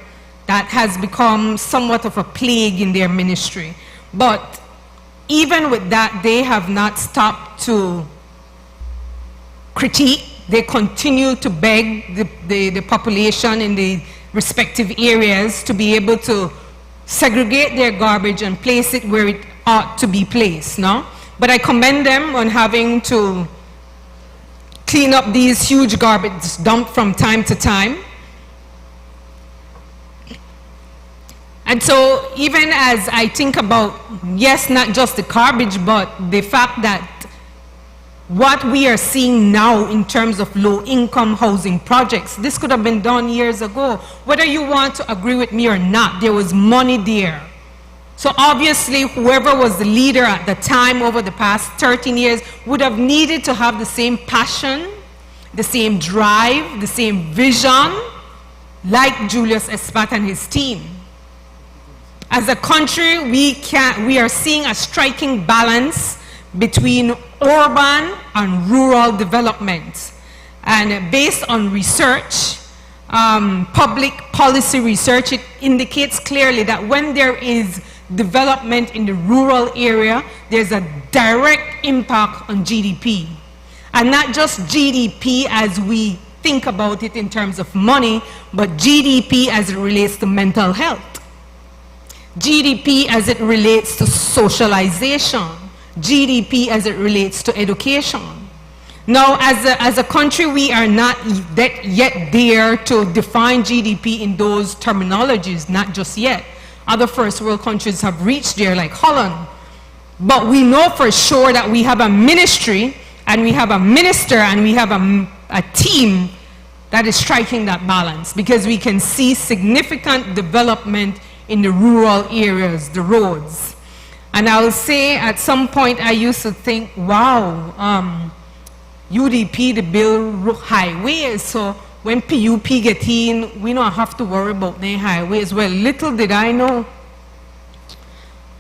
that has become somewhat of a plague in their ministry. But even with that, they have not stopped to critique. They continue to beg the population in the respective areas to be able to segregate their garbage and place it where it ought to be placed, no? But I commend them on having to clean up these huge garbage dumps from time to time. And so even as I think about, yes, not just the garbage, but the fact that what we are seeing now in terms of low-income housing projects, this could have been done years ago. Whether you want to agree with me or not, there was money there. So obviously, whoever was the leader at the time over the past 13 years would have needed to have the same passion, the same drive, the same vision, like Julius Espat and his team. As a country, we are seeing a striking balance between urban and rural development. And based on research, public policy research, it indicates clearly that when there is development in the rural area, there's a direct impact on GDP. And not just GDP as we think about it in terms of money, but GDP as it relates to mental health. GDP as it relates to socialization. GDP as it relates to education. Now, as a country, we are not yet there to define GDP in those terminologies, not just yet. Other first world countries have reached there, like Holland. But we know for sure that we have a ministry, and we have a minister, and we have a team that is striking that balance, because we can see significant development in the rural areas, the roads. And I'll say at some point I used to think, wow, UDP to build highways, so when PUP get in, we don't have to worry about the highways. Well, little did I know.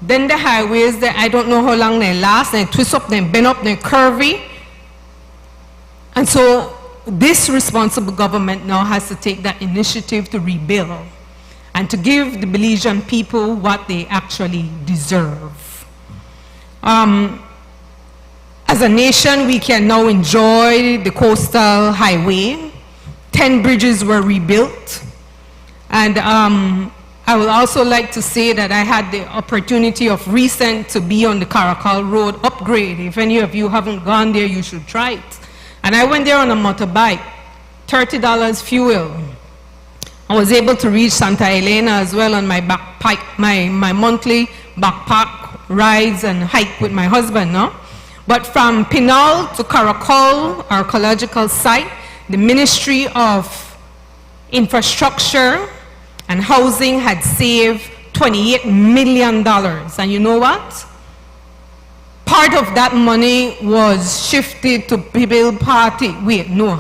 Then the highways, that I don't know how long they last, they twist up, they bend up, they're curvy. And so this responsible government now has to take that initiative to rebuild and to give the Belizean people what they actually deserve. As a nation, we can now enjoy the coastal highway. 10 bridges were rebuilt. And I would also like to say that I had the opportunity of recent to be on the Caracal Road upgrade. If any of you haven't gone there, you should try it. And I went there on a motorbike, $30 fuel. I was able to reach Santa Elena as well on my backpack, my monthly backpack rides and hike with my husband, no? But from Pinal to Caracal, our ecological site, the Ministry of Infrastructure and Housing had saved $28 million. And you know what? Part of that money was shifted to Pibil Party. Wait, no,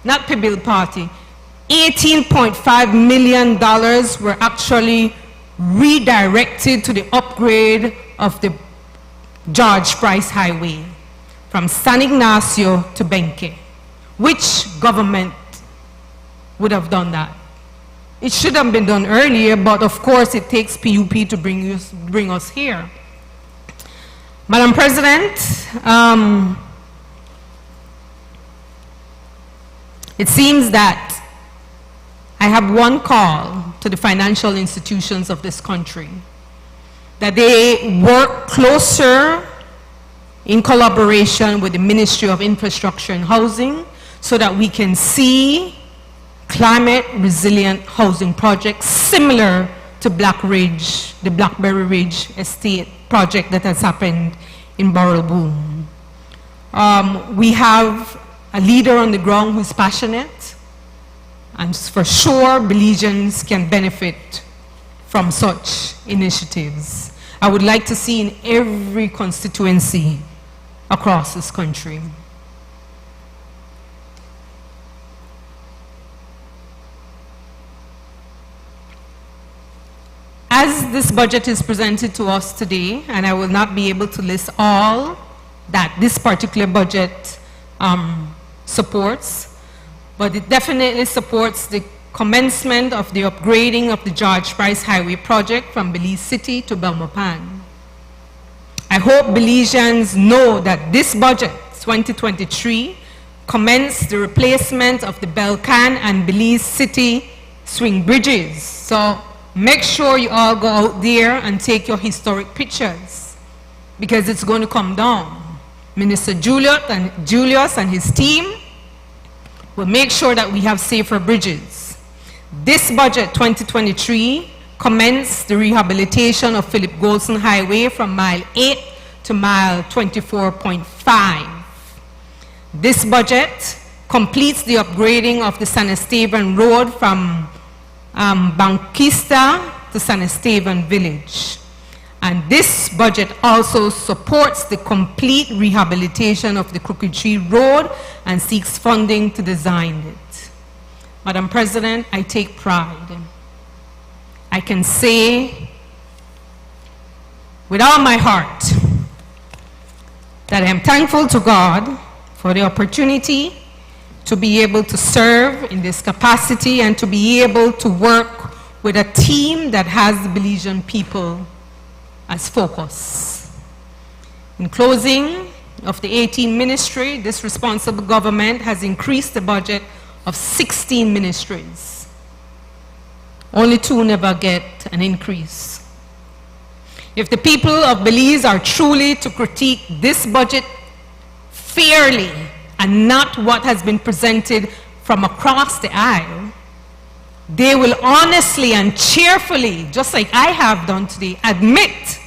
not Pibil Party. $18.5 million were actually redirected to the upgrade of the George Price Highway from San Ignacio to Benque. Which government would have done that? It should have been done earlier, but of course it takes PUP to bring us here. Madam President, it seems that I have one call to the financial institutions of this country, that they work closer in collaboration with the Ministry of Infrastructure and Housing so that we can see climate resilient housing projects similar to Black Ridge, the Blackberry Ridge Estate project that has happened in Boom. We have a leader on the ground who's passionate. And for sure, Belizeans can benefit from such initiatives. I would like to see in every constituency across this country. As this budget is presented to us today, and I will not be able to list all that this particular budget supports, but it definitely supports the commencement of the upgrading of the George Price Highway project from Belize City to Belmopan. I hope Belizeans know that this budget, 2023, commenced the replacement of the Belcan and Belize City swing bridges. So make sure you all go out there and take your historic pictures, because it's going to come down. Minister Julius and his team will make sure that we have safer bridges. This budget, 2023, commenced the rehabilitation of Philip Golson Highway from mile 8 to mile 24.5. This budget completes the upgrading of the San Esteban Road from Banquista to San Esteban Village. And this budget also supports the complete rehabilitation of the Crooked Tree Road and seeks funding to design it. Madam President, I take pride. I can say with all my heart that I am thankful to God for the opportunity to be able to serve in this capacity and to be able to work with a team that has the Belizean people as focus. In closing of the 18 ministry, this responsible government has increased the budget of 16 ministries. Only 2 never get an increase. If the people of Belize are truly to critique this budget fairly and not what has been presented from across the aisle, they will honestly and cheerfully, just like I have done today, admit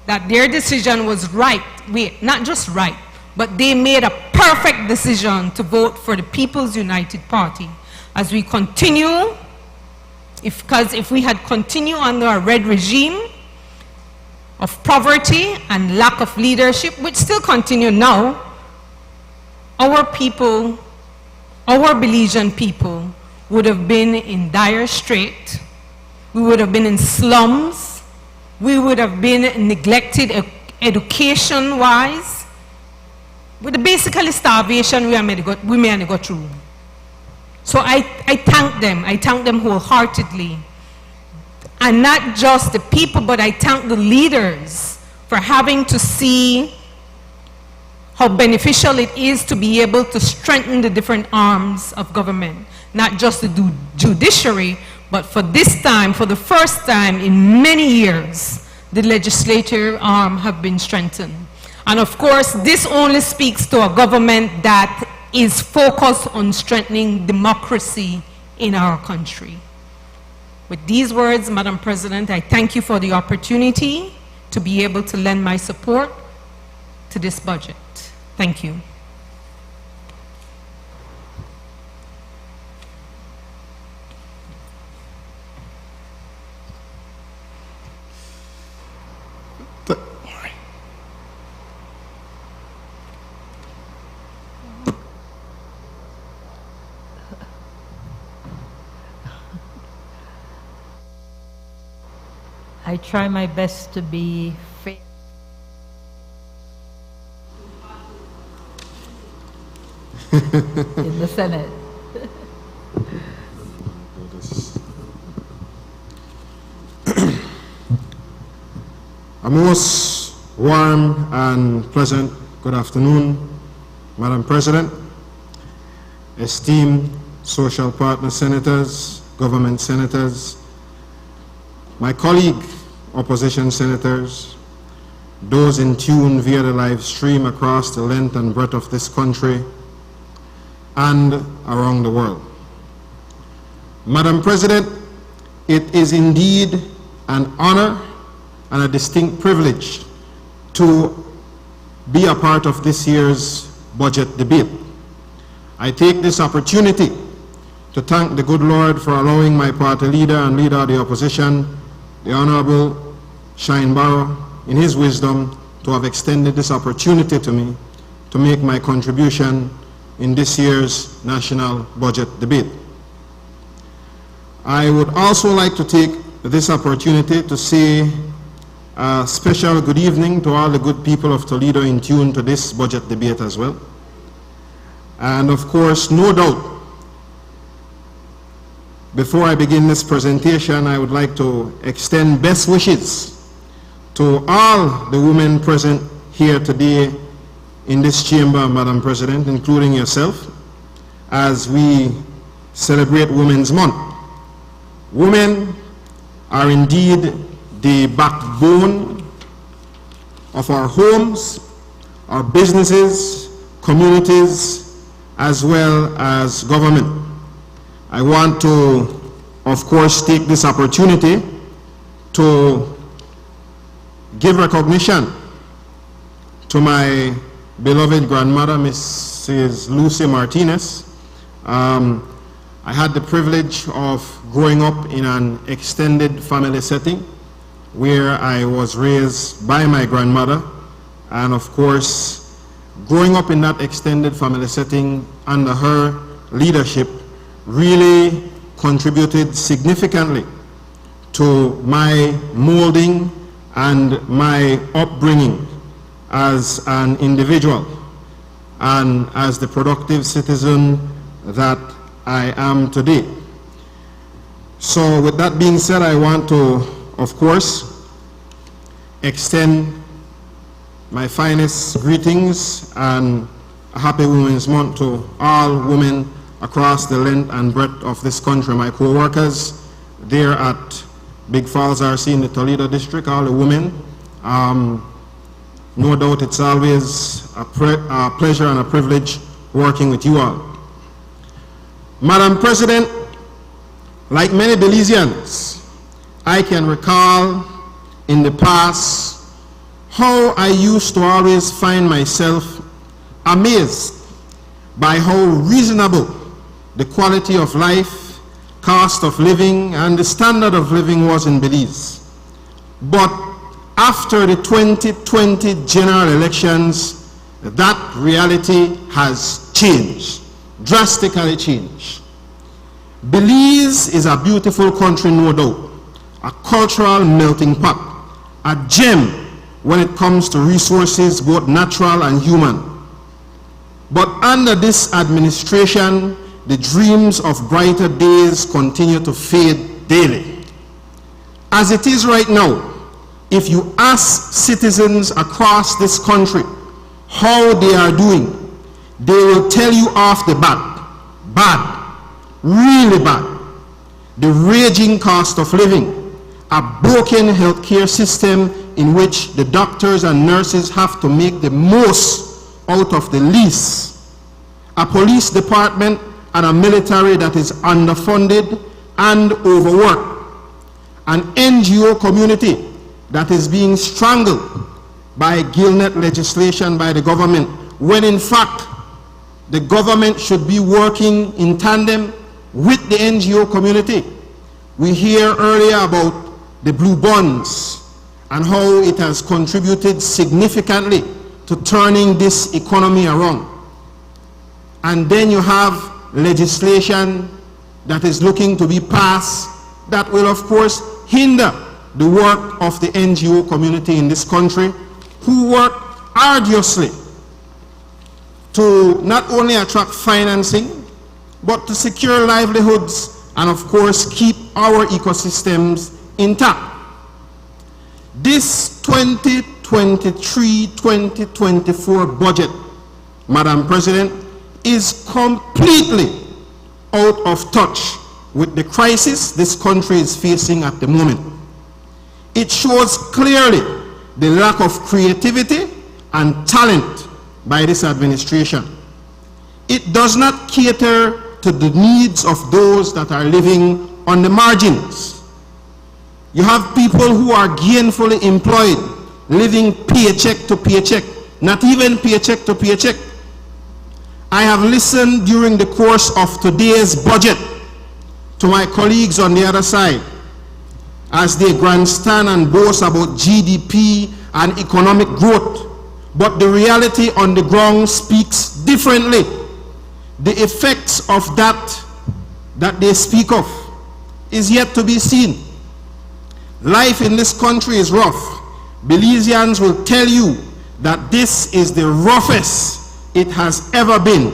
that their decision was right. Wait, not just right, but they made a perfect decision to vote for the People's United Party. As we continue, because if we had continued under a red regime of poverty and lack of leadership, which still continue now, our people, our Belizean people, would have been in dire strait. We would have been in slums. We would have been neglected education-wise. With basically starvation we may have got through. So I thank them. I thank them wholeheartedly. And not just the people, but I thank the leaders for having to see how beneficial it is to be able to strengthen the different arms of government. Not just the judiciary, but for this time, for the first time in many years, the legislative arm have been strengthened. And of course, this only speaks to a government that is focused on strengthening democracy in our country. With these words, Madam President, I thank you for the opportunity to be able to lend my support to this budget. Thank you. I try my best to be fair. In the Senate. A most warm and pleasant good afternoon, Madam President, esteemed social partner senators, government senators, my colleague opposition senators, those in tune via the live stream across the length and breadth of this country and around the world. Madam President, it is indeed an honor and a distinct privilege to be a part of this year's budget debate. I take this opportunity to thank the good Lord for allowing my party leader and leader of the opposition, the Honorable Shine Barrow, in his wisdom, to have extended this opportunity to me to make my contribution in this year's national budget debate. I would also like to take this opportunity to say a special good evening to all the good people of Toledo in tune to this budget debate as well. And of course, no doubt, before I begin this presentation, I would like to extend best wishes to all the women present here today in this chamber, Madam President, including yourself, as we celebrate Women's Month. Women are indeed the backbone of our homes, our businesses, communities, as well as government. I want to, of course, take this opportunity to give recognition to my beloved grandmother, Mrs. Lucy Martinez. I had the privilege of growing up in an extended family setting where I was raised by my grandmother, and of course, growing up in that extended family setting under her leadership really contributed significantly to my molding and my upbringing as an individual and as the productive citizen that I am today. So with that being said, I want to, of course, extend my finest greetings and a happy Women's Month to all women across the length and breadth of this country. My co-workers there at Big Falls RC in the Toledo district, all the women. No doubt it's always a pleasure and a privilege working with you all. Madam President, like many Belizeans, I can recall in the past how I used to always find myself amazed by how reasonable the quality of life, cost of living, and the standard of living was in Belize. But after the 2020 general elections, that reality has changed, drastically changed. Belize is a beautiful country, no doubt, a cultural melting pot, a gem when it comes to resources, both natural and human. But under this administration, the dreams of brighter days continue to fade daily. As it is right now, if you ask citizens across this country how they are doing, they will tell you off the bat, bad, really bad. The raging cost of living, a broken healthcare system in which the doctors and nurses have to make the most out of the least, a police department and a military that is underfunded and overworked, an NGO community that is being strangled by gillnet legislation by the government, when in fact the government should be working in tandem with the NGO community. We hear earlier about the blue bonds and how it has contributed significantly to turning this economy around. And then you have legislation that is looking to be passed that will, of course, hinder the work of the NGO community in this country, who work arduously to not only attract financing, but to secure livelihoods and, of course, keep our ecosystems intact. This 2023-2024 budget, Madam President, is completely out of touch with the crisis this country is facing at the moment. It shows clearly the lack of creativity and talent by this administration. It does not cater to the needs of those that are living on the margins. You have people who are gainfully employed, living paycheck to paycheck, not even paycheck to paycheck. I have listened during the course of today's budget to my colleagues on the other side, as they grandstand and boast about GDP and economic growth, but the reality on the ground speaks differently. The effects of that they speak of is yet to be seen. Life in this country is rough. Belizeans will tell you that this is the roughest it has ever been.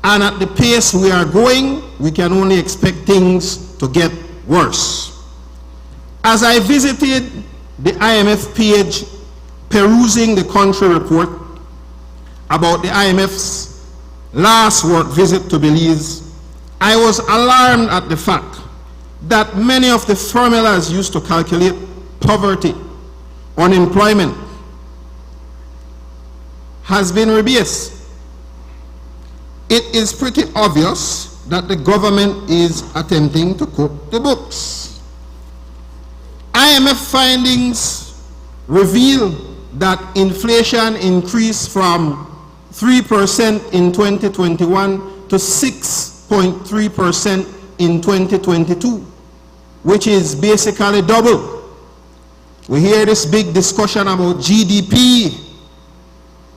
And at the pace we are going, we can only expect things to get worse. As I visited the IMF page, perusing the country report about the IMF's last work visit to Belize, I was alarmed at the fact that many of the formulas used to calculate poverty, unemployment, has been rebased. It is pretty obvious that the government is attempting to cook the books. IMF findings reveal that inflation increased from 3% in 2021 to 6.3% in 2022, which is basically double. We hear this big discussion about GDP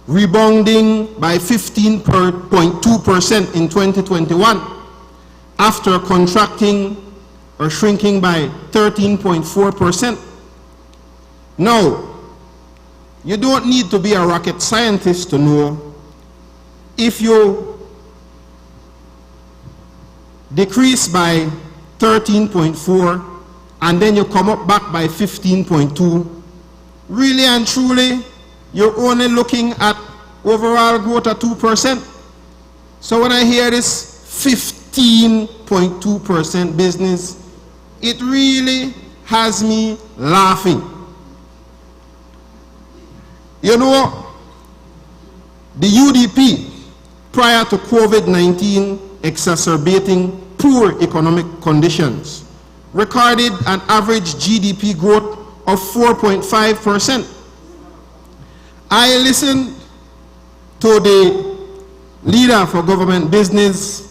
rebounding by 15.2% in 2021 after contracting or shrinking by 13.4%. Now, you don't need to be a rocket scientist to know if you decrease by 13.4 and then you come up back by 15.2, really and truly, you're only looking at overall growth at 2%. So when I hear this 15.2% business, it really has me laughing. You know, the UDP, prior to COVID-19 exacerbating poor economic conditions, recorded an average GDP growth of 4.5%. I listened to the leader for government business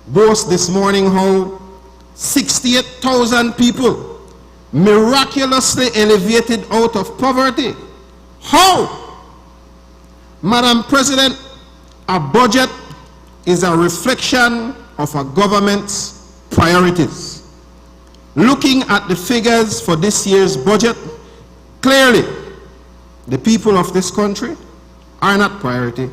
boast this morning how 68,000 people miraculously elevated out of poverty. How? Madam President, a budget is a reflection of a government's priorities. Looking at the figures for this year's budget, clearly the people of this country are not priority.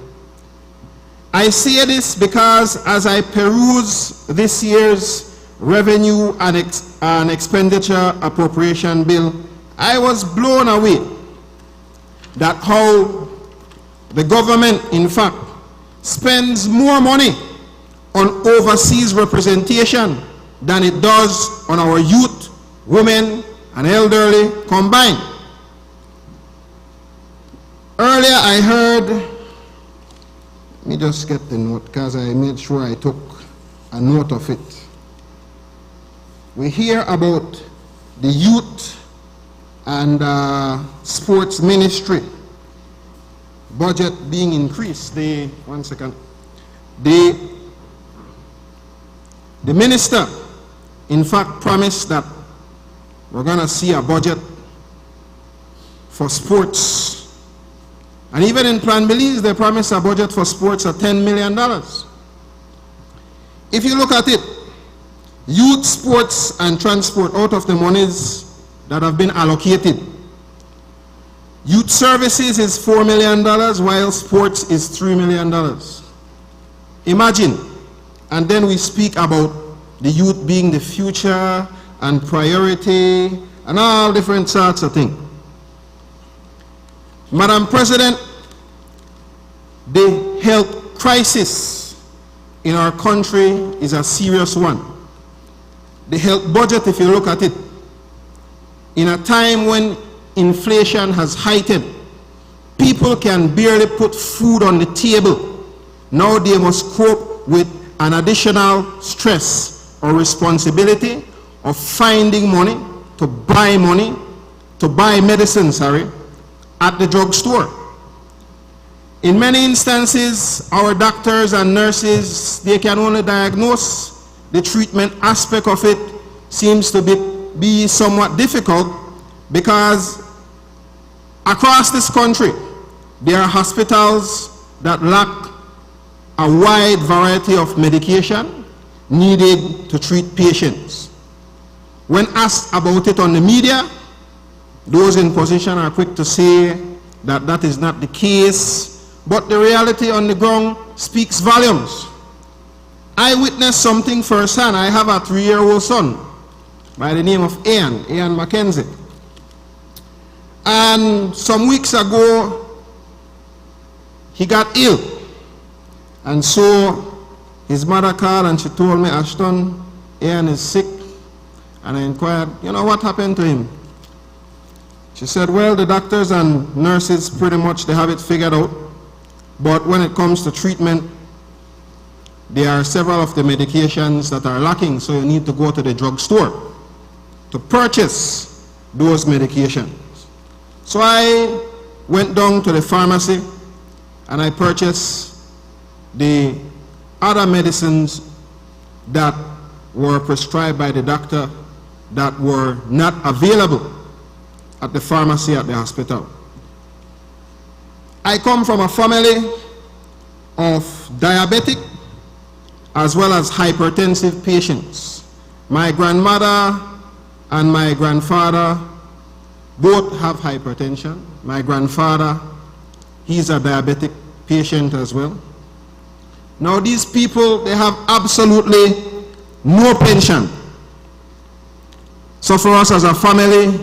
I say this because as I peruse this year's revenue and expenditure appropriation bill, I was blown away that how the government, in fact, spends more money on overseas representation than it does on our youth, women, and elderly combined. Earlier I heard, let me just get the note because I made sure I took a note of it. We hear about the youth and sports ministry budget being increased. The minister, in fact, promised that we're going to see a budget for sports. And even in Plan Belize, they promised a budget for sports of $10 million. If you look at it, youth, sports, and transport, out of the monies that have been allocated, youth services is $4 million, while sports is $3 million. Imagine. And then we speak about the youth being the future and priority and all different sorts of things. Madam President, the health crisis in our country is a serious one. The health budget, if you look at it, in a time when inflation has heightened, people can barely put food on the table. Now they must cope with an additional stress or responsibility of finding money to buy medicine, at the drugstore. In many instances, our doctors and nurses, they can only diagnose the treatment aspect of it seems to be somewhat difficult, because across this country, there are hospitals that lack a wide variety of medication needed to treat patients. When asked about it on the media, those in position are quick to say that that is not the case, but the reality on the ground speaks volumes. I witnessed something firsthand. I have a 3-year-old son by the name of Ian Mackenzie. And some weeks ago, he got ill. And so his mother called and she told me, Ashton, Ian is sick. And I inquired, you know, what happened to him? She said, well, the doctors and nurses pretty much, they have it figured out. But when it comes to treatment, there are several of the medications that are lacking, so you need to go to the drugstore to purchase those medications. So I went down to the pharmacy and I purchased the other medicines that were prescribed by the doctor that were not available at the pharmacy at the hospital. I come from a family of diabetic as well as hypertensive patients. My grandmother and my grandfather both have hypertension. My grandfather, he's a diabetic patient as well. Now these people, they have absolutely no pension. So for us as a family,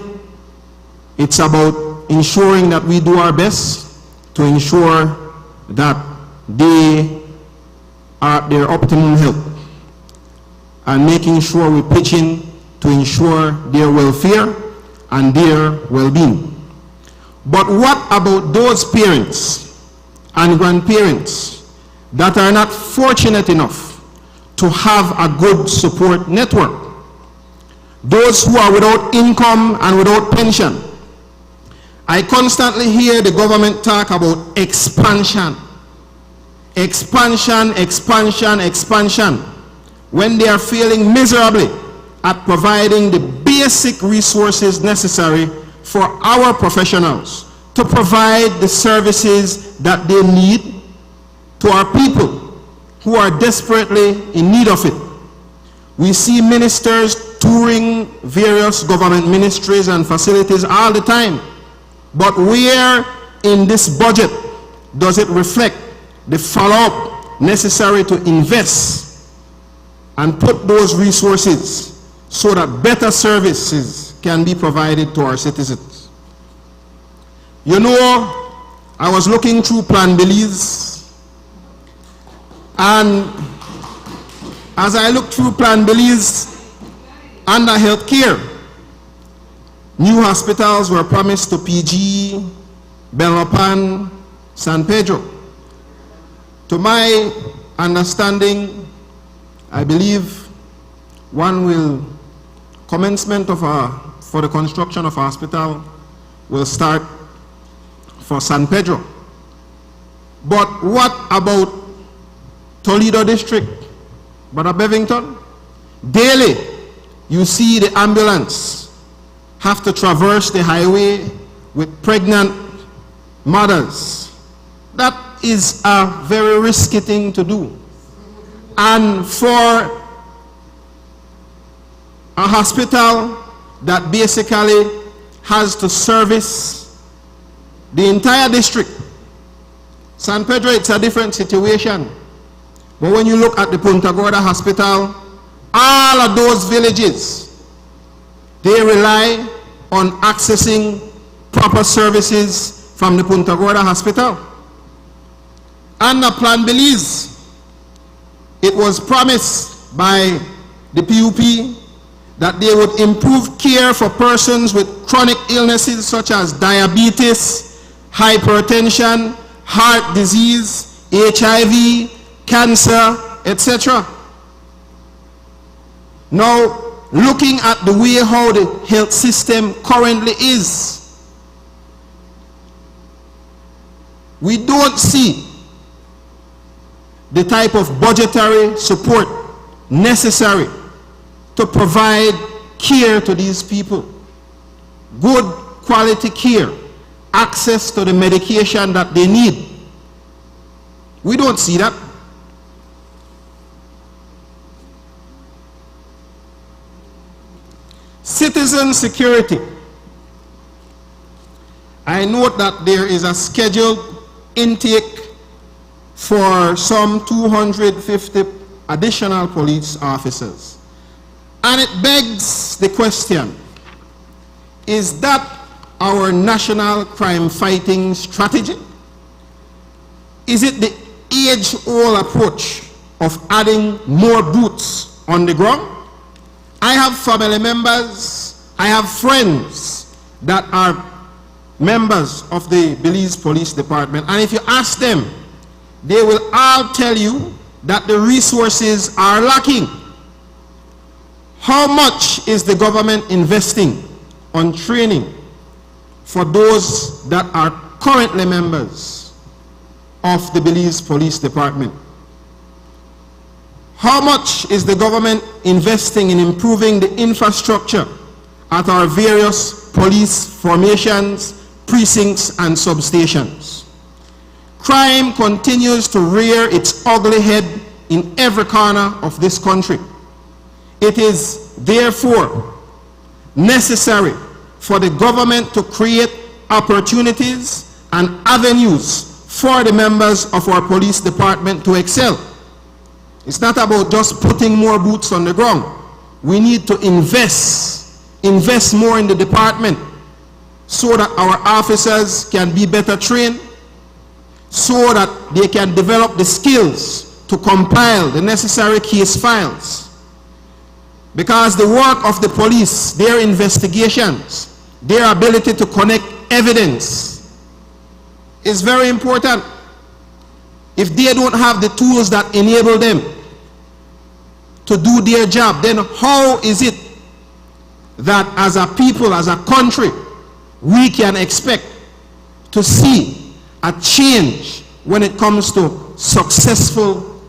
it's about ensuring that we do our best to ensure that they are at their optimum health, and making sure we pitch in to ensure their welfare and their well-being. But what about those parents and grandparents that are not fortunate enough to have a good support network? Those who are without income and without pension. I constantly hear the government talk about expansion. Expansion, expansion, expansion, when they are failing miserably at providing the basic resources necessary for our professionals to provide the services that they need to our people who are desperately in need of it. We see ministers touring various government ministries and facilities all the time, but where in this budget does it reflect the follow-up necessary to invest and put those resources so that better services can be provided to our citizens? You know, I was looking through Plan Belize, and as I looked through Plan Belize under healthcare, new hospitals were promised to PG, Belmopan, San Pedro. To my understanding, I believe commencement for the construction of a hospital will start for San Pedro. But what about Toledo District, Brother Bevington? Daily, you see the ambulance have to traverse the highway with pregnant mothers. That is a very risky thing to do. And for a hospital that basically has to service the entire district, San Pedro, it's a different situation. But when you look at the Punta Gorda Hospital, all of those villages, they rely on accessing proper services from the Punta Gorda Hospital. Under Plan Belize, it was promised by the PUP that they would improve care for persons with chronic illnesses such as diabetes, hypertension, heart disease, HIV, cancer, etc. Now, looking at the way how the health system currently is, we don't see the type of budgetary support necessary to provide care to these people. Good quality care, access to the medication that they need. We don't see that. Citizen security. I note that there is a scheduled intake for some 250 additional police officers. And it begs the question, is that our national crime fighting strategy? Is it the age-old approach of adding more boots on the ground? I have family members, I have friends that are members of the Belize Police Department, and if you ask them, they will all tell you that the resources are lacking. How much is the government investing on training for those that are currently members of the Belize Police Department? How much is the government investing in improving the infrastructure at our various police formations, precincts, and substations? Crime continues to rear its ugly head in every corner of this country. It is therefore necessary for the government to create opportunities and avenues for the members of our police department to excel. It's not about just putting more boots on the ground. We need to invest more in the department so that our officers can be better trained, so that they can develop the skills to compile the necessary case files. Because the work of the police, their investigations, their ability to connect evidence is very important. If they don't have the tools that enable them to do their job, then how is it that as a people, as a country, we can expect to see a change when it comes to successful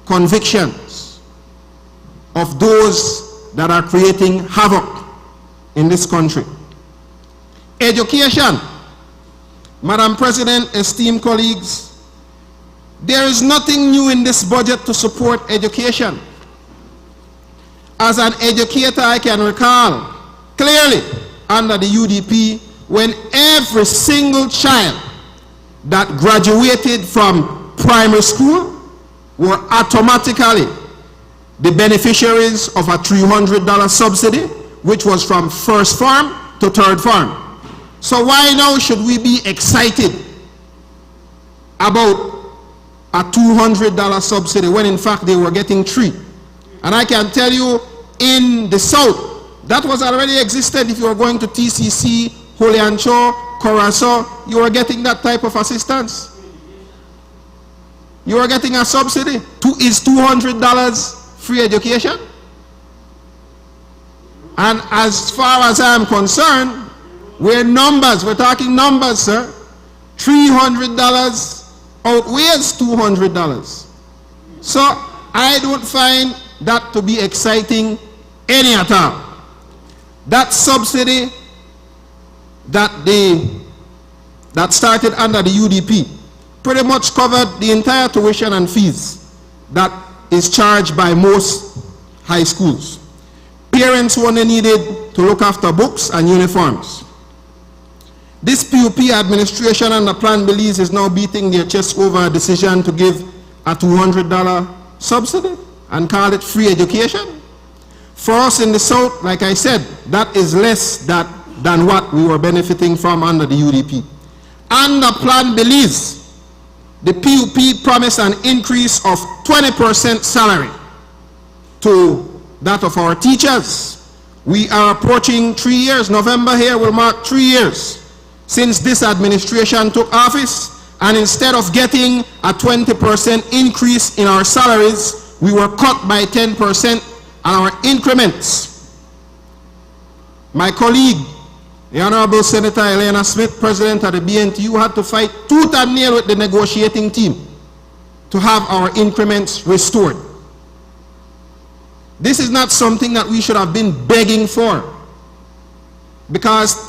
convictions of those that are creating havoc in this country? Education. Madam President, esteemed colleagues, there is nothing new in this budget to support education. As an educator, I can recall clearly under the UDP when every single child that graduated from primary school were automatically the beneficiaries of a $300 subsidy, which was from first farm to third farm. So why now should we be excited about a $200 subsidy when in fact they were getting $3? And I can tell you, in the South, that was already existed. If you were going to TCC, Holiancho, Coraso, you were getting that type of assistance. You were getting a subsidy. Is $200 free education? And as far as I'm concerned, we're talking numbers, sir. $300 outweighs $200. So I don't find that to be exciting any at all. That subsidy that started under the UDP pretty much covered the entire tuition and fees that is charged by most high schools. Parents only needed to look after books and uniforms. This PUP administration and the Plan Belize is now beating their chest over a decision to give a $200 subsidy and call it free education. For us in the South, like I said, that is less than what we were benefiting from under the UDP. Under Plan Belize, the PUP promised an increase of 20% salary to that of our teachers. We are approaching 3 years. November here will mark 3 years since this administration took office, and instead of getting a 20% increase in our salaries, we were cut by 10% on our increments. My colleague, the Honorable Senator Elena Smith, President of the BNTU, had to fight tooth and nail with the negotiating team to have our increments restored. This is not something that we should have been begging for. Because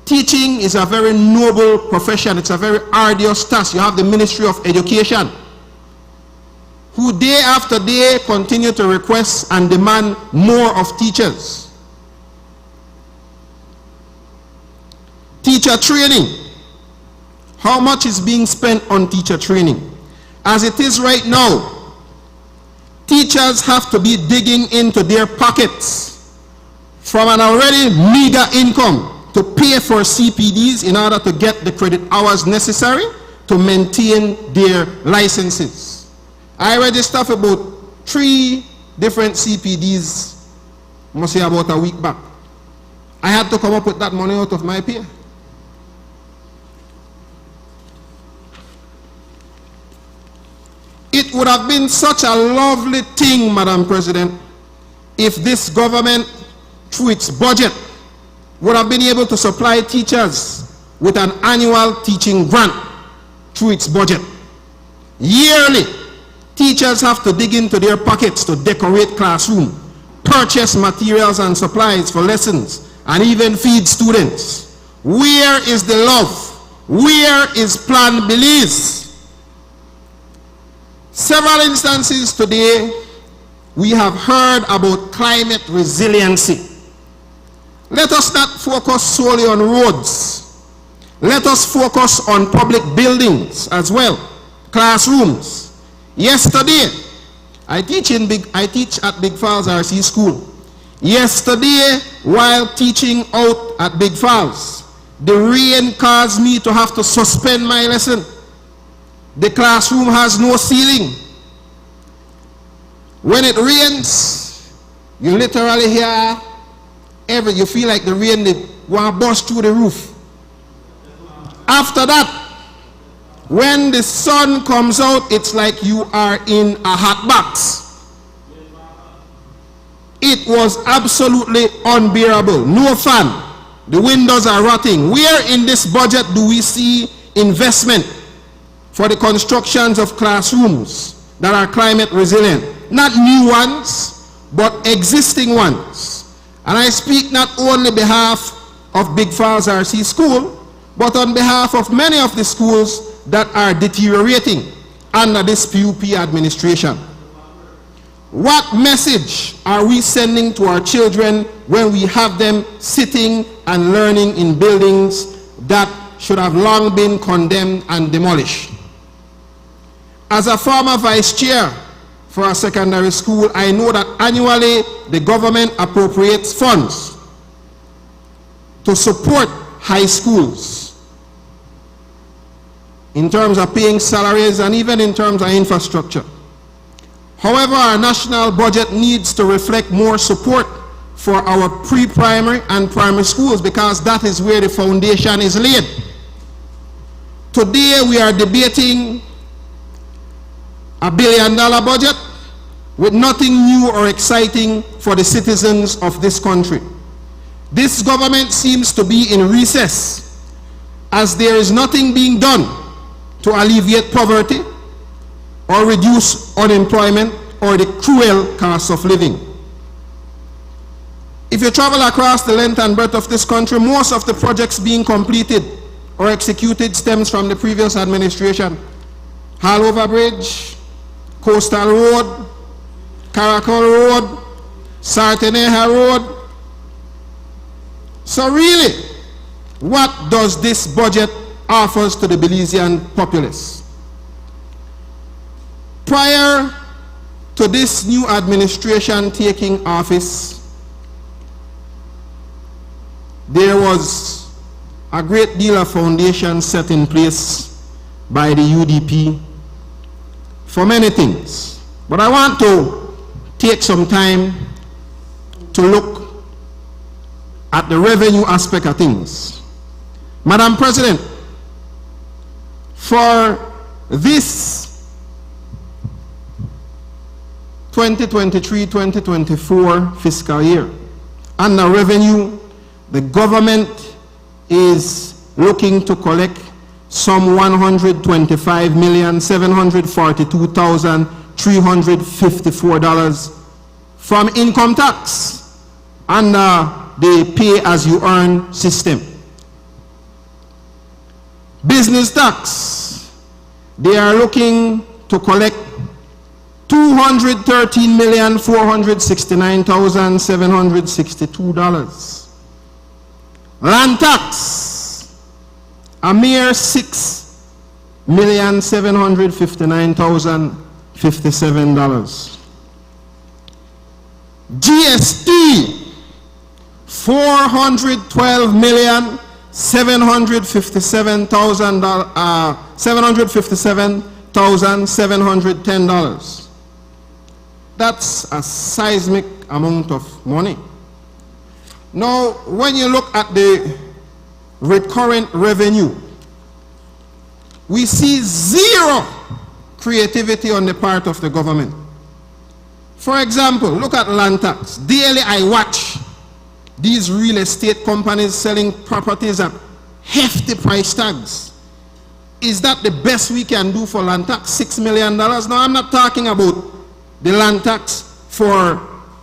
teaching is a very noble profession. It's a very arduous task. You have the Ministry of Education, who day after day continue to request and demand more of teachers. Teacher training. How much is being spent on teacher training? As it is right now, teachers have to be digging into their pockets from an already meager income to pay for CPDs in order to get the credit hours necessary to maintain their licenses. I registered for about 3 different CPDs, must say about a week back. I had to come up with that money out of my pay. It would have been such a lovely thing, Madam President, if this government, through its budget, would have been able to supply teachers with an annual teaching grant through its budget. Yearly, teachers have to dig into their pockets to decorate classroom, purchase materials and supplies for lessons, and even feed students. Where is the love? Where is Plan Belize? Several instances today, we have heard about climate resiliency. Let us not focus solely on roads. Let us focus on public buildings as well, classrooms. Yesterday, I teach at Big Falls RC School. Yesterday, while teaching out at Big Falls, the rain caused me to have to suspend my lesson. The classroom has no ceiling. When it rains, you literally hear you feel like the rain want to burst through the roof. After that, when the sun comes out, it's like you are in a hot box. It was absolutely unbearable. No fan. The windows are rotting. Where in this budget do we see investment for the constructions of classrooms that are climate resilient? Not new ones, but existing ones. And I speak not only on behalf of Big Falls RC School, but on behalf of many of the schools that are deteriorating under this PUP administration. What message are we sending to our children when we have them sitting and learning in buildings that should have long been condemned and demolished? As a former vice chair for a secondary school, I know that annually the government appropriates funds to support high schools in terms of paying salaries and even in terms of infrastructure. However, our national budget needs to reflect more support for our pre-primary and primary schools, because that is where the foundation is laid. Today we are debating a $1 billion budget with nothing new or exciting for the citizens of this country. This government seems to be in recess, as there is nothing being done to alleviate poverty or reduce unemployment or the cruel cost of living. If you travel across the length and breadth of this country, most of the projects being completed or executed stems from the previous administration. Hallover Bridge, Coastal Road, Caracal Road, Sarteneja Road. So really, what does this budget offer to the Belizean populace? Prior to this new administration taking office, there was a great deal of foundation set in place by the UDP for many things. But I want to take some time to look at the revenue aspect of things. Madam President, for this 2023-2024 fiscal year, under revenue, the government is looking to collect some 125,742,200 $354 from income tax under the pay-as-you-earn system. Business tax, they are looking to collect $213,469,762. Land tax, a mere $6,759,057. GST, $757,710. That's a seismic amount of money. Now, when you look at the recurrent revenue, we see zero creativity on the part of the government. For example, look at land tax. Daily I watch these real estate companies selling properties at hefty price tags. Is that the best we can do for land tax? $6 million? Now, I'm not talking about the land tax for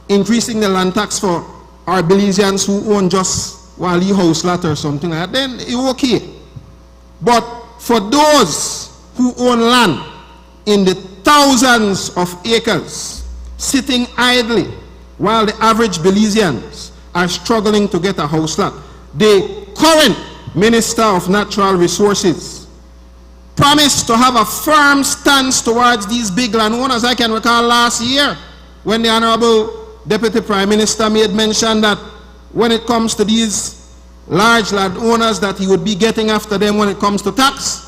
increasing the land tax for our Belizeans who own just Wali house lot or something like that. Then it's okay. But for those who own land in the thousands of acres sitting idly while the average Belizeans are struggling to get a house lot, the current Minister of Natural Resources promised to have a firm stance towards these big landowners. I can recall last year when the Honorable Deputy Prime Minister made mention that when it comes to these large landowners that he would be getting after them when it comes to tax.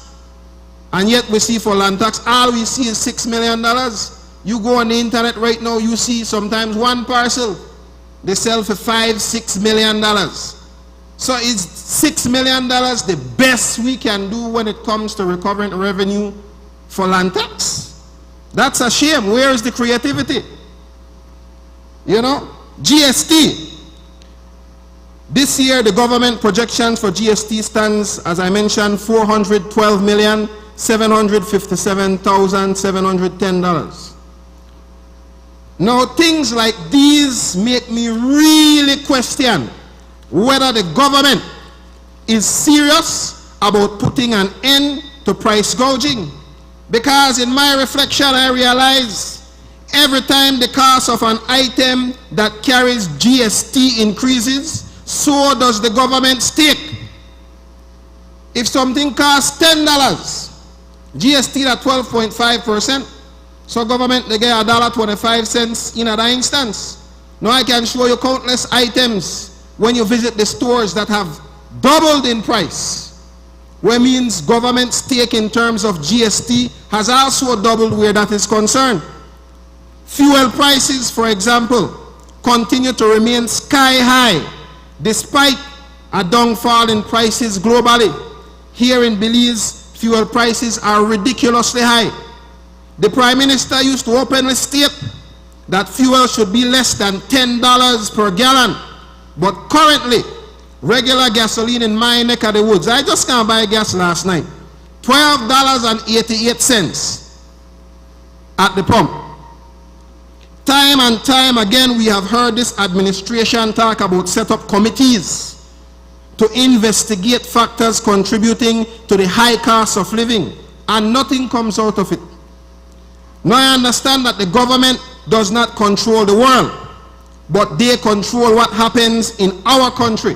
And yet we see for land tax, all we see is $6 million. You go on the internet right now, you see sometimes one parcel, they sell for $5–6 million. So is $6 million the best we can do when it comes to recovering revenue for land tax? That's a shame. Where is the creativity? You know, GST. This year, the government projections for GST stands, as I mentioned, $412,757,710. Now, things like these make me really question whether the government is serious about putting an end to price gouging. Because in my reflection, I realize every time the cost of an item that carries GST increases, so does the government's stake. If something costs $10, GST at 12.5%, so government they get $1.25 in that instance. Now I can show you countless items when you visit the stores that have doubled in price, where means government stake in terms of GST has also doubled where that is concerned. Fuel prices, for example, continue to remain sky high despite a downfall in prices globally. Here in Belize, fuel prices are ridiculously high. The Prime Minister used to openly state that fuel should be less than $10 per gallon. But currently, regular gasoline in my neck of the woods, I just can't buy gas last night, $12.88 at the pump. Time and time again, we have heard this administration talk about set up committees to investigate factors contributing to the high cost of living, and nothing comes out of it. Now I understand that the government does not control the world, but they control what happens in our country.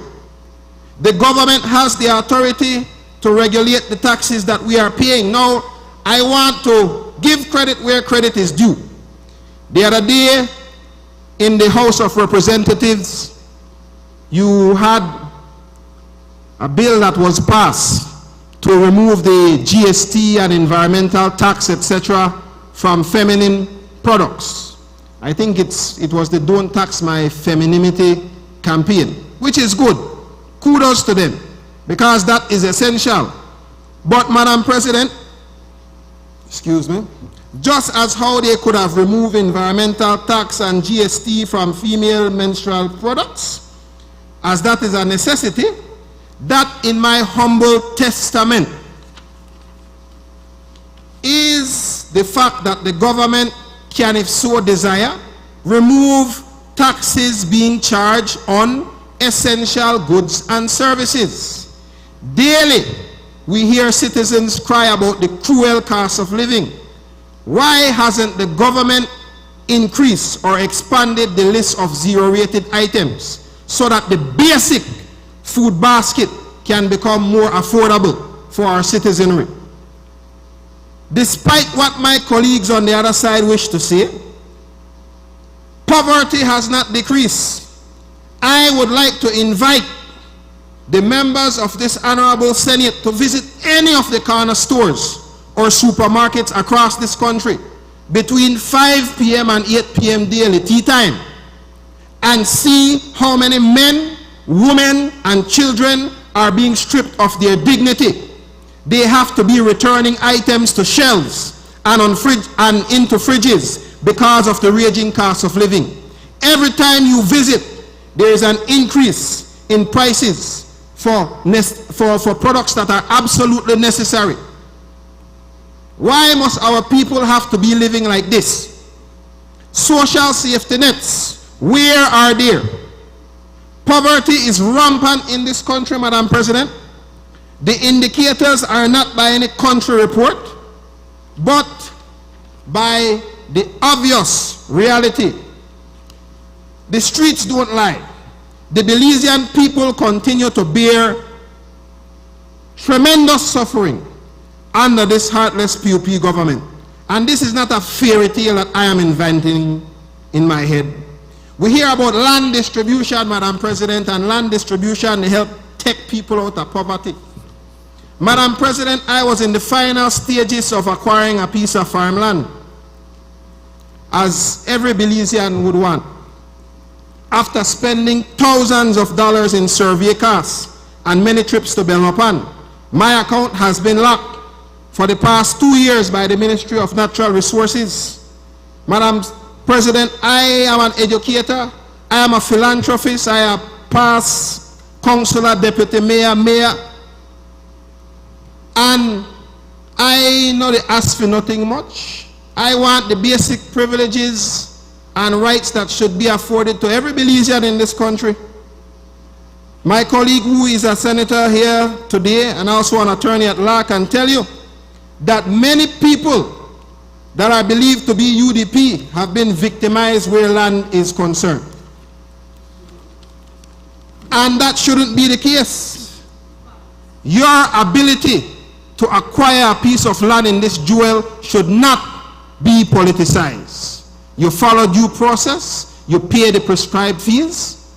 The government has the authority to regulate the taxes that we are paying. Now, I want to give credit where credit is due. The other day, in the House of Representatives, you had a bill that was passed to remove the GST and environmental tax, etc., from feminine products. I think it was the Don't Tax My Femininity campaign, which is good. Kudos to them, because that is essential. But, Madam President, excuse me, just as how they could have removed environmental tax and GST from female menstrual products, as that is a necessity, that, in my humble testament, is the fact that the government can, if so desire, remove taxes being charged on essential goods and services. Daily, we hear citizens cry about the cruel cost of living. Why hasn't the government increased or expanded the list of zero-rated items so that the basic food basket can become more affordable for our citizenry? Despite what my colleagues on the other side wish to say, poverty has not decreased. I would like to invite the members of this Honorable Senate to visit any of the corner stores or supermarkets across this country between 5 p.m. and 8 p.m. daily, tea time, and see how many men, women, and children are being stripped of their dignity. They have to be returning items to shelves and into fridges because of the raging cost of living. Every time you visit, there is an increase in prices for products that are absolutely necessary. Why must our people have to be living like this? Social safety nets, where are they? Poverty is rampant in this country, Madam President. The indicators are not by any country report, but by the obvious reality. The streets don't lie. The Belizean people continue to bear tremendous suffering under this heartless PUP government. And this is not a fairy tale that I am inventing in my head. We hear about land distribution, Madam President, and land distribution to help take people out of poverty. Madam President, I was in the final stages of acquiring a piece of farmland, as every Belizean would want. After spending thousands of dollars in survey costs and many trips to Belmopan, my account has been locked for the past 2 years by the Ministry of Natural Resources. Madam President, I am an educator, I am a philanthropist, I am past councillor, deputy mayor, and I know they ask for nothing much. I want the basic privileges and rights that should be afforded to every Belizean in this country. My colleague, who is a senator here today and also an attorney at law, can tell you that many people that are believed to be UDP have been victimized where land is concerned. And that shouldn't be the case. Your ability to acquire a piece of land in this jewel should not be politicized. You follow due process, you pay the prescribed fees,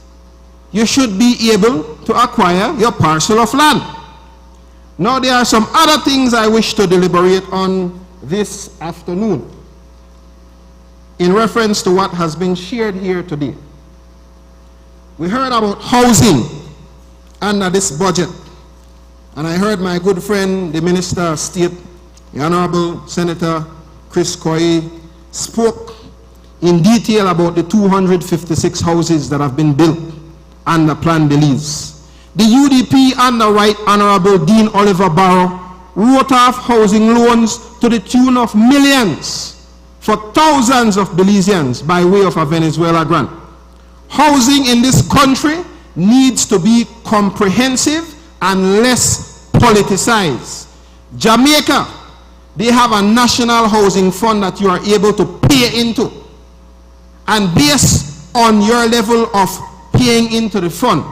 you should be able to acquire your parcel of land. Now there are some other things I wish to deliberate on this afternoon in reference to what has been shared here today. We heard about housing under this budget, and I heard my good friend, the Minister of State, the Honorable Senator Chris Koi, spoke in detail about the 256 houses that have been built under Plan Belize. The UDP under Right Honorable Dean Oliver Barrow wrote off housing loans to the tune of millions for thousands of Belizeans by way of a Venezuela grant. Housing in this country needs to be comprehensive and less politicized. Jamaica, they have a national housing fund that you are able to pay into. And based on your level of paying into the fund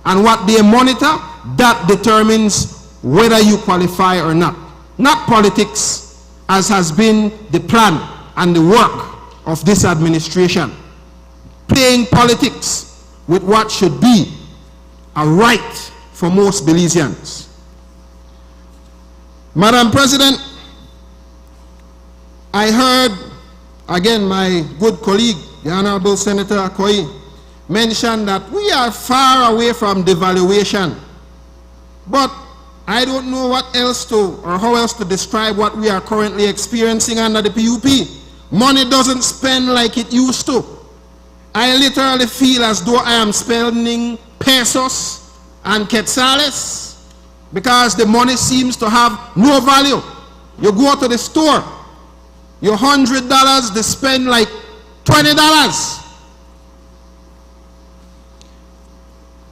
and what they monitor, that determines whether you qualify or not. Not politics, as has been the plan and the work of this administration. Playing politics with what should be a right for most Belizeans. Madam President, I heard, again, my good colleague, the Honorable Senator Koi, mention that we are far away from devaluation. But I don't know what else to, or how else to describe what we are currently experiencing under the PUP. Money doesn't spend like it used to. I literally feel as though I am spending pesos and quetzales because the money seems to have no value. You go to the store your $100, they spend like $20.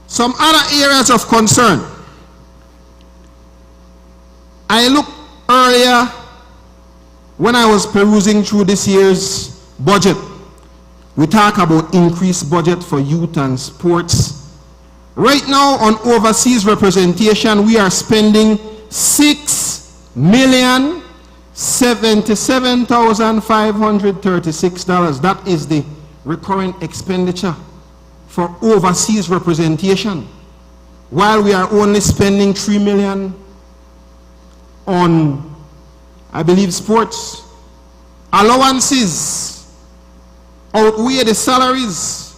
Some other areas of concern. I looked earlier when I was perusing through this year's budget. We talk about increased budget for youth and sports. Right now on overseas representation, we are spending $6,077,536. That is the recurrent expenditure for overseas representation, while we are only spending $3 million on, I believe, sports. Allowances outweigh the salaries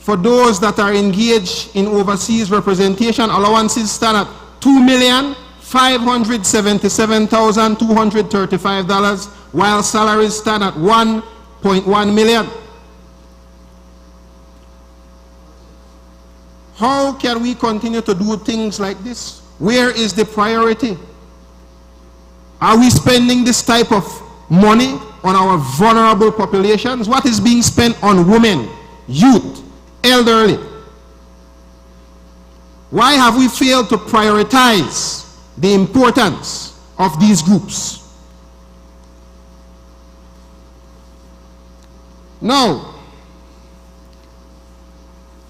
for those that are engaged in overseas representation. Allowances stand at $2,577,235, while salaries stand at $1.1 million. How can we continue to do things like this? Where is the priority? Are we spending this type of money on our vulnerable populations? What is being spent on women, youth, elderly? Why have we failed to prioritize the importance of these groups? Now,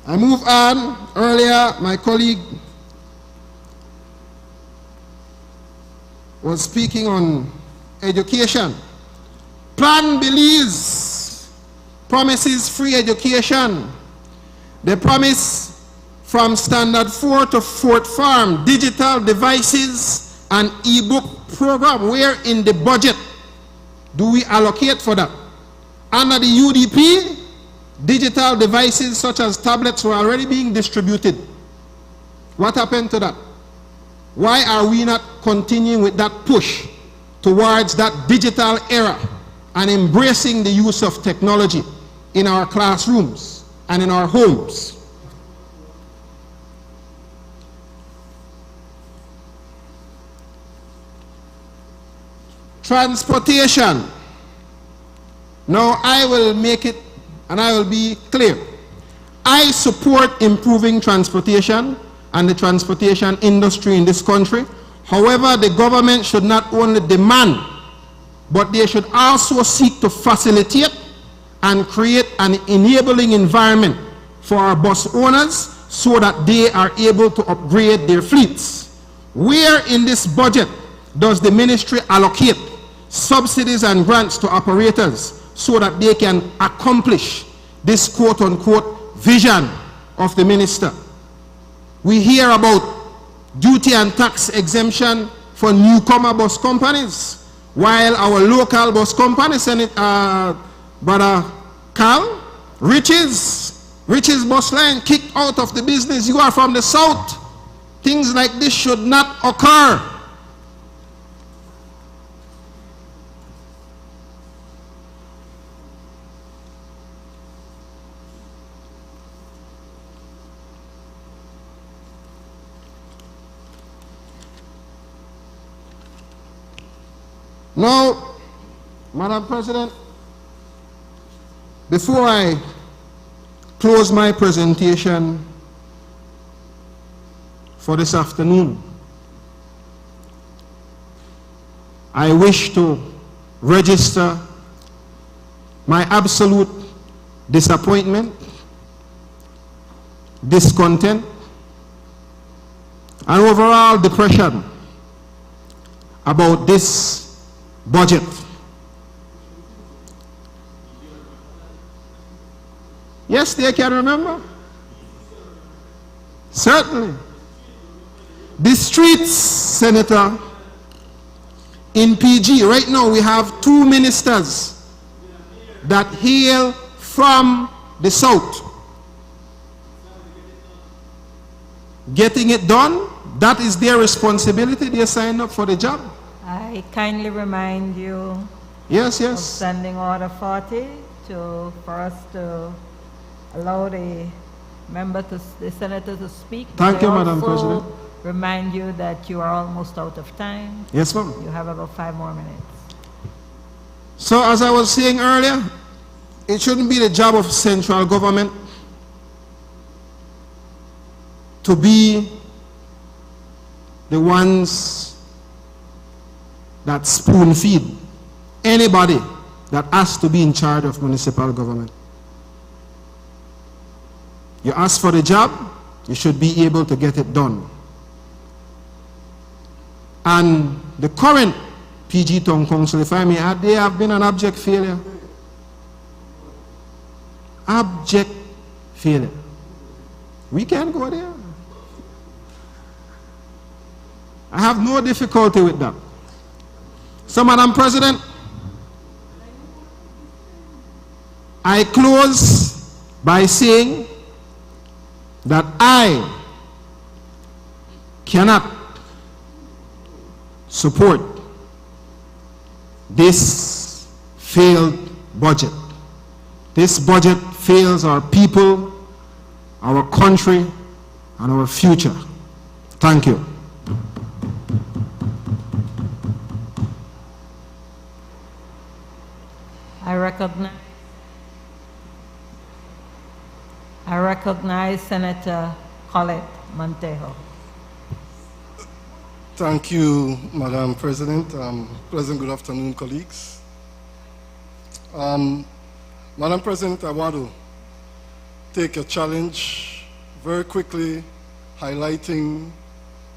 I move on. Earlier, my colleague was speaking on education. Plan Belize promises free education. They promise from Standard 4 to Fort Farm, digital devices and e-book program. Where in the budget do we allocate for that? Under the UDP, digital devices such as tablets were already being distributed. What happened to that? Why are we not continuing with that push towards that digital era and embracing the use of technology in our classrooms and in our homes? Transportation. Now I will make it and I will be clear. I support improving transportation and the transportation industry in this country. However, the government should not only demand, but they should also seek to facilitate and create an enabling environment for our bus owners so that they are able to upgrade their fleets. Where in this budget does the ministry allocate subsidies and grants to operators so that they can accomplish this quote-unquote vision of the minister? We hear about duty and tax exemption for newcomer bus companies, while our local bus company, Brother Carl, Riches Bus Line, kicked out of the business. You are from the south. Things like this should not occur. Now, Madam President, before I close my presentation for this afternoon, I wish to register my absolute disappointment, discontent, and overall depression about this budget. Yes, they can remember. Certainly. The streets, Senator, in PG, right now we have 2 ministers that hail from the south. Getting it done, that is their responsibility. They signed up for the job. I kindly remind you Yes. of Standing Order 40 for us to allow the senator to speak. Thank you, Madam President. Remind you that you are almost out of time. Yes, ma'am. You have about 5 more minutes. So as I was saying earlier, it shouldn't be the job of central government to be the ones that spoon feed anybody that has to be in charge of municipal government. You ask for the job, you should be able to get it done. And the current PG Town Council, if I may add, they have been an abject failure. Abject failure. We can't go there. I have no difficulty with that. So, Madam President, I close by saying that I cannot support this failed budget. This budget fails our people, our country, and our future. Thank you. I recognize Senator Colette Montejo. Thank you, Madam President. Pleasant good afternoon, colleagues. Madam President, I want to take a challenge very quickly, highlighting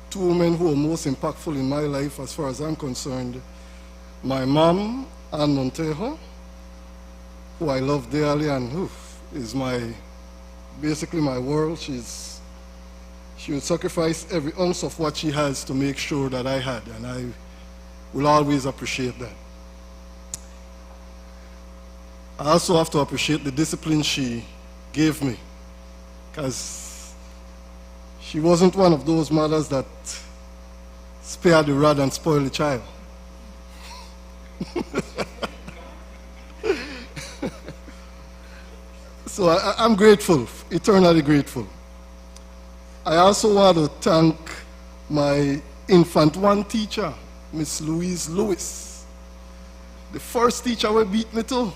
two women who are most impactful in my life as far as I'm concerned. My mom, Ann Montejo, who I love dearly and who is basically my world. She would sacrifice every ounce of what she has to make sure that I had, and I will always appreciate that. I also have to appreciate the discipline she gave me, because she wasn't one of those mothers that spare the rod and spoil the child. So I'm grateful, eternally grateful. I also want to thank my Infant 1 teacher, Miss Louise Lewis. The first teacher who beat me too.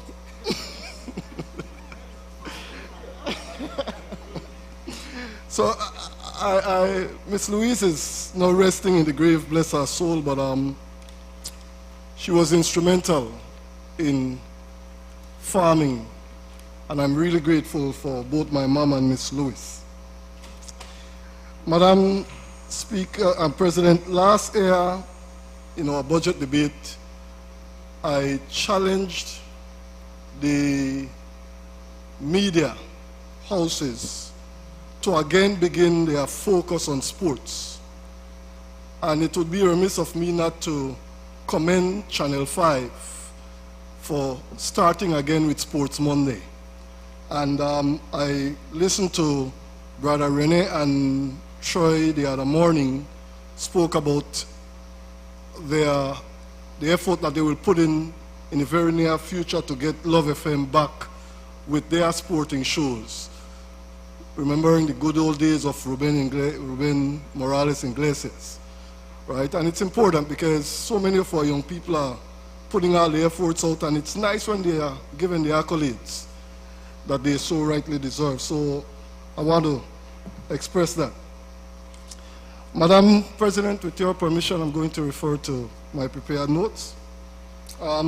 So Miss Louise is now resting in the grave, bless her soul, but she was instrumental in farming, and I'm really grateful for both my mom and Miss Lewis. Madam Speaker and President, last year in our budget debate, I challenged the media houses to again begin their focus on sports. And it would be remiss of me not to commend Channel 5 for starting again with Sports Monday. And I listened to Brother Rene and Troy the other morning spoke about the effort that they will put in the very near future to get Love FM back with their sporting shows, remembering the good old days of Ruben Morales Iglesias, right? And it's important because so many of our young people are putting all the efforts out, and it's nice when they are given the accolades that they so rightly deserve. So I want to express that. Madam President, with your permission, I'm going to refer to my prepared notes. I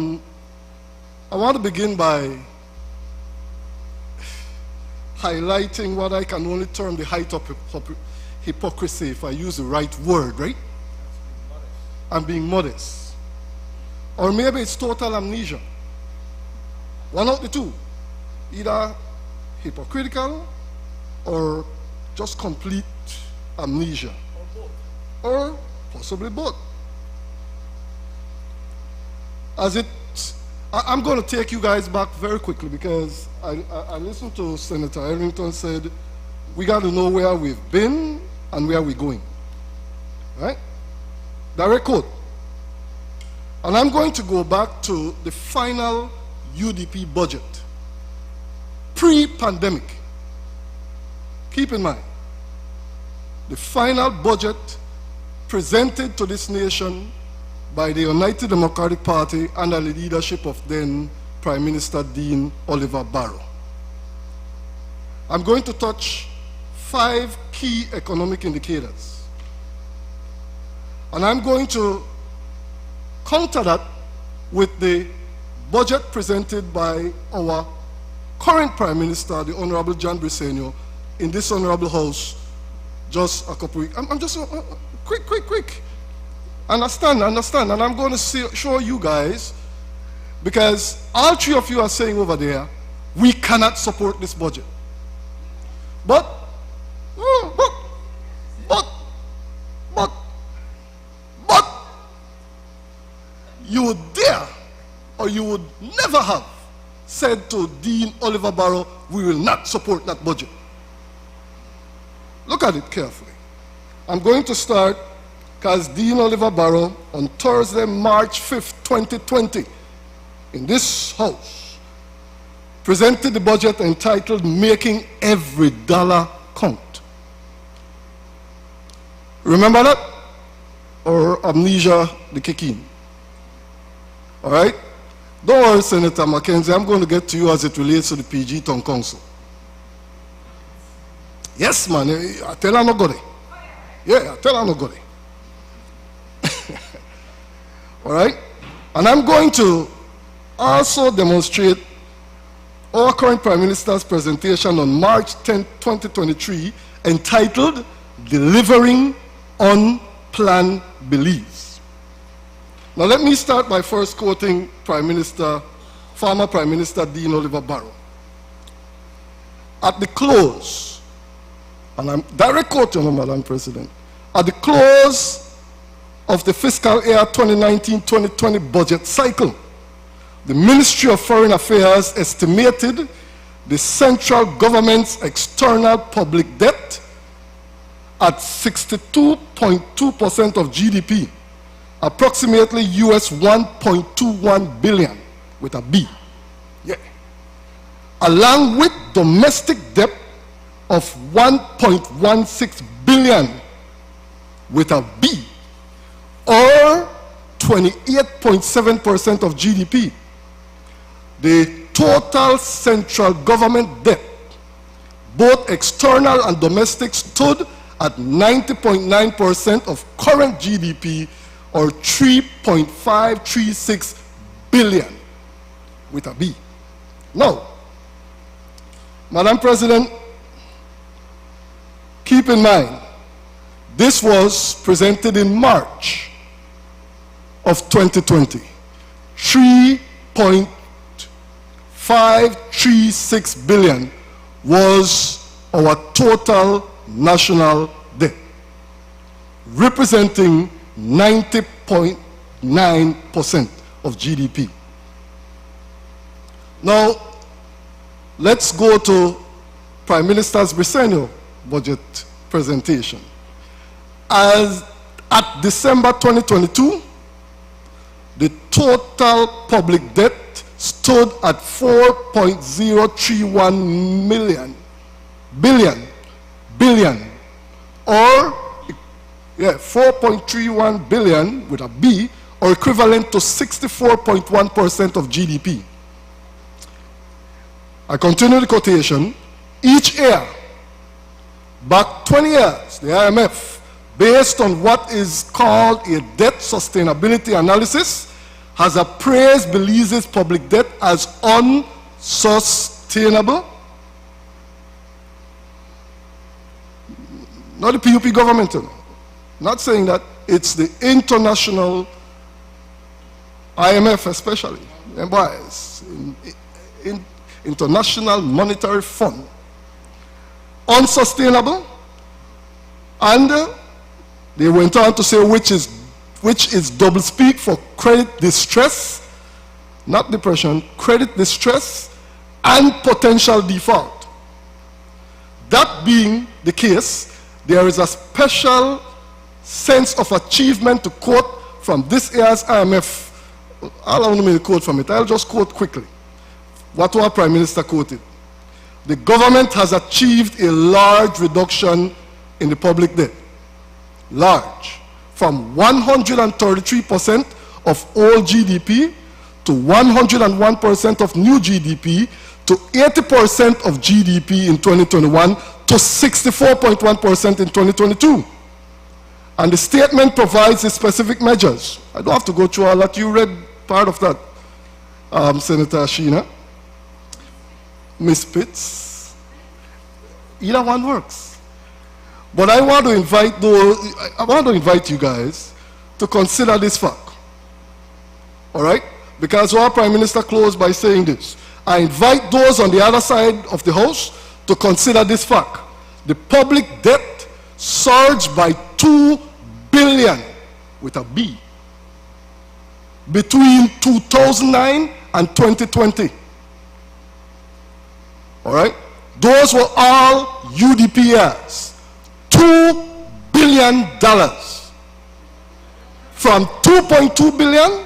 want to begin by highlighting what I can only term the height of hypocrisy, if I use the right word, right? I'm being modest. Or maybe it's total amnesia. One of the two. Either hypocritical or just complete amnesia. Or possibly both. I'm going to take you guys back very quickly because I listened to Senator Ellington said, we got to know where we've been and where we're going. Right? Direct quote. And I'm going to go back to the final UDP budget, pre-pandemic. Keep in mind, the final budget presented to this nation by the United Democratic Party under the leadership of then Prime Minister Dean Oliver Barrow. I'm going to touch 5 key economic indicators. And I'm going to counter that with the budget presented by our current Prime Minister, the Honorable John Briceño, in this Honorable House just a couple weeks. I'm just, quick. Understand, and I'm going to show you guys, because all 3 of you are saying over there, we cannot support this budget. But, you would dare, or you would never have said to Dean Oliver Barrow, we will not support that budget. Look at it carefully. I'm going to start, because Dean Oliver Barrow, on Thursday, March 5th, 2020, in this House, presented the budget entitled Making Every Dollar Count. Remember that? Or amnesia the kicking? All right? Don't worry, Senator Mackenzie, I'm going to get to you as it relates to the PG Town Council. Yes, man, I tell her no go there. Yeah, I tell her no go there. All right? And I'm going to also demonstrate our current Prime Minister's presentation on March 10, 2023, entitled Delivering on Plan Belize. Now let me start by first quoting former Prime Minister Dean Oliver Barrow. At the close, and I'm direct quoting, Madam President, at the close of the fiscal year 2019-2020 budget cycle, the Ministry of Foreign Affairs estimated the central government's external public debt at 62.2% of GDP, approximately US 1.21 billion with a B. Yeah. Along with domestic debt of 1.16 billion with a B, or 28.7% of GDP. The total central government debt, both external and domestic, stood at 90.9% of current GDP, or 3.536 billion with a B. Now, Madam President, keep in mind, this was presented in March of 2020. 3.536 billion was our total national debt, representing 90.9% of GDP. Now, let's go to Prime Minister's Briceño budget presentation. As at December 2022, the total public debt stood at 4.031 billion, or 4.31 billion with a B, or equivalent to 64.1% of GDP. I continue the quotation. Each year, back 20 years, the IMF, based on what is called a debt sustainability analysis, has appraised Belize's public debt as unsustainable. Not the PUP government, not saying that, it's the international IMF especially, International Monetary Fund. Unsustainable, and they went on to say which is double speak for credit distress, not depression, credit distress and potential default. That being the case, there is a special sense of achievement to quote from this year's IMF. I'll only quote from it. I'll just quote quickly what our Prime Minister quoted. The government has achieved a large reduction in the public debt. Large. From 133% of old GDP to 101% of new GDP to 80% of GDP in 2021 to 64.1% in 2022. And the statement provides the specific measures. I don't have to go through all that. You read part of that, Senator Sheena. Ms. Pitts. Either one works. But I want to invite you guys to consider this fact. All right? Because our Prime Minister closed by saying this. I invite those on the other side of the House to consider this fact. The public debt surged by $2 billion, with a B, between 2009 and 2020. All right? Those were all UDP years. $2 billion. From $2.2 billion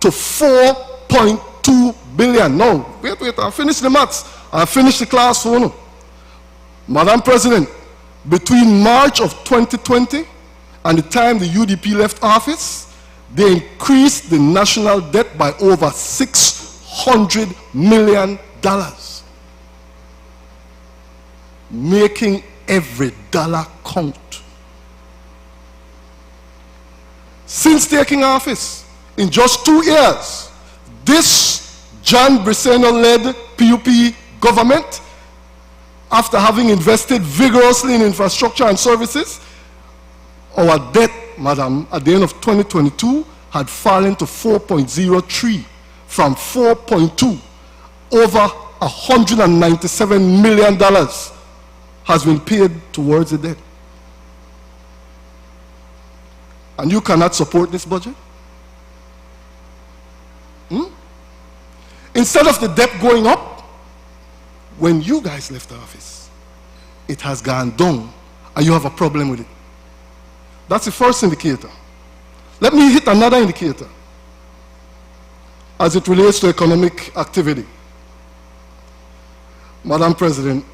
to $4.2 billion. No, wait, I'll finish the maths. I'll finish the class for you. Madam President, between March of 2020 and the time the UDP left office, they increased the national debt by over $600 million, making every dollar count. Since taking office, in just 2 years, this John Briseno-led PUP government, after having invested vigorously in infrastructure and services, our debt, madam, at the end of 2022 had fallen to 4.03 from 4.2. Over $197 million has been paid towards the debt. And you cannot support this budget? Instead of the debt going up, when you guys left office, it has gone down, and you have a problem with it. That's the first indicator. Let me hit another indicator as it relates to economic activity. Madam President,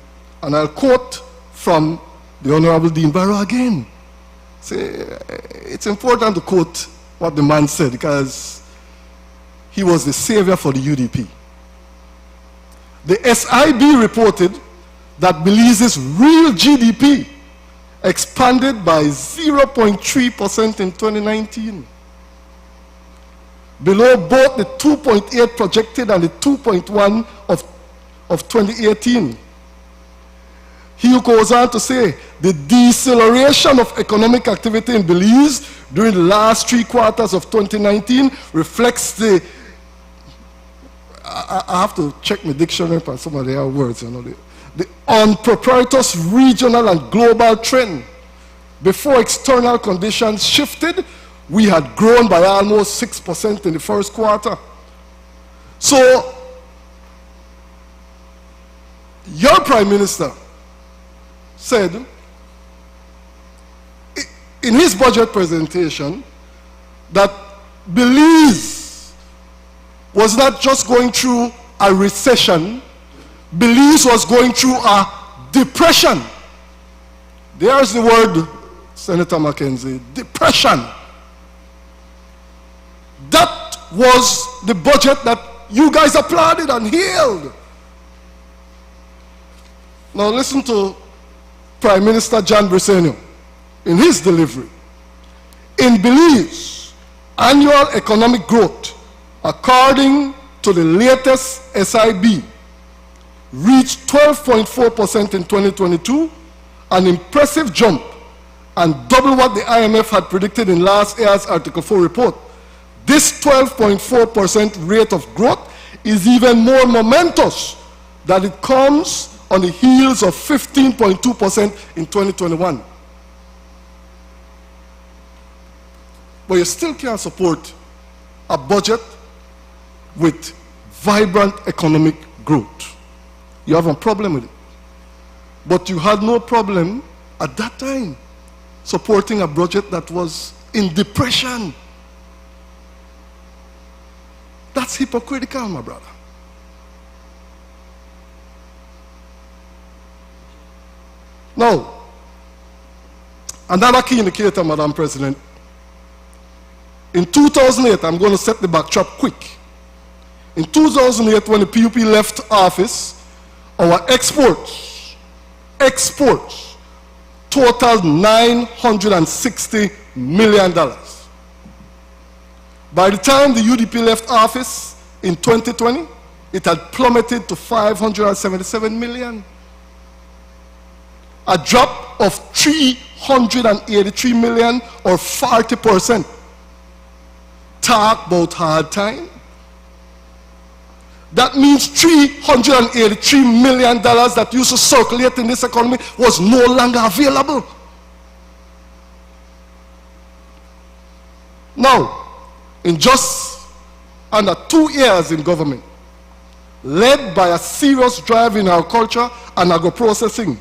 and I'll quote from the Honorable Dean Barrow again. See, it's important to quote what the man said because he was the savior for the UDP. The SIB reported that Belize's real GDP expanded by 0.3% in 2019, below both the 2.8 projected and the 2.1 of 2018. He goes on to say the deceleration of economic activity in Belize during the last 3 quarters of 2019 reflects the, I have to check my dictionary for some of their words, you know, the unpropitious regional and global trend. Before external conditions shifted, we had grown by almost 6% in the first quarter. So, your Prime Minister said in his budget presentation that Belize was not just going through a recession, Belize was going through a depression. There's the word, Senator Mackenzie, depression. That was the budget that you guys applauded and hailed. Now listen to Prime Minister John Briseno in his delivery. In Belize, annual economic growth, according to the latest SIB, reached 12.4% in 2022, an impressive jump and double what the IMF had predicted in last year's Article 4 report. This 12.4% rate of growth is even more momentous that it comes on the heels of 15.2% in 2021. But you still can't support a budget with vibrant economic growth. You have a problem with it. But you had no problem at that time supporting a budget that was in depression. That's hypocritical, my brother. Now, another key indicator, Madam President, In 2008, I'm going to set the backdrop quick. In 2008, when the PUP left office, our exports totaled $960 million. By the time the UDP left office in 2020, it had plummeted to $577 million. A drop of $383 million or 40%. Talk about hard time. That means $383 million that used to circulate in this economy was no longer available. Now, in just under 2 years in government, led by a serious drive in our culture and agro-processing,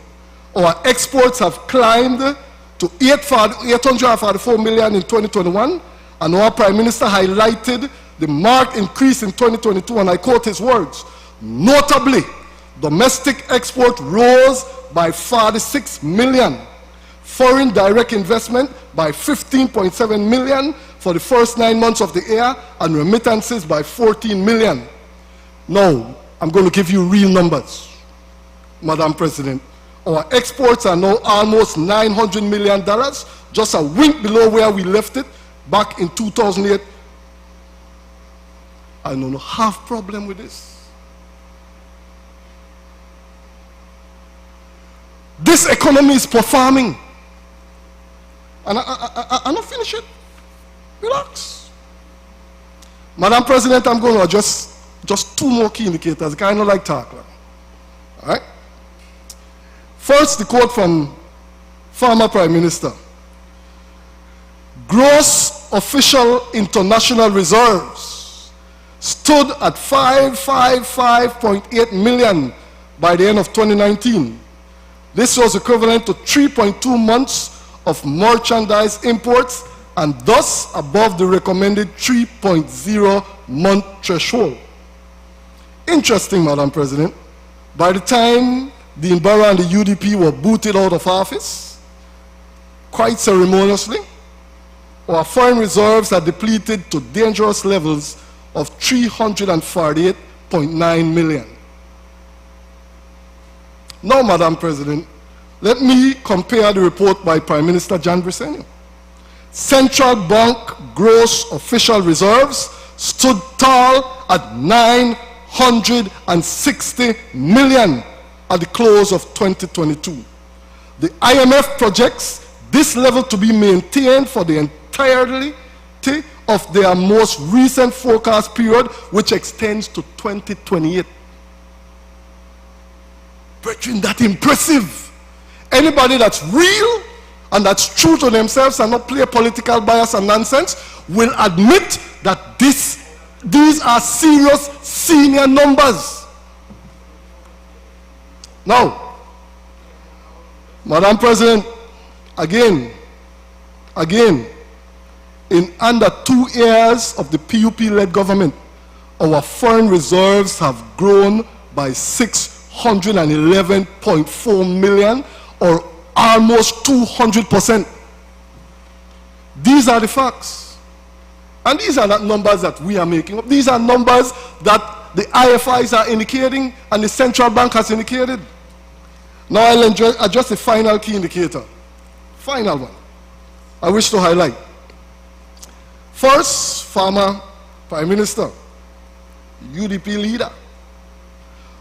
our exports have climbed to $844 million in 2021, and our Prime Minister highlighted the marked increase in 2022, and I quote his words, notably, domestic export rose by 46 million, foreign direct investment by 15.7 million for the first 9 months of the year, and remittances by 14 million. Now, I'm going to give you real numbers, Madam President. Our exports are now almost $900 million, just a wink below where we left it back in 2008. I don't have problem with this. This economy is performing. And I'm not finished it. Relax. Madam President, I'm going to address just 2 more key indicators. I kind of like talk. All right? First, the quote from former Prime Minister. Gross official international reserves stood at 555.8 million by the end of 2019. This was equivalent to 3.2 months of merchandise imports and thus above the recommended 3.0 month threshold. Interesting, Madam President, by the time the Imbara and the UDP were booted out of office, quite ceremoniously, our foreign reserves are depleted to dangerous levels of 348.9 million. Now, Madam President, let me compare the report by Prime Minister John Briceño. Central Bank gross official reserves stood tall at 960 million at the close of 2022. The IMF projects this level to be maintained for the entirety of their most recent forecast period, which extends to 2028. Brethren, that's impressive. Anybody that's real and that's true to themselves and not play political bias and nonsense will admit that these are serious senior numbers. Now, Madam President, again, in under 2 years of the PUP-led government, our foreign reserves have grown by 611.4 million, or almost 200%. These are the facts. And these are not numbers that we are making up. These are numbers that the IFIs are indicating and the central bank has indicated. Now I'll address the final key indicator. Final one I wish to highlight. First, former Prime Minister, UDP leader.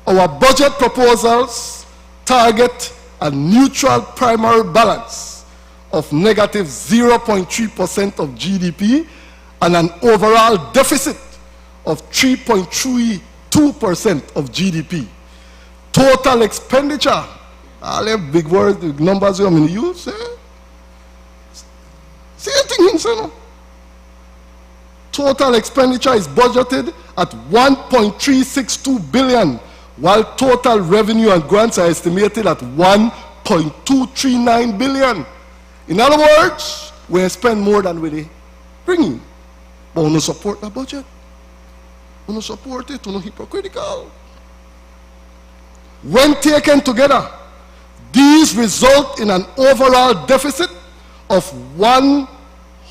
Our budget proposals target a neutral primary balance of negative 0.3% of GDP and an overall deficit of 3.32% of GDP. Total expenditure, all them big words, the numbers I'm going to use, same thing, sir. Total expenditure is budgeted at 1.362 billion, while total revenue and grants are estimated at 1.239 billion. In other words, we spend more than we bring in. But we don't support the budget. We don't support it, we don't hypocritical. When taken together, these result in an overall deficit of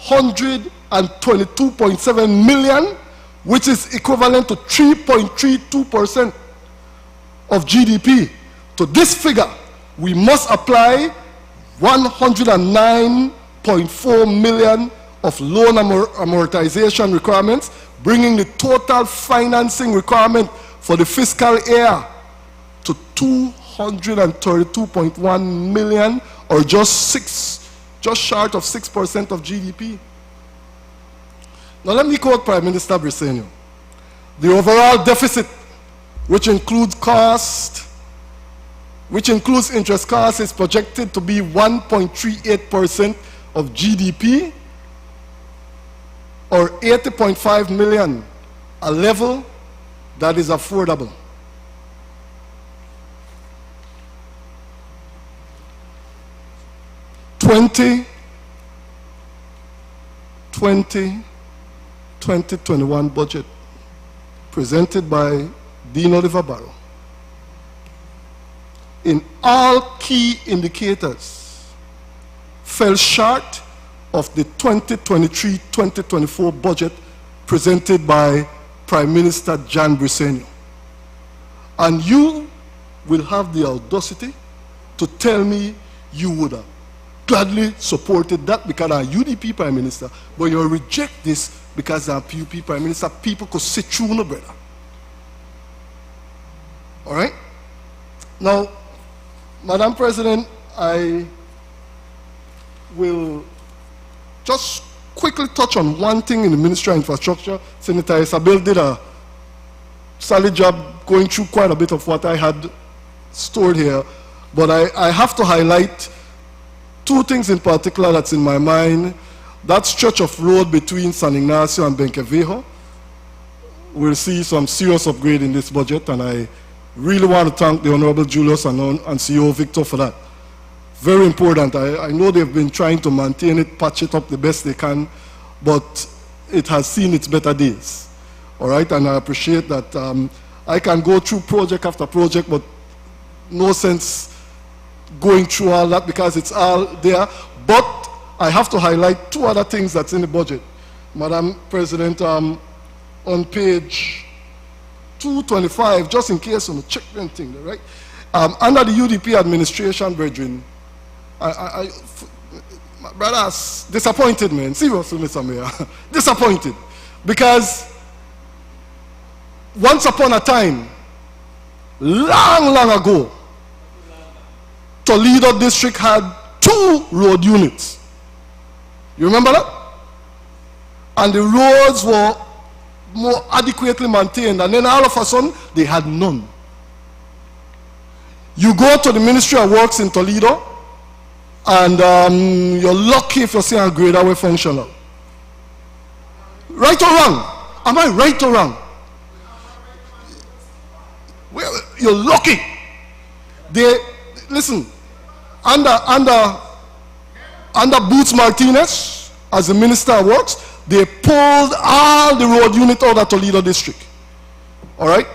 122.7 million, which is equivalent to 3.32% of GDP. To this figure, we must apply 109.4 million of loan amortization requirements, bringing the total financing requirement for the fiscal year to 232.1 million, or just short of 6% of GDP. Now let me quote Prime Minister Briceño. The overall deficit, which includes interest costs, is projected to be 1.38% of GDP, or 80.5 million, a level that is affordable. The 2021 budget presented by Dean Oliver Barrow, in all key indicators, fell short of the 2023-2024 budget presented by Prime Minister Jan Briceño. And you will have the audacity to tell me you would have gladly supported that because I'm UDP Prime Minister, but you reject this because I'm PUP Prime Minister. People could sit through, no brother. All right? Now, Madam President, I will just quickly touch on one thing in the Ministry of Infrastructure. Senator Isabel did a solid job going through quite a bit of what I had stored here, but I have to highlight two things in particular that's in my mind. That stretch of road between San Ignacio and Benquevejo will see some serious upgrade in this budget, and I really want to thank the Honorable Julius and CEO Victor for that. Very important. I know they've been trying to maintain it, patch it up the best they can, but it has seen its better days. All right, and I appreciate that. I can go through project after project, but no sense going through all that because it's all there. But I have to highlight two other things that's in the budget. Madam President, on page 225, just in case on the check thing, right? Under the UDP administration, brethren, my brothers, disappointed, man. Seriously, Mr. Mayor, disappointed. Because once upon a time, long ago, Toledo district had 2 road units. You remember that? And the roads were more adequately maintained, and then all of a sudden they had none. You go to the Ministry of Works in Toledo, and you're lucky if you see a grader way functional. Right or wrong? Am I right or wrong? Well, you're lucky. They listen, under Boots Martinez as the Minister of Works, they pulled all the road unit out of Toledo district. All right?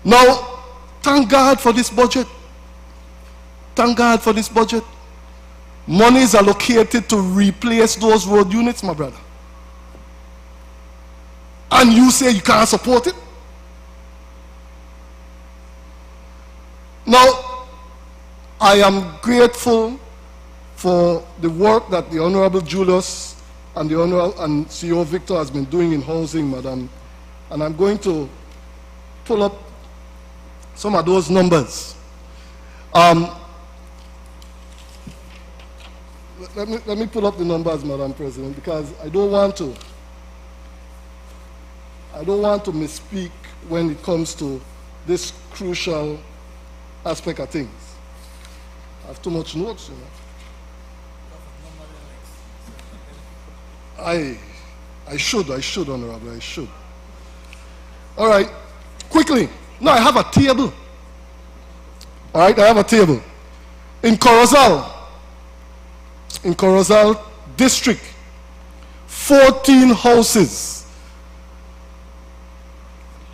Now, thank God for this budget. Thank God for this budget. Money is allocated to replace those road units, my brother. And you say you can't support it? Now, I am grateful for the work that the Honorable Julius and the Honorable and CEO Victor has been doing in housing, madam. And I'm going to pull up some of those numbers. Let me pull up the numbers, Madam President, because I don't want to misspeak when it comes to this crucial aspect of things. I have too much notes, you know. I should, Honorable, I should. All right, quickly. Now I have a table. All right, I have a table. In Corozal district, 14 houses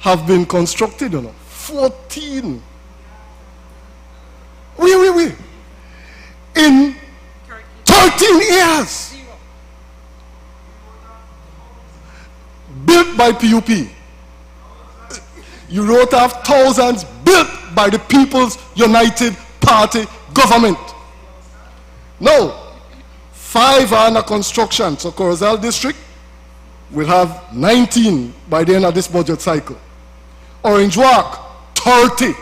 have been constructed, you know. 14. Wait. In 13 years. built by PUP. You wrote off thousands built by the People's United Party government. Now, 5 are under construction. So Corozal District will have 19 by the end of this budget cycle. Orange Walk, 30.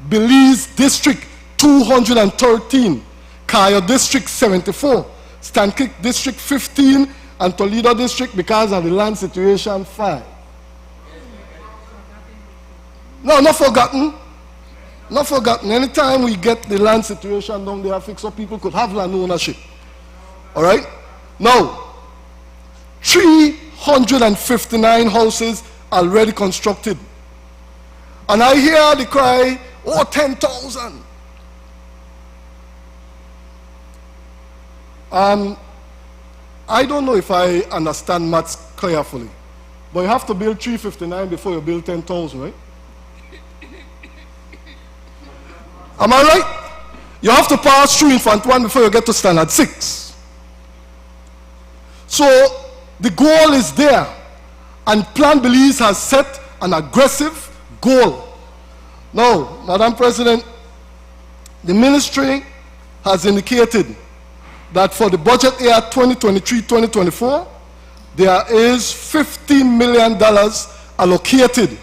Belize District, 213. Kaya District, 74. Stankic District, 15. And Toledo District, because of the land situation, 5. No, not forgotten. Not forgotten. Anytime we get the land situation down there fixed so people could have land ownership. All right? Now, 359 houses already constructed. And I hear the cry, oh, 10,000. I don't know if I understand maths carefully, but you have to build 359 before you build 10,000, right? Am I right? You have to pass through Infant 1 before you get to Standard 6. So the goal is there, and Plan Belize has set an aggressive goal. Now, Madam President, the ministry has indicated that for the budget year 2023-2024, there is $15 million allocated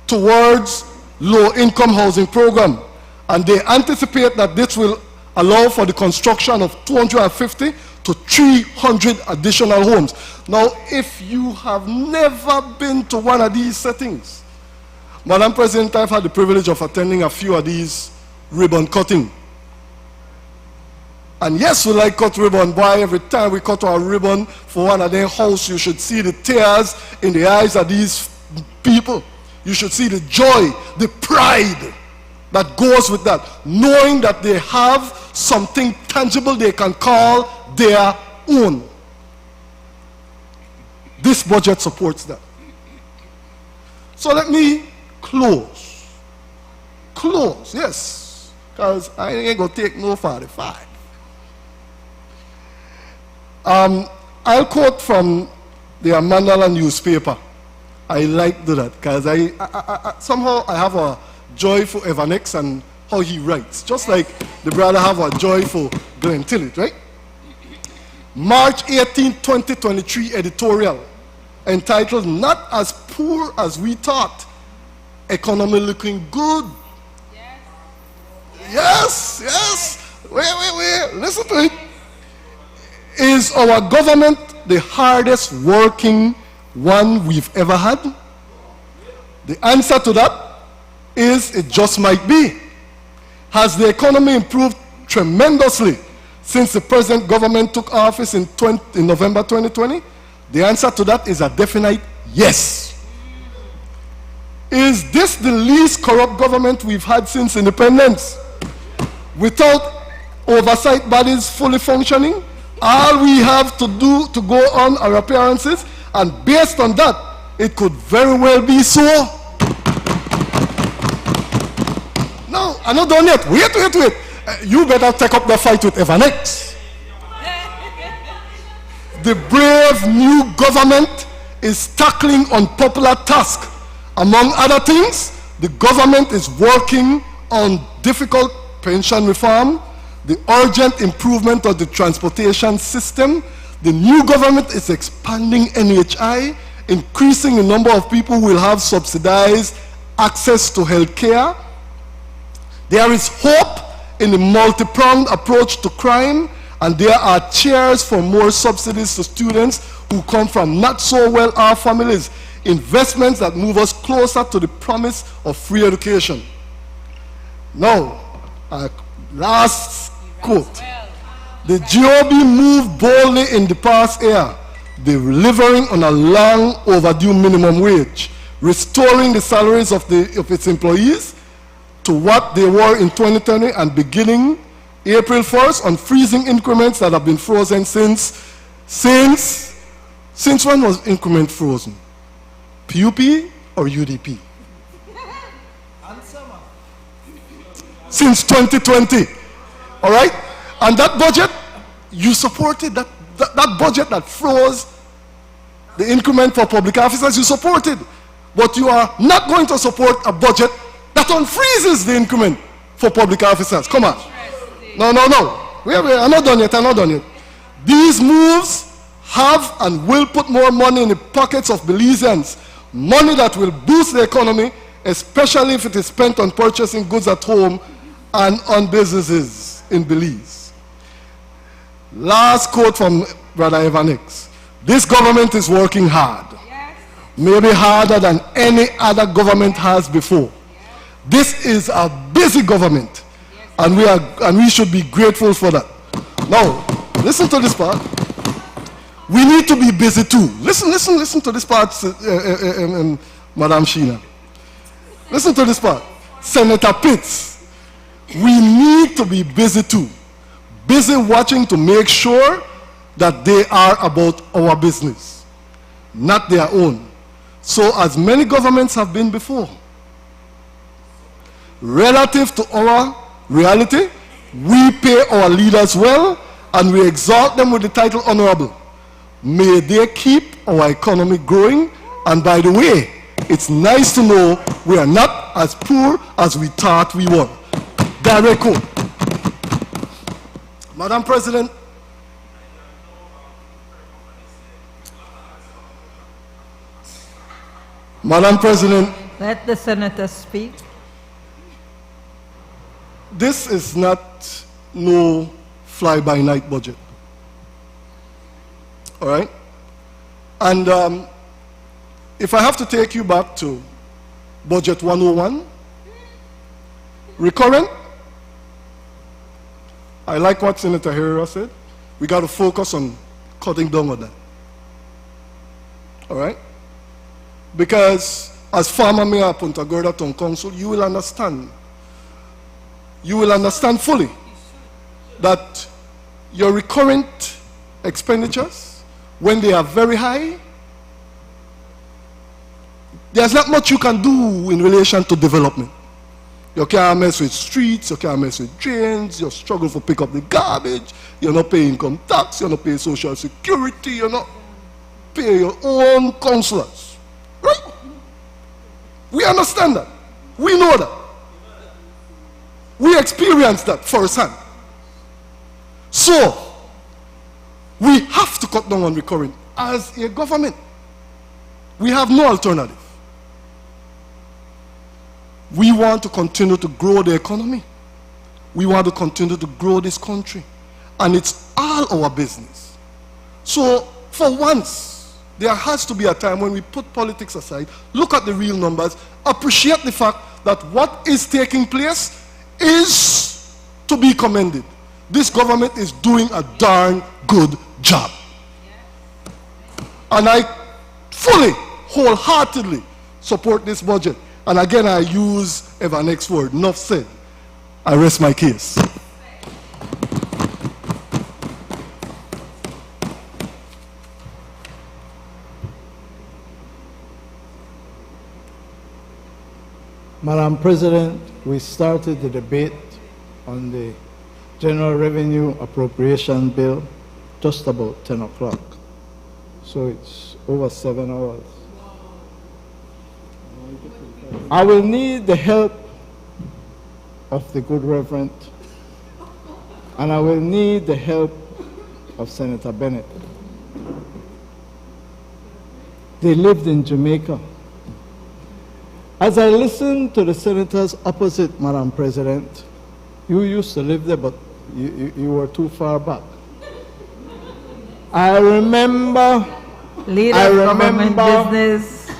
towards low-income housing program. And they anticipate that this will allow for the construction of 250 to 300 additional homes. Now, if you have never been to one of these settings, Madam President, I've had the privilege of attending a few of these ribbon cutting. And yes, we like cut ribbon. Boy, every time we cut our ribbon for one of their house, you should see the tears in the eyes of these people. You should see the joy, the pride that goes with that, knowing that they have something tangible they can call their own. This budget supports that. So let me close. Close, yes, because I ain't gonna take no 45. I'll quote from the Mandala newspaper. I like that because I somehow I have a joy for Evanex and how he writes, just like the brother have a joy for Glenn Tillett, right? March 18, 2023 editorial entitled, "Not as Poor as We Thought, Economy Looking Good." Yes, yes. Wait. Listen to it. Is our government the hardest working one we've ever had? The answer to that is it just might be. Has the economy improved tremendously since the present government took office in November 2020? The answer to that is a definite yes. Is this the least corrupt government we've had since independence? Without oversight bodies fully functioning, all we have to do to go on our appearances, and based on that, it could very well be so. No, I'm not done yet. Wait. You better take up the fight with Evanex. The brave new government is tackling unpopular tasks. Among other things, the government is working on difficult pension reform, the urgent improvement of the transportation system. The new government is expanding NHI, increasing the number of people who will have subsidized access to health care. There is hope in the multi-pronged approach to crime, and there are cheers for more subsidies to students who come from not so well-off families, investments that move us closer to the promise of free education. Now, last quote. The GOB moved boldly in the past year, delivering on a long overdue minimum wage, restoring the salaries of its employees to what they were in 2020, and beginning April 1st on freezing increments that have been frozen since when was increment frozen? PUP or UDP? Since 2020. All right? And that budget, you supported that budget that froze the increment for public officers, you supported. But you are not going to support a budget that unfreezes the increment for public officers. Come on. No. I'm not done yet. These moves have and will put more money in the pockets of Belizeans. Money that will boost the economy, especially if it is spent on purchasing goods at home and on businesses in Belize. Last quote from Brother Evanix. This government is working hard. Yes. Maybe harder than any other government has before. Yes. This is a busy government. Yes. And we should be grateful for that. Now, listen to this part. We need to be busy too. Listen to this part, Madam Sheena. Listen to this part. Senator Pitts, we need to be busy too. Busy watching to make sure that they are about our business, not their own. So as many governments have been before. Relative to our reality, we pay our leaders well and we exalt them with the title honorable. May they keep our economy growing. And by the way, it's nice to know we are not as poor as we thought we were. Direct quote. Madam President, let the senator speak. This is not no fly-by-night budget. All right? And if I have to take you back to Budget 101, recurrent, I like what Senator Herrera said. We got to focus on cutting down on that. All right? Because as former mayor of Punta Gorda Town Council, you will understand. You will understand fully that your recurrent expenditures, when they are very high, there's not much you can do in relation to development. You can't mess with streets, you can't mess with drains, you struggle to pick up the garbage, you're not paying income tax, you're not paying social security, you're not paying your own councillors. Right? We understand that. We know that. We experienced that firsthand. So, we have to cut down on recurring as a government. We have no alternative. We want to continue to grow the economy. We want to continue to grow this country. And it's all our business. So, for once, there has to be a time when we put politics aside, look at the real numbers, appreciate the fact that what is taking place is to be commended. This government is doing a darn good job. And I fully, wholeheartedly support this budget. And again, I use Evanex's word, enough said. I rest my case. Madam President, we started the debate on the General Revenue Appropriation Bill just about 10 o'clock. So it's over 7 hours. I will need the help of the good Reverend, and I will need the help of Senator Bennett. They lived in Jamaica. As I listened to the senators opposite, Madam President, you used to live there, but you were too far back. I remember... Leader of government business.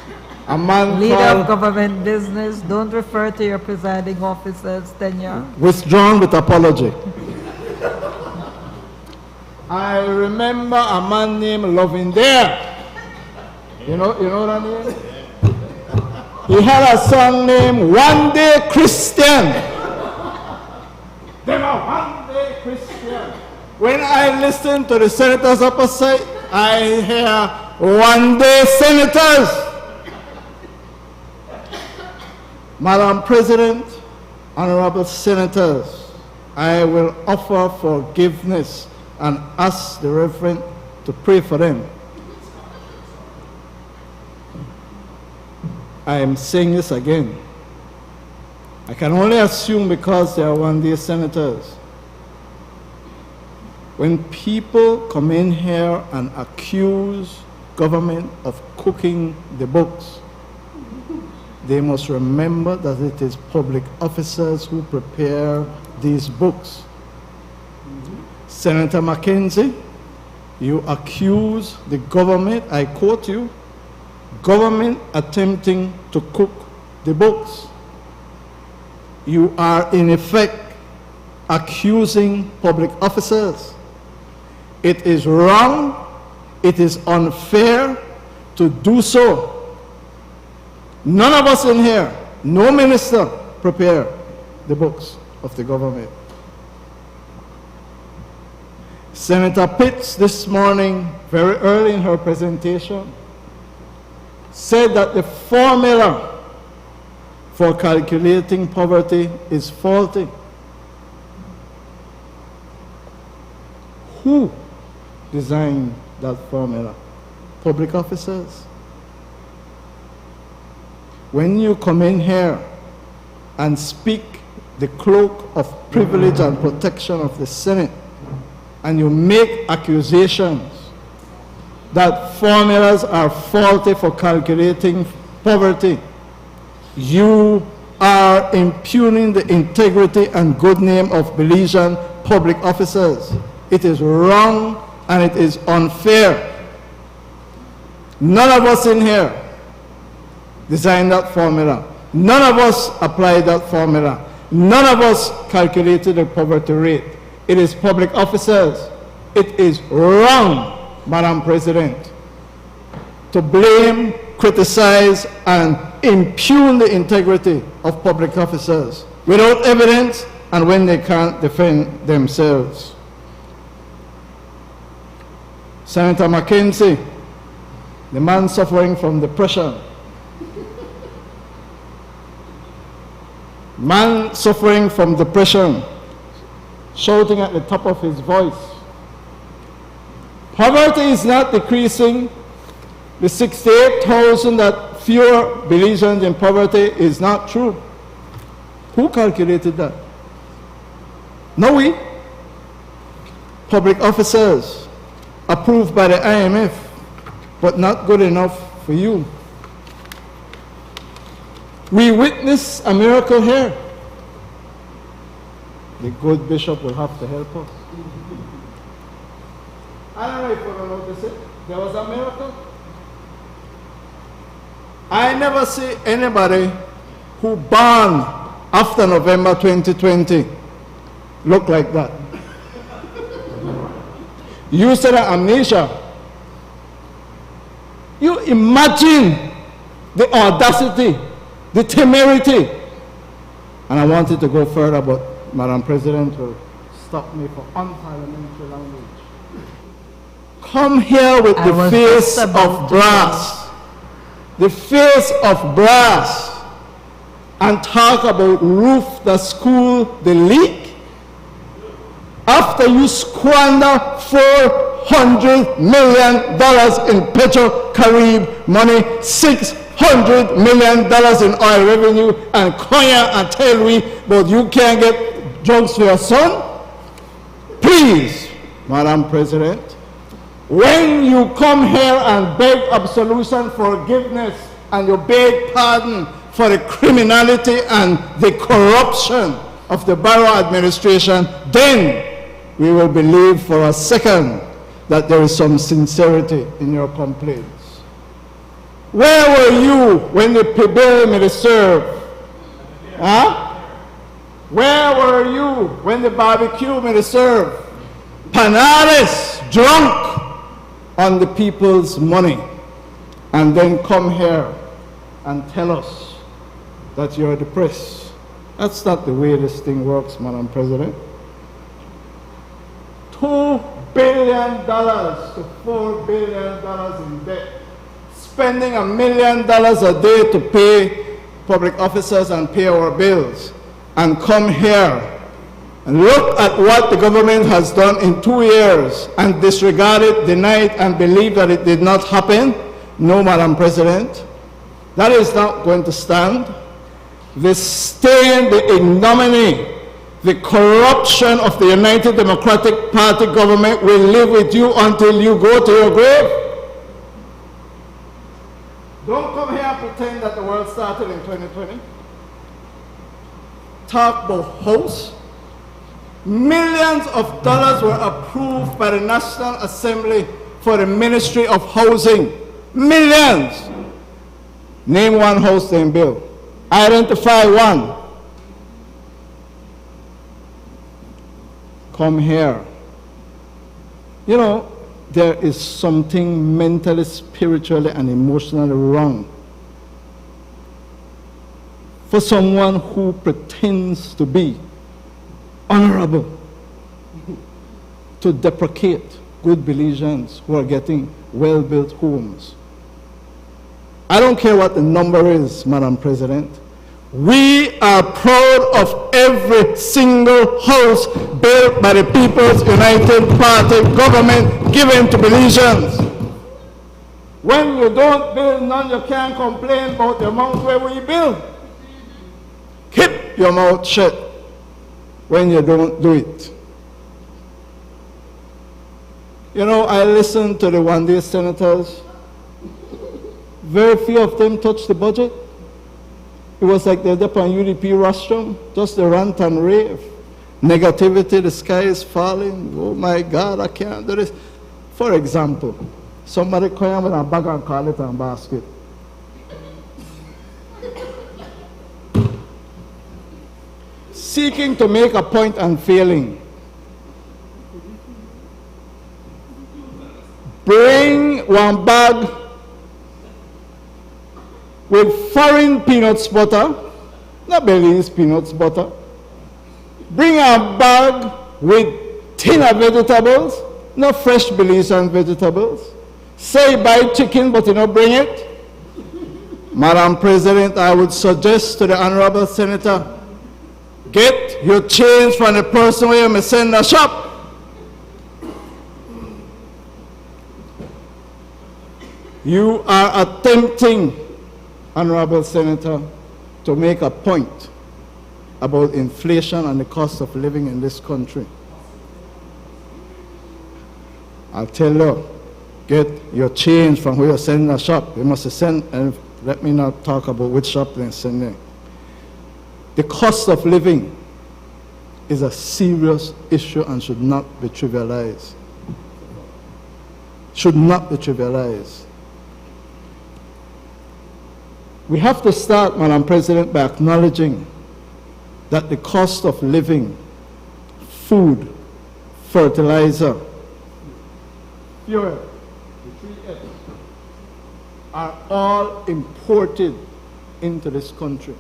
A man Leader called, of government business. Don't refer to your presiding officer's tenure. Withdrawn with apology. I remember a man named Lovinder. You know that name? He had a son named One Day Christian. They were One Day Christian. When I listen to the senators opposite, I hear One Day Senators. Madam President, honorable senators, I will offer forgiveness and ask the Reverend to pray for them. I am saying this again. I can only assume because they are one-day senators. When people come in here and accuse government of cooking the books, they must remember that it is public officers who prepare these books. Senator Mackenzie, you accuse the government, I quote you, government attempting to cook the books. You are in effect accusing public officers. It is wrong, it is unfair to do so. None of us in here, no minister, prepare the books of the government. Senator Pitts this morning, very early in her presentation, said that the formula for calculating poverty is faulty. Who designed that formula? Public officers. When you come in here and speak the cloak of privilege and protection of the Senate, and you make accusations that formulas are faulty for calculating poverty, you are impugning the integrity and good name of Belizean public officers. It is wrong and it is unfair. None of us in here designed that formula. None of us applied that formula. None of us calculated the poverty rate. It is public officers. It is wrong, Madam President, to blame, criticize, and impugn the integrity of public officers without evidence and when they can't defend themselves. Senator Mackenzie, the man suffering from depression, shouting at the top of his voice, poverty is not decreasing. The 68,000 that fewer Belizeans in poverty is not true. Who calculated that? No, we. Public officers, approved by the IMF, but not good enough for you. We witness a miracle here. The good bishop will have to help us. I don't know if you notice it. There was a miracle. I never see anybody who born after November 2020 look like that. You said amnesia. You imagine the audacity, the temerity. And I wanted to go further, but Madam President will stop me for unparliamentary language. Come here with the face of brass. The face of brass, and talk about roof that's cool the leak after you squander $400 million in Petro-Carib money, $600 million in oil revenue, and Konya and tell we, but you can't get drugs for your son? Please, Madam President, when you come here and beg absolution, forgiveness, and you beg pardon for the criminality and the corruption of the Barrow administration, then we will believe for a second that there is some sincerity in your complaints. Where were you when the bill made serve? Huh? Where were you when the barbecue made serve? Panares, drunk on the people's money, and then come here and tell us that you're depressed. That's not the way this thing works, Madam President. $2 billion to $4 billion in debt. Spending $1 million a day to pay public officers and pay our bills. And come here and look at what the government has done in 2 years and disregard it, deny it, and believe that it did not happen. No, Madam President, that is not going to stand. The stain, the ignominy, the corruption of the United Democratic Party government will live with you until you go to your grave. Don't come here and pretend that the world started in 2020. Talk about house. Millions of dollars were approved by the National Assembly for the Ministry of Housing. Millions. Name one housing bill. Identify one. Come here. You know, there is something mentally, spiritually, and emotionally wrong for someone who pretends to be honorable to deprecate good Belizeans who are getting well-built homes. I don't care what the number is, Madam President. We are proud of every single house built by the People's United Party government given to Belizeans. When you don't build none, you can't complain about the amount where we build. Keep your mouth shut when you don't do it. You know, I listened to the one-day senators. Very few of them touched the budget. It was like they're up on UDP rostrum, just the rant and rave. Negativity, the sky is falling. Oh my God, I can't do this. For example, somebody come with a bag and call it a basket. Seeking to make a point and failing. Bring one bag with foreign peanuts butter, not Belize peanuts butter. Bring a bag with tin of vegetables, not fresh Belizean vegetables. Say buy chicken, but you don't bring it. Madam President, I would suggest to the Honorable Senator, get your change from the person where you may send a shop. You are attempting, Honorable Senator, to make a point about inflation and the cost of living in this country. I'll tell you, get your change from where you're sending a shop. You must send, and let me not talk about which shop they're sending. The cost of living is a serious issue and should not be trivialized. Should not be trivialized. We have to start, Madam President, by acknowledging that the cost of living, food, fertilizer, fuel, the 3 F's, are all imported into this country.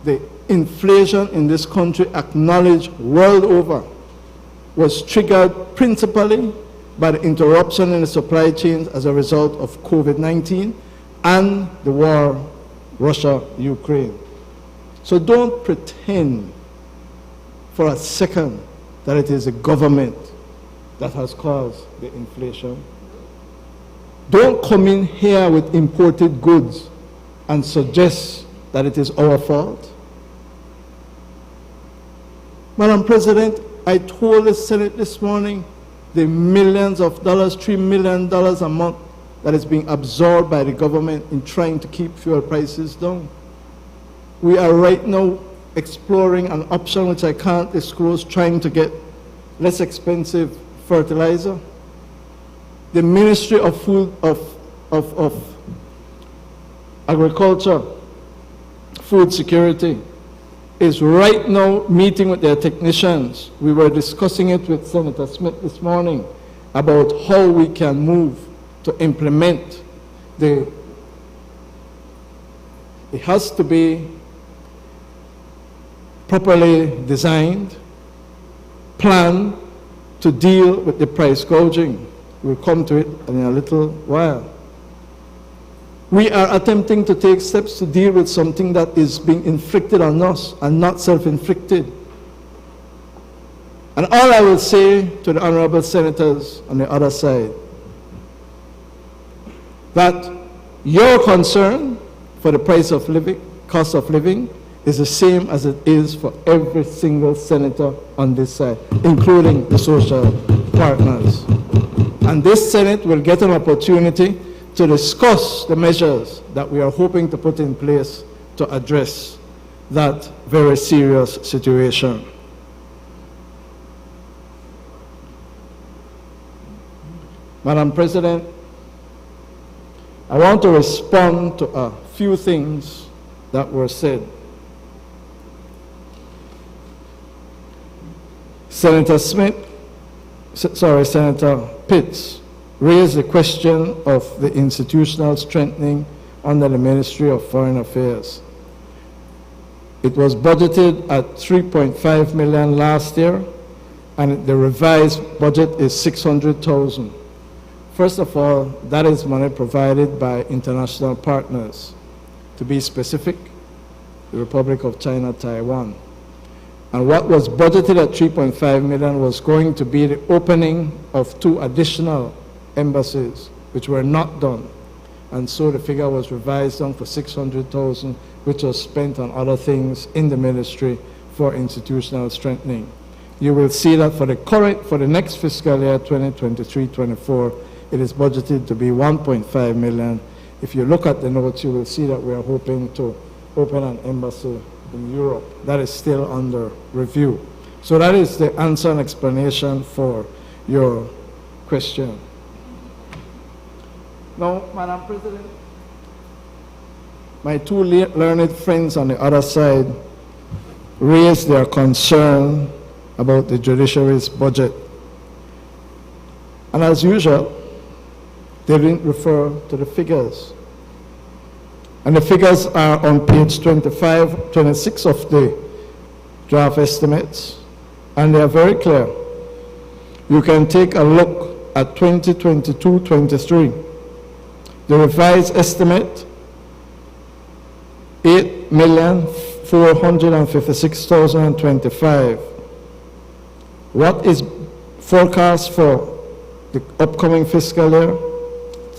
The inflation in this country, acknowledged world over, was triggered principally by the interruption in the supply chains as a result of COVID-19 and the war, Russia-Ukraine. So don't pretend for a second that it is the government that has caused the inflation. Don't come in here with imported goods and suggest that it is our fault. Madam President, I told the Senate this morning the millions of dollars, $3 million a month, that is being absorbed by the government in trying to keep fuel prices down. We are right now exploring an option which I can't disclose, trying to get less expensive fertilizer. The Ministry of Food, of Agriculture, Food Security, is right now meeting with their technicians. We were discussing it with Senator Smith this morning about how we can move to implement it has to be properly designed, planned to deal with the price gouging. We'll come to it in a little while. We are attempting to take steps to deal with something that is being inflicted on us and not self-inflicted. And all I will say to the honorable senators on the other side, that your concern for the price of living, cost of living, is the same as it is for every single senator on this side, including the social partners. And this Senate will get an opportunity to discuss the measures that we are hoping to put in place to address that very serious situation. Madam President, I want to respond to a few things that were said. Senator Pitts raised the question of the institutional strengthening under the Ministry of Foreign Affairs. It was budgeted at $3.5 million last year, and the revised budget is $600,000. First of all, that is money provided by international partners. To be specific, the Republic of China, Taiwan. And what was budgeted at $3.5 million was going to be the opening of 2 additional embassies, which were not done. And so the figure was revised down for $600,000, which was spent on other things in the ministry for institutional strengthening. You will see that for the next fiscal year, 2023-24, it is budgeted to be $1.5 million. If you look at the notes, you will see that we are hoping to open an embassy in Europe. That is still under review. So that is the answer and explanation for your question. Now, Madam President, my 2 learned friends on the other side raised their concern about the judiciary's budget. And as usual, they didn't refer to the figures. And the figures are on page 26 of the draft estimates, and they are very clear. You can take a look at 2022-23. The revised estimate, $8,456,025. What is forecast for the upcoming fiscal year?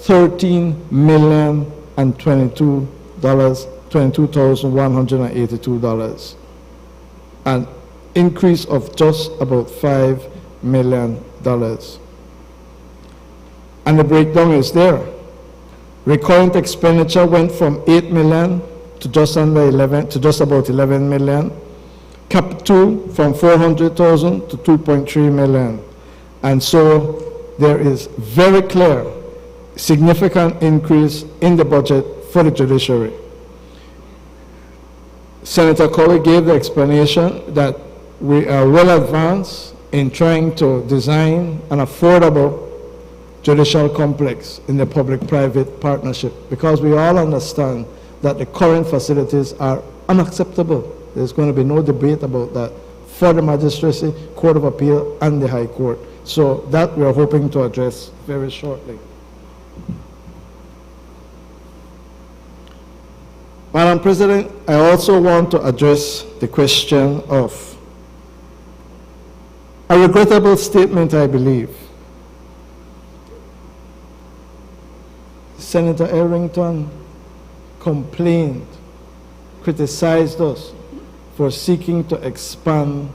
$13,022,182, an increase of just about $5 million. And the breakdown is there. Recurrent expenditure went from $8 million to just about $11 million. Cap 2 from $400,000 to $2.3 million. And so there is very clear significant increase in the budget for the judiciary. Senator Colley gave the explanation that we are well advanced in trying to design an affordable judicial complex in the public-private partnership, because we all understand that the current facilities are unacceptable. There's going to be no debate about that for the magistracy, Court of Appeal, and the High Court. So that we are hoping to address very shortly. Madam President, I also want to address the question of a regrettable statement, I believe. Senator Errington complained, criticized us for seeking to expand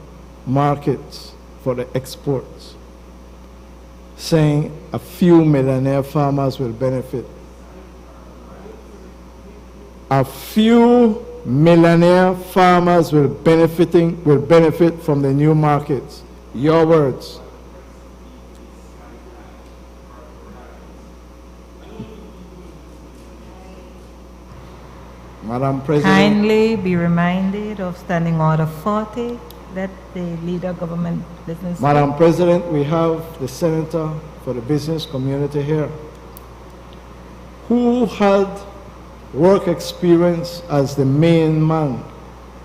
markets for the exports, saying a few millionaire farmers will benefit. A few millionaire farmers will benefit from the new markets. Your words. Madam President. Kindly be reminded of Standing Order 40. Let the leader government business. Madam President, we have the Senator for the business community here, who had work experience as the main man.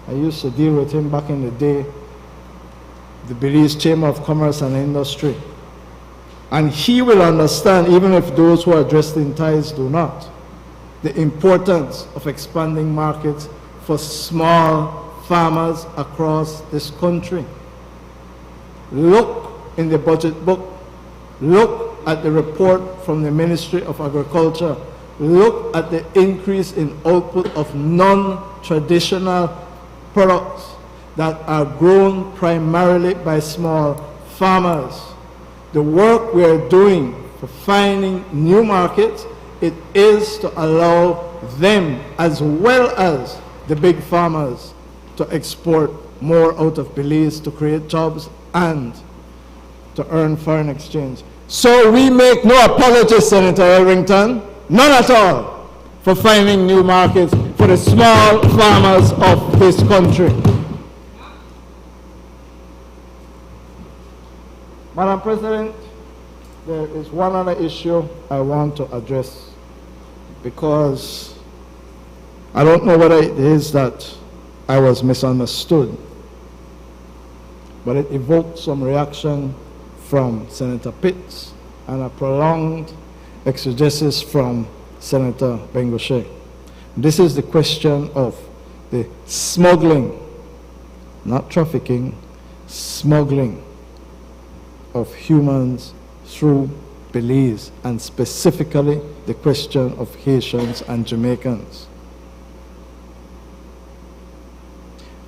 I used to deal with him back in the day, the Belize Chamber of Commerce and Industry. And he will understand, even if those who are dressed in ties do not, the importance of expanding markets for small farmers across this country. Look in the budget book, look at the report from the Ministry of Agriculture look at the increase in output of non-traditional products that are grown primarily by small farmers. The work we are doing for finding new markets, it is to allow them as well as the big farmers to export more out of Belize to create jobs and to earn foreign exchange. So we make no apology, Senator Elrington, none at all, for finding new markets for the small farmers of this country. Madam President, there is one other issue I want to address, because I don't know whether it is that I was misunderstood, but it evoked some reaction from Senator Pitts and a prolonged exegesis from Senator Bengoshe. This is the question of the smuggling, not trafficking, smuggling of humans through Belize, and specifically the question of Haitians and Jamaicans.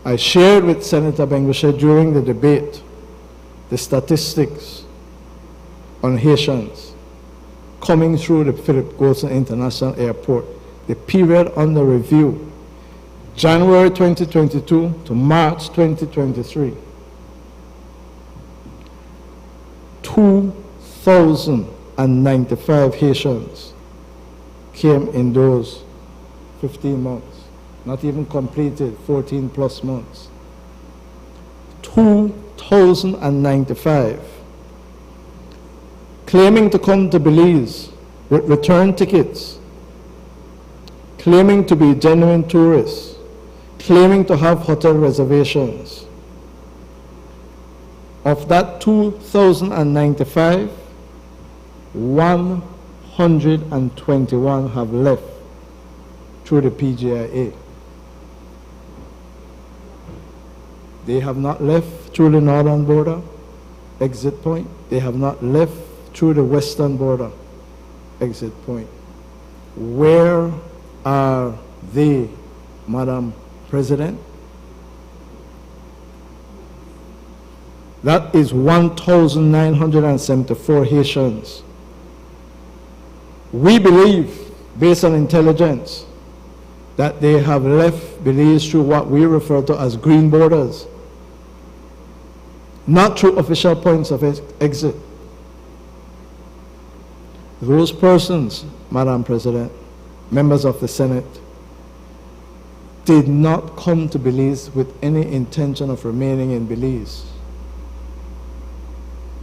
I shared with Senator Bengoshe during the debate the statistics on Haitians coming through the Philip Golson International Airport, the period under review, January 2022 to March 2023. 2,095 Haitians came in those 15 months, not even completed 14 plus months. 2,095 claiming to come to Belize with return tickets, claiming to be genuine tourists, claiming to have hotel reservations. Of that 2,095, 121 have left through the PGIA. They have not left through the northern border exit point. They have not left through the western border exit point. Where are they, Madam President? That is 1,974 Haitians. We believe, based on intelligence, that they have left Belize through what we refer to as green borders, not through official points of exit. Those persons, Madam President, members of the Senate, did not come to Belize with any intention of remaining in Belize.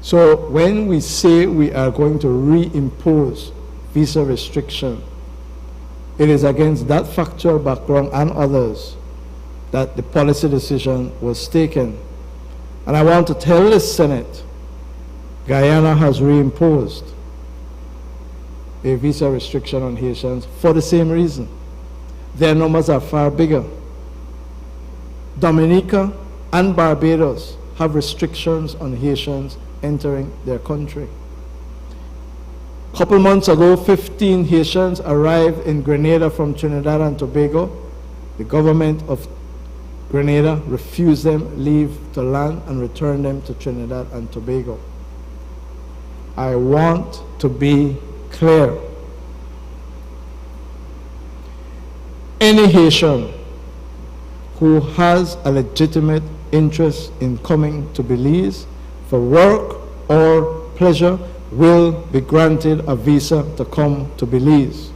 So when we say we are going to reimpose visa restriction, it is against that factual background and others that the policy decision was taken. And I want to tell the Senate, Guyana has reimposed a visa restriction on Haitians for the same reason. Their numbers are far bigger. Dominica and Barbados have restrictions on Haitians entering their country. A couple months ago, 15 Haitians arrived in Grenada from Trinidad and Tobago. The government of Grenada refused them leave to land and returned them to Trinidad and Tobago. I want to be clear. Any Haitian who has a legitimate interest in coming to Belize for work or pleasure will be granted a visa to come to Belize.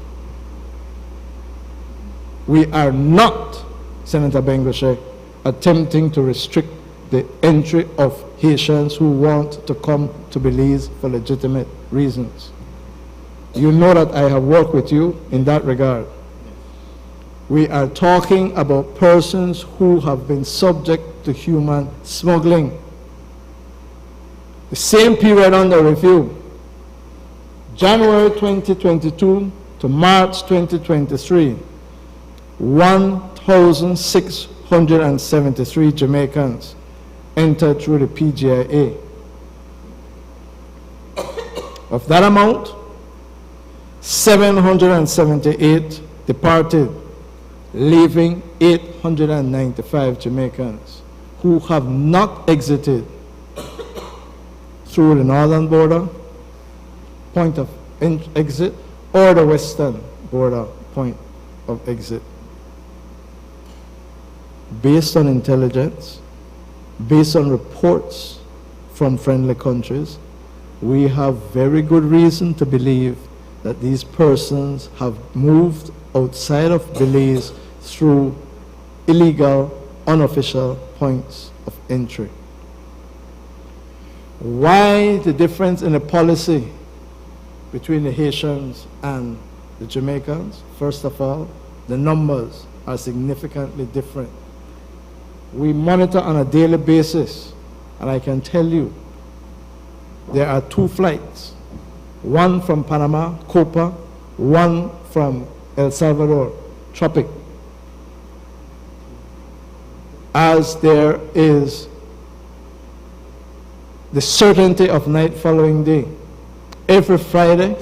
We are not, Senator Bengoshe, attempting to restrict the entry of Haitians who want to come to Belize for legitimate reasons. You know that I have worked with you in that regard. We are talking about persons who have been subject to human smuggling. The same period under review, January 2022 to March 2023, 1,673 Jamaicans entered through the PGIA. Of that amount, 778 departed, leaving 895 Jamaicans who have not exited through the northern border, point of exit, or the western border, point of exit. Based on intelligence, based on reports from friendly countries, we have very good reason to believe that these persons have moved outside of Belize through illegal, unofficial points of entry. Why the difference in the policy between the Haitians and the Jamaicans? First of all, the numbers are significantly different. We monitor on a daily basis, and I can tell you there are 2 flights, one from Panama, Copa, one from El Salvador, Tropic. As there is the certainty of night following day, every Friday,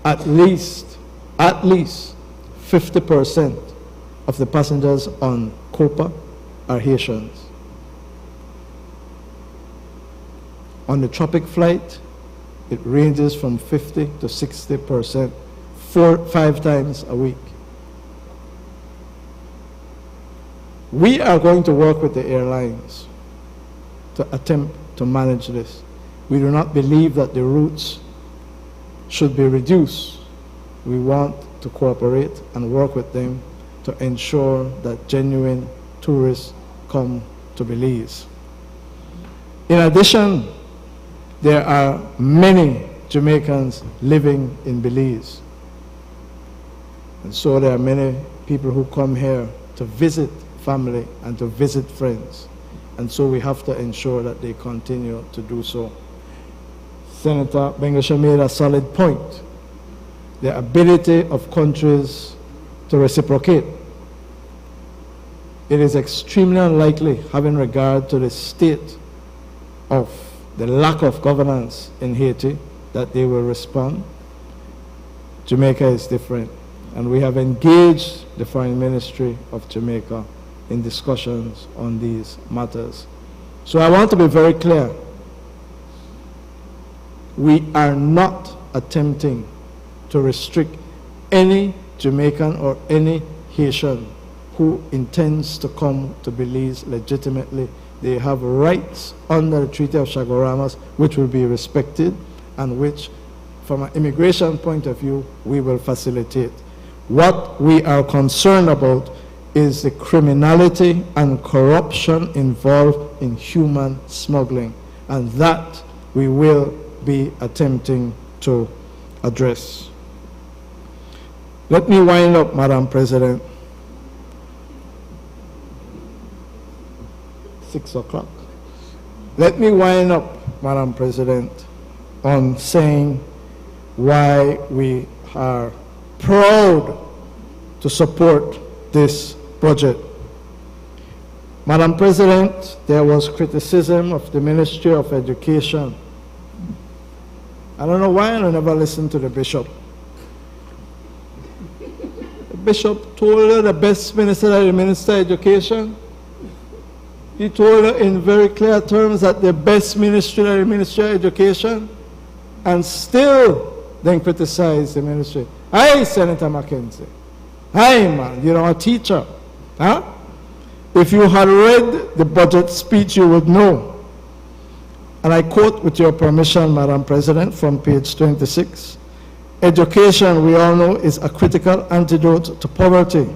at least 50% of the passengers on Copa are Haitians. On the Tropic flight, it ranges from 50 to 60%, 4-5 times a week. We are going to work with the airlines to attempt to manage this. We do not believe that the routes should be reduced. We want to cooperate and work with them to ensure that genuine tourists come to Belize. In addition, there are many Jamaicans living in Belize. And so there are many people who come here to visit family and to visit friends. And so we have to ensure that they continue to do so. Senator Bengesha made a solid point. The ability of countries to reciprocate. It is extremely unlikely, having regard to the state of the lack of governance in Haiti, that they will respond. Jamaica is different, and we have engaged the Foreign Ministry of Jamaica in discussions on these matters. So I want to be very clear. We are not attempting to restrict any Jamaican or any Haitian who intends to come to Belize legitimately. They have rights under the Treaty of Chaguaramas, which will be respected and which, from an immigration point of view, we will facilitate. What we are concerned about is the criminality and corruption involved in human smuggling, and that we will be attempting to address. Let me wind up, Madam President. 6 o'clock. Let me wind up, Madam President, on saying why we are proud to support this budget. Madam President, there was criticism of the Ministry of Education. I don't know why I never listened to the bishop. The bishop told her the best minister that the Minister of Education. He told her in very clear terms that the best ministry is the Ministry of Education, and still then criticize the ministry. Hey, Senator Mackenzie. Hey, man, you're a teacher. Huh? If you had read the budget speech, you would know. And I quote with your permission, Madam President, from page 26. Education, we all know, is a critical antidote to poverty.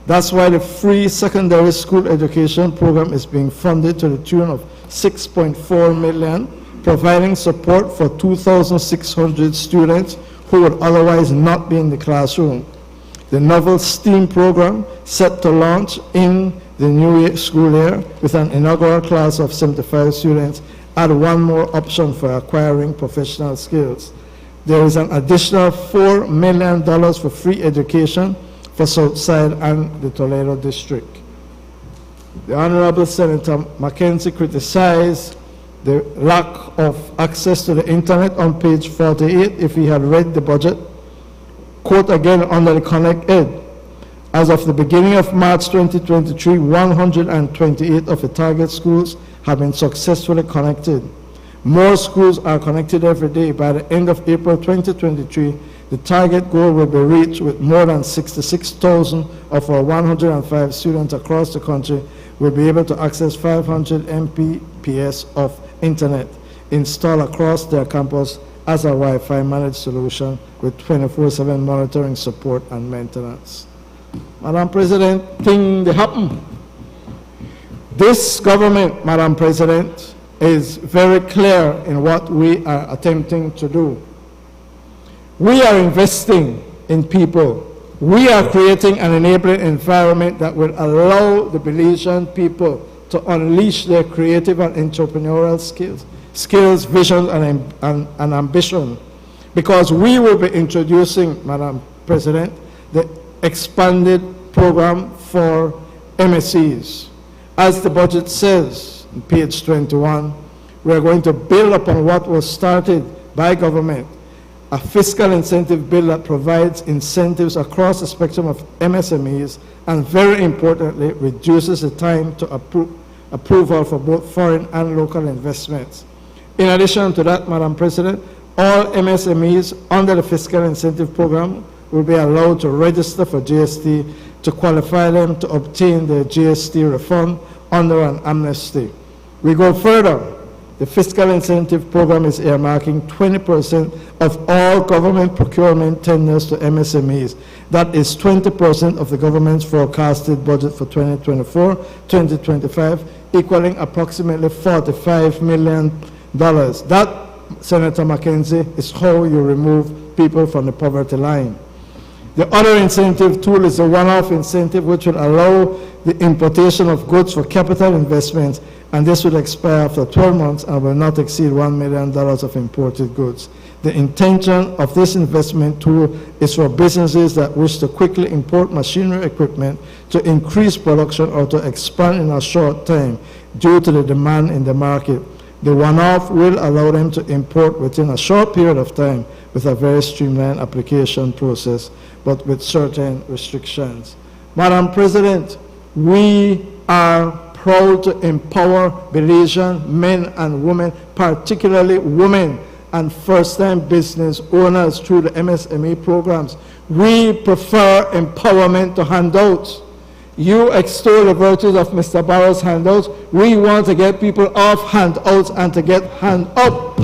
That's why the free secondary school education program is being funded to the tune of $6.4 million, providing support for 2,600 students who would otherwise not be in the classroom. The novel STEAM program, set to launch in the new school year with an inaugural class of 75 students, add one more option for acquiring professional skills. There is an additional $4 million for free education for Southside and the Toledo district. The Honorable Senator Mackenzie criticized the lack of access to the internet on page 48 if he had read the budget. quote again under the Connect Ed, as of the beginning of March 2023, 128 of the target schools have been successfully connected. More schools are connected every day. By the end of April 2023, the target goal will be reached with more than 66,000 of our 105 students across the country will be able to access 500 Mbps of internet installed across their campus as a Wi-Fi managed solution with 24/7 monitoring, support, and maintenance. Madam President, things they happen. This government, Madam President, is very clear in what we are attempting to do. We are investing in people. We are creating an enabling environment that will allow the Belizean people to unleash their creative and entrepreneurial skills, vision, and ambition. Because we will be introducing, Madam President, the expanded program for MSCs. As the budget says, on page 21, we are going to build upon what was started by government, a fiscal incentive bill that provides incentives across the spectrum of MSMEs and, very importantly, reduces the time to approval for both foreign and local investments. In addition to that, Madam President, all MSMEs under the fiscal incentive program will be allowed to register for GST to qualify them to obtain their GST refund under an amnesty. We go further. The fiscal incentive program is earmarking 20% of all government procurement tenders to MSMEs. That is 20% of the government's forecasted budget for 2024-2025, equaling approximately $45 million. That, Senator McKenzie, is how you remove people from the poverty line. The other incentive tool is a one-off incentive which will allow the importation of goods for capital investments, and this will expire after 12 months and will not exceed $1 million of imported goods. The intention of this investment tool is for businesses that wish to quickly import machinery equipment to increase production or to expand in a short time due to the demand in the market. The one-off will allow them to import within a short period of time with a very streamlined application process, but with certain restrictions. Madam President, we are proud to empower Belizean men and women, particularly women and first-time business owners through the MSME programs. We prefer empowerment to handouts. You extol the virtues of Mr. Barrow's handouts. We want to get people off handouts and to get hand up.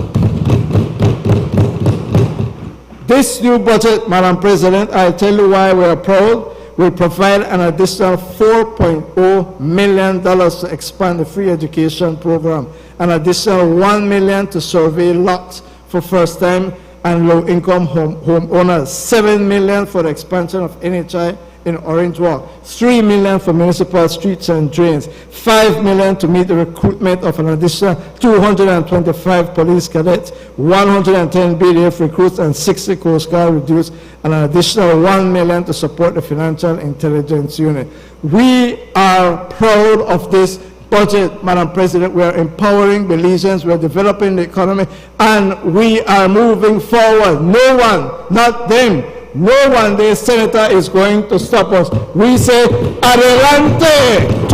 This new budget, Madam President, I'll tell you why we are proud, will provide an additional $4.0 million to expand the free education program, an additional $1 million to survey lots for first-time and low-income homeowners, $7 million for the expansion of NHI in Orange Walk, $3 million for municipal streets and drains, $5 million to meet the recruitment of an additional 225 police cadets, 110 BDF recruits, and 60 Coast Guard recruits, and an additional $1 million to support the Financial Intelligence Unit. We are proud of this budget, Madam President. We are empowering Belizeans, we are developing the economy, and we are moving forward. No one, not them, no one, the Senator, is going to stop us. We say, adelante!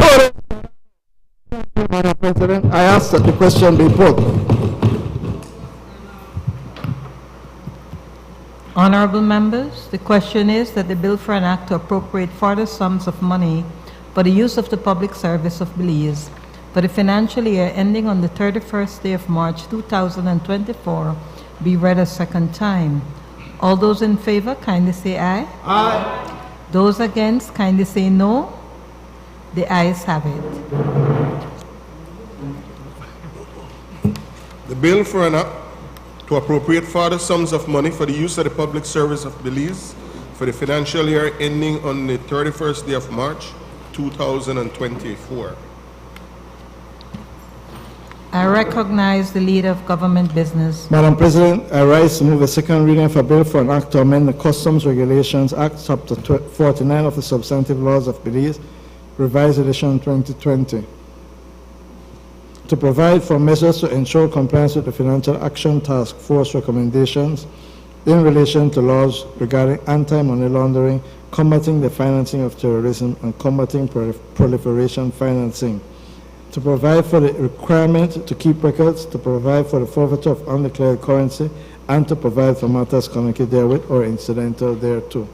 Madam President, I ask that the question be put. Honorable members, the question is that the bill for an act to appropriate further sums of money for the use of the public service of Belize for the financial year ending on the 31st day of March 2024 be read a second time. All those in favor, kindly say aye. Aye. Those against, kindly say no. The ayes have it. The bill for an act to appropriate further sums of money for the use of the public service of Belize for the financial year ending on the 31st day of March 2024. I recognize the leader of government business. Madam President, I rise to move a second reading of a bill for an act to amend the Customs Regulations Act, Chapter 49 of the Substantive Laws of Belize, Revised Edition 2020, to provide for measures to ensure compliance with the Financial Action Task Force recommendations in relation to laws regarding anti-money laundering, combating the financing of terrorism, and combating proliferation financing, to provide for the requirement to keep records, to provide for the forfeiture of undeclared currency, and to provide for matters connected therewith or incidental thereto.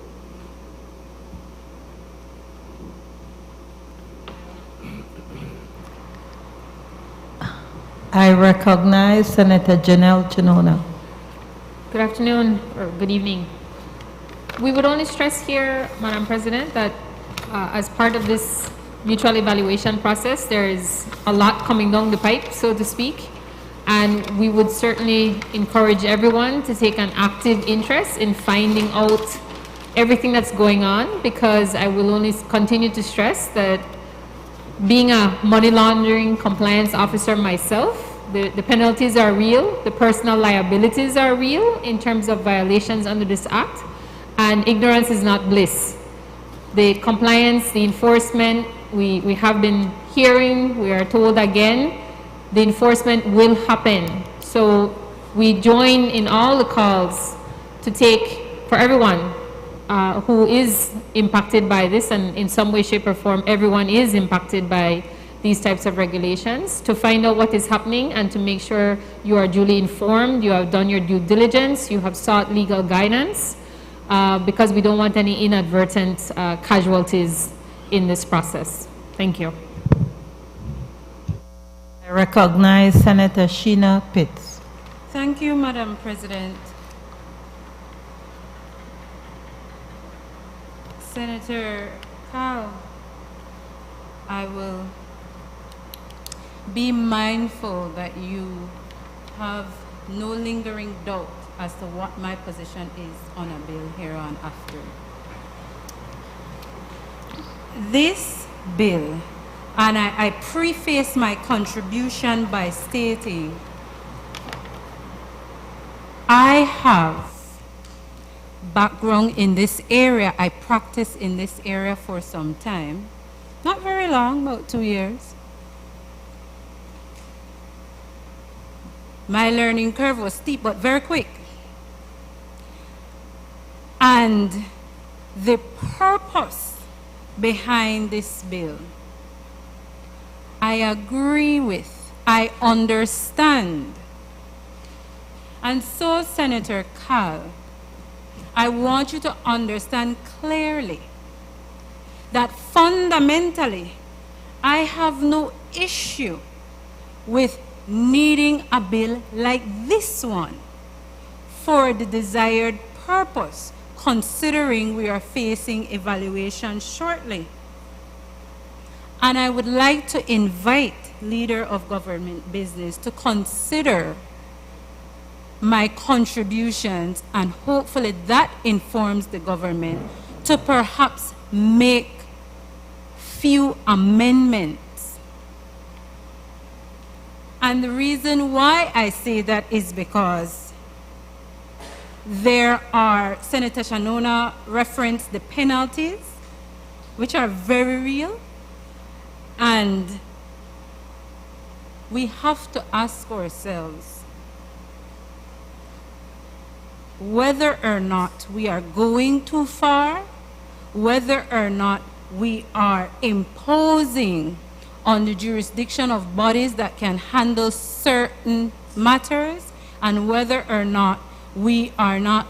I recognize Senator Janelle Chinona. Good afternoon or good evening. We would only stress here, Madam President, that as part of this mutual evaluation process, there is a lot coming down the pipe, so to speak, and we would certainly encourage everyone to take an active interest in finding out everything that's going on, because I will only continue to stress that being a money laundering compliance officer myself, the penalties are real, the personal liabilities are real in terms of violations under this act, and ignorance is not bliss. The compliance, the enforcement, we have been hearing, we are told again, the enforcement will happen. So we join in all the calls to take, for everyone who is impacted by this, and in some way, shape, or form, everyone is impacted by these types of regulations, to find out what is happening and to make sure you are duly informed, you have done your due diligence, you have sought legal guidance, because we don't want any inadvertent casualties in this process. Thank you. I recognize Senator Sheena Pitts. Thank you, Madam President. Senator Carl, I will be mindful that you have no lingering doubt as to what my position is on a bill hereafter. This bill, and I preface my contribution by stating, I have background in this area. I practice in this area for some time. Not very long, about 2 years. My learning curve was steep, but very quick. And the purpose behind this bill, I agree with, I understand. And so, Senator Carl, I want you to understand clearly that fundamentally, I have no issue with needing a bill like this one for the desired purpose, considering we are facing evaluation shortly. And I would like to invite leader of government business to consider my contributions, and hopefully that informs the government to perhaps make few amendments. And the reason why I say that is because there are, Senator Shanona referenced the penalties, which are very real, and we have to ask ourselves whether or not we are going too far, whether or not we are imposing on the jurisdiction of bodies that can handle certain matters, and whether or not we are not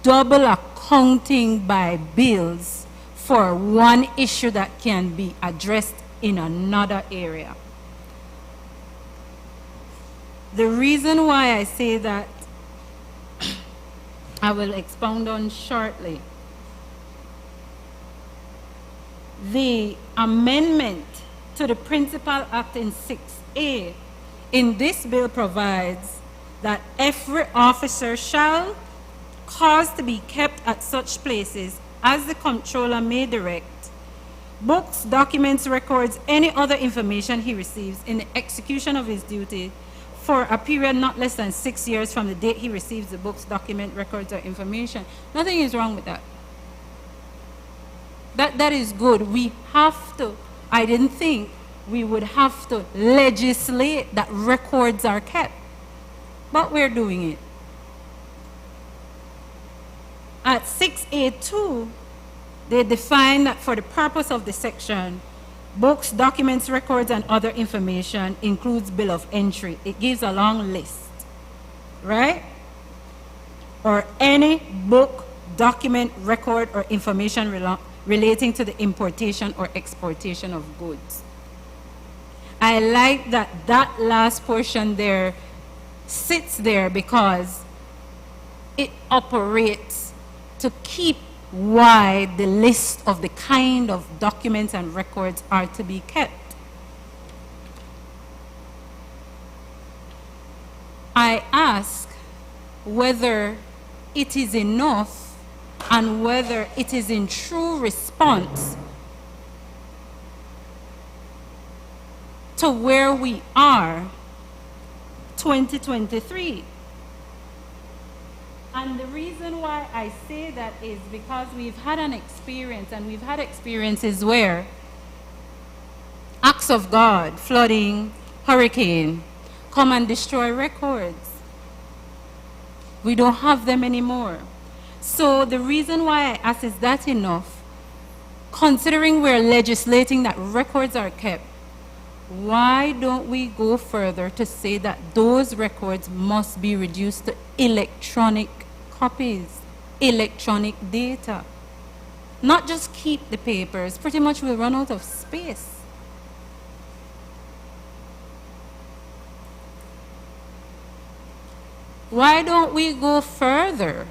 double accounting by bills for one issue that can be addressed in another area. The reason why I say that, I will expound on shortly. The amendment to the Principal Act in 6A in this bill provides that every officer shall cause to be kept at such places as the comptroller may direct, books, documents, records, any other information he receives in the execution of his duty for a period not less than 6 years from the date he receives the books, document, records, or information. Nothing is wrong with that. That is good. We have to, I didn't think we would have to legislate that records are kept, but we're doing it. at 6A2, they define that for the purpose of the section, books, documents, records, and other information includes bill of entry. It gives a long list, right? Or any book, document, record, or information relating to the importation or exportation of goods. I like that that last portion there sits there because it operates to keep wide the list of the kind of documents and records are to be kept. I ask whether it is enough and whether it is in true response to where we are 2023. And the reason why I say that is because we've had an experience, and we've had experiences where acts of God, flooding, hurricane, come and destroy records. We don't have them anymore. So the reason why I ask, is that enough? Considering we're legislating that records are kept, why don't we go further to say that those records must be reduced to electronic copies, electronic data? Not just keep the papers. Pretty much we'll run out of space. Why don't we go further?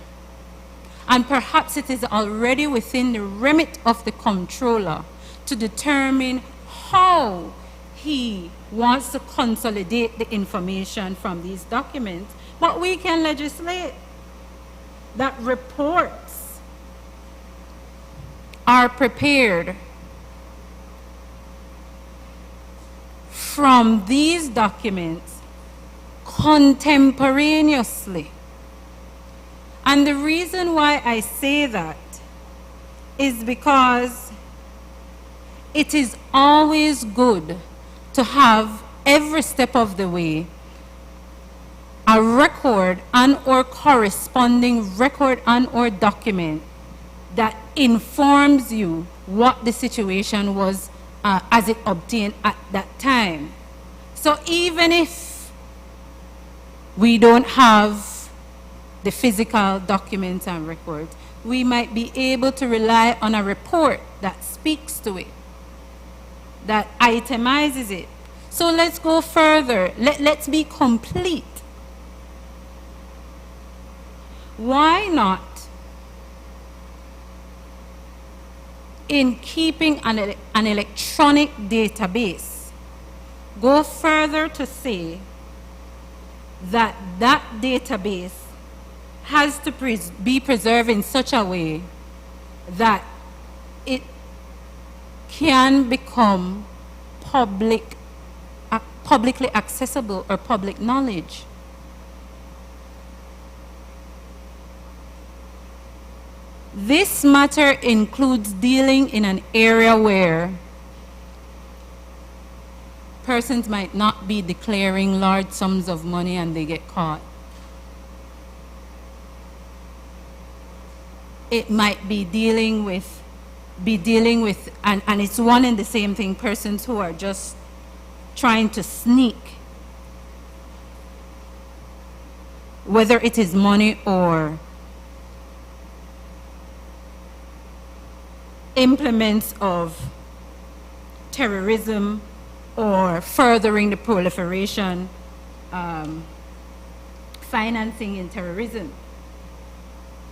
And perhaps it is already within the remit of the controller to determine how he wants to consolidate the information from these documents. But we can legislate that reports are prepared from these documents contemporaneously. And the reason why I say that is because it is always good to have every step of the way a record and or corresponding record and or document that informs you what the situation was as it obtained at that time. So even if we don't have the physical documents and records, we might be able to rely on a report that speaks to it, that itemizes it. So let's go further. Let's be complete. Why not, in keeping an electronic database, go further to say that that database has to be preserved in such a way that it can become publicly accessible or public knowledge. This matter includes dealing in an area where persons might not be declaring large sums of money and they get caught. It might be dealing with, and it's one and the same thing, persons who are just trying to sneak, whether it is money or implements of terrorism or furthering the proliferation, financing in terrorism.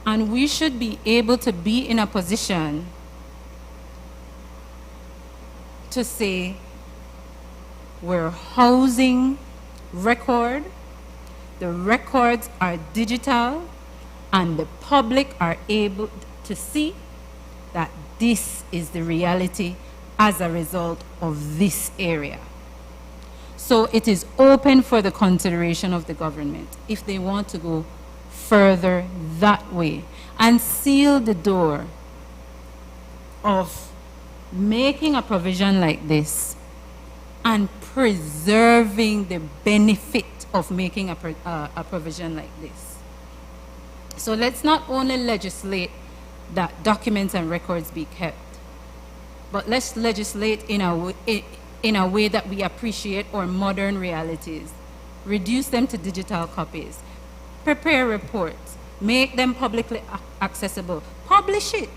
And we should be able to be in a position to say we're housing record, the records are digital, and the public are able to see that this is the reality as a result of this area. So it is open for the consideration of the government if they want to go further that way and seal the door of making a provision like this and preserving the benefit of making a provision like this. So let's not only legislate that documents and records be kept, but let's legislate in a way that we appreciate our modern realities. Reduce them to digital copies. Prepare reports. Make them publicly accessible. Publish it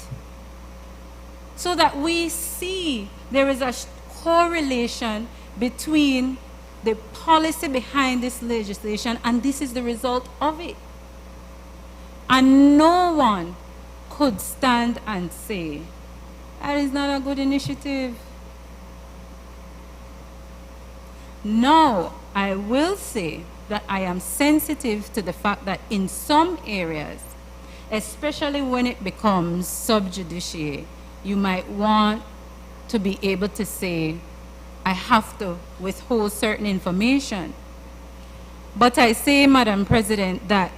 so that we see there is a correlation between the policy behind this legislation and this is the result of it. And no one could stand and say, that is not a good initiative. No, I will say that I am sensitive to the fact that in some areas, especially when it becomes sub judice, you might want to be able to say, I have to withhold certain information. But I say, Madam President, that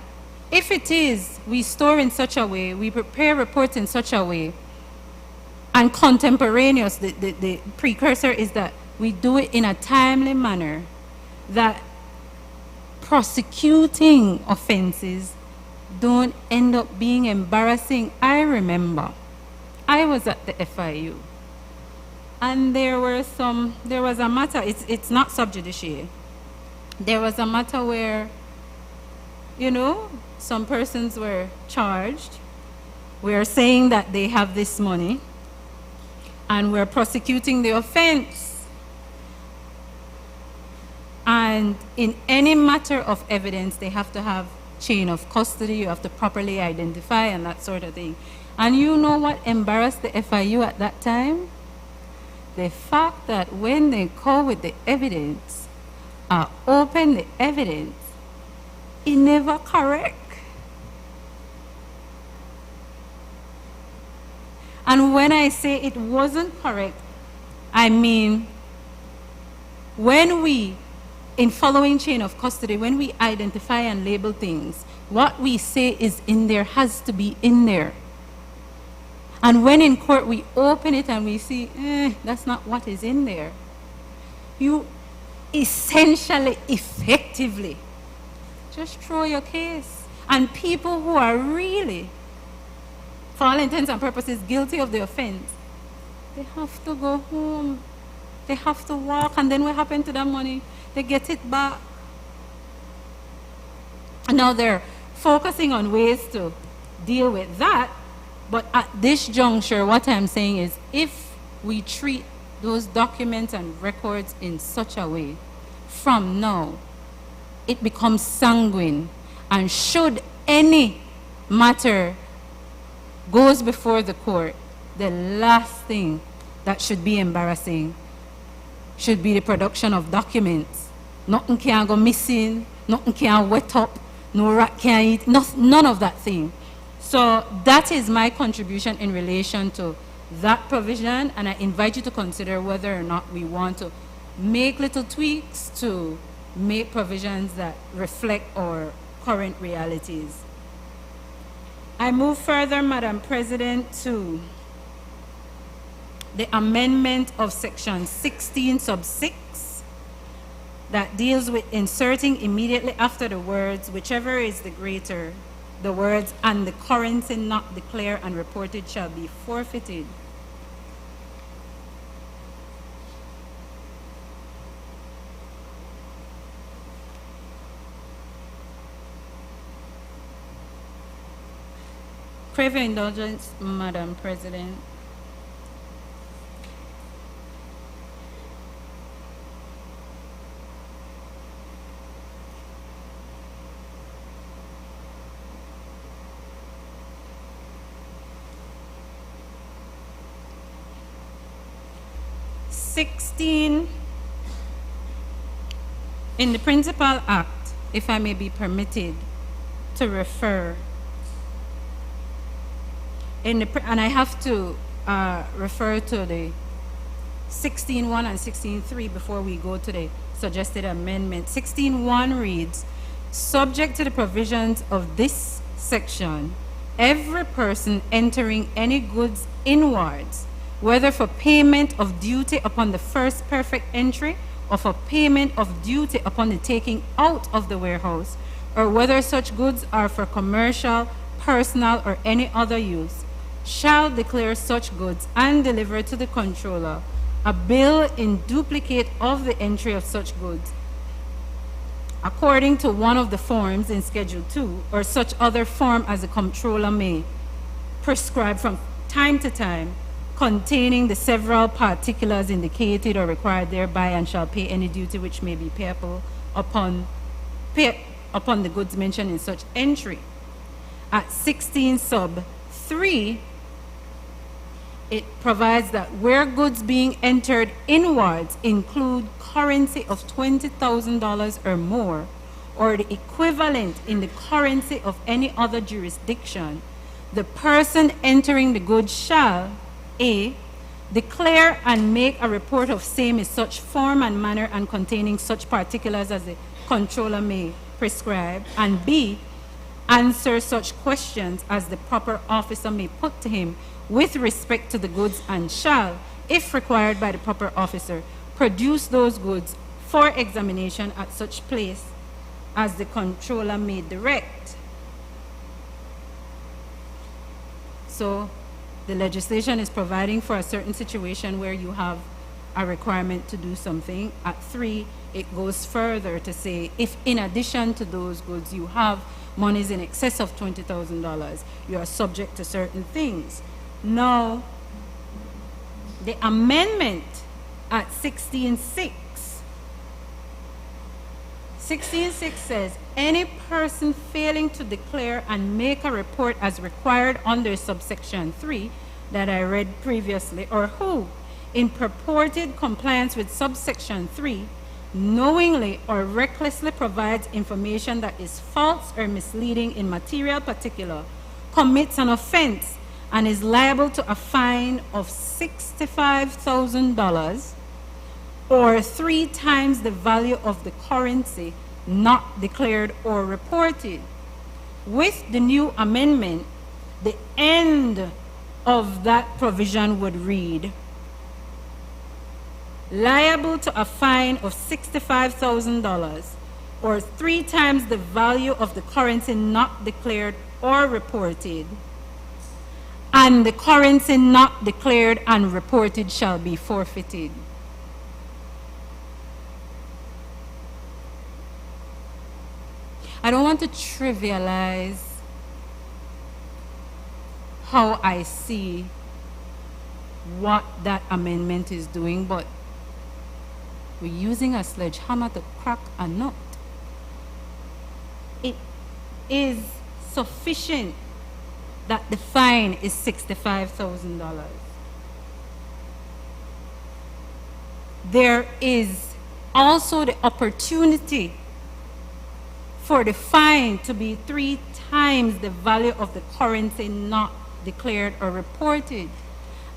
if it is, we store in such a way, we prepare reports in such a way, and contemporaneous, the precursor is that we do it in a timely manner, that prosecuting offenses don't end up being embarrassing. I remember I was at the FIU and there was a matter, it's not sub judice. There was a matter where, you know, some persons were charged. We're saying that they have this money and we're prosecuting the offense. And in any matter of evidence, they have to have chain of custody, you have to properly identify and that sort of thing. And you know what embarrassed the FIU at that time? The fact that when they call with the evidence, open the evidence, it never correct. And when I say it wasn't correct, I mean, when we, in following chain of custody, when we identify and label things, what we say is in there has to be in there. And when in court we open it and we see, that's not what is in there, you essentially, effectively, just throw your case. And people who are really, for all intents and purposes, guilty of the offense, they have to go home. They have to walk, and then what happened to that money? They get it back. And now they're focusing on ways to deal with that. But at this juncture, what I'm saying is, if we treat those documents and records in such a way, from now, it becomes sanguine. And should any matter goes before the court, the last thing that should be embarrassing should be the production of documents. Nothing can go missing, nothing can wet up, no rat can eat, none of that thing. So that is my contribution in relation to that provision, and I invite you to consider whether or not we want to make little tweaks to make provisions that reflect our current realities. I move further, Madam President, to the amendment of section 16 sub 6 that deals with inserting immediately after the words, whichever is the greater, the words, and the currency not declared and reported shall be forfeited. Crave your indulgence, Madam President. In the Principal Act, if I may be permitted to refer, and I have to refer to the 16.1 and 16.3 before we go to the suggested amendment. 16.1 reads, subject to the provisions of this section, every person entering any goods inwards, whether for payment of duty upon the first perfect entry or for payment of duty upon the taking out of the warehouse, or whether such goods are for commercial personal or any other use, shall declare such goods and deliver to the controller a bill in duplicate of the entry of such goods, according to one of the forms in Schedule 2, or such other form as the comptroller may prescribe from time to time, containing the several particulars indicated or required thereby, and shall pay any duty which may be payable upon the goods mentioned in such entry. At 16 sub 3, it provides that where goods being entered inwards include currency of $20,000 or more, or the equivalent in the currency of any other jurisdiction, the person entering the goods shall, A, declare and make a report of same in such form and manner and containing such particulars as the controller may prescribe, and B, answer such questions as the proper officer may put to him with respect to the goods, and shall, if required by the proper officer, produce those goods for examination at such place as the controller may direct. So the legislation is providing for a certain situation where you have a requirement to do something. At 3, it goes further to say, if in addition to those goods you have monies in excess of $20,000, you are subject to certain things. Now, the amendment at 16.6 says, any person failing to declare and make a report as required under subsection 3 that I read previously, or who, in purported compliance with subsection 3, knowingly or recklessly provides information that is false or misleading in material particular, commits an offense and is liable to a fine of $65,000 or 3 times the value of the currency not declared or reported. With the new amendment, the end of that provision would read, liable to a fine of $65,000 or 3 times the value of the currency not declared or reported, and the currency not declared and reported shall be forfeited. I don't want to trivialize how I see what that amendment is doing, but we're using a sledgehammer to crack a nut. It is sufficient that the fine is $65,000. There is also the opportunity for the fine to be 3 times the value of the currency not declared or reported.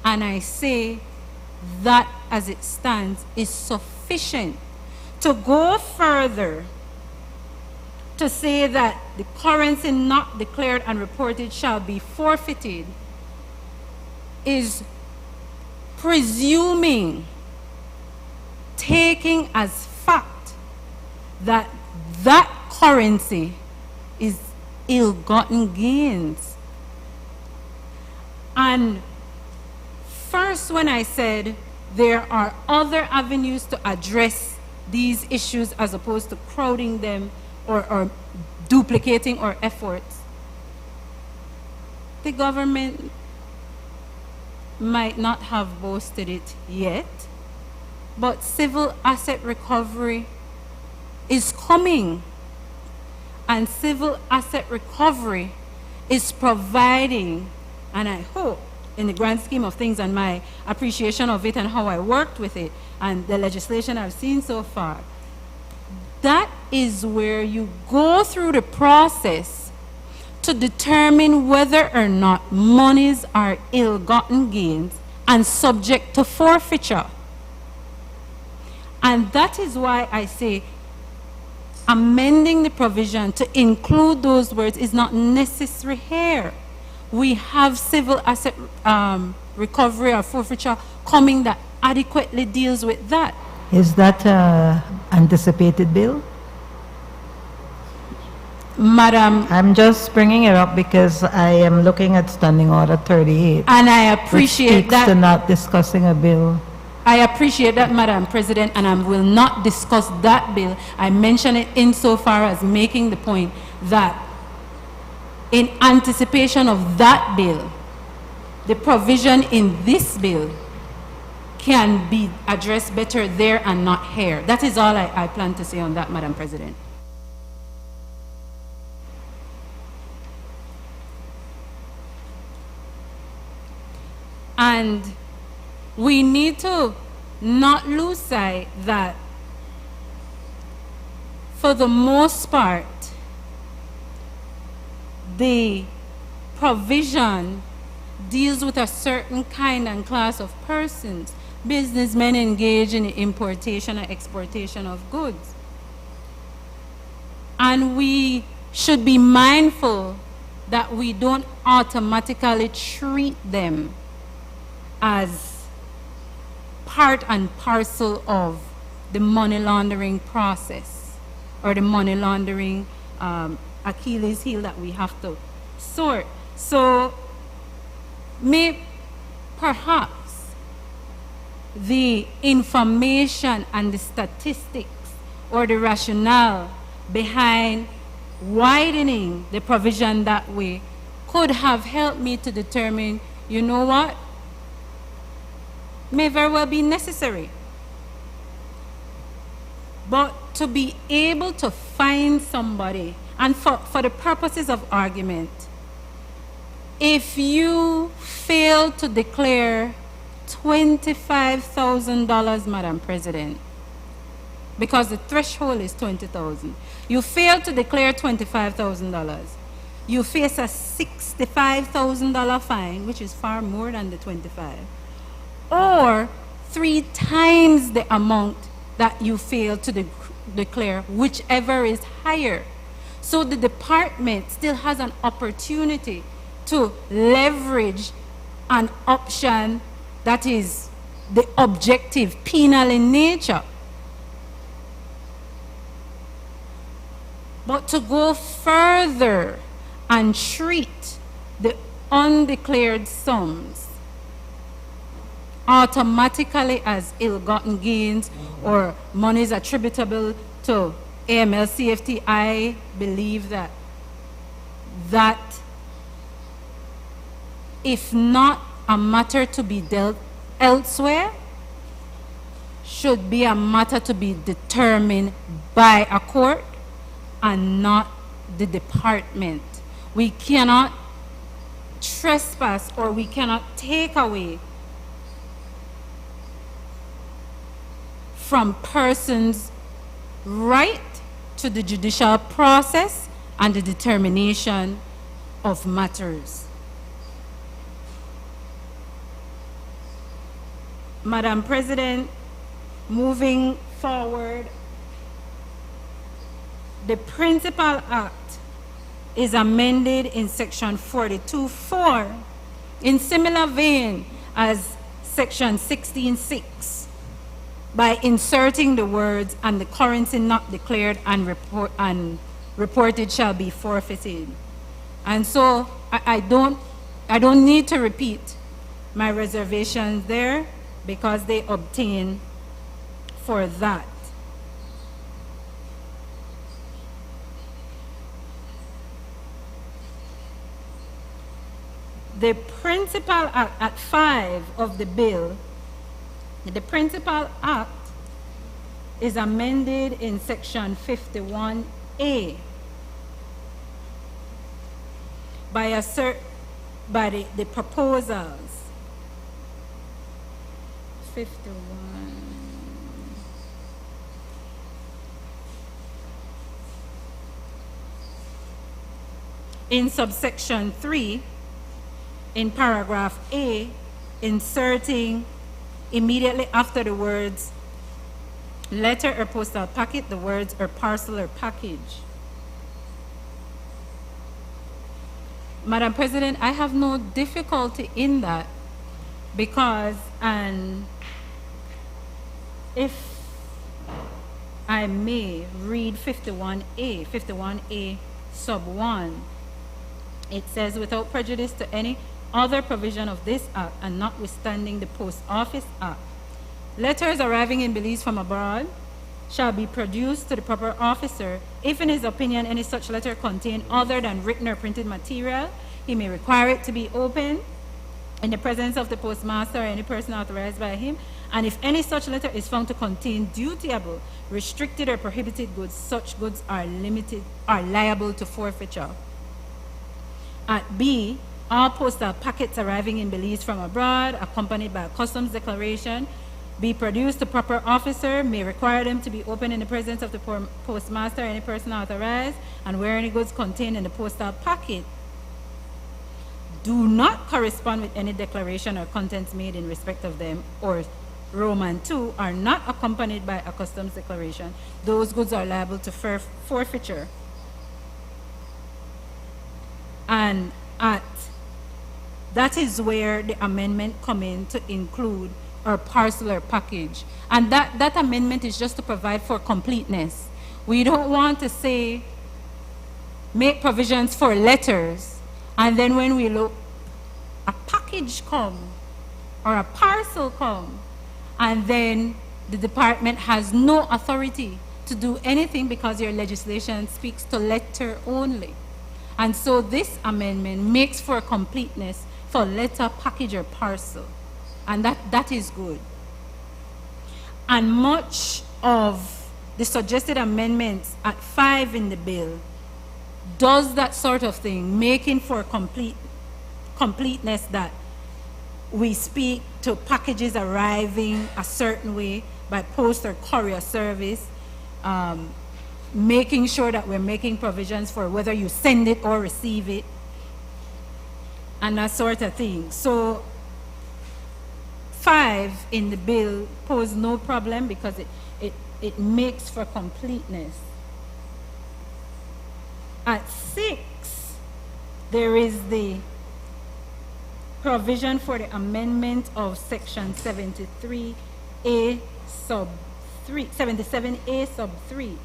And I say that as it stands is sufficient. To go further, to say that the currency not declared and reported shall be forfeited, is presuming, taking as fact that that currency is ill-gotten gains. And first, when I said there are other avenues to address these issues as opposed to crowding them or duplicating our efforts, the government might not have boasted it yet, but civil asset recovery is coming. And civil asset recovery is providing, and I hope, in the grand scheme of things and my appreciation of it and how I worked with it and the legislation I've seen so far, that is where you go through the process to determine whether or not monies are ill-gotten gains and subject to forfeiture. And that is why I say amending the provision to include those words is not necessary here. We have civil asset recovery or forfeiture coming that adequately deals with that. Is that anticipated bill? Madam, I'm just bringing it up because I am looking at Standing Order 38. and I which appreciate speaks to that. not discussing a bill. I appreciate that, Madam President, and I will not discuss that bill. I mention it insofar as making the point that in anticipation of that bill, the provision in this bill can be addressed better there and not here. That is all I plan to say on that, Madam President. And we need to not lose sight that for the most part, the provision deals with a certain kind and class of persons, businessmen engaged in the importation and exportation of goods. And we should be mindful that we don't automatically treat them as part and parcel of the money laundering process or the money laundering Achilles heel that we have to sort. So perhaps the information and the statistics or the rationale behind widening the provision that way could have helped me to determine, you know what, may very well be necessary. But to be able to find somebody, and for the purposes of argument, if you fail to declare $25,000, Madam President, because the threshold is $20,000, you fail to declare $25,000, you face a $65,000 fine, which is far more than the 25, or 3 times the amount that you fail to declare, whichever is higher. So the department still has an opportunity to leverage an option that is the objective, penal in nature. But to go further and treat the undeclared sums automatically as ill-gotten gains or monies attributable to AML CFT, I believe that if not a matter to be dealt elsewhere, should be a matter to be determined by a court and not the department. We cannot trespass or we cannot take away from persons' right to the judicial process and the determination of matters. Madam President, moving forward, the Principal Act is amended in section 42(4) in similar vein as section 16(6) by inserting the words "and the currency not declared and reported shall be forfeited." And so I don't need to repeat my reservations there because they obtain for that. The Principal Act at 5 of the bill, the Principal Act is amended in section 51A by the proposals. 51. In subsection 3, in paragraph A, inserting immediately after the words letter or postal packet, the words or parcel or package. Madam President, I have no difficulty in that because, and if I may read 51A sub 1, it says, without prejudice to any other provision of this act and notwithstanding the Post Office Act, letters arriving in Belize from abroad shall be produced to the proper officer. If in his opinion any such letter contain other than written or printed material, he may require it to be opened in the presence of the postmaster or any person authorized by him. And if any such letter is found to contain dutiable, restricted, or prohibited goods, such goods are liable to forfeiture. At B, all postal packets arriving in Belize from abroad, accompanied by a customs declaration, be produced to proper officer, may require them to be opened in the presence of the postmaster or any person authorized, and where any goods contained in the postal packet do not correspond with any declaration or contents made in respect of them, or Roman 2, are not accompanied by a customs declaration, those goods are liable to forfeiture. And that is where the amendment come in to include or parcel or package. And that amendment is just to provide for completeness. We don't want to say, make provisions for letters, and then when we look, a package come or a parcel come, and then the department has no authority to do anything because your legislation speaks to letter only. And so this amendment makes for completeness for letter, package, or parcel. And that is good. And much of the suggested amendments at 5 in the bill does that sort of thing, making for completeness, that we speak to packages arriving a certain way by post or courier service, making sure that we're making provisions for whether you send it or receive it, and that sort of thing. So 5 in the bill pose no problem because it makes for completeness. At 6, there is the provision for the amendment of section 73A sub 3, 77A sub 3.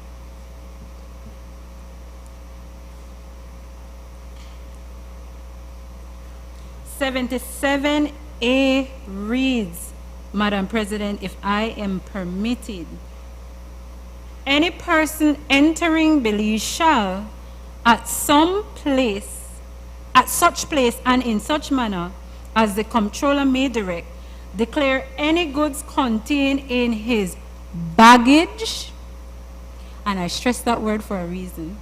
(77A) reads, Madam President, if I am permitted, any person entering Belize shall, at such place and in such manner as the comptroller may direct, declare any goods contained in his baggage, and I stress that word for a reason,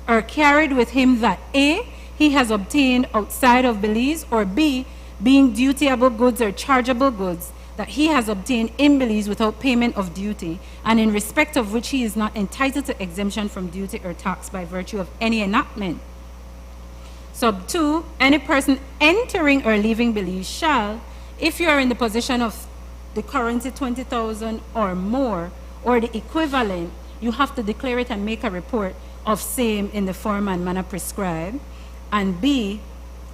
or carried with him that A, he has obtained outside of Belize, or B, being dutiable goods or chargeable goods that he has obtained in Belize without payment of duty, and in respect of which he is not entitled to exemption from duty or tax by virtue of any enactment. Sub 2, any person entering or leaving Belize shall, if you are in the possession of the currency 20,000 or more, or the equivalent, you have to declare it and make a report of same in the form and manner prescribed. And B,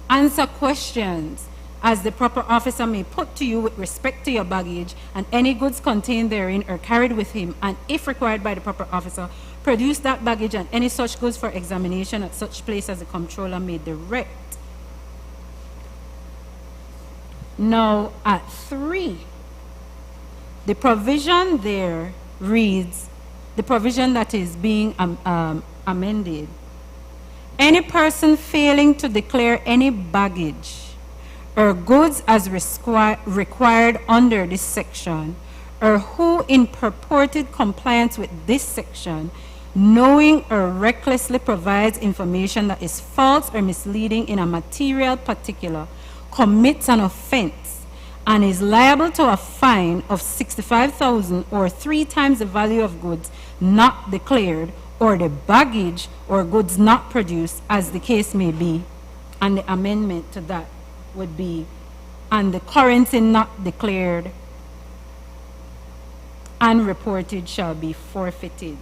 answer questions as the proper officer may put to you with respect to your baggage and any goods contained therein or carried with him, and if required by the proper officer, produce that baggage and any such goods for examination at such place as the comptroller may direct. Now at 3, the provision there reads, the provision that is being amended, any person failing to declare any baggage or goods as required under this section, or who in purported compliance with this section, knowing or recklessly provides information that is false or misleading in a material particular, commits an offense and is liable to a fine of 65,000 or 3 times the value of goods not declared, or the baggage or goods not produced, as the case may be. And the amendment to that would be, and the currency not declared and reported shall be forfeited.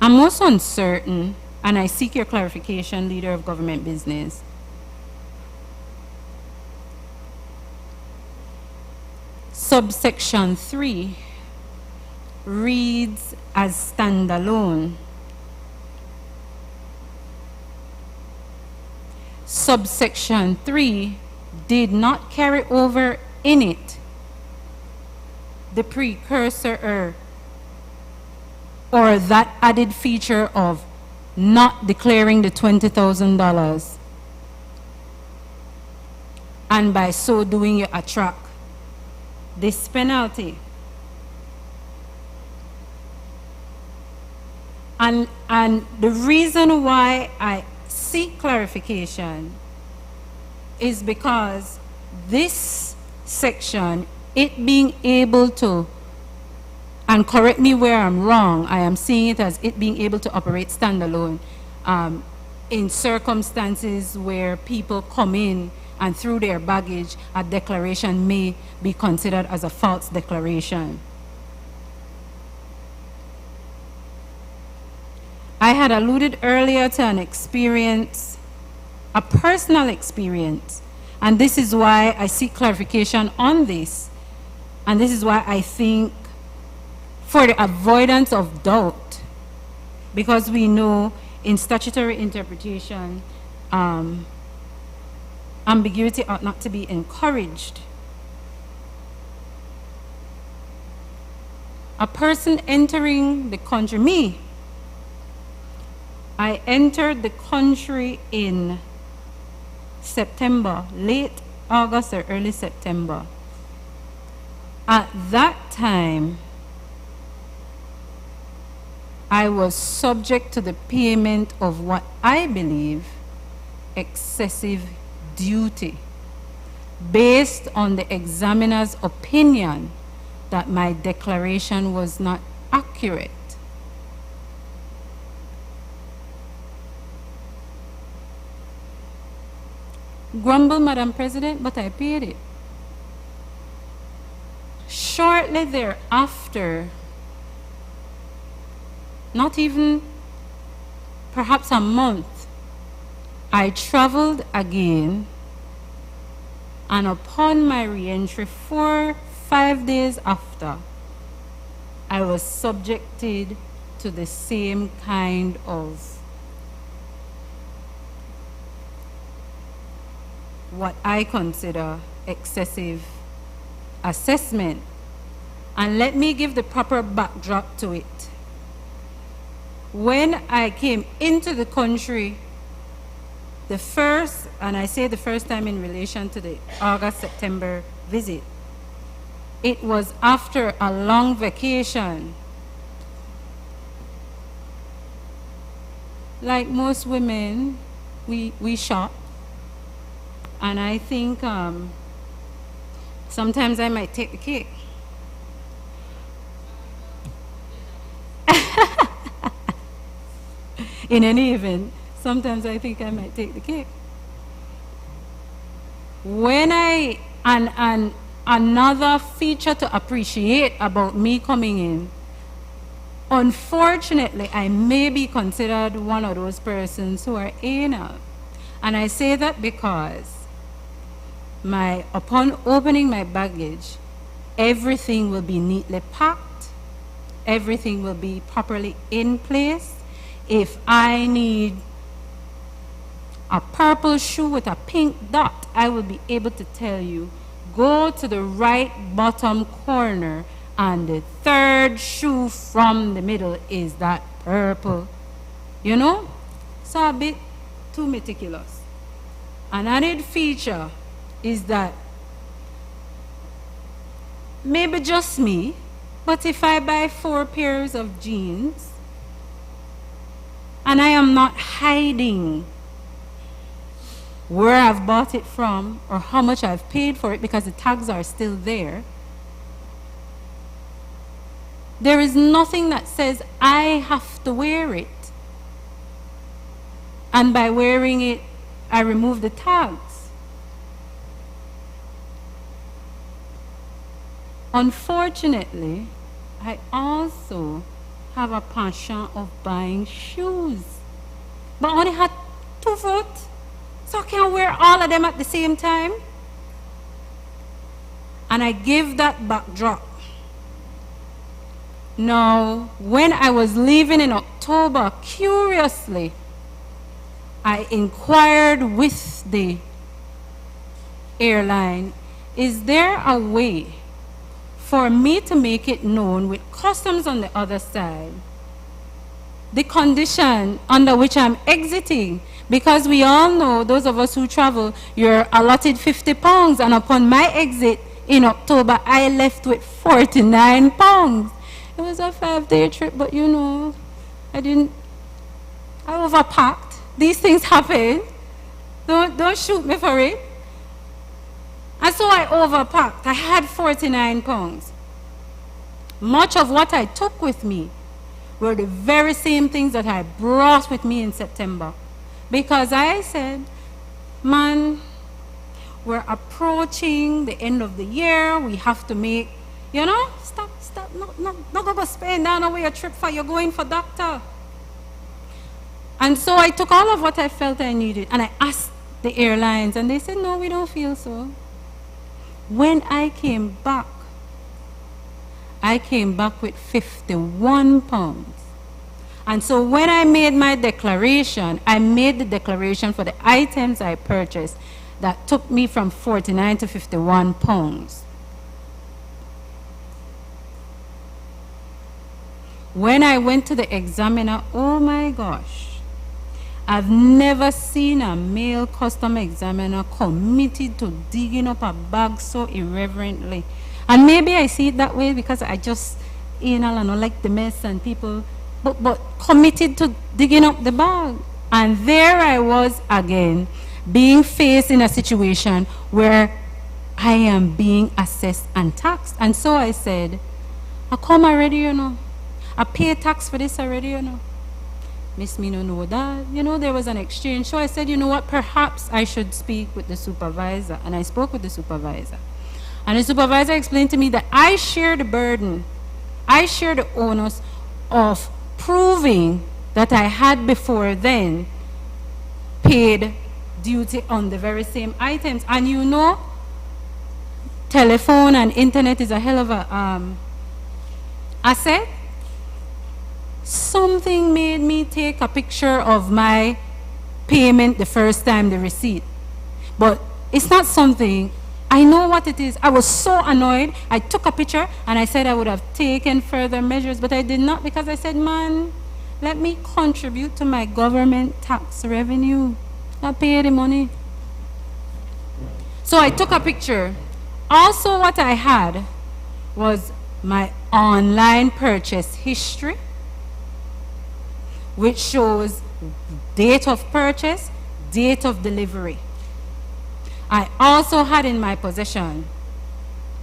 I'm also uncertain, and I seek your clarification, Leader of Government Business. Subsection 3 reads as standalone. Subsection 3 did not carry over in it the precursor or that added feature of not declaring the $20,000, and by so doing you attract this penalty. And the reason why I seek clarification is because this section, it being able to, and correct me where I'm wrong, I am seeing it as it being able to operate standalone in circumstances where people come in and through their baggage, a declaration may be considered as a false declaration. I had alluded earlier to an experience, a personal experience, and this is why I seek clarification on this, and this is why I think for the avoidance of doubt, because we know in statutory interpretation, ambiguity ought not to be encouraged. A person entering the country, me, I entered the country in September, late August or early September. At that time, I was subject to the payment of what I believe excessive duty, based on the examiner's opinion that my declaration was not accurate. Grumble, Madam President, but I paid it. Shortly thereafter, not even perhaps a month, I traveled again, and upon my re-entry 4-5 days after, I was subjected to the same kind of what I consider excessive assessment. And let me give the proper backdrop to it. When I came into the country, the first, and I say the first time in relation to the August-September visit, it was after a long vacation. Like most women, we shop. And I think sometimes I might take the cake. In any event, sometimes I think I might take the cake. When and another feature to appreciate about me coming in, unfortunately, I may be considered one of those persons who are anal. And I say that because upon opening my baggage, everything will be neatly packed, everything will be properly in place. If I need a purple shoe with a pink dot, I will be able to tell you, go to the right bottom corner and the third shoe from the middle is that purple. You know? So a bit too meticulous. An added feature is that maybe just me, but if I buy 4 pairs of jeans and I am not hiding where I've bought it from or how much I've paid for it because the tags are still there, there is nothing that says I have to wear it. And by wearing it, I remove the tags. Unfortunately, I also have a passion of buying shoes. But I only had 2 foot, so I can't wear all of them at the same time. And I give that backdrop. Now, when I was leaving in October, curiously, I inquired with the airline, is there a way for me to make it known with customs on the other side, the condition under which I'm exiting? Because we all know, those of us who travel, you're allotted 50 pounds, and upon my exit in October, I left with 49 pounds. It was a 5-day trip, but you know, I overpacked. These things happen. Don't shoot me for it. And so I overpacked. I had 49 pounds. Much of what I took with me were the very same things that I brought with me in September. Because I said, man, we're approaching the end of the year. We have to make, you know, stop, not go spend down away a trip for you're going for doctor. And so I took all of what I felt I needed, and I asked the airlines, and they said, no, we don't feel so. When I came back with 51 pounds. And so when I made my declaration, I made the declaration for the items I purchased that took me from 49 to 51 pounds. When I went to the examiner, oh my gosh, I've never seen a male custom examiner committed to digging up a bag so irreverently. And maybe I see it that way because I just, you know, I don't like the mess and people, but committed to digging up the bag. And there I was again, being faced in a situation where I am being assessed and taxed. And so I said, I come already, you know. I pay tax for this already, you know. Miss me no know that. You know, there was an exchange. So I said, you know what, perhaps I should speak with the supervisor. And I spoke with the supervisor. And the supervisor explained to me that I share the burden, I share the onus of proving that I had before then paid duty on the very same items. And you know, telephone and internet is a hell of a asset. Something made me take a picture of my payment the first time, the receipt. But it's not something, I know what it is. I was so annoyed. I took a picture and I said I would have taken further measures, but I did not, because I said, man, let me contribute to my government tax revenue. I pay the money. So I took a picture. Also what I had was my online purchase history, which shows date of purchase, date of delivery. I also had in my possession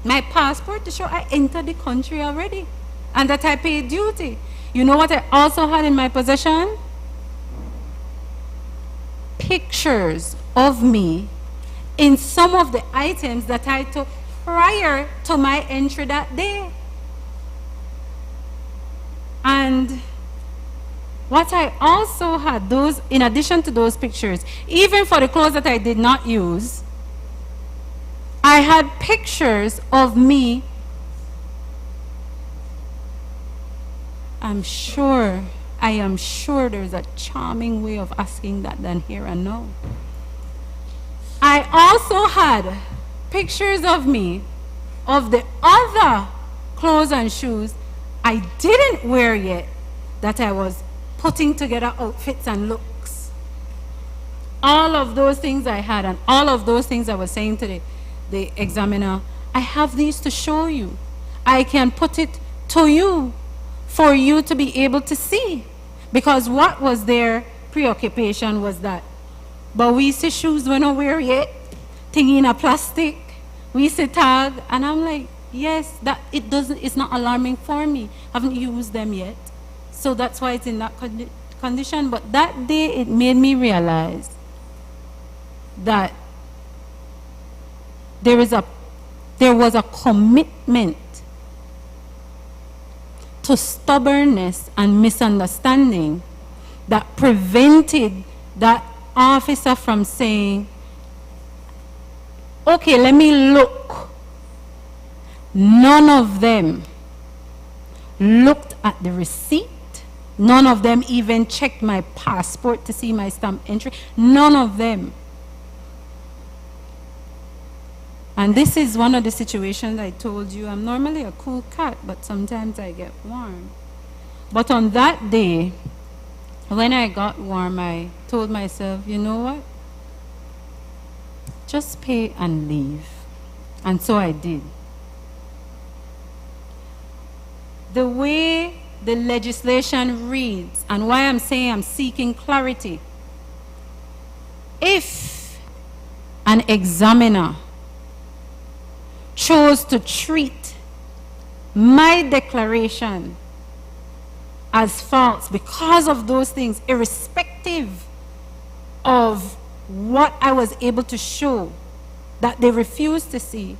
my passport to show I entered the country already and that I paid duty. You know what I also had in my possession? Pictures of me in some of the items that I took prior to my entry that day. And what I also had, those, in addition to those pictures, even for the clothes that I did not use, I had pictures of me. I am sure there's a charming way of asking that than here and now. I also had pictures of me, of the other clothes and shoes I didn't wear yet, that I was putting together outfits and looks. All of those things I had, and all of those things I was saying to the examiner, I have these to show you. I can put it to you for you to be able to see. Because what was their preoccupation was that, but we see shoes we don't wear yet, thing in a plastic, we see tag, and I'm like, yes, that it's not alarming for me. I haven't used them yet. So that's why it's in that condition. But that day it made me realize that there was a commitment to stubbornness and misunderstanding that prevented that officer from saying, okay, let me look. None of them looked at the receipt. None of them even checked my passport to see my stamp entry. None of them. And this is one of the situations I told you. I'm normally a cool cat, but sometimes I get warm. But on that day, when I got warm, I told myself, you know what? Just pay and leave. And so I did. The way the legislation reads, and why I'm saying I'm seeking clarity, if an examiner chose to treat my declaration as false because of those things, irrespective of what I was able to show that they refused to see,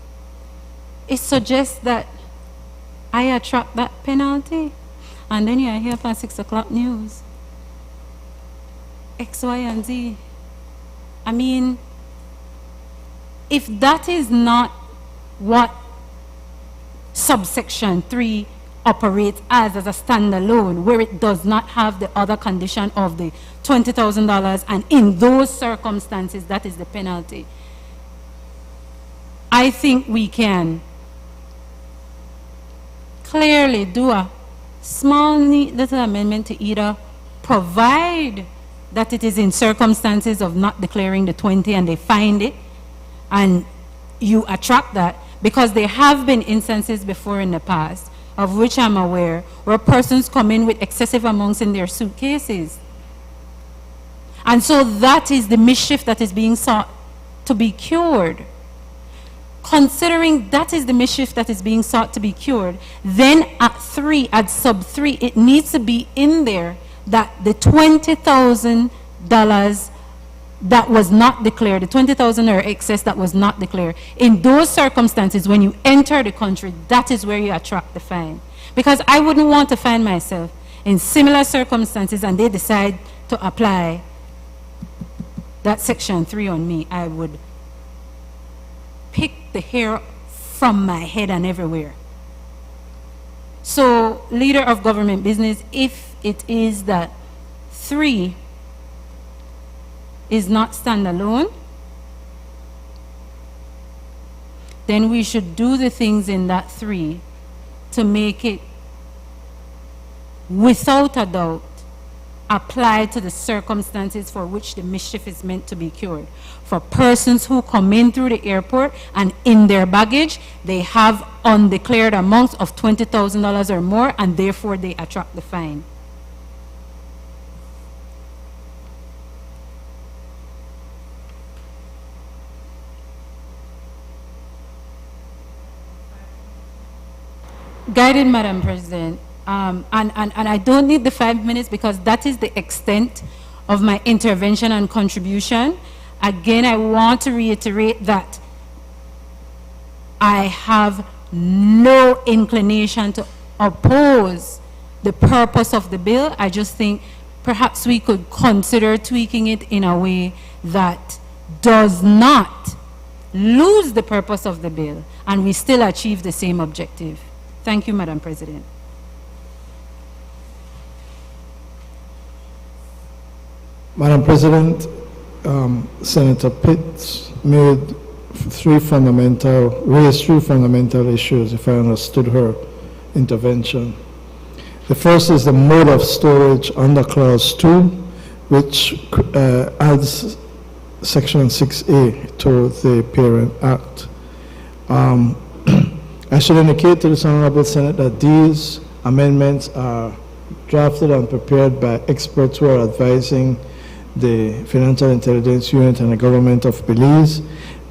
it suggests that I attract that penalty. And then you hear from 6 o'clock news. X, Y, and Z. I mean, if that is not what subsection 3 operates as a standalone, where it does not have the other condition of the $20,000, and in those circumstances, that is the penalty, I think we can clearly do a small, neat little amendment to either provide that it is in circumstances of not declaring the 20 and they find it, and you attract that, because there have been instances before in the past, of which I'm aware, where persons come in with excessive amounts in their suitcases. And so that is the mischief that is being sought to be cured. Considering that is the mischief that is being sought to be cured, then at sub 3, it needs to be in there that the $20,000 that was not declared, the $20,000 or excess that was not declared, in those circumstances, when you enter the country, that is where you attract the fine. Because I wouldn't want to find myself in similar circumstances and they decide to apply that section 3 on me. I would pick the hair from my head and everywhere. So, leader of government business, if it is that 3 is not standalone, then we should do the things in that 3 to make it, without a doubt, apply to the circumstances for which the mischief is meant to be cured. For persons who come in through the airport and in their baggage, they have undeclared amounts of $20,000 or more, and therefore they attract the fine. Guided, Madam President, and I don't need the 5 minutes because that is the extent of my intervention and contribution. Again, I want to reiterate that I have no inclination to oppose the purpose of the bill. I just think perhaps we could consider tweaking it in a way that does not lose the purpose of the bill and we still achieve the same objective. Thank you, Madam President. Madam President, Senator Pitts raised three fundamental issues, if I understood her intervention. The first is the mode of storage under Clause 2, which adds Section 6A to the Parent Act. I should indicate to this Honorable Senate that these amendments are drafted and prepared by experts who are advising the Financial Intelligence Unit and the government of Belize,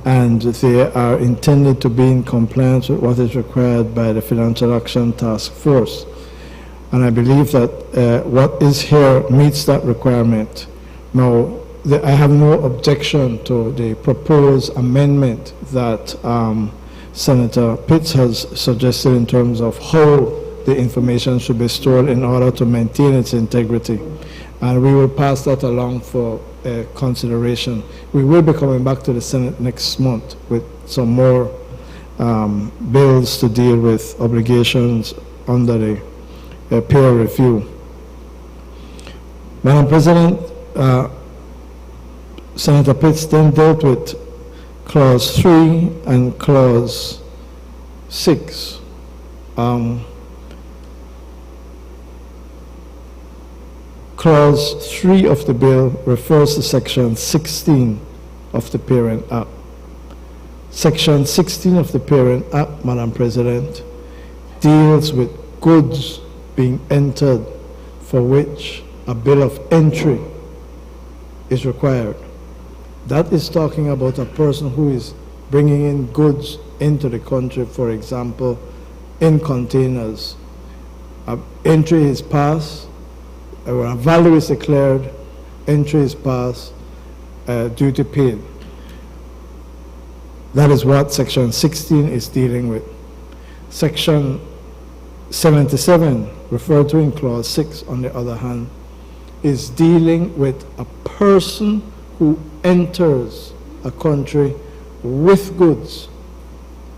and they are intended to be in compliance with what is required by the Financial Action Task Force. And I believe that what is here meets that requirement. Now, I have no objection to the proposed amendment that Senator Pitts has suggested in terms of how the information should be stored in order to maintain its integrity. And we will pass that along for consideration. We will be coming back to the Senate next month with some more bills to deal with obligations under the peer review. Madam President, Senator Pitts then dealt with Clause 3 and Clause 6. Clause 3 of the bill refers to Section 16 of the Parent Act. Section 16 of the Parent Act, Madam President, deals with goods being entered for which a bill of entry is required. That is talking about a person who is bringing in goods into the country, for example, in containers. Entry is passed, or a value is declared, entry is passed, duty paid. That is what Section 16 is dealing with. Section 77, referred to in Clause 6, on the other hand, is dealing with a person who enters a country with goods.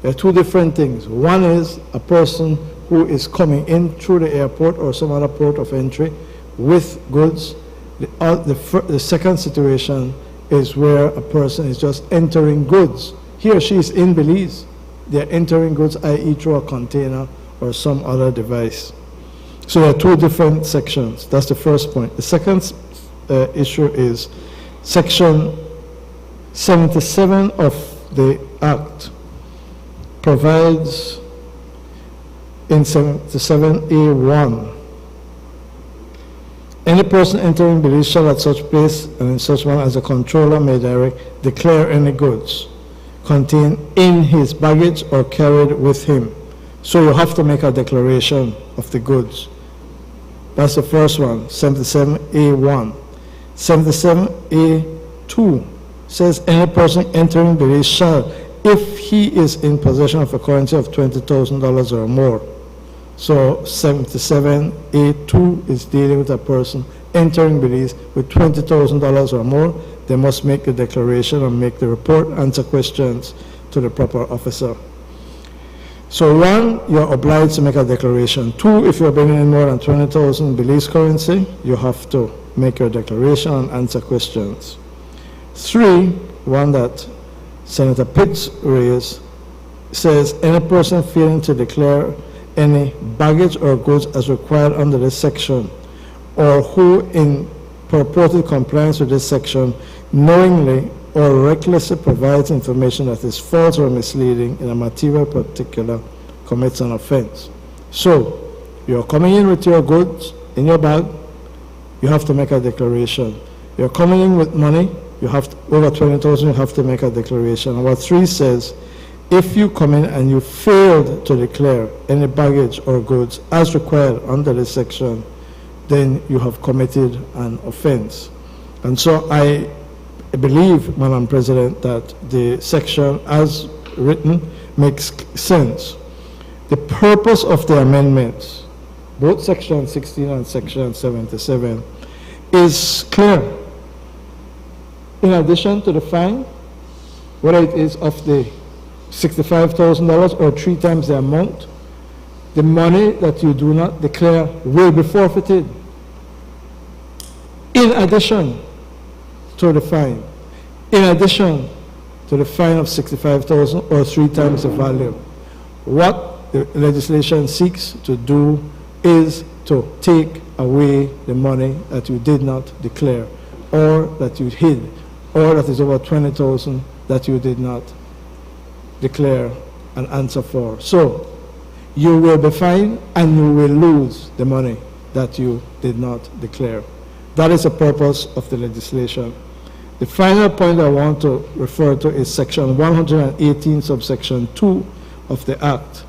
There are two different things. One is a person who is coming in through the airport or some other port of entry with goods. The second situation is where a person is just entering goods. He or she is in Belize. They're entering goods, i.e. through a container or some other device. So there are two different sections. That's the first point. The second issue is Section 77 of the Act provides in 77A1, any person entering Belize shall at such place and in such manner as a controller may direct declare any goods contained in his baggage or carried with him. So you have to make a declaration of the goods. That's the first one, 77A1. 77A2 says any person entering Belize shall, if he is in possession of a currency of $20,000 or more. So 77A2 is dealing with a person entering Belize with $20,000 or more. They must make the declaration and make the report, answer questions to the proper officer. So one, you're obliged to make a declaration. Two, if you're bringing in more than 20,000 Belize currency, you have to make your declaration and answer questions. Three, one that Senator Pitts raised, says any person failing to declare any baggage or goods as required under this section, or who in purported compliance with this section knowingly or recklessly provides information that is false or misleading in a material particular, commits an offense. So, you're coming in with your goods in your bag, you have to make a declaration. You're coming in with money, you have to, over 20,000, you have to make a declaration. And what 3 says, if you come in and you failed to declare any baggage or goods as required under this section, then you have committed an offense. And so I believe, Madam President, that the section as written makes sense. The purpose of the amendments, both Section 16 and Section 77, is clear. In addition to the fine, whether it is of the $65,000 or 3 times the amount, the money that you do not declare will be forfeited. In addition to the fine, in addition to the fine of $65,000 or 3 times the value, what the legislation seeks to do is to take away the money that you did not declare, or that you hid, or that is over 20,000 that you did not declare and answer for. So you will be fined and you will lose the money that you did not declare. That is the purpose of the legislation. The final point I want to refer to is Section 118, subsection 2 of the Act.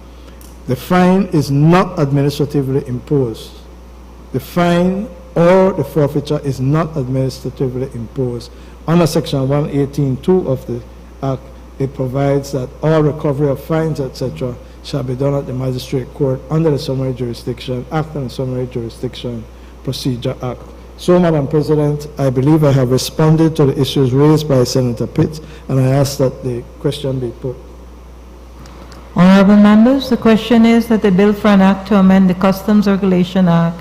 The fine is not administratively imposed. The fine or the forfeiture is not administratively imposed. Under Section 118.2 of the Act, it provides that all recovery of fines, etc., shall be done at the Magistrate Court under the Summary Jurisdiction Act and the Summary Jurisdiction Procedure Act. So, Madam President, I believe I have responded to the issues raised by Senator Pitts, and I ask that the question be put. Honorable members, the question is that the bill for an act to amend the Customs Regulation Act,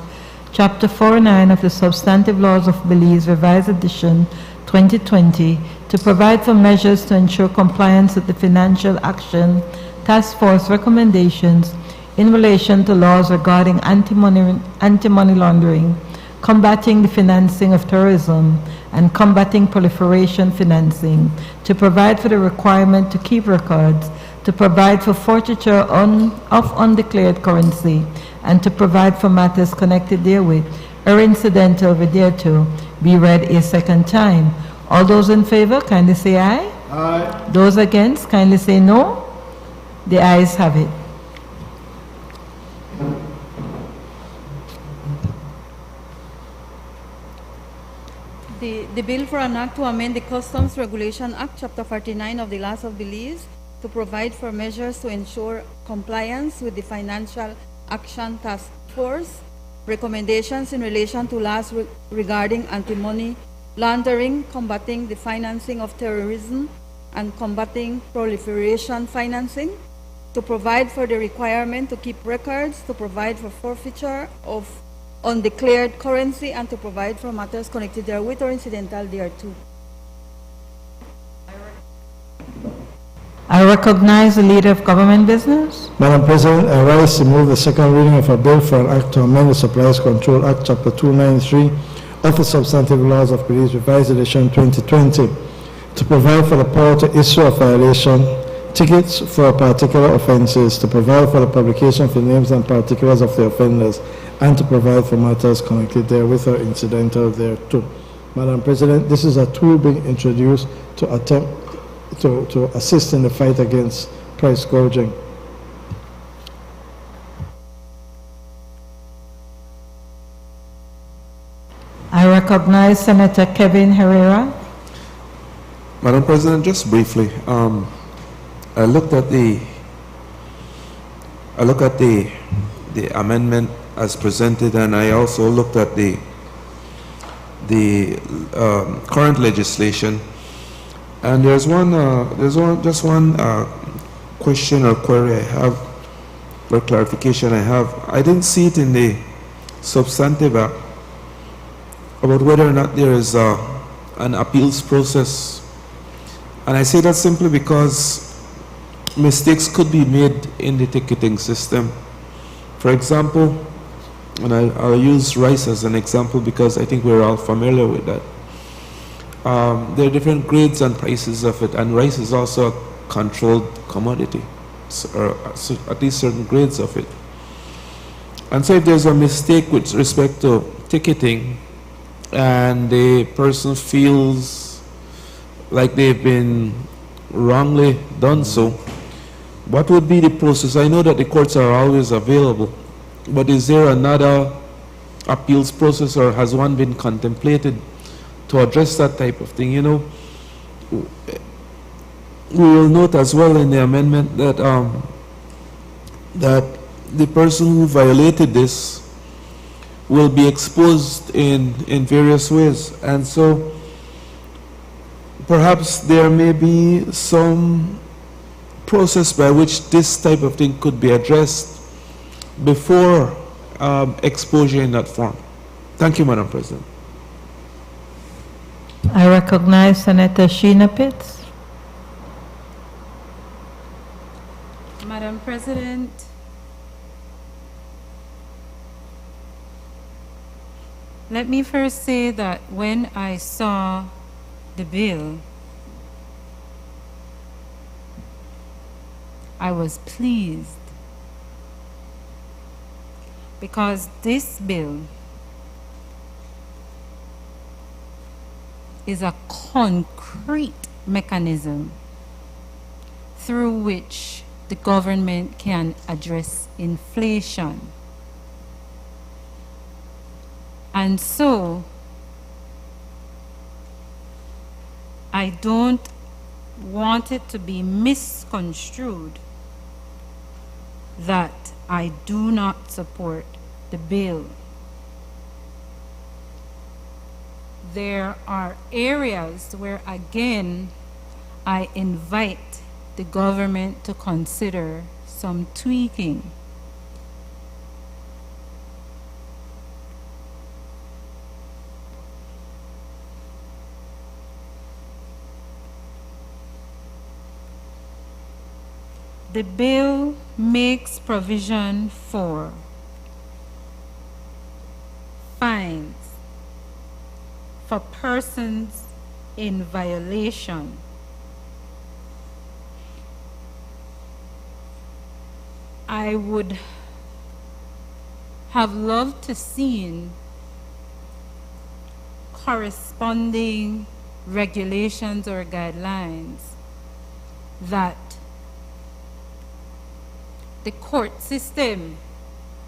Chapter 49 of the Substantive Laws of Belize, Revised Edition 2020, to provide for measures to ensure compliance with the Financial Action Task Force recommendations in relation to laws regarding anti-money laundering, combating the financing of terrorism, and combating proliferation financing, to provide for the requirement to keep records, to provide for forfeiture of undeclared currency, and to provide for matters connected therewith or incidental thereto, be read a second time. All those in favor, kindly say aye. Aye. Those against, kindly say no. The ayes have it. The bill for an act to amend the Customs Regulation Act, Chapter 49 of the Laws of Belize, to provide for measures to ensure compliance with the Financial Action Task Force recommendations in relation to laws regarding anti-money laundering, combating the financing of terrorism, and combating proliferation financing, to provide for the requirement to keep records, to provide for forfeiture of undeclared currency, and to provide for matters connected therewith or incidental thereto. I recognize the Leader of Government Business. Madam President, I rise to move the second reading of a bill for an act to amend the Supplies Control Act, Chapter 293 of the Substantive Laws of Belize, Revised Edition 2020, to provide for the power to issue a violation tickets for particular offences, to provide for the publication of the names and particulars of the offenders, and to provide for matters connected therewith or incidental thereto. Madam President, this is a tool being introduced to attempt to assist in the fight against price gouging. I recognize Senator Kevin Herrera. Madam President, just briefly, I looked at the amendment as presented, and I also looked at the current legislation. And there's one question or query I have, or clarification I have. I didn't see it in the substantive act about whether or not there is an appeals process. And I say that simply because mistakes could be made in the ticketing system. For example, and I'll use rice as an example because I think we're all familiar with that. There are different grades and prices of it, and rice is also a controlled commodity, or at least certain grades of it. And so if there's a mistake with respect to ticketing, and the person feels like they've been wrongly done so, what would be the process? I know that the courts are always available, but is there another appeals process, or has one been contemplated to address that type of thing? You know, we will note as well in the amendment that that the person who violated this will be exposed in various ways, and so perhaps there may be some process by which this type of thing could be addressed before exposure in that form. Thank you, Madam President. I recognize Senator Sheena Pitts. Madam President, let me first say that when I saw the bill, I was pleased, because this bill is a concrete mechanism through which the government can address inflation. And so, I don't want it to be misconstrued that I do not support the bill. There are areas where, again, I invite the government to consider some tweaking. The bill makes provision for fines for persons in violation. I would have loved to see corresponding regulations or guidelines that the court system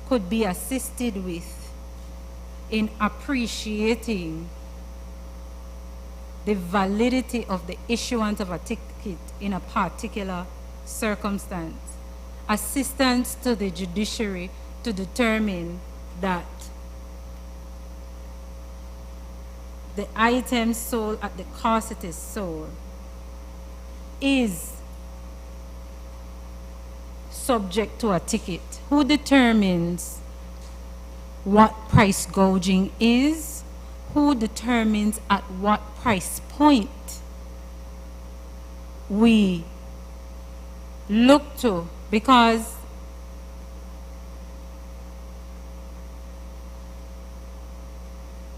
could be assisted with in appreciating the validity of the issuance of a ticket in a particular circumstance. Assistance to the judiciary to determine that the item sold at the cost it is sold is subject to a ticket. Who determines what price gouging is? Who determines at what price point we look to? Because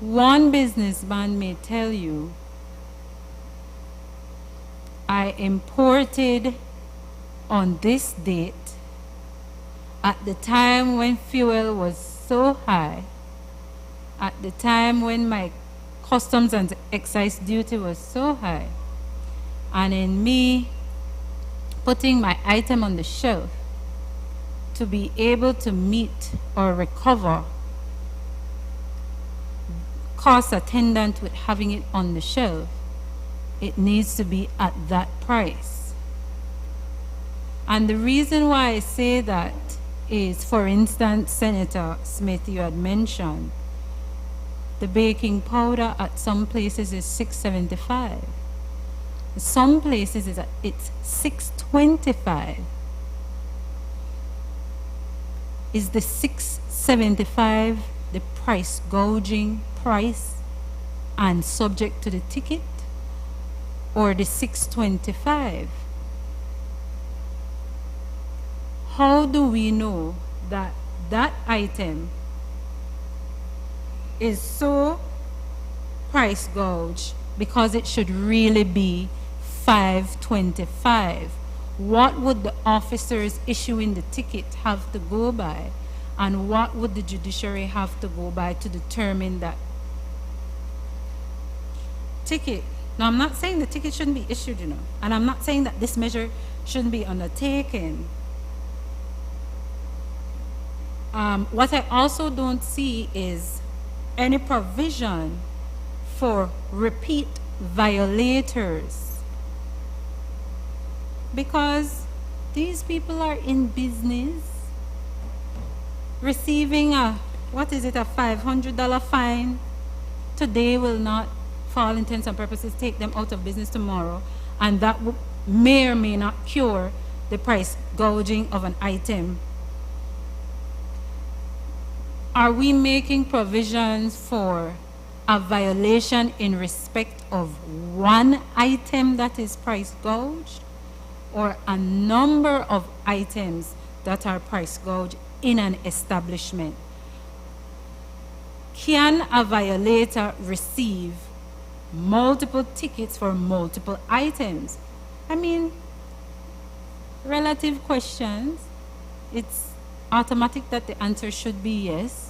one businessman may tell you, I imported on this date at the time when fuel was so high, at the time when my customs and excise duty was so high, and in me putting my item on the shelf to be able to meet or recover costs attendant with having it on the shelf, it needs to be at that price. And the reason why I say that is, for instance, Senator Smith, you had mentioned the baking powder at some places is $6.75. Some places it's $6.25. Is the $6.75 the price gouging price and subject to the ticket, or the $6.25? How do we know that that item is so price gouged because it should really be $5.25? What would the officers issuing the ticket have to go by, and what would the judiciary have to go by to determine that ticket? Now, I'm not saying the ticket shouldn't be issued, you know, and I'm not saying that this measure shouldn't be undertaken. What I also don't see is any provision for repeat violators, because these people are in business receiving a, what is it, a $500 fine today will not, for all intents and purposes, take them out of business tomorrow, and that may or may not cure the price gouging of an item. Are we making provisions for a violation in respect of one item that is price gouged, or a number of items that are price gouged in an establishment? Can a violator receive multiple tickets for multiple items? I mean, relative questions, it's automatic that the answer should be yes.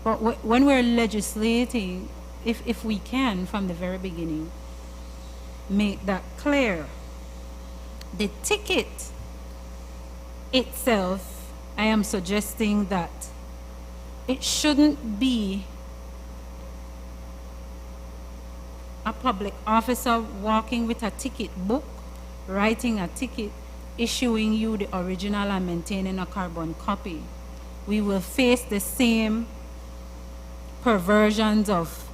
But when we're legislating, if we can from the very beginning make that clear. The ticket itself, I am suggesting that it shouldn't be a public officer walking with a ticket book, writing a ticket, issuing you the original and maintaining a carbon copy. We will face the same perversions of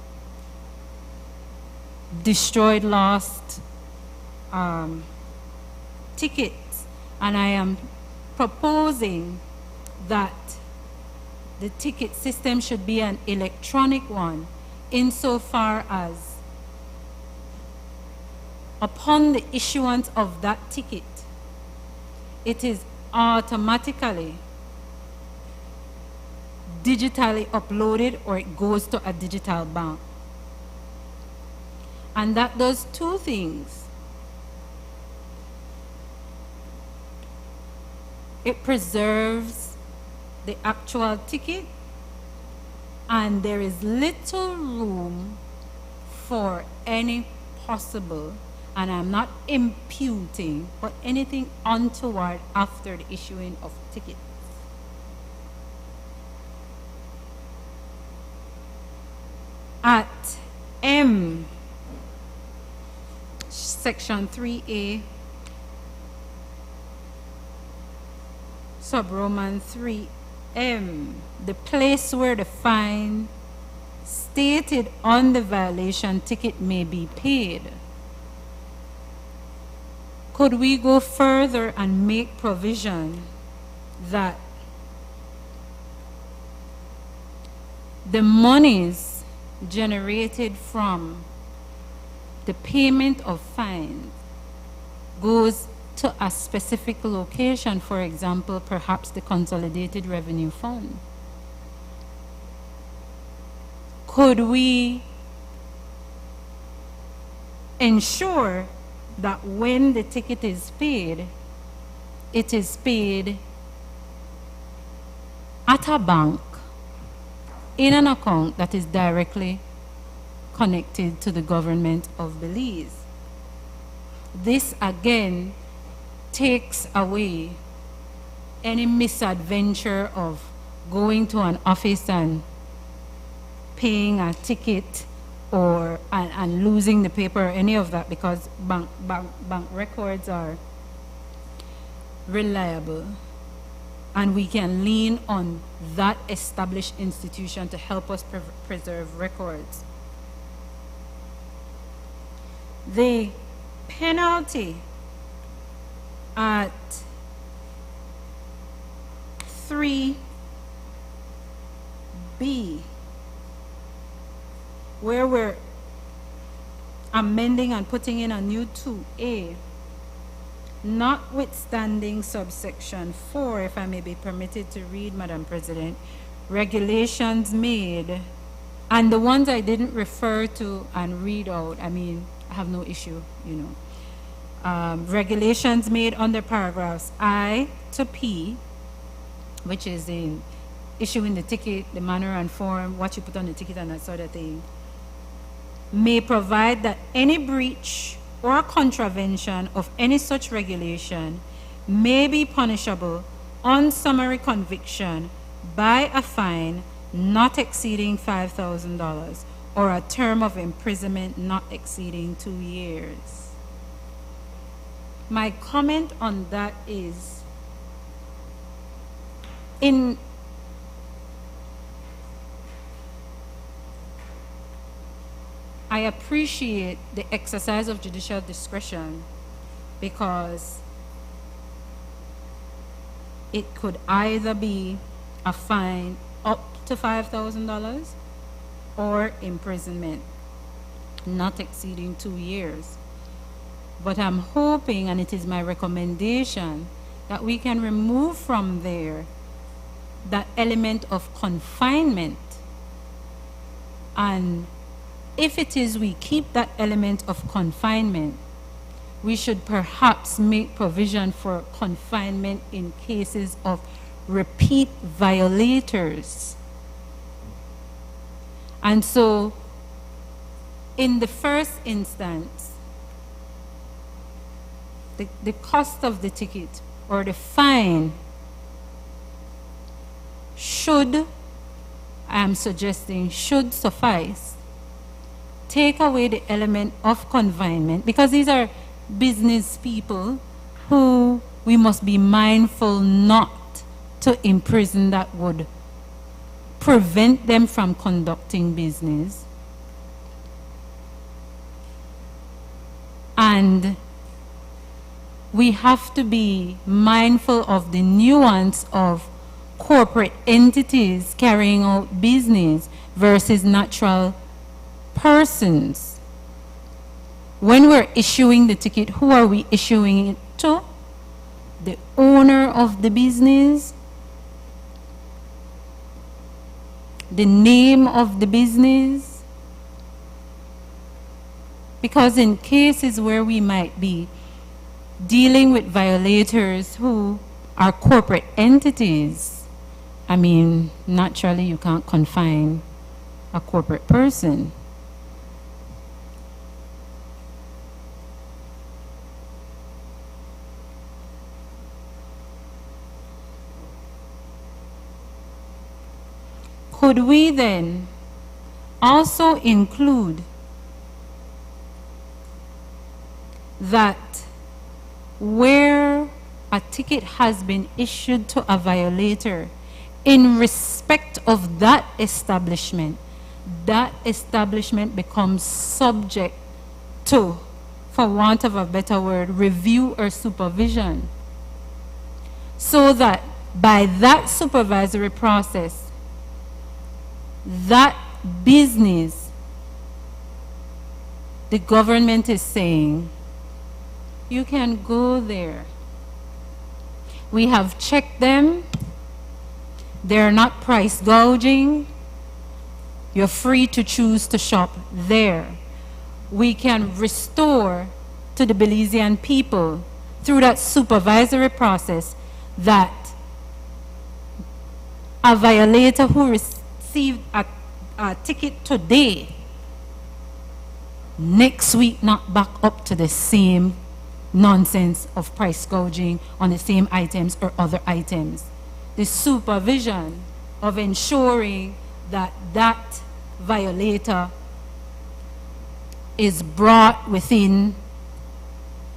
destroyed, lost tickets, and I am proposing that the ticket system should be an electronic one, insofar as upon the issuance of that ticket, it is automatically digitally uploaded or it goes to a digital bank. And that does two things. It preserves the actual ticket, and there is little room for any possible, and I'm not imputing, but anything untoward after the issuing of tickets. At M, section 3A, sub-Roman 3M, the place where the fine stated on the violation ticket may be paid. Could we go further and make provision that the monies generated from the payment of fines goes to a specific location, for example, perhaps the Consolidated Revenue Fund? Could we ensure that when the ticket is paid, it is paid at a bank in an account that is directly connected to the government of Belize? This again takes away any misadventure of going to an office and paying a ticket or and losing the paper or any of that, because bank records are reliable and we can lean on that established institution to help us preserve records. The penalty at 3B, where we're amending and putting in a new 2A, notwithstanding subsection 4, if I may be permitted to read, Madam President, regulations made, and the ones I didn't refer to and read out, I mean, I have no issue, you know. Regulations made under paragraphs I to P, which is in issuing the ticket, the manner and form, what you put on the ticket and that sort of thing, may provide that any breach or contravention of any such regulation may be punishable on summary conviction by a fine not exceeding $5,000 or a term of imprisonment not exceeding 2 years. My comment on that is, I appreciate the exercise of judicial discretion, because it could either be a fine up to $5,000 or imprisonment not exceeding 2 years. But I'm hoping, and it is my recommendation, that we can remove from there that element of confinement. And if it is we keep that element of confinement, we should perhaps make provision for confinement in cases of repeat violators. And so, in the first instance, the cost of the ticket or the fine should, I am suggesting, should suffice. Take away the element of confinement, because these are business people who we must be mindful not to imprison. That would prevent them from conducting business. And we have to be mindful of the nuance of corporate entities carrying out business versus natural persons. When we're issuing the ticket, who are we issuing it to? The owner of the business, the name of the business. Because in cases where we might be dealing with violators who are corporate entities, I mean, naturally you can't confine a corporate person. Could we then also include that where a ticket has been issued to a violator, in respect of that establishment becomes subject to, for want of a better word, review or supervision, so that by that supervisory process, that business, the government is saying, you can go there. We have checked them. They're not price gouging. You're free to choose to shop there. We can restore to the Belizean people through that supervisory process that a violator who received a ticket today, next week not back up to the same nonsense of price gouging on the same items or other items. The supervision of ensuring that that violator is brought within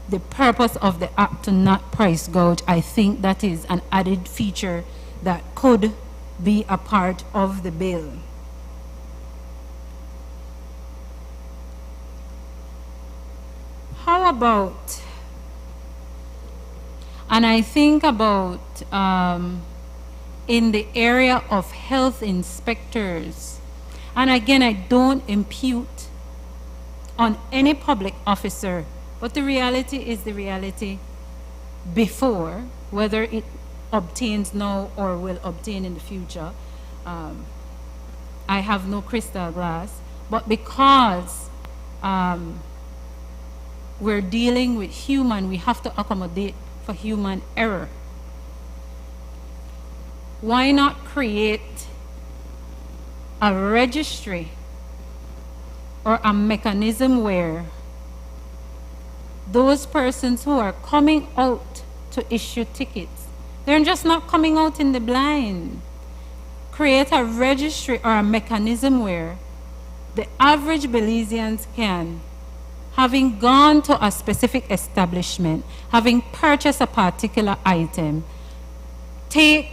the purpose of the act to not price gouge, I think that is an added feature that could be a part of the bill. How about, and I think about in the area of health inspectors, and again, I don't impute on any public officer, but the reality is the reality before, whether it obtains now or will obtain in the future. I have no crystal glass, but because we're dealing with human, we have to accommodate for human error. Why not create a registry or a mechanism where those persons who are coming out to issue tickets, they're just not coming out in the blind. Create a registry or a mechanism where the average Belizeans can, having gone to a specific establishment, having purchased a particular item, take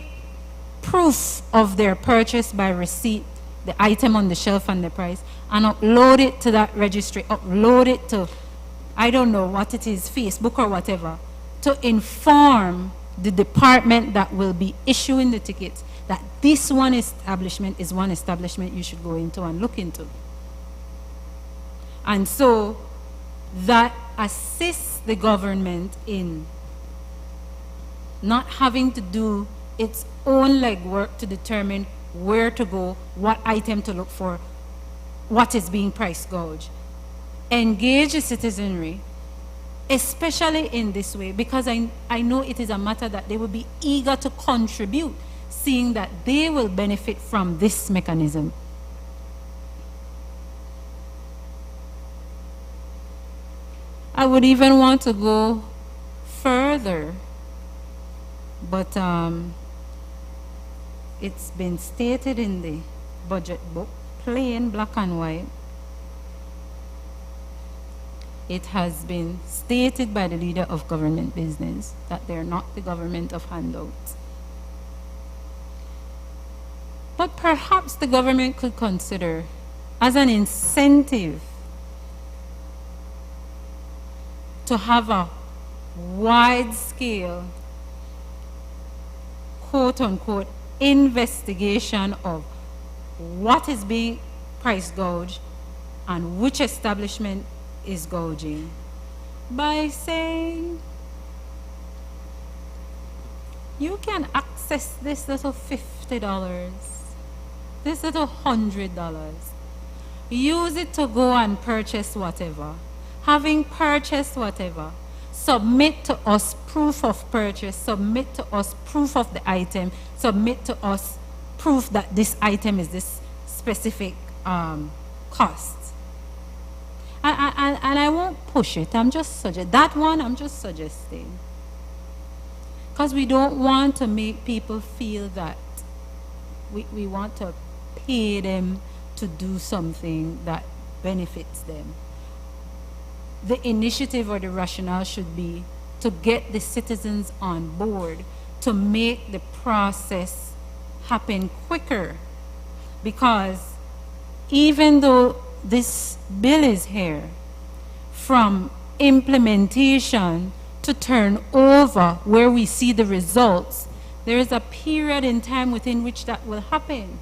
proof of their purchase by receipt, the item on the shelf and the price, and upload it to that registry, upload it to, I don't know what it is, Facebook or whatever, to inform the department that will be issuing the tickets that this one establishment is one establishment you should go into and look into. And so that assists the government in not having to do its own legwork to determine where to go, what item to look for, what is being price gouged. Engage the citizenry, especially in this way, because I know it is a matter that they will be eager to contribute, seeing that they will benefit from this mechanism. I would even want to go further, but it's been stated in the budget book, plain black and white. It has been stated by the leader of government business that they're not the government of handouts. But perhaps the government could consider as an incentive to have a wide-scale, quote-unquote, investigation of what is being price gouged and which establishment is gouging by saying, you can access this little $50, this little $100. Use it to go and purchase whatever. Having purchased whatever, submit to us proof of purchase, submit to us proof of the item, submit to us proof that this item is this specific cost. And I won't push it, I'm just suggesting. Because we don't want to make people feel that we want to pay them to do something that benefits them. The initiative or the rationale should be to get the citizens on board, to make the process happen quicker. Because even though this bill is here, from implementation to turn over where we see the results, there is a period in time within which that will happen.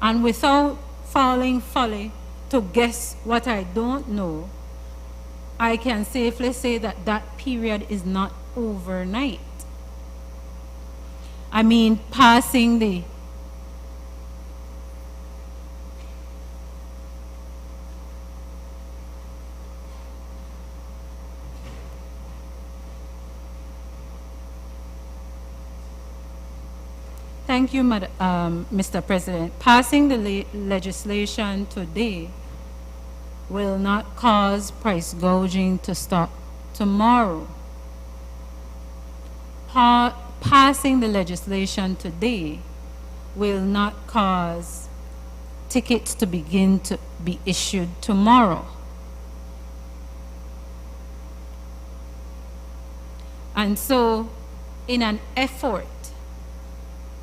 And without falling folly to guess what I don't know, I can safely say that that period is not overnight. I mean, passing the Thank you, Mr. President. Passing the legislation today will not cause price gouging to stop tomorrow. Passing the legislation today will not cause tickets to begin to be issued tomorrow. And so, in an effort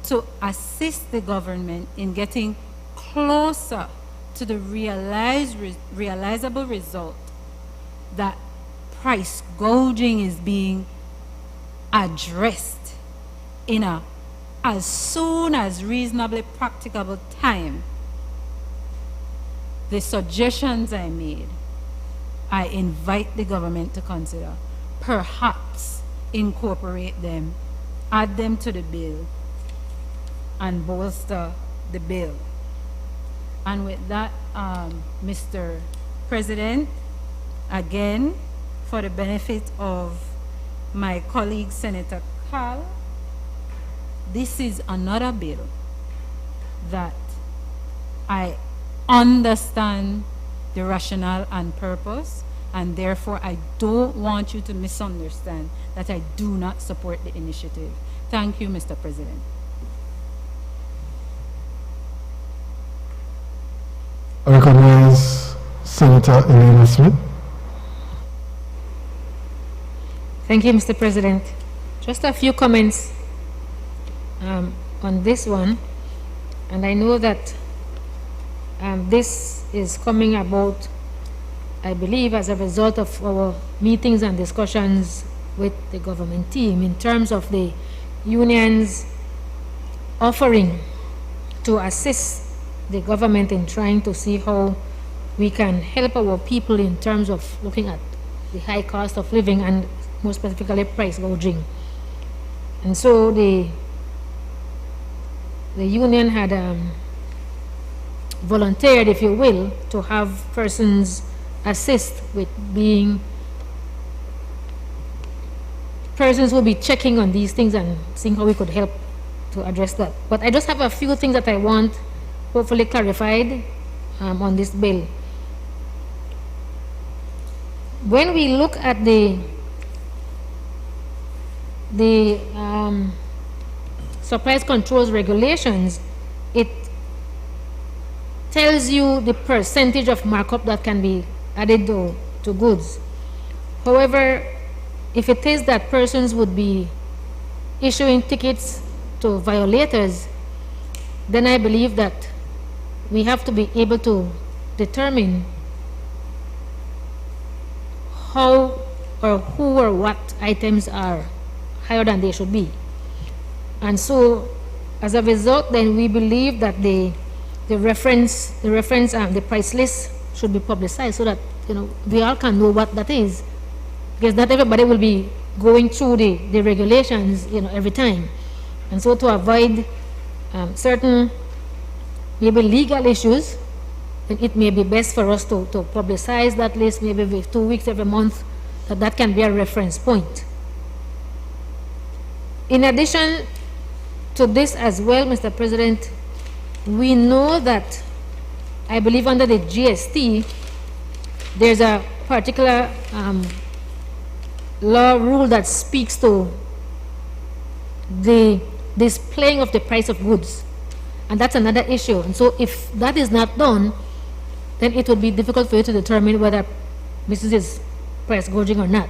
to assist the government in getting closer to the realizable result that price gouging is being addressed in as soon as reasonably practicable time, the suggestions I made, I invite the government to consider, perhaps incorporate them, add them to the bill, and bolster the bill. And with that, Mr. President, again, for the benefit of my colleague, Senator Carl, this is another bill that I understand the rationale and purpose, and therefore I don't want you to misunderstand that I do not support the initiative. Thank you, Mr. President. I recognize Senator Elena Smith. Thank you, Mr. President. Just a few comments on this one. And I know that this is coming about, I believe, as a result of our meetings and discussions with the government team in terms of the unions offering to assist the government in trying to see how we can help our people in terms of looking at the high cost of living and more specifically price gouging. And so the union had volunteered, if you will, to have persons assist with being persons who will be checking on these things and seeing how we could help to address that. But I just have a few things that I want hopefully clarified on this bill. When we look at the supplies controls regulations, it tells you the percentage of markup that can be added to goods. However, if it is that persons would be issuing tickets to violators, then I believe that we have to be able to determine how or who or what items are higher than they should be. And so, as a result, then we believe that the price list should be publicized so that we all can know what that is, because not everybody will be going through the regulations every time. And so, to avoid certain maybe legal issues, then it may be best for us to publicize that list maybe with 2 weeks every month, that can be a reference point. In addition to this as well, Mr. President, we know that I believe under the GST there's a particular law rule that speaks to the displaying of the price of goods, and that's another issue. And so if that is not done, then it would be difficult for you to determine whether this is price gouging or not.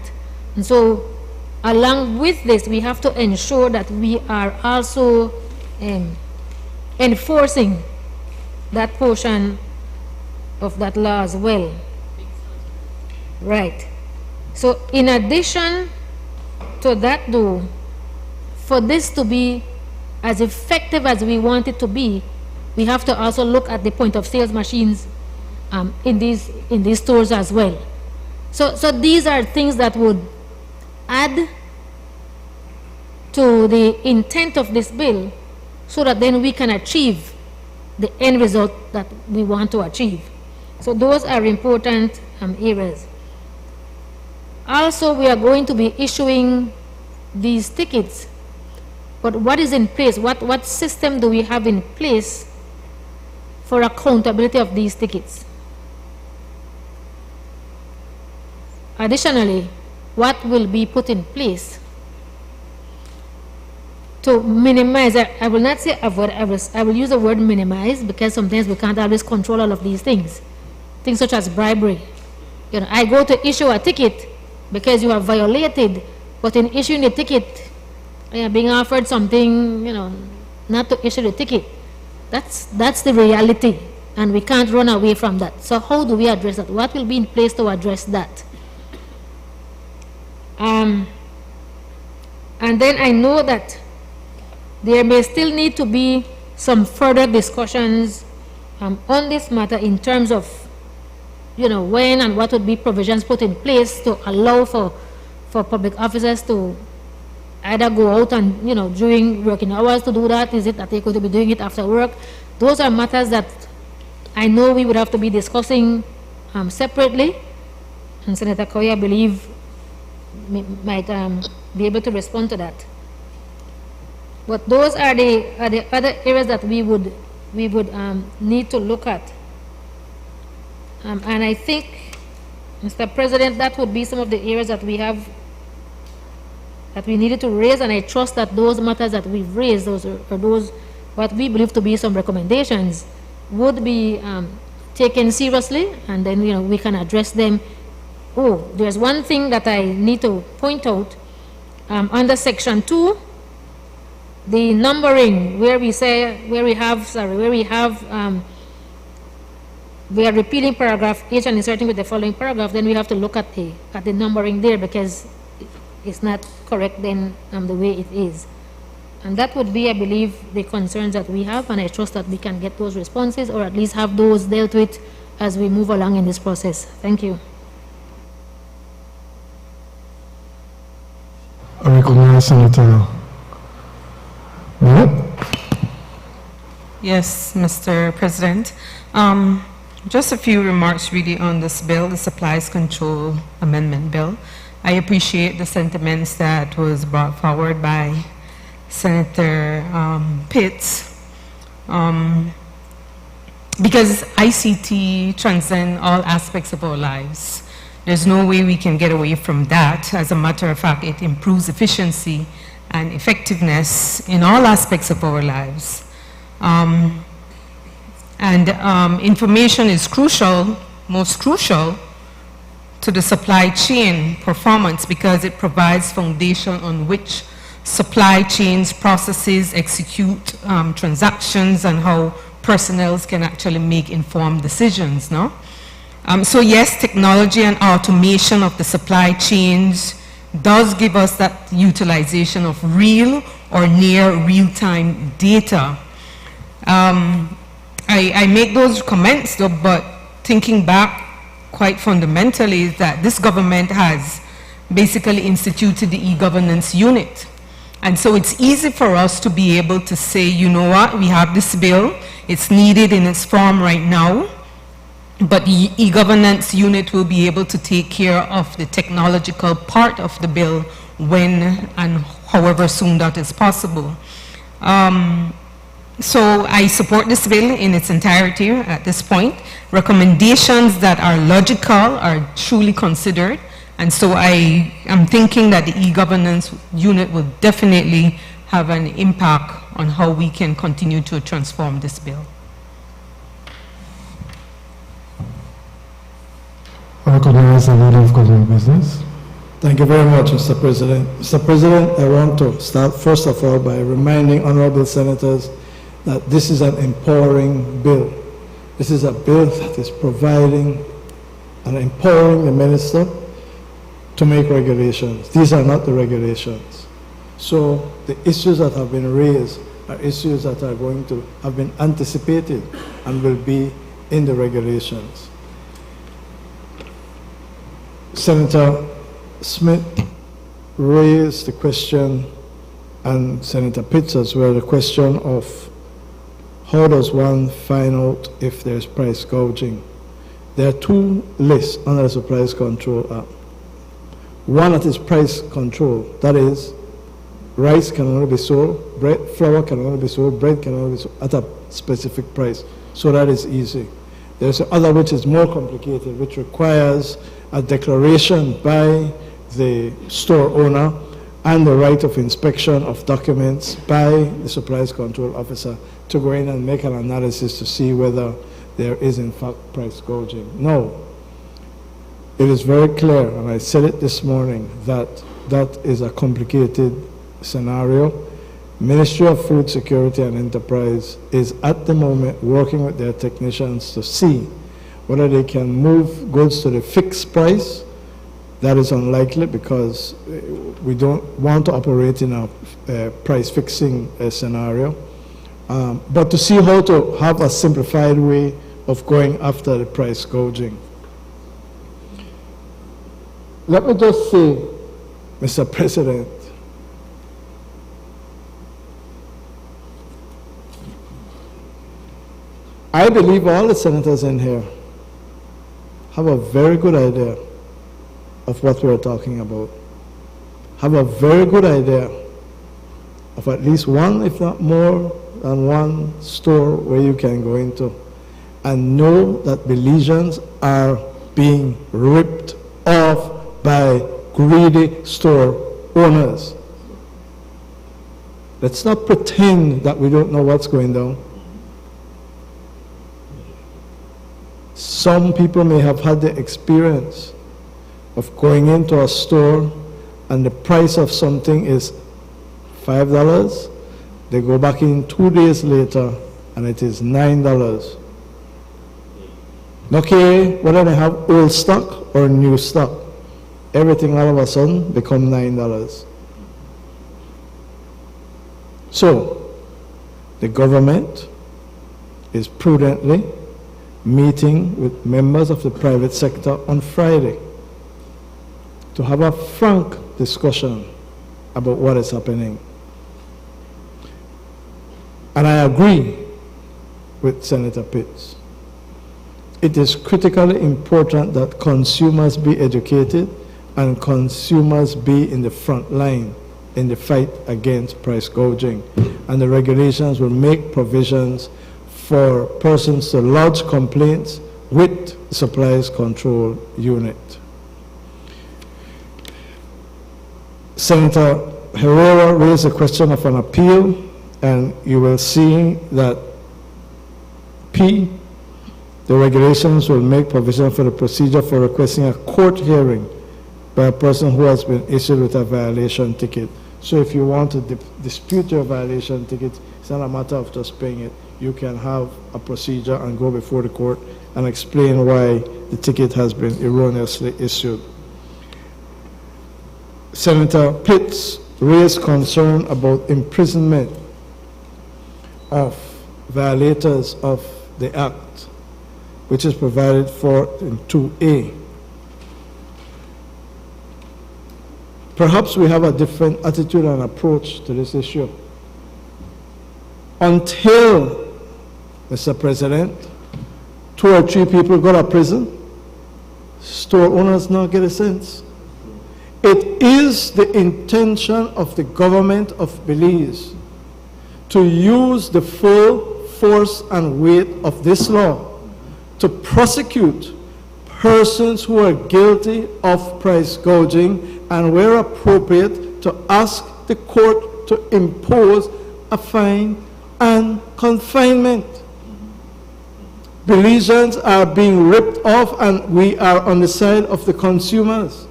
And so along with this, we have to ensure that we are also enforcing that portion of that law as well. Right. So in addition to that though, for this to be as effective as we want it to be, we have to also look at the point of sales machines in these stores as well. So these are things that would add to the intent of this bill, so that then we can achieve the end result that we want to achieve. So those are important areas. Also, we are going to be issuing these tickets, but what is in place? What system do we have in place for accountability of these tickets? Additionally, what will be put in place to minimize, I will not say avoid, I will use the word minimize, because sometimes we can't always control all of these things. Things such as bribery. I go to issue a ticket because you have violated, but in issuing the ticket, being offered something, not to issue the ticket. That's the reality, and we can't run away from that. So how do we address that? What will be in place to address that? And then I know that there may still need to be some further discussions on this matter in terms of, when and what would be provisions put in place to allow for public officers to either go out and, during working hours to do that. Is it that they're going to be doing it after work? Those are matters that I know we would have to be discussing separately, and Senator Koyi, I believe, might be able to respond to that. But those are the other areas that we would need to look at. And I think, Mr. President, that would be some of the areas that we have, that we needed to raise, and I trust that those matters that we've raised, those what we believe to be some recommendations, would be taken seriously, and then we can address them. Oh, there's one thing that I need to point out under Section 2. The numbering, where we are repealing paragraph H and inserting with the following paragraph, then we have to look at the numbering there, because it's not correct then the way it is. And that would be, I believe, the concerns that we have, and I trust that we can get those responses, or at least have those dealt with as we move along in this process. Thank you. I recognize Senator. Yes, Mr. President. Just a few remarks really on this bill, the Supplies Control Amendment Bill. I appreciate the sentiments that was brought forward by Senator Pitts, because ICT transcends all aspects of our lives. There's no way we can get away from that. As a matter of fact, it improves efficiency and effectiveness in all aspects of our lives. Information is crucial, most crucial, to the supply chain performance, because it provides foundation on which supply chains, processes, execute transactions, and how personnel can actually make informed decisions, no? So yes, technology and automation of the supply chains does give us that utilization of real or near real-time data. I make those comments though, but thinking back quite fundamentally is that this government has basically instituted the e-governance unit. And so it's easy for us to be able to say, you know what, we have this bill, it's needed in its form right now, but the e-governance unit will be able to take care of the technological part of the bill when and however soon that is possible. So I support this bill in its entirety at this point. Recommendations that are logical are truly considered, and so I am thinking that the e-governance unit will definitely have an impact on how we can continue to transform this bill. I recognize the leader of government business. Thank you very much, Mr. President. Mr. President, I want to start first of all by reminding honorable senators that this is an empowering bill. This is a bill that is providing and empowering the minister to make regulations. These are not the regulations. So the issues that have been raised are issues that are going to have been anticipated and will be in the regulations. Senator Smith raised the question, and Senator Pitts as well, the question of how does one find out if there's price gouging? There are two lists under the Price Control Act. One that is price control, that is, rice can only be sold, flour can only be sold, bread can only be sold at a specific price. So that is easy. There's the other which is more complicated, which requires a declaration by the store owner and the right of inspection of documents by the supplies control officer to go in and make an analysis to see whether there is in fact price gouging. No, it is very clear, and I said it this morning, that that is a complicated scenario. Ministry of Food Security and Enterprise is at the moment working with their technicians to see whether they can move goods to the fixed price. That is unlikely because we don't want to operate in a price fixing scenario. But to see how to have a simplified way of going after the price gouging. Let me just say, Mr. President, I believe all the senators in here have a very good idea of what we're talking about. Have a very good idea of at least one, if not more than one store where you can go into and know that Belizeans are being ripped off by greedy store owners. Let's not pretend that we don't know what's going down. Some people may have had the experience of going into a store and the price of something is $5. They go back in 2 days later and it is $9. Okay, whether they have old stock or new stock, everything all of a sudden become $9. So, the government is prudently meeting with members of the private sector on Friday to have a frank discussion about what is happening. And I agree with Senator Pitts. It is critically important that consumers be educated and consumers be in the front line in the fight against price gouging. And the regulations will make provisions for persons to lodge complaints with the Supplies Control Unit. Senator Herrera raised the question of an appeal, and you will see that P, the regulations will make provision for the procedure for requesting a court hearing by a person who has been issued with a violation ticket. So if you want to dispute your violation ticket, it's not a matter of just paying it. You can have a procedure and go before the court and explain why the ticket has been erroneously issued. Senator Pitts raised concern about imprisonment of violators of the Act, which is provided for in 2A. Perhaps we have a different attitude and approach to this issue. Until, Mr. President, 2 or 3 people go to prison, store owners not get a sense. It is the intention of the government of Belize to use the full force and weight of this law to prosecute persons who are guilty of price gouging, and where appropriate to ask the court to impose a fine and confinement. Belizeans are being ripped off, and we are on the side of the consumers.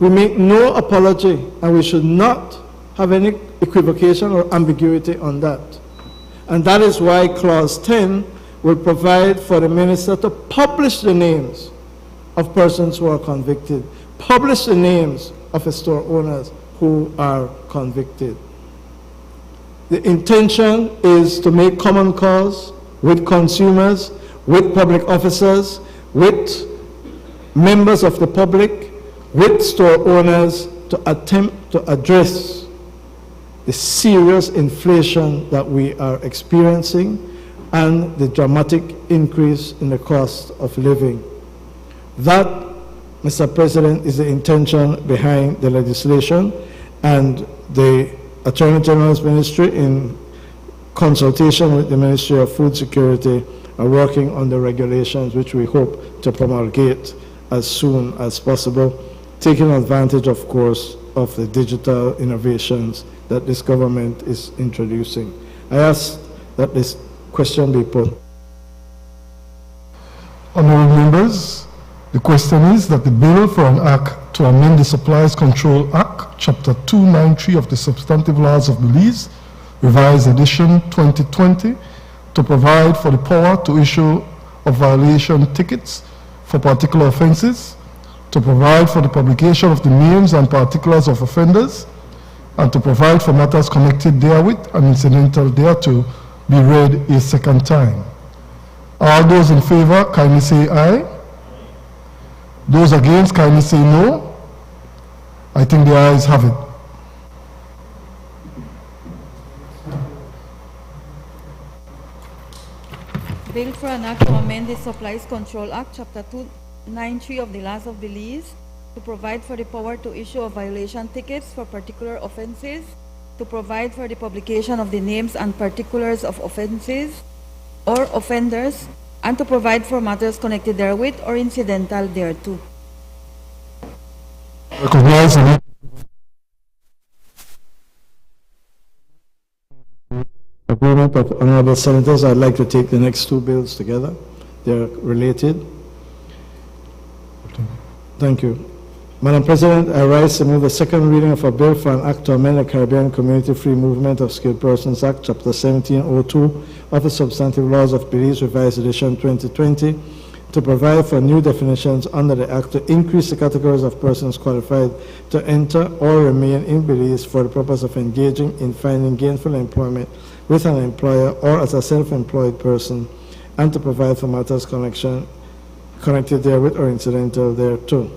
We make no apology, and we should not have any equivocation or ambiguity on that. And that is why Clause 10 will provide for the minister to publish the names of persons who are convicted, publish the names of the store owners who are convicted. The intention is to make common cause with consumers, with public officers, with members of the public, with store owners, to attempt to address the serious inflation that we are experiencing and the dramatic increase in the cost of living. That, Mr. President, is the intention behind the legislation, and the Attorney General's Ministry, in consultation with the Ministry of Food Security, are working on the regulations which we hope to promulgate as soon as possible, taking advantage, of course, of the digital innovations that this government is introducing. I ask that this question be put. Honourable members, the question is that the bill for an act to amend the Supplies Control Act, Chapter 293 of the Substantive Laws of Belize, Revised Edition 2020, to provide for the power to issue of violation tickets for particular offences, to provide for the publication of the names and particulars of offenders, and to provide for matters connected therewith and incidental thereto, be read a second time. All those in favor, kindly say aye. Those against, kindly say no. I think the ayes have it. Bill for an act to amend the Supplies Control Act, Chapter 293 of the Laws of Belize, to provide for the power to issue of violation tickets for particular offenses, to provide for the publication of the names and particulars of offenses or offenders, and to provide for matters connected therewith or incidental thereto. Recognize and Agreement of honorable senators, I'd like to take the next 2 bills together. They're related. Thank you. Madam President, I rise to move the second reading of a bill for an act to amend the Caribbean Community Free Movement of Skilled Persons Act, Chapter 1702 of the Substantive Laws of Belize, Revised Edition 2020, to provide for new definitions under the Act to increase the categories of persons qualified to enter or remain in Belize for the purpose of engaging in finding gainful employment with an employer or as a self-employed person, and to provide for matters connected therewith or incidental thereto.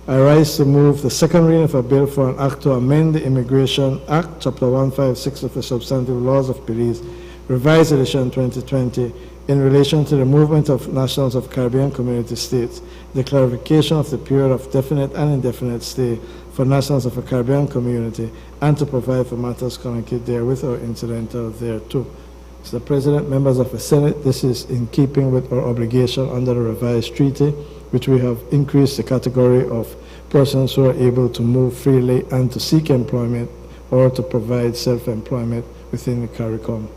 I rise to move the second reading of a bill for an act to amend the Immigration Act, Chapter 156 of the Substantive Laws of Belize, Revised Edition 2020, in relation to the movement of nationals of Caribbean Community States, the clarification of the period of definite and indefinite stay for nationals of a Caribbean community, and to provide for matters connected therewith or incidental thereto. Mr. President, members of the Senate, this is in keeping with our obligation under the revised treaty, which we have increased the category of persons who are able to move freely and to seek employment or to provide self-employment within the CARICOM.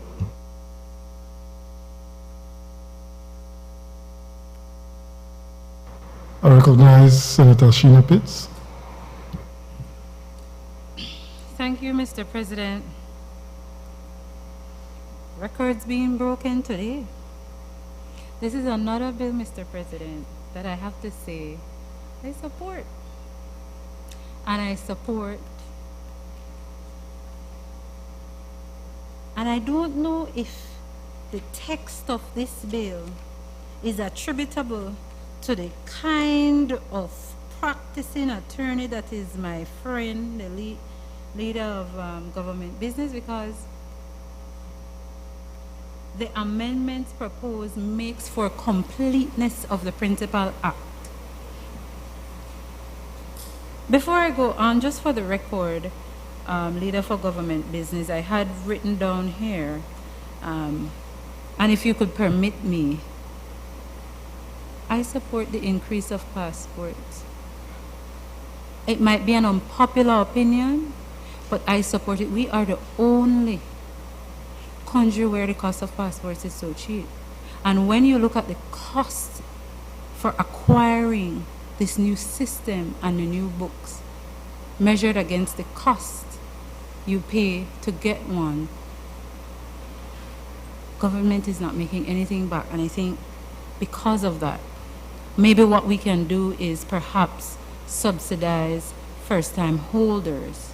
I recognize Senator Sheena Pitts. Thank you, Mr. President. Records being broken today. This is another bill, Mr. President, that I have to say I support. And I support. And I don't know if the text of this bill is attributable to the kind of practicing attorney that is my friend, the leader of government business, because the amendments proposed makes for completeness of the Principal Act. Before I go on, just for the record, leader for government business, I had written down here, and if you could permit me, I support the increase of passports. It might be an unpopular opinion, but I support it. We are the only country where the cost of passports is so cheap. And when you look at the cost for acquiring this new system and the new books, measured against the cost you pay to get one, government is not making anything back. And I think because of that, maybe what we can do is perhaps subsidize first-time holders.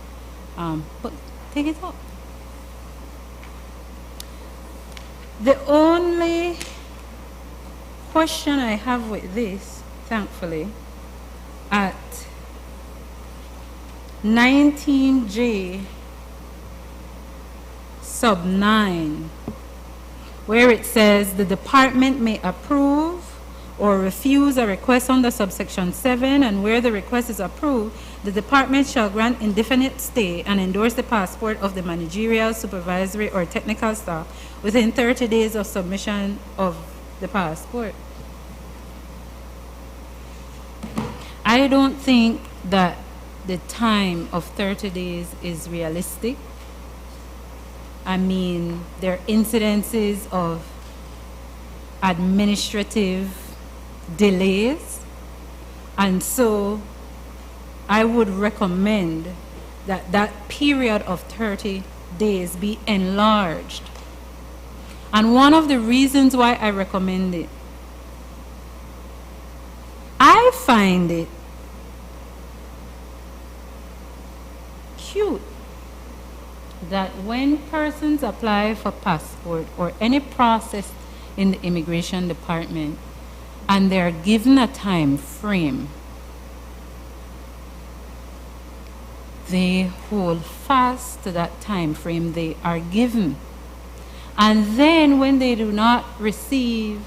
But take it up. The only question I have with this, thankfully, at 19J sub 9, where it says the department may approve or refuse a request under subsection 7, and where the request is approved, the department shall grant indefinite stay and endorse the passport of the managerial, supervisory, or technical staff within 30 days of submission of the passport. I don't think that the time of 30 days is realistic. I mean, there are incidences of administrative delays, and so I would recommend that that period of 30 days be enlarged. And one of the reasons why I recommend it, I find it cute that when persons apply for passport or any process in the immigration department and they're given a time frame, they hold fast to that time frame they are given. And then when they do not receive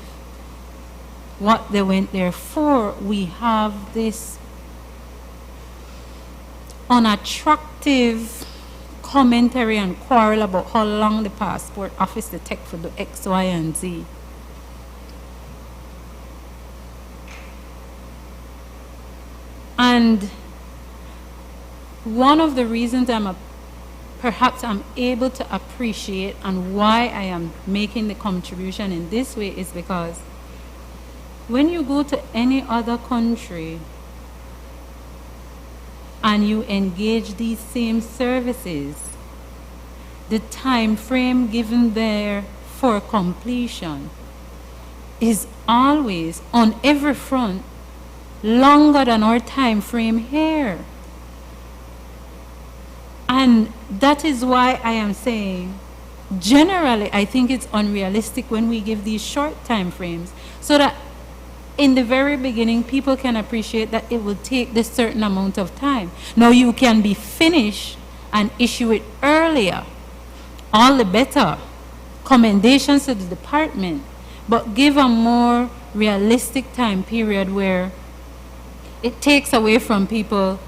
what they went there for, we have this unattractive commentary and quarrel about how long the passport office will take for the X, Y, and Z. And one of the reasons perhaps I'm able to appreciate and why I am making the contribution in this way is because when you go to any other country and you engage these same services, the time frame given there for completion is always, on every front, longer than our time frame here. And that is why I am saying, generally, I think it's unrealistic when we give these short time frames, so that in the very beginning, people can appreciate that it will take this certain amount of time. Now, you can be finished and issue it earlier, all the better. Commendations to the department, but give a more realistic time period where it takes away from people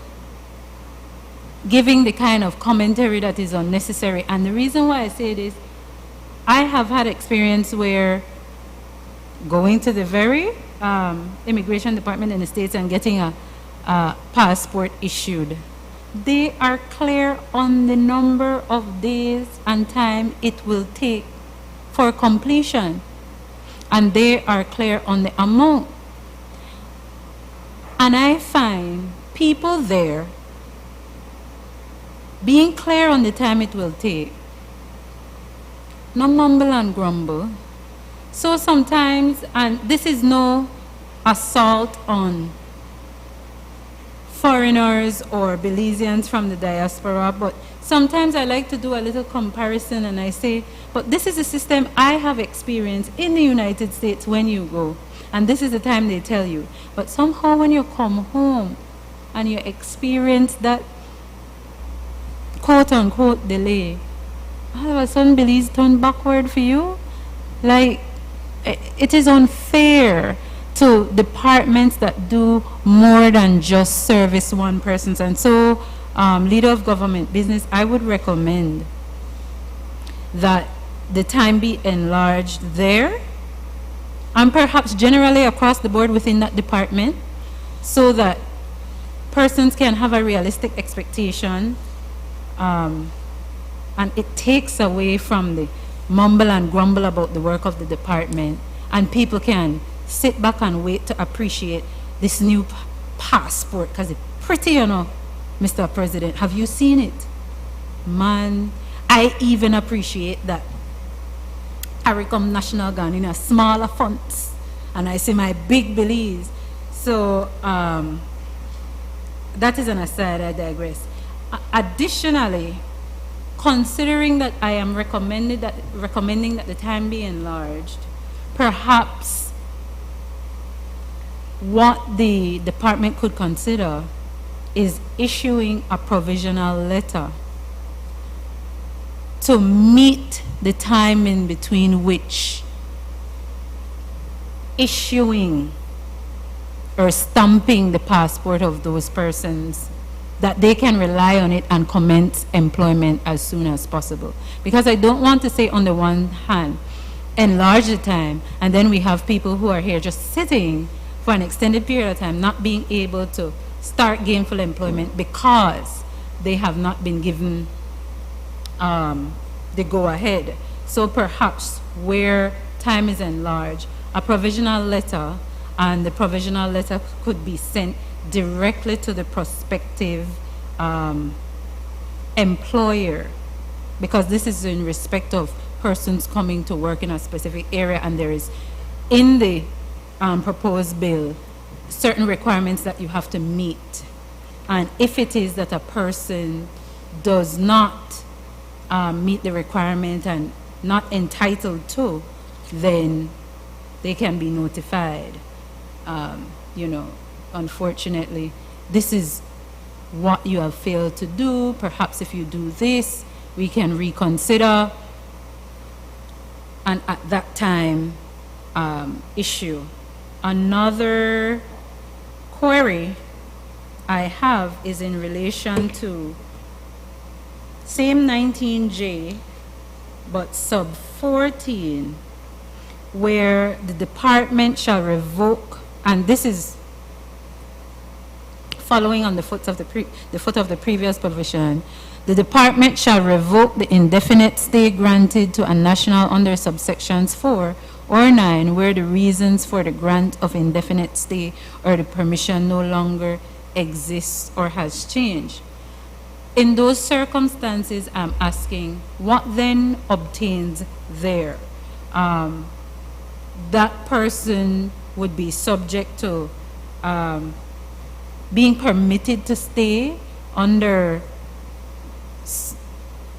giving the kind of commentary that is unnecessary. And the reason why I say this, I have had experience where going to the very immigration department in the States and getting a passport issued, they are clear on the number of days and time it will take for completion, and they are clear on the amount. And I find people there being clear on the time it will take. No mumble and grumble. So sometimes, and this is no assault on foreigners or Belizeans from the diaspora, but sometimes I like to do a little comparison and I say, but this is a system I have experienced in the United States when you go, and this is the time they tell you. But somehow when you come home and you experience that quote-unquote delay, all of a sudden Belize turned backward for you. Like, it is unfair to departments that do more than just service one person. And so, leader of government business, I would recommend that the time be enlarged there, and perhaps generally across the board within that department, so that persons can have a realistic expectation, and it takes away from the mumble and grumble about the work of the department, and people can sit back and wait to appreciate this new passport, because it's pretty, you know, Mr. President. Have you seen it? Man, I even appreciate that CARICOM National Gun in a smaller fonts, and I see my big Belize. So that is an aside, I digress. Additionally, considering that I am recommending that the time be enlarged, perhaps what the department could consider is issuing a provisional letter to meet the time in between which issuing or stamping the passport of those persons, that they can rely on it and commence employment as soon as possible. Because I don't want to say on the one hand, enlarge the time, and then we have people who are here just sitting for an extended period of time, not being able to start gainful employment because they have not been given the go-ahead. So perhaps where time is enlarged, a provisional letter, and the provisional letter could be sent directly to the prospective employer, because this is in respect of persons coming to work in a specific area, and there is in the proposed bill certain requirements that you have to meet. And if it is that a person does not meet the requirement and not entitled to, then they can be notified. You know, unfortunately, this is what you have failed to do. Perhaps if you do this, we can reconsider, and at that time issue. Another query I have is in relation to same 19J, but sub 14, where the department shall revoke, and this is following on the foot of the previous provision. The department shall revoke the indefinite stay granted to a national under subsections 4 or 9 where the reasons for the grant of indefinite stay or the permission no longer exists or has changed. In those circumstances, I'm asking, what then obtains there? That person would be subject to being permitted to stay under,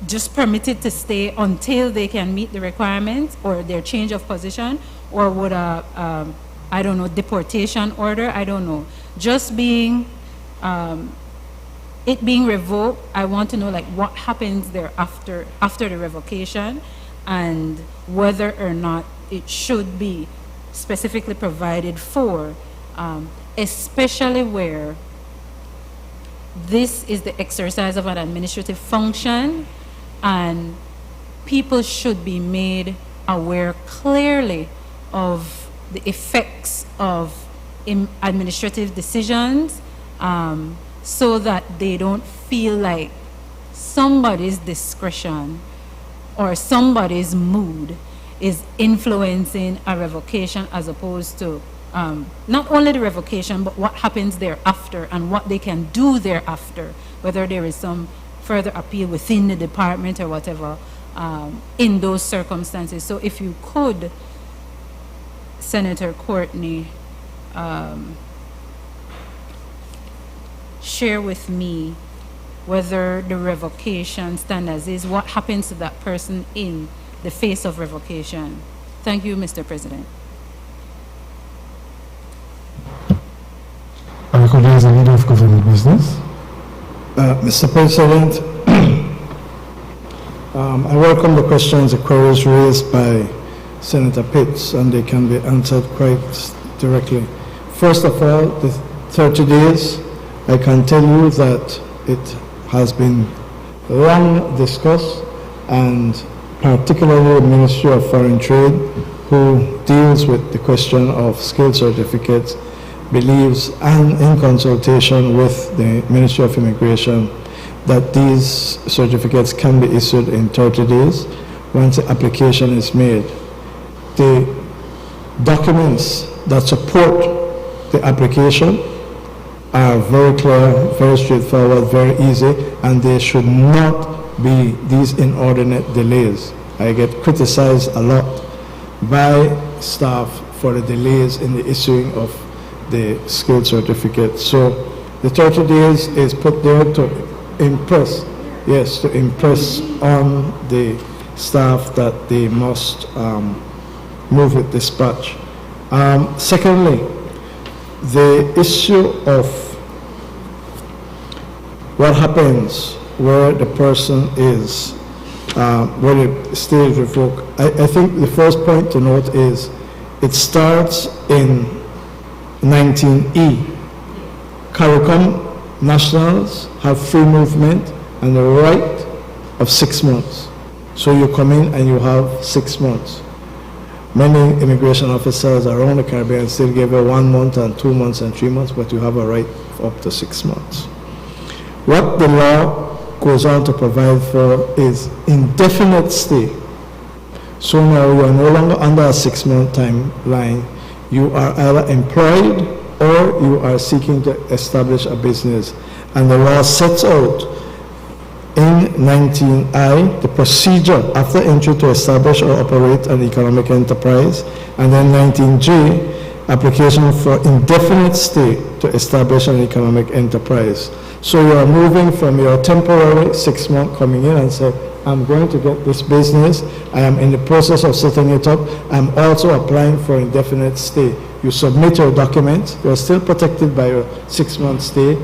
just permitted to stay until they can meet the requirements or their change of position, or would a, I don't know, deportation order, I don't know. Just being, it being revoked, I want to know like what happens there after the revocation, and whether or not it should be specifically provided for, especially where this is the exercise of an administrative function, and people should be made aware clearly of the effects of administrative decisions, so that they don't feel like somebody's discretion or somebody's mood is influencing a revocation, as opposed to not only the revocation, but what happens thereafter and what they can do thereafter, whether there is some further appeal within the department or whatever in those circumstances. So if you could, Senator Courtney, share with me whether the revocation standards is what happens to that person in the face of revocation. Thank you, Mr. President. I recognize the Leader of Government Business. Mr. President, I welcome the questions and queries raised by Senator Pitts, and they can be answered quite directly. First of all, the 30 days, I can tell you that it has been long discussed, and particularly the Ministry of Foreign Trade, who deals with the question of skill certificates, believes, and in consultation with the Ministry of Immigration, that these certificates can be issued in 30 days once the application is made. The documents that support the application are very clear, very straightforward, very easy, and there should not be these inordinate delays. I get criticized a lot by staff for the delays in the issuing of the skill certificate. So the 30 days is put there to impress, yes, to impress on the staff that they must move with dispatch. Secondly, the issue of what happens where the person is, where the stay is revoked. I think the first point to note is it starts in 19E. CARICOM nationals have free movement and the right of 6 months. So you come in and you have 6 months. Many immigration officers around the Caribbean still give you 1 month and 2 months and 3 months, but you have a right of up to 6 months. What the law goes on to provide for is indefinite stay. So now you are no longer under a 6-month timeline. You are either employed or you are seeking to establish a business. And the law sets out in 19I the procedure after entry to establish or operate an economic enterprise, and then 19J, application for indefinite stay to establish an economic enterprise. So you are moving from your temporary 6 month coming in and say, I'm going to get this business, I am in the process of setting it up, I'm also applying for indefinite stay. You submit your documents, you're still protected by your 6 month stay,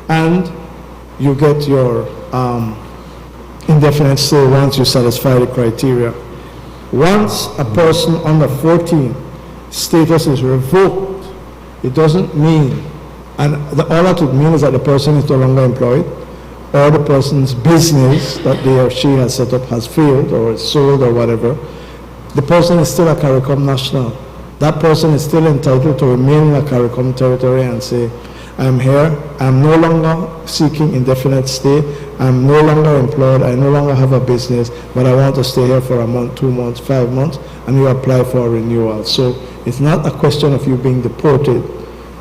and you get your indefinite stay once you satisfy the criteria. Once a person under 14 status is revoked, it doesn't mean, and all that would mean is that the person is no longer employed, or the person's business that he or she has set up has failed or is sold or whatever. The person is still a CARICOM national. That person is still entitled to remain in a CARICOM territory and say, I'm here, I'm no longer seeking indefinite stay, I'm no longer employed, I no longer have a business, but I want to stay here for a month, 2 months, 5 months, and you apply for a renewal. So it's not a question of you being deported.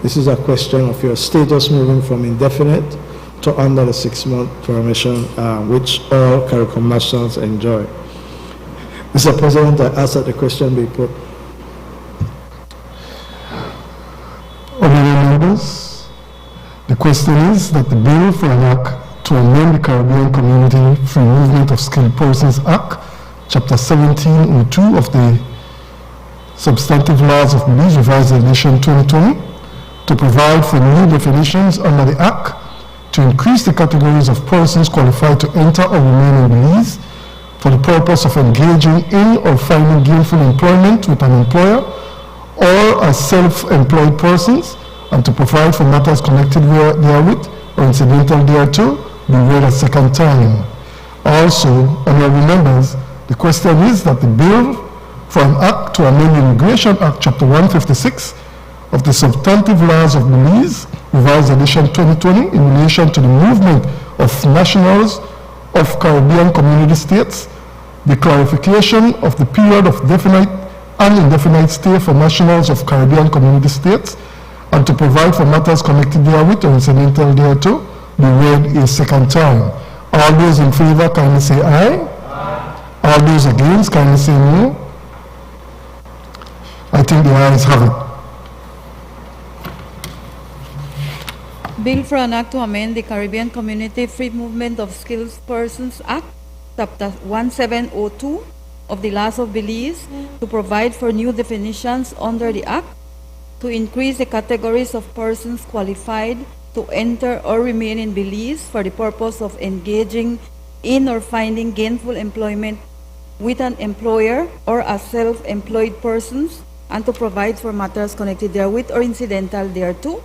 This is a question of your status moving from indefinite to under the 6 month permission, which all CARICOM nationals enjoy. Mr. President, I ask that the question be put. Honorable members, the question is that the bill for an act to amend the Caribbean Community Free Movement of Skilled Persons Act, Chapter 1702 of the Substantive Laws of Belize, Revised Edition 2020, to provide for new definitions under the Act, to increase the categories of persons qualified to enter or remain in Belize for the purpose of engaging in or finding gainful employment with an employer or as self-employed persons, and to provide for matters connected therewith or incidental thereto, be read a second time. Also, honorable members, the question is that the bill for an act to amend the Immigration Act, Chapter 156 of the Substantive Laws of Belize, Revised Edition 2020, in relation to the movement of nationals of Caribbean community states, the clarification of the period of definite and indefinite stay for nationals of Caribbean community states, and to provide for matters connected therewith or incidental thereto, be read a second time. All those in favor, kindly say aye. All those against, kindly say no. I think the ayes have it. Bill for an act to amend the Caribbean Community Free Movement of Skilled Persons Act, Chapter 1702 of the Laws of Belize, to provide for new definitions under the Act, to increase the categories of persons qualified to enter or remain in Belize for the purpose of engaging in or finding gainful employment with an employer or as self-employed persons, and to provide for matters connected therewith or incidental thereto.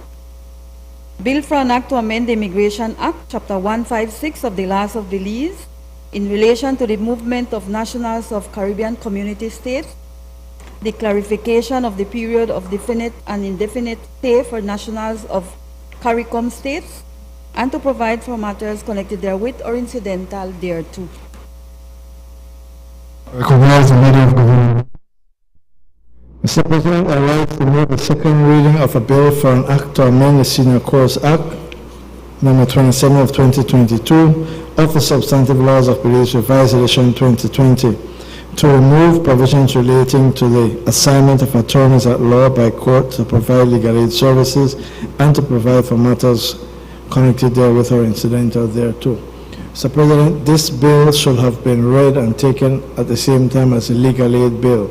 Bill for an act to amend the Immigration Act, Chapter 156 of the Laws of Belize, in relation to the movement of nationals of Caribbean Community States, the clarification of the period of definite and indefinite stay for nationals of CARICOM states, and to provide for matters connected therewith or incidental thereto. Recognize the Leader of Government. Mr. President, I rise to move the second reading of a bill for an act to amend the Senior Course Act, number 27 of 2022, of the Substantive Laws of Belize, Revised Edition 2020, to remove provisions relating to the assignment of attorneys at law by court to provide legal aid services and to provide for matters connected therewith or incidental thereto. Mr. President, this bill should have been read and taken at the same time as the legal aid bill.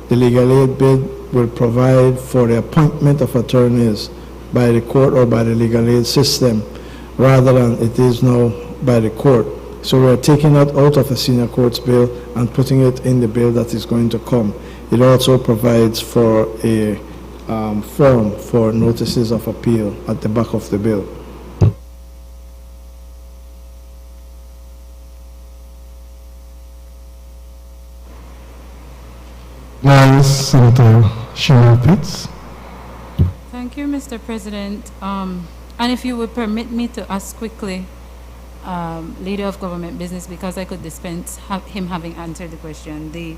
The legal aid bill will provide for the appointment of attorneys by the court or by the legal aid system, rather than it is now by the court. So we are taking that out of the senior courts bill and putting it in the bill that is going to come. It also provides for a form for notices of appeal at the back of the bill. Nice, Senator Shimon Pitts. Thank you, Mr. President. And if you would permit me to ask quickly, Leader of Government Business, because I could dispense him having answered the question. The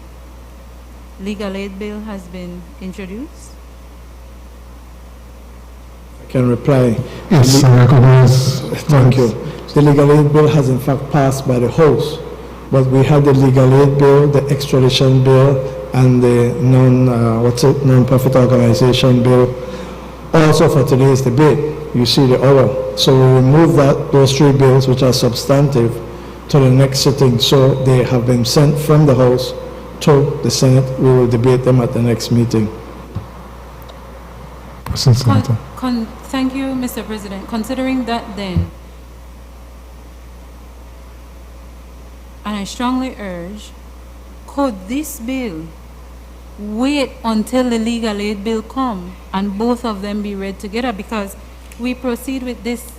legal aid bill has been introduced. I can reply. Yes, I recognize. Thank you. The legal aid bill has in fact passed by the House, but we had the legal aid bill, the extradition bill, and the non-profit organization bill also for today's debate. You see the order. So we remove those three bills, which are substantive, to the next sitting. So they have been sent from the House to the Senate. We will debate them at the next meeting. Thank you, Mr. President. Considering that then, and I strongly urge, could this bill wait until the legal aid bill come and both of them be read together? Because we proceed with this,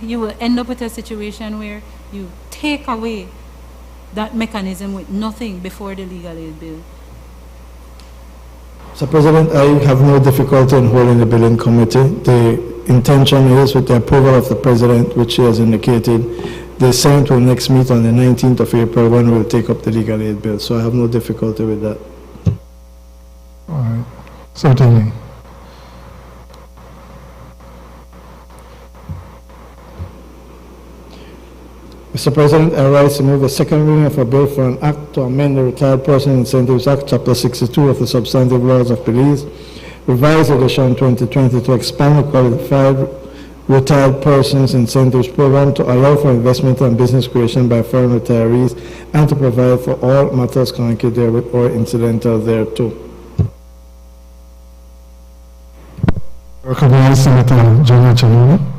you will end up with a situation where you take away that mechanism with nothing before the legal aid bill. Mr. President, I have no difficulty in holding the billing committee. The intention is, with the approval of the President, which he has indicated, the Senate will next meet on the 19th of April when we will take up the legal aid bill. So I have no difficulty with that. All right, certainly. Mr. President, I rise to move the second reading of a bill for an act to amend the Retired Person Incentives Act, Chapter 62 of the Substantive Laws of Belize, Revised Edition 2020, to expand the Qualified Retired Persons Incentives Program to allow for investment and business creation by foreign retirees and to provide for all matters connected therewith or incidental thereto. Recognize Senator John Chaluna.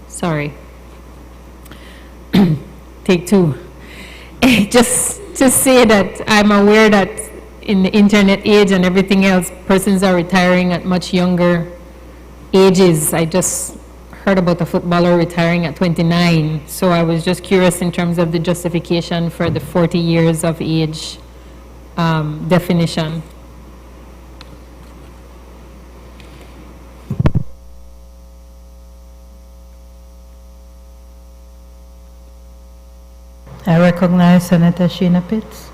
Sorry. Take two. Just to say that I'm aware that in the internet age and everything else, persons are retiring at much younger ages. I just heard about a footballer retiring at 29. So I was just curious in terms of the justification for the 40 years of age definition. I recognize Senator Sheena Pitts.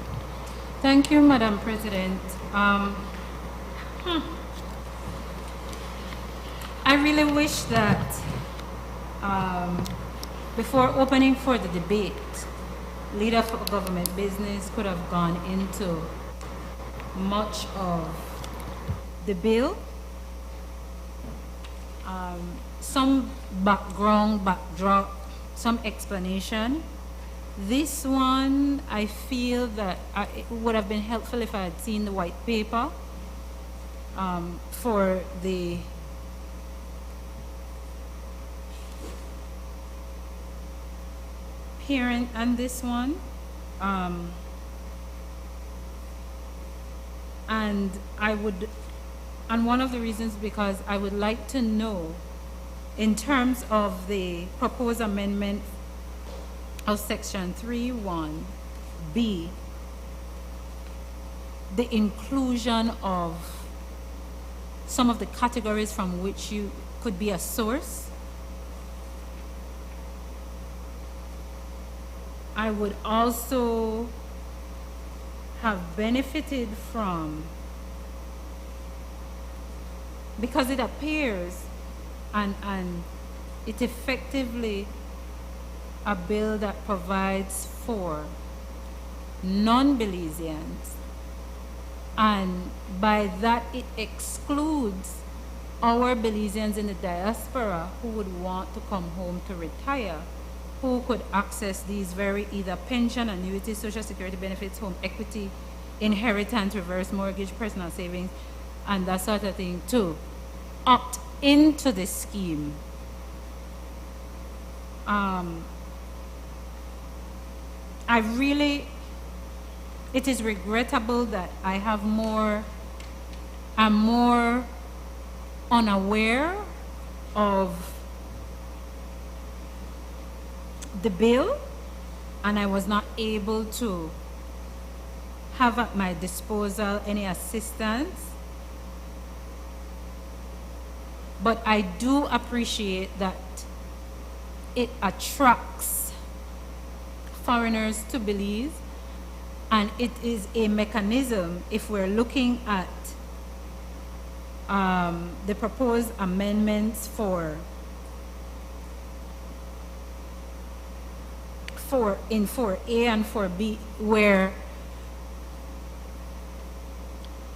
Thank you, Madam President. I really wish that before opening for the debate, leader for government business could have gone into much of the bill, some backdrop, some explanation. This one, I feel that it would have been helpful if I had seen the white paper for the parent and this one. And one of the reasons because I would like to know in terms of the proposed amendment of section 3(1)(b), the inclusion of some of the categories from which you could be a source. I would also have benefited from, because it appears and it effectively a bill that provides for non-Belizeans, and by that it excludes our Belizeans in the diaspora who would want to come home to retire, who could access these very either pension, annuity, social security benefits, home equity, inheritance, reverse mortgage, personal savings, and that sort of thing to opt into the scheme. It is regrettable that I'm more unaware of the bill, and I was not able to have at my disposal any assistance. But I do appreciate that it attracts foreigners to Belize, and it is a mechanism, if we're looking at the proposed amendments in 4A and 4B, where,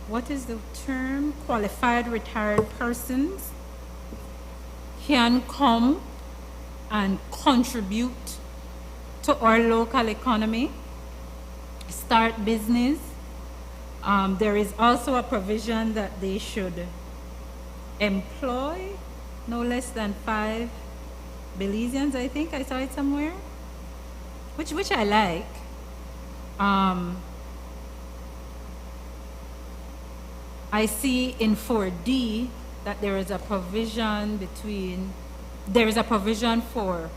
what is the term? Qualified retired persons can come and contribute to our local economy, start business. There is also a provision that they should employ no less than 5 Belizeans, I think I saw it somewhere, which I like. I see in 4D that there is a provision for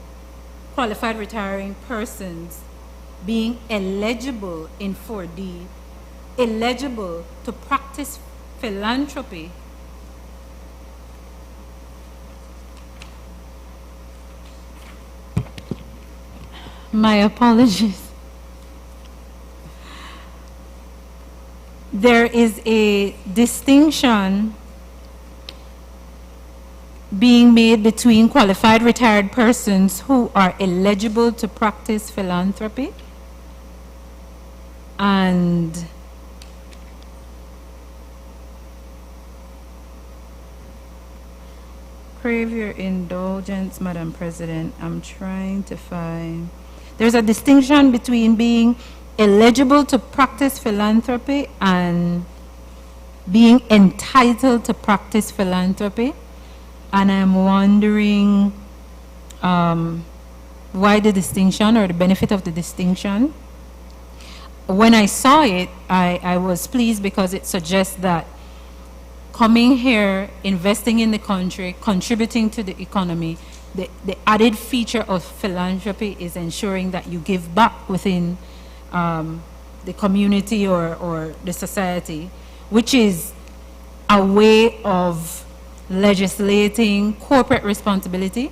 qualified retiring persons being eligible in 4D, eligible to practice philanthropy. My apologies. There is a distinction being made between qualified retired persons who are eligible to practice philanthropy and crave your indulgence, Madam President. I'm trying to find. There's a distinction between being eligible to practice philanthropy and being entitled to practice philanthropy. And I'm wondering why the distinction or the benefit of the distinction. When I saw it, I was pleased because it suggests that coming here, investing in the country, contributing to the economy the added feature of philanthropy is ensuring that you give back within the community or the society, which is a way of legislating corporate responsibility,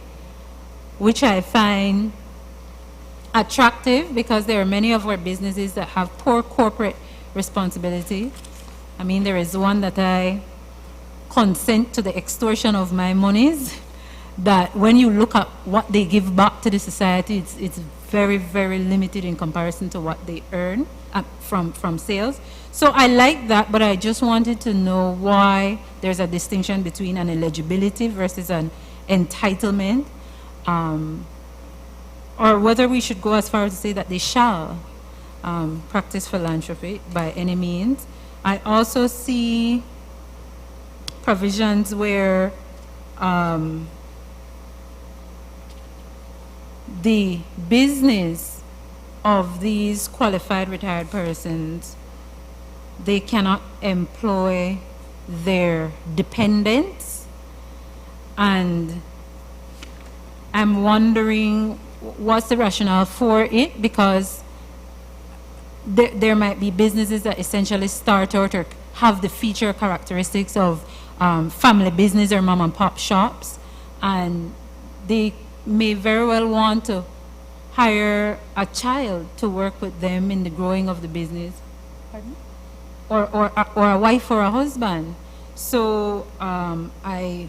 which I find attractive because there are many of our businesses that have poor corporate responsibility. I mean, there is one that I consent to the extortion of my monies, that when you look at what they give back to the society, it's very, very limited in comparison to what they earn from sales. So I like that, but I just wanted to know why there's a distinction between an eligibility versus an entitlement, or whether we should go as far as to say that they shall practice philanthropy by any means. I also see provisions where the business of these qualified retired persons, they cannot employ their dependents, and I'm wondering what's the rationale for it, because there might be businesses that essentially start out or have the feature characteristics of family business or mom and pop shops, and they may very well want to hire a child to work with them in the growing of the business. Pardon? Or a wife or a husband. So I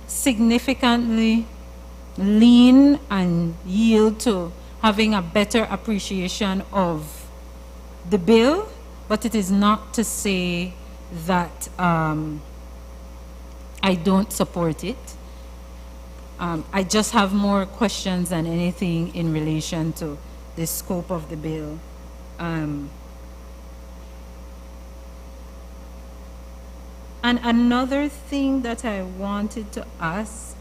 significantly lean and yield to having a better appreciation of the bill, but it is not to say that I don't support it. I just have more questions than anything in relation to the scope of the bill. And another thing that I wanted to ask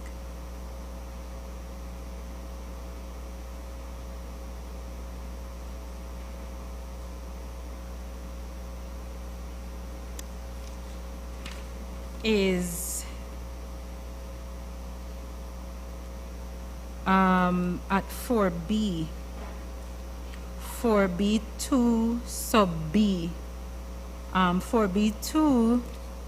is at 4B2 sub B. 4B2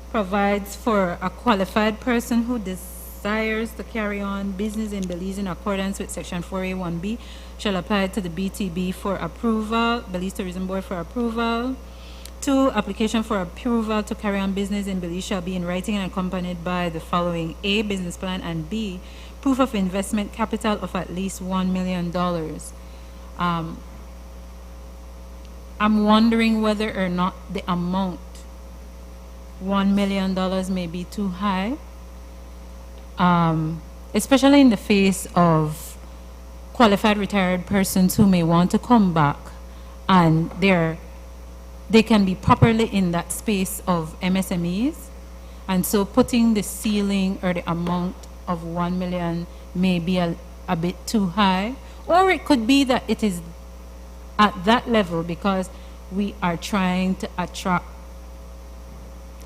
provides for a qualified person who desires to carry on business in Belize in accordance with Section 4A1B shall apply to the BTB for approval, Belize Tourism Board for approval. 2, application for approval to carry on business in Belize shall be in writing and accompanied by the following: A, business plan, and B, proof of investment capital of at least $1 million. I'm wondering whether or not the amount, $1 million, may be too high, especially in the face of qualified retired persons who may want to come back and they can be properly in that space of MSMEs, and so putting the ceiling or the amount of 1 million may be a bit too high, or it could be that it is at that level because we are trying to attract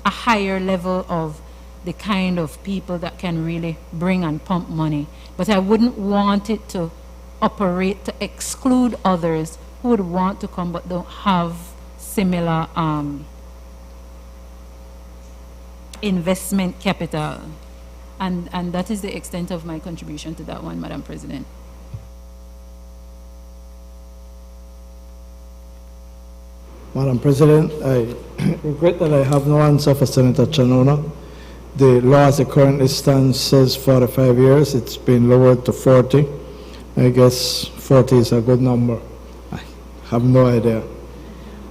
a higher level of the kind of people that can really bring and pump money. But I wouldn't want it to operate to exclude others who would want to come but don't have similar investment capital. And that is the extent of my contribution to that one, Madam President. Madam President, I regret that I have no answer for Senator Chanona. The law as it currently stands says 45 years. It's been lowered to 40. I guess 40 is a good number. I have no idea.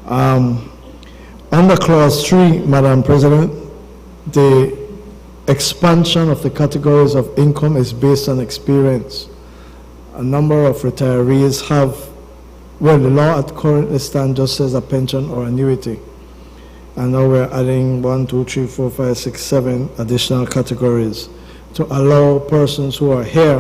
Under Clause 3, Madam President, the expansion of the categories of income is based on experience. A number of retirees have, well, the law at currently stands just says a pension or annuity. And now we're adding 1, 2, 3, 4, 5, 6, 7 additional categories to allow persons who are here,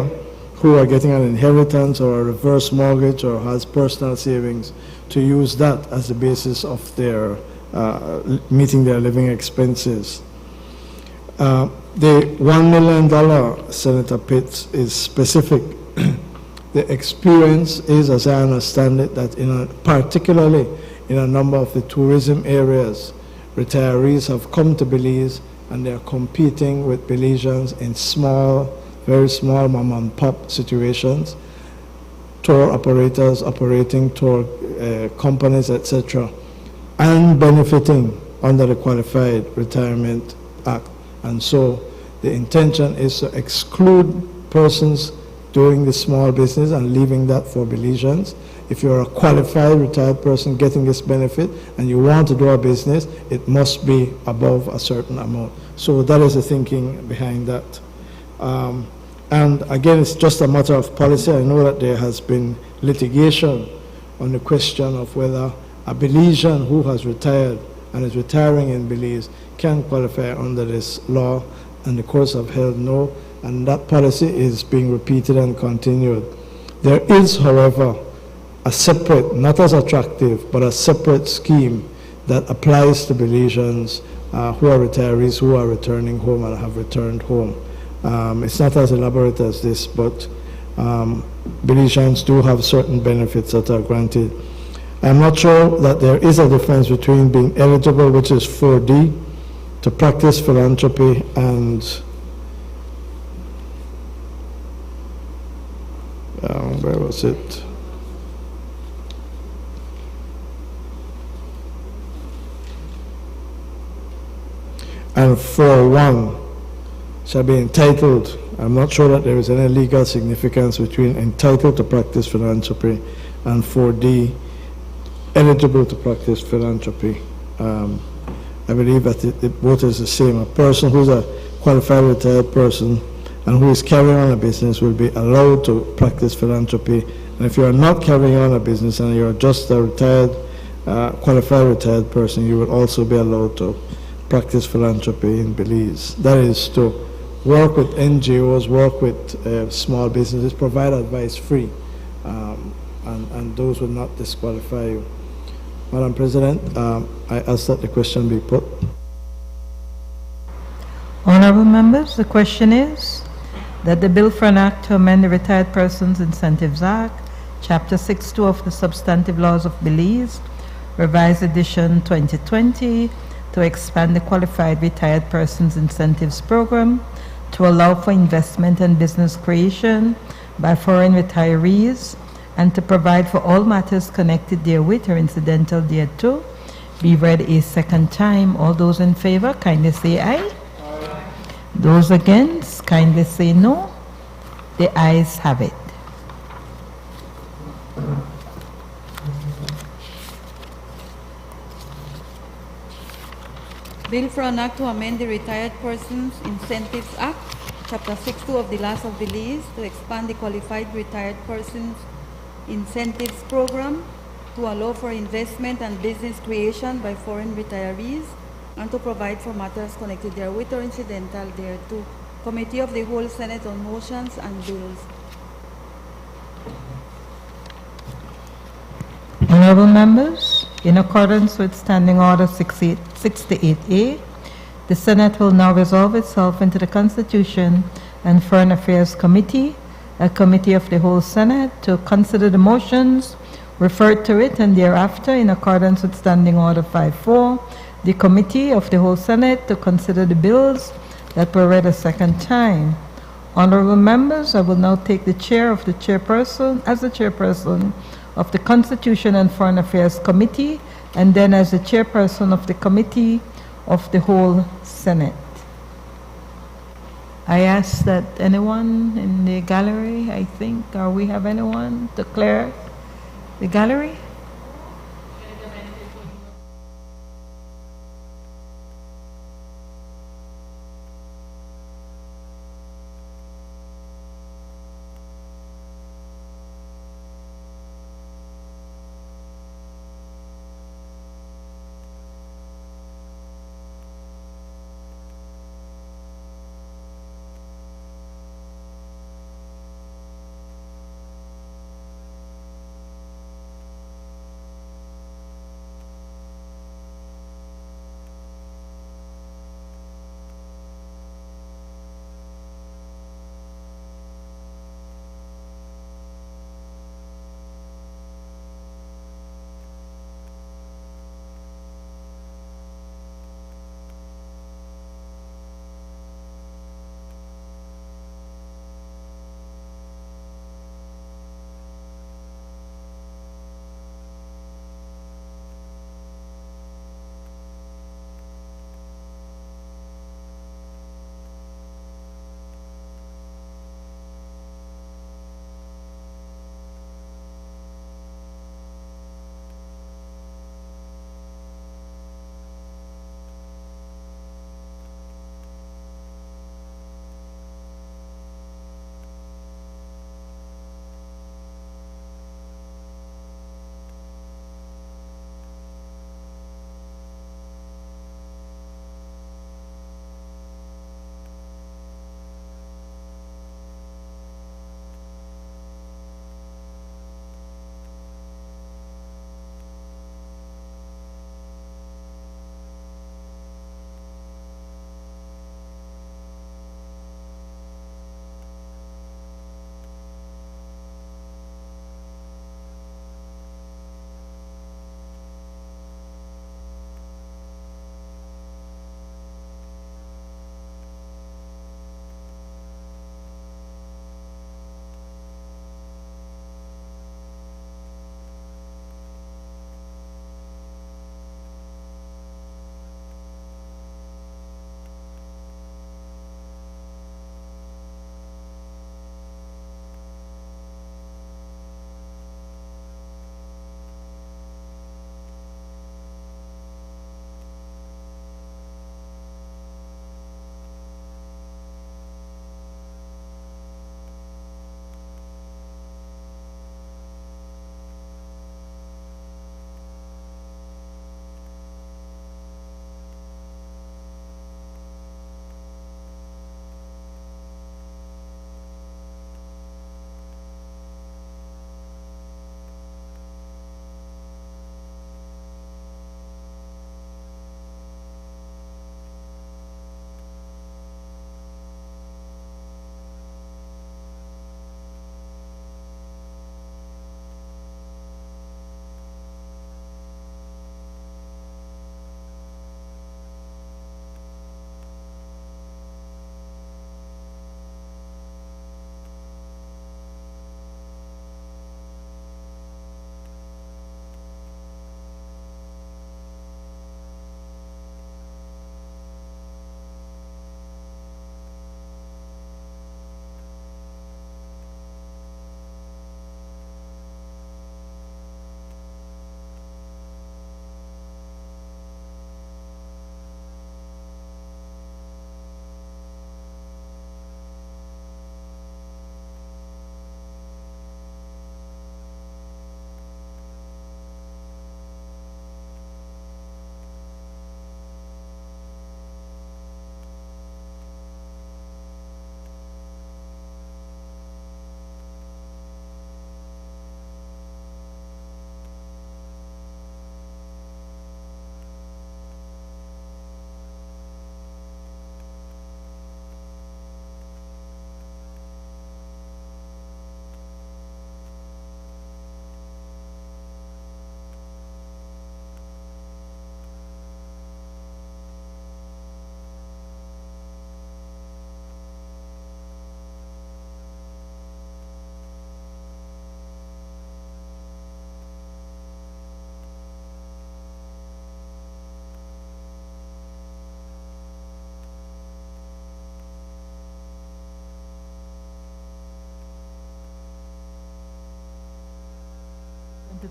who are getting an inheritance or a reverse mortgage or has personal savings, to use that as the basis of their meeting their living expenses. The $1 million, Senator Pitts, is specific. The experience is, as I understand it, that particularly in a number of the tourism areas, retirees have come to Belize and they're competing with Belizeans in small, very small mom and pop situations, tour operators operating tour companies, etc., and benefiting under the Qualified Retirement Act. And so the intention is to exclude persons doing the small business and leaving that for Belizeans. If you're a qualified retired person getting this benefit and you want to do a business, it must be above a certain amount. So that is the thinking behind that. And again, it's just a matter of policy. I know that there has been litigation on the question of whether a Belizean who has retired and is retiring in Belize can qualify under this law, and the courts have held no, and that policy is being repeated and continued. There is, however, a separate, not as attractive, but a separate scheme that applies to Belizeans who are retirees who are returning home and have returned home. It's not as elaborate as this, but Belizeans do have certain benefits that are granted. I'm not sure that there is a difference between being eligible, which is 4D, to practice philanthropy, and where was it? And 4.1 shall be entitled. I'm not sure that there is any legal significance between entitled to practice philanthropy and 4D, eligible to practice philanthropy. I believe that it both is the same. A person who's a qualified retired person and who is carrying on a business will be allowed to practice philanthropy. And if you are not carrying on a business and you're just a retired, qualified retired person, you will also be allowed to practice philanthropy in Belize. That is to work with NGOs, work with small businesses, provide advice free, and those will not disqualify you. Madam President, I ask that the question be put. Honorable members, the question is that the bill for an act to amend the Retired Persons Incentives Act, Chapter 6.2 of the Substantive Laws of Belize, Revised Edition 2020, to expand the Qualified Retired Persons Incentives Program to allow for investment and business creation by foreign retirees, and to provide for all matters connected therewith or incidental thereto, be read a second time. All those in favor, kindly say aye. Aye. Those against, kindly say no. The ayes have it. Bill for an act to amend the Retired Persons Incentives Act, Chapter 6.2 of the Laws of Belize, to expand the Qualified Retired Persons Incentives Program to allow for investment and business creation by foreign retirees, and to provide for matters connected therewith or incidental thereto. Committee of the Whole Senate on Motions and Bills. Honorable members, in accordance with Standing Order 68A, the Senate will now resolve itself into the Constitution and Foreign Affairs Committee, a committee of the whole Senate, to consider the motions referred to it, and thereafter, in accordance with Standing Order 5.4, the committee of the whole Senate to consider the bills that were read a second time. Honorable members, I will now take the chair of the chairperson, as the chairperson of the Constitution and Foreign Affairs Committee, and then as the chairperson of the committee of the whole Senate. I ask that anyone in the gallery, I think, or we have anyone to clear the gallery?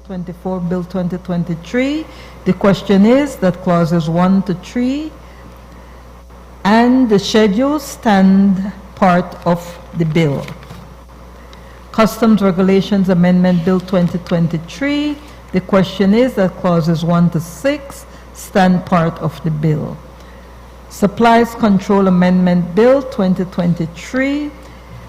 2024, Bill 2023. The question is that clauses 1 to 3 and the schedule stand part of the bill. Customs Regulations Amendment Bill 2023. The question is that clauses 1 to 6 stand part of the bill. Supplies Control Amendment Bill 2023.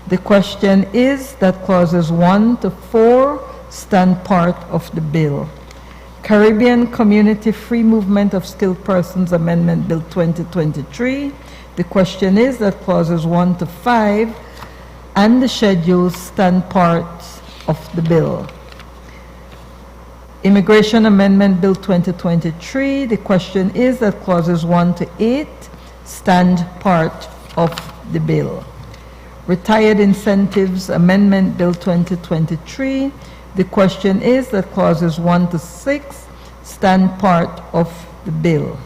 The question is that clauses 1 to 4 stand part of the bill. Caribbean Community Free Movement of Skilled Persons Amendment Bill 2023. The question is that clauses 1 to 5 and the schedules stand part of the bill. Immigration Amendment Bill 2023. The question is that clauses 1 to 8 stand part of the bill. Retired Incentives Amendment Bill 2023. The question is that clauses 1 to 6 stand part of the bill.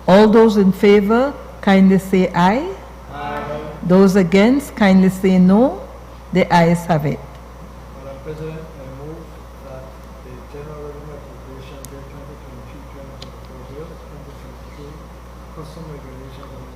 All those in favor, kindly say aye. Aye. Those against, kindly say no. The ayes have it. Madam President, I move that the General Revenue Appropriation Bill 2023-2024 Bill 2023 Custom Regulations Amendment.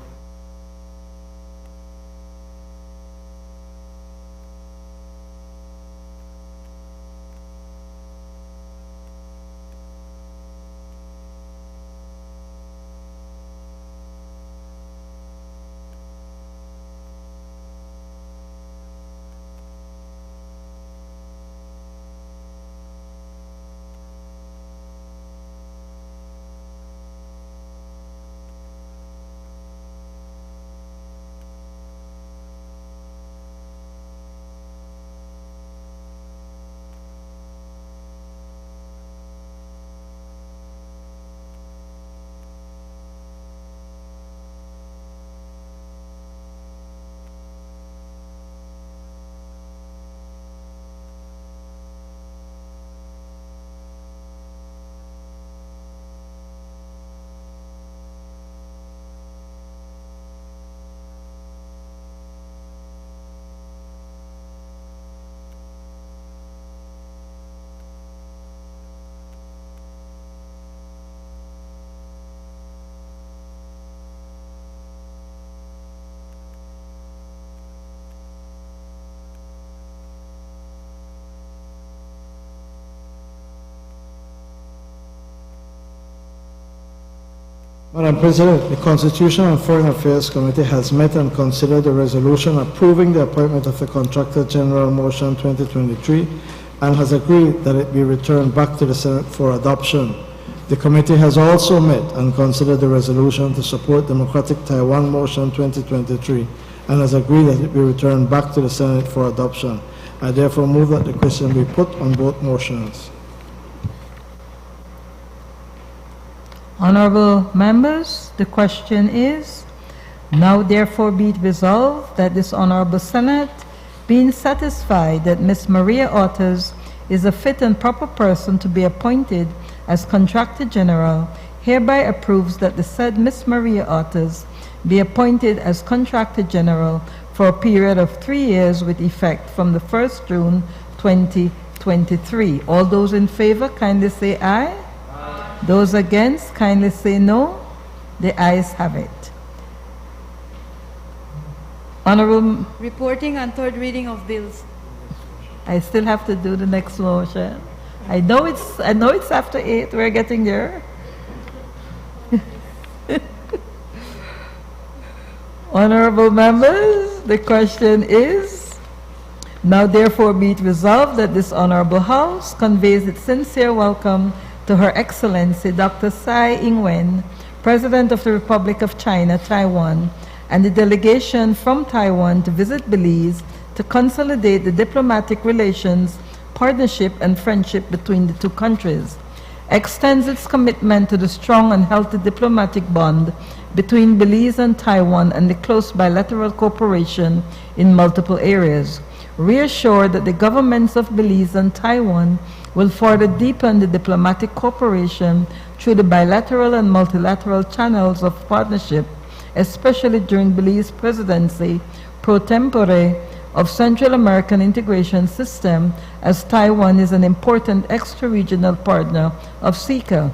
Madam President, the Constitution and Foreign Affairs Committee has met and considered the resolution approving the appointment of the Contractor General Motion 2023 and has agreed that it be returned back to the Senate for adoption. The committee has also met and considered the resolution to support Democratic Taiwan Motion 2023 and has agreed that it be returned back to the Senate for adoption. I therefore move that the question be put on both motions. Honorable members, the question is, now therefore be it resolved that this Honorable Senate, being satisfied that Ms. Maria Otters is a fit and proper person to be appointed as Contractor General, hereby approves that the said Ms. Maria Otters be appointed as Contractor General for a period of 3 years with effect from the 1st June 2023. All those in favor, kindly say aye. Those against, kindly say no. The ayes have it. Honorable... Reporting on third reading of bills. I still have to do the next motion. I know it's after 8. We're getting there. Honorable members, the question is, now therefore be it resolved that this Honorable House conveys its sincere welcome to Her Excellency Dr. Tsai Ing-wen, President of the Republic of China, Taiwan, and the delegation from Taiwan to visit Belize to consolidate the diplomatic relations, partnership, and friendship between the two countries, extends its commitment to the strong and healthy diplomatic bond between Belize and Taiwan and the close bilateral cooperation in multiple areas, reassured that the governments of Belize and Taiwan will further deepen the diplomatic cooperation through the bilateral and multilateral channels of partnership, especially during Belize's presidency pro tempore of Central American Integration System, as Taiwan is an important extra-regional partner of CICA.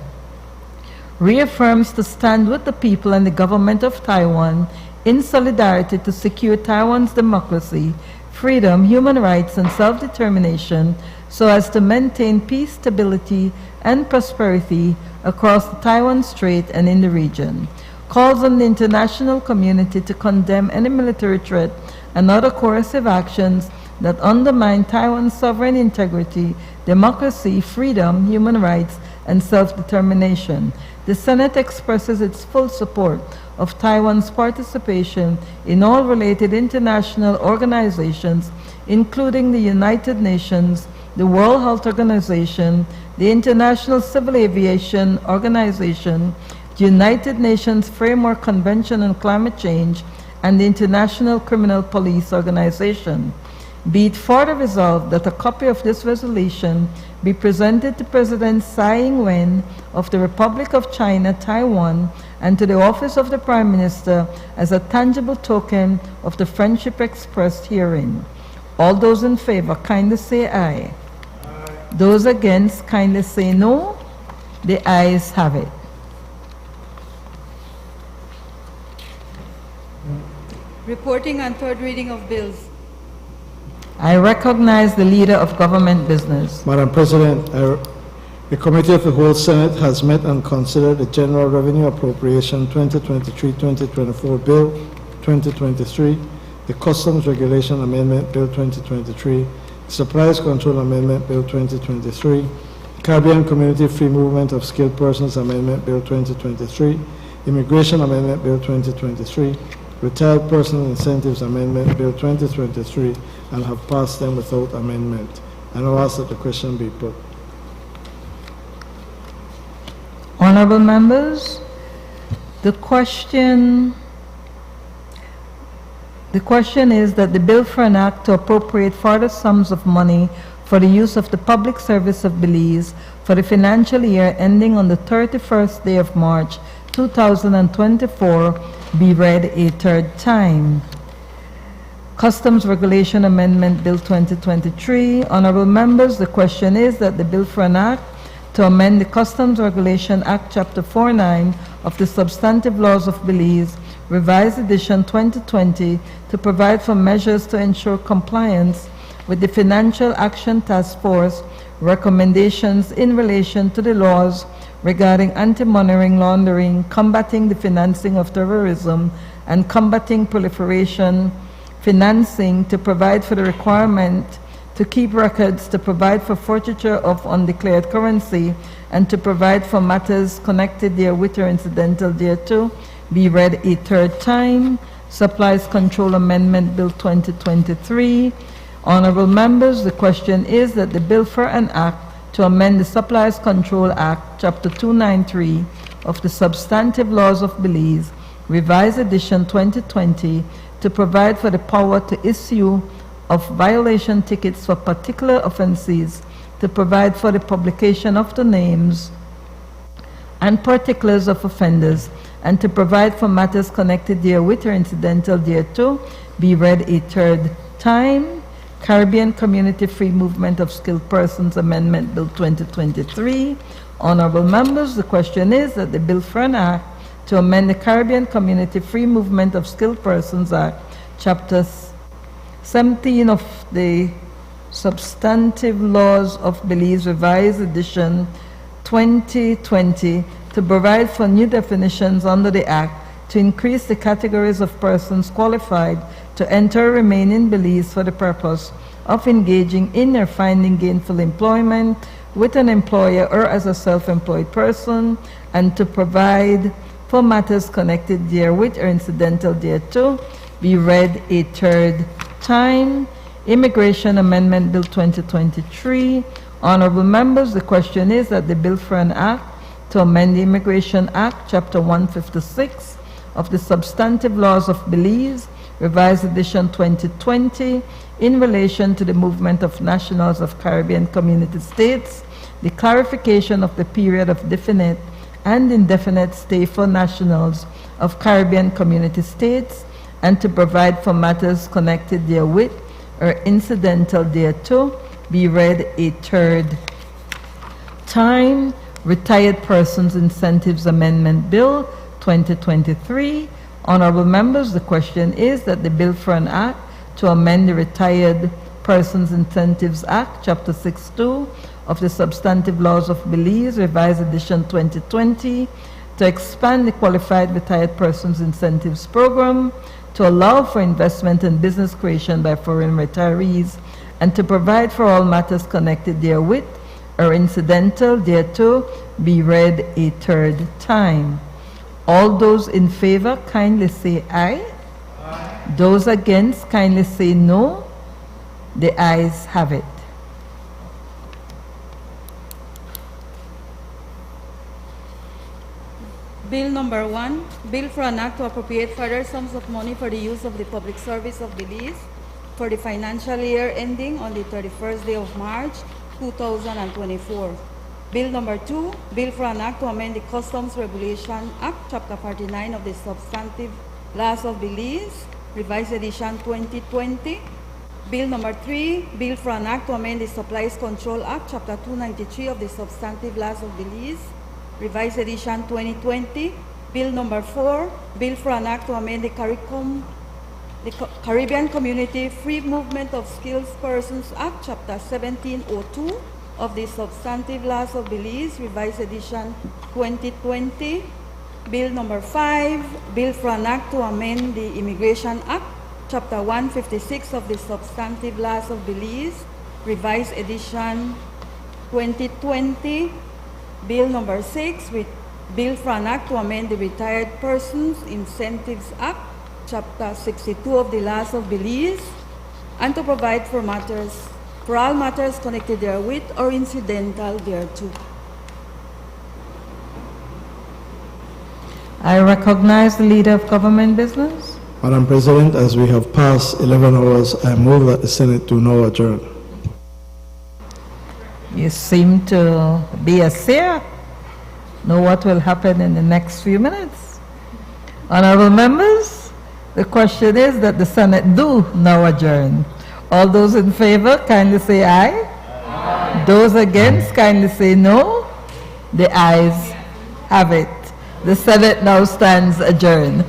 Reaffirms to stand with the people and the government of Taiwan in solidarity to secure Taiwan's democracy, freedom, human rights, and self-determination so as to maintain peace, stability, and prosperity across the Taiwan Strait and in the region. Calls on the international community to condemn any military threat and other coercive actions that undermine Taiwan's sovereign integrity, democracy, freedom, human rights, and self-determination. The Senate expresses its full support of Taiwan's participation in all related international organizations, including the United Nations, the World Health Organization, the International Civil Aviation Organization, the United Nations Framework Convention on Climate Change, and the International Criminal Police Organization. Be it further resolved that a copy of this resolution be presented to President Tsai Ing-wen of the Republic of China, Taiwan, and to the Office of the Prime Minister as a tangible token of the friendship expressed herein. All those in favor, kindly say aye. Those against, kindly say no. The ayes have it. Reporting on third reading of bills. I recognize the leader of government business. Madam President, the Committee of the Whole Senate has met and considered the General Revenue Appropriation 2023-2024 Bill 2023, the Customs Regulation Amendment Bill 2023, the Supplies Control Amendment Bill 2023, Caribbean Community Free Movement of Skilled Persons Amendment Bill 2023, Immigration Amendment Bill 2023, Retired Personal Incentives Amendment Bill 2023, and have passed them without amendment. I now ask that the question be put. Honorable members, the question is that the bill for an act to appropriate further sums of money for the use of the public service of Belize for the financial year ending on the 31st day of March 2024 be read a third time. Customs Regulation Amendment Bill 2023. Honorable members, the question is that the bill for an act to amend the Customs Regulation Act Chapter 49 of the Substantive Laws of Belize, Revised Edition 2020, to provide for measures to ensure compliance with the Financial Action Task Force recommendations in relation to the laws regarding anti-money laundering, combating the financing of terrorism, and combating proliferation financing, to provide for the requirement to keep records, to provide for forfeiture of undeclared currency, and to provide for matters connected therewith or incidental thereto, be read a third time. Supplies Control Amendment Bill 2023. Honorable members, the question is that the bill for an act to amend the Supplies Control Act, Chapter 293 of the Substantive Laws of Belize, Revised Edition 2020, to provide for the power to issue of violation tickets for particular offenses, to provide for the publication of the names and particulars of offenders, and to provide for matters connected therewith or incidental thereto, be read a third time. Caribbean Community Free Movement of Skilled Persons Amendment Bill 2023. Honorable members, the question is that the bill for an act to amend the Caribbean Community Free Movement of Skilled Persons Act, Chapter 17 of the Substantive Laws of Belize, Revised Edition 2020, to provide for new definitions under the Act to increase the categories of persons qualified to enter or remain in Belize for the purpose of engaging in or finding gainful employment with an employer or as a self-employed person, and to provide for matters connected therewith or incidental thereto, be read a third time. Immigration Amendment Bill 2023. Honorable members, the question is that the bill for an act to amend the Immigration Act, Chapter 156 of the Substantive Laws of Belize, Revised Edition 2020, in relation to the movement of nationals of Caribbean Community States, the clarification of the period of definite and indefinite stay for nationals of Caribbean Community States, and to provide for matters connected therewith, or incidental thereto be read a third time. Retired Persons Incentives Amendment Bill 2023. Honorable members, the question is that the bill for an act to amend the Retired Persons Incentives Act, Chapter 6.2 of the Substantive Laws of Belize, Revised Edition 2020, to expand the Qualified Retired Persons Incentives Program, to allow for investment and business creation by foreign retirees, and to provide for all matters connected therewith or incidental thereto be read a third time. All those in favor kindly say aye. Aye. Those against kindly say no. The ayes have it. Bill number 1, bill for an act to appropriate further sums of money for the use of the public service of Belize for the financial year ending on the 31st day of March, 2024. Bill number 2, bill for an act to amend the Customs Regulation Act, Chapter 49 of the Substantive Laws of Belize, Revised Edition 2020. Bill number 3, bill for an act to amend the Supplies Control Act, Chapter 293 of the Substantive Laws of Belize, Revised Edition 2020. Bill number 4, bill for an act to amend the Caribbean Community Free Movement of Skilled Persons Act, Chapter 1702 of the Substantive Laws of Belize, Revised Edition 2020. Bill number 5, bill for an act to amend the Immigration Act, Chapter 156 of the Substantive Laws of Belize, Revised Edition 2020. Bill number 6, bill for an act to amend the Retired Persons Incentives Act, Chapter 62 of the Laws of Belize, and to provide for all matters connected therewith or incidental thereto. I recognize the Leader of Government Business. Madam President, as we have passed 11 hours, I move that the Senate do now adjourn. You seem to be a seer. Know what will happen in the next few minutes. Honorable members, the question is that the Senate do now adjourn. All those in favor, kindly say aye. Aye. Those against, kindly say no. The ayes have it. The Senate now stands adjourned.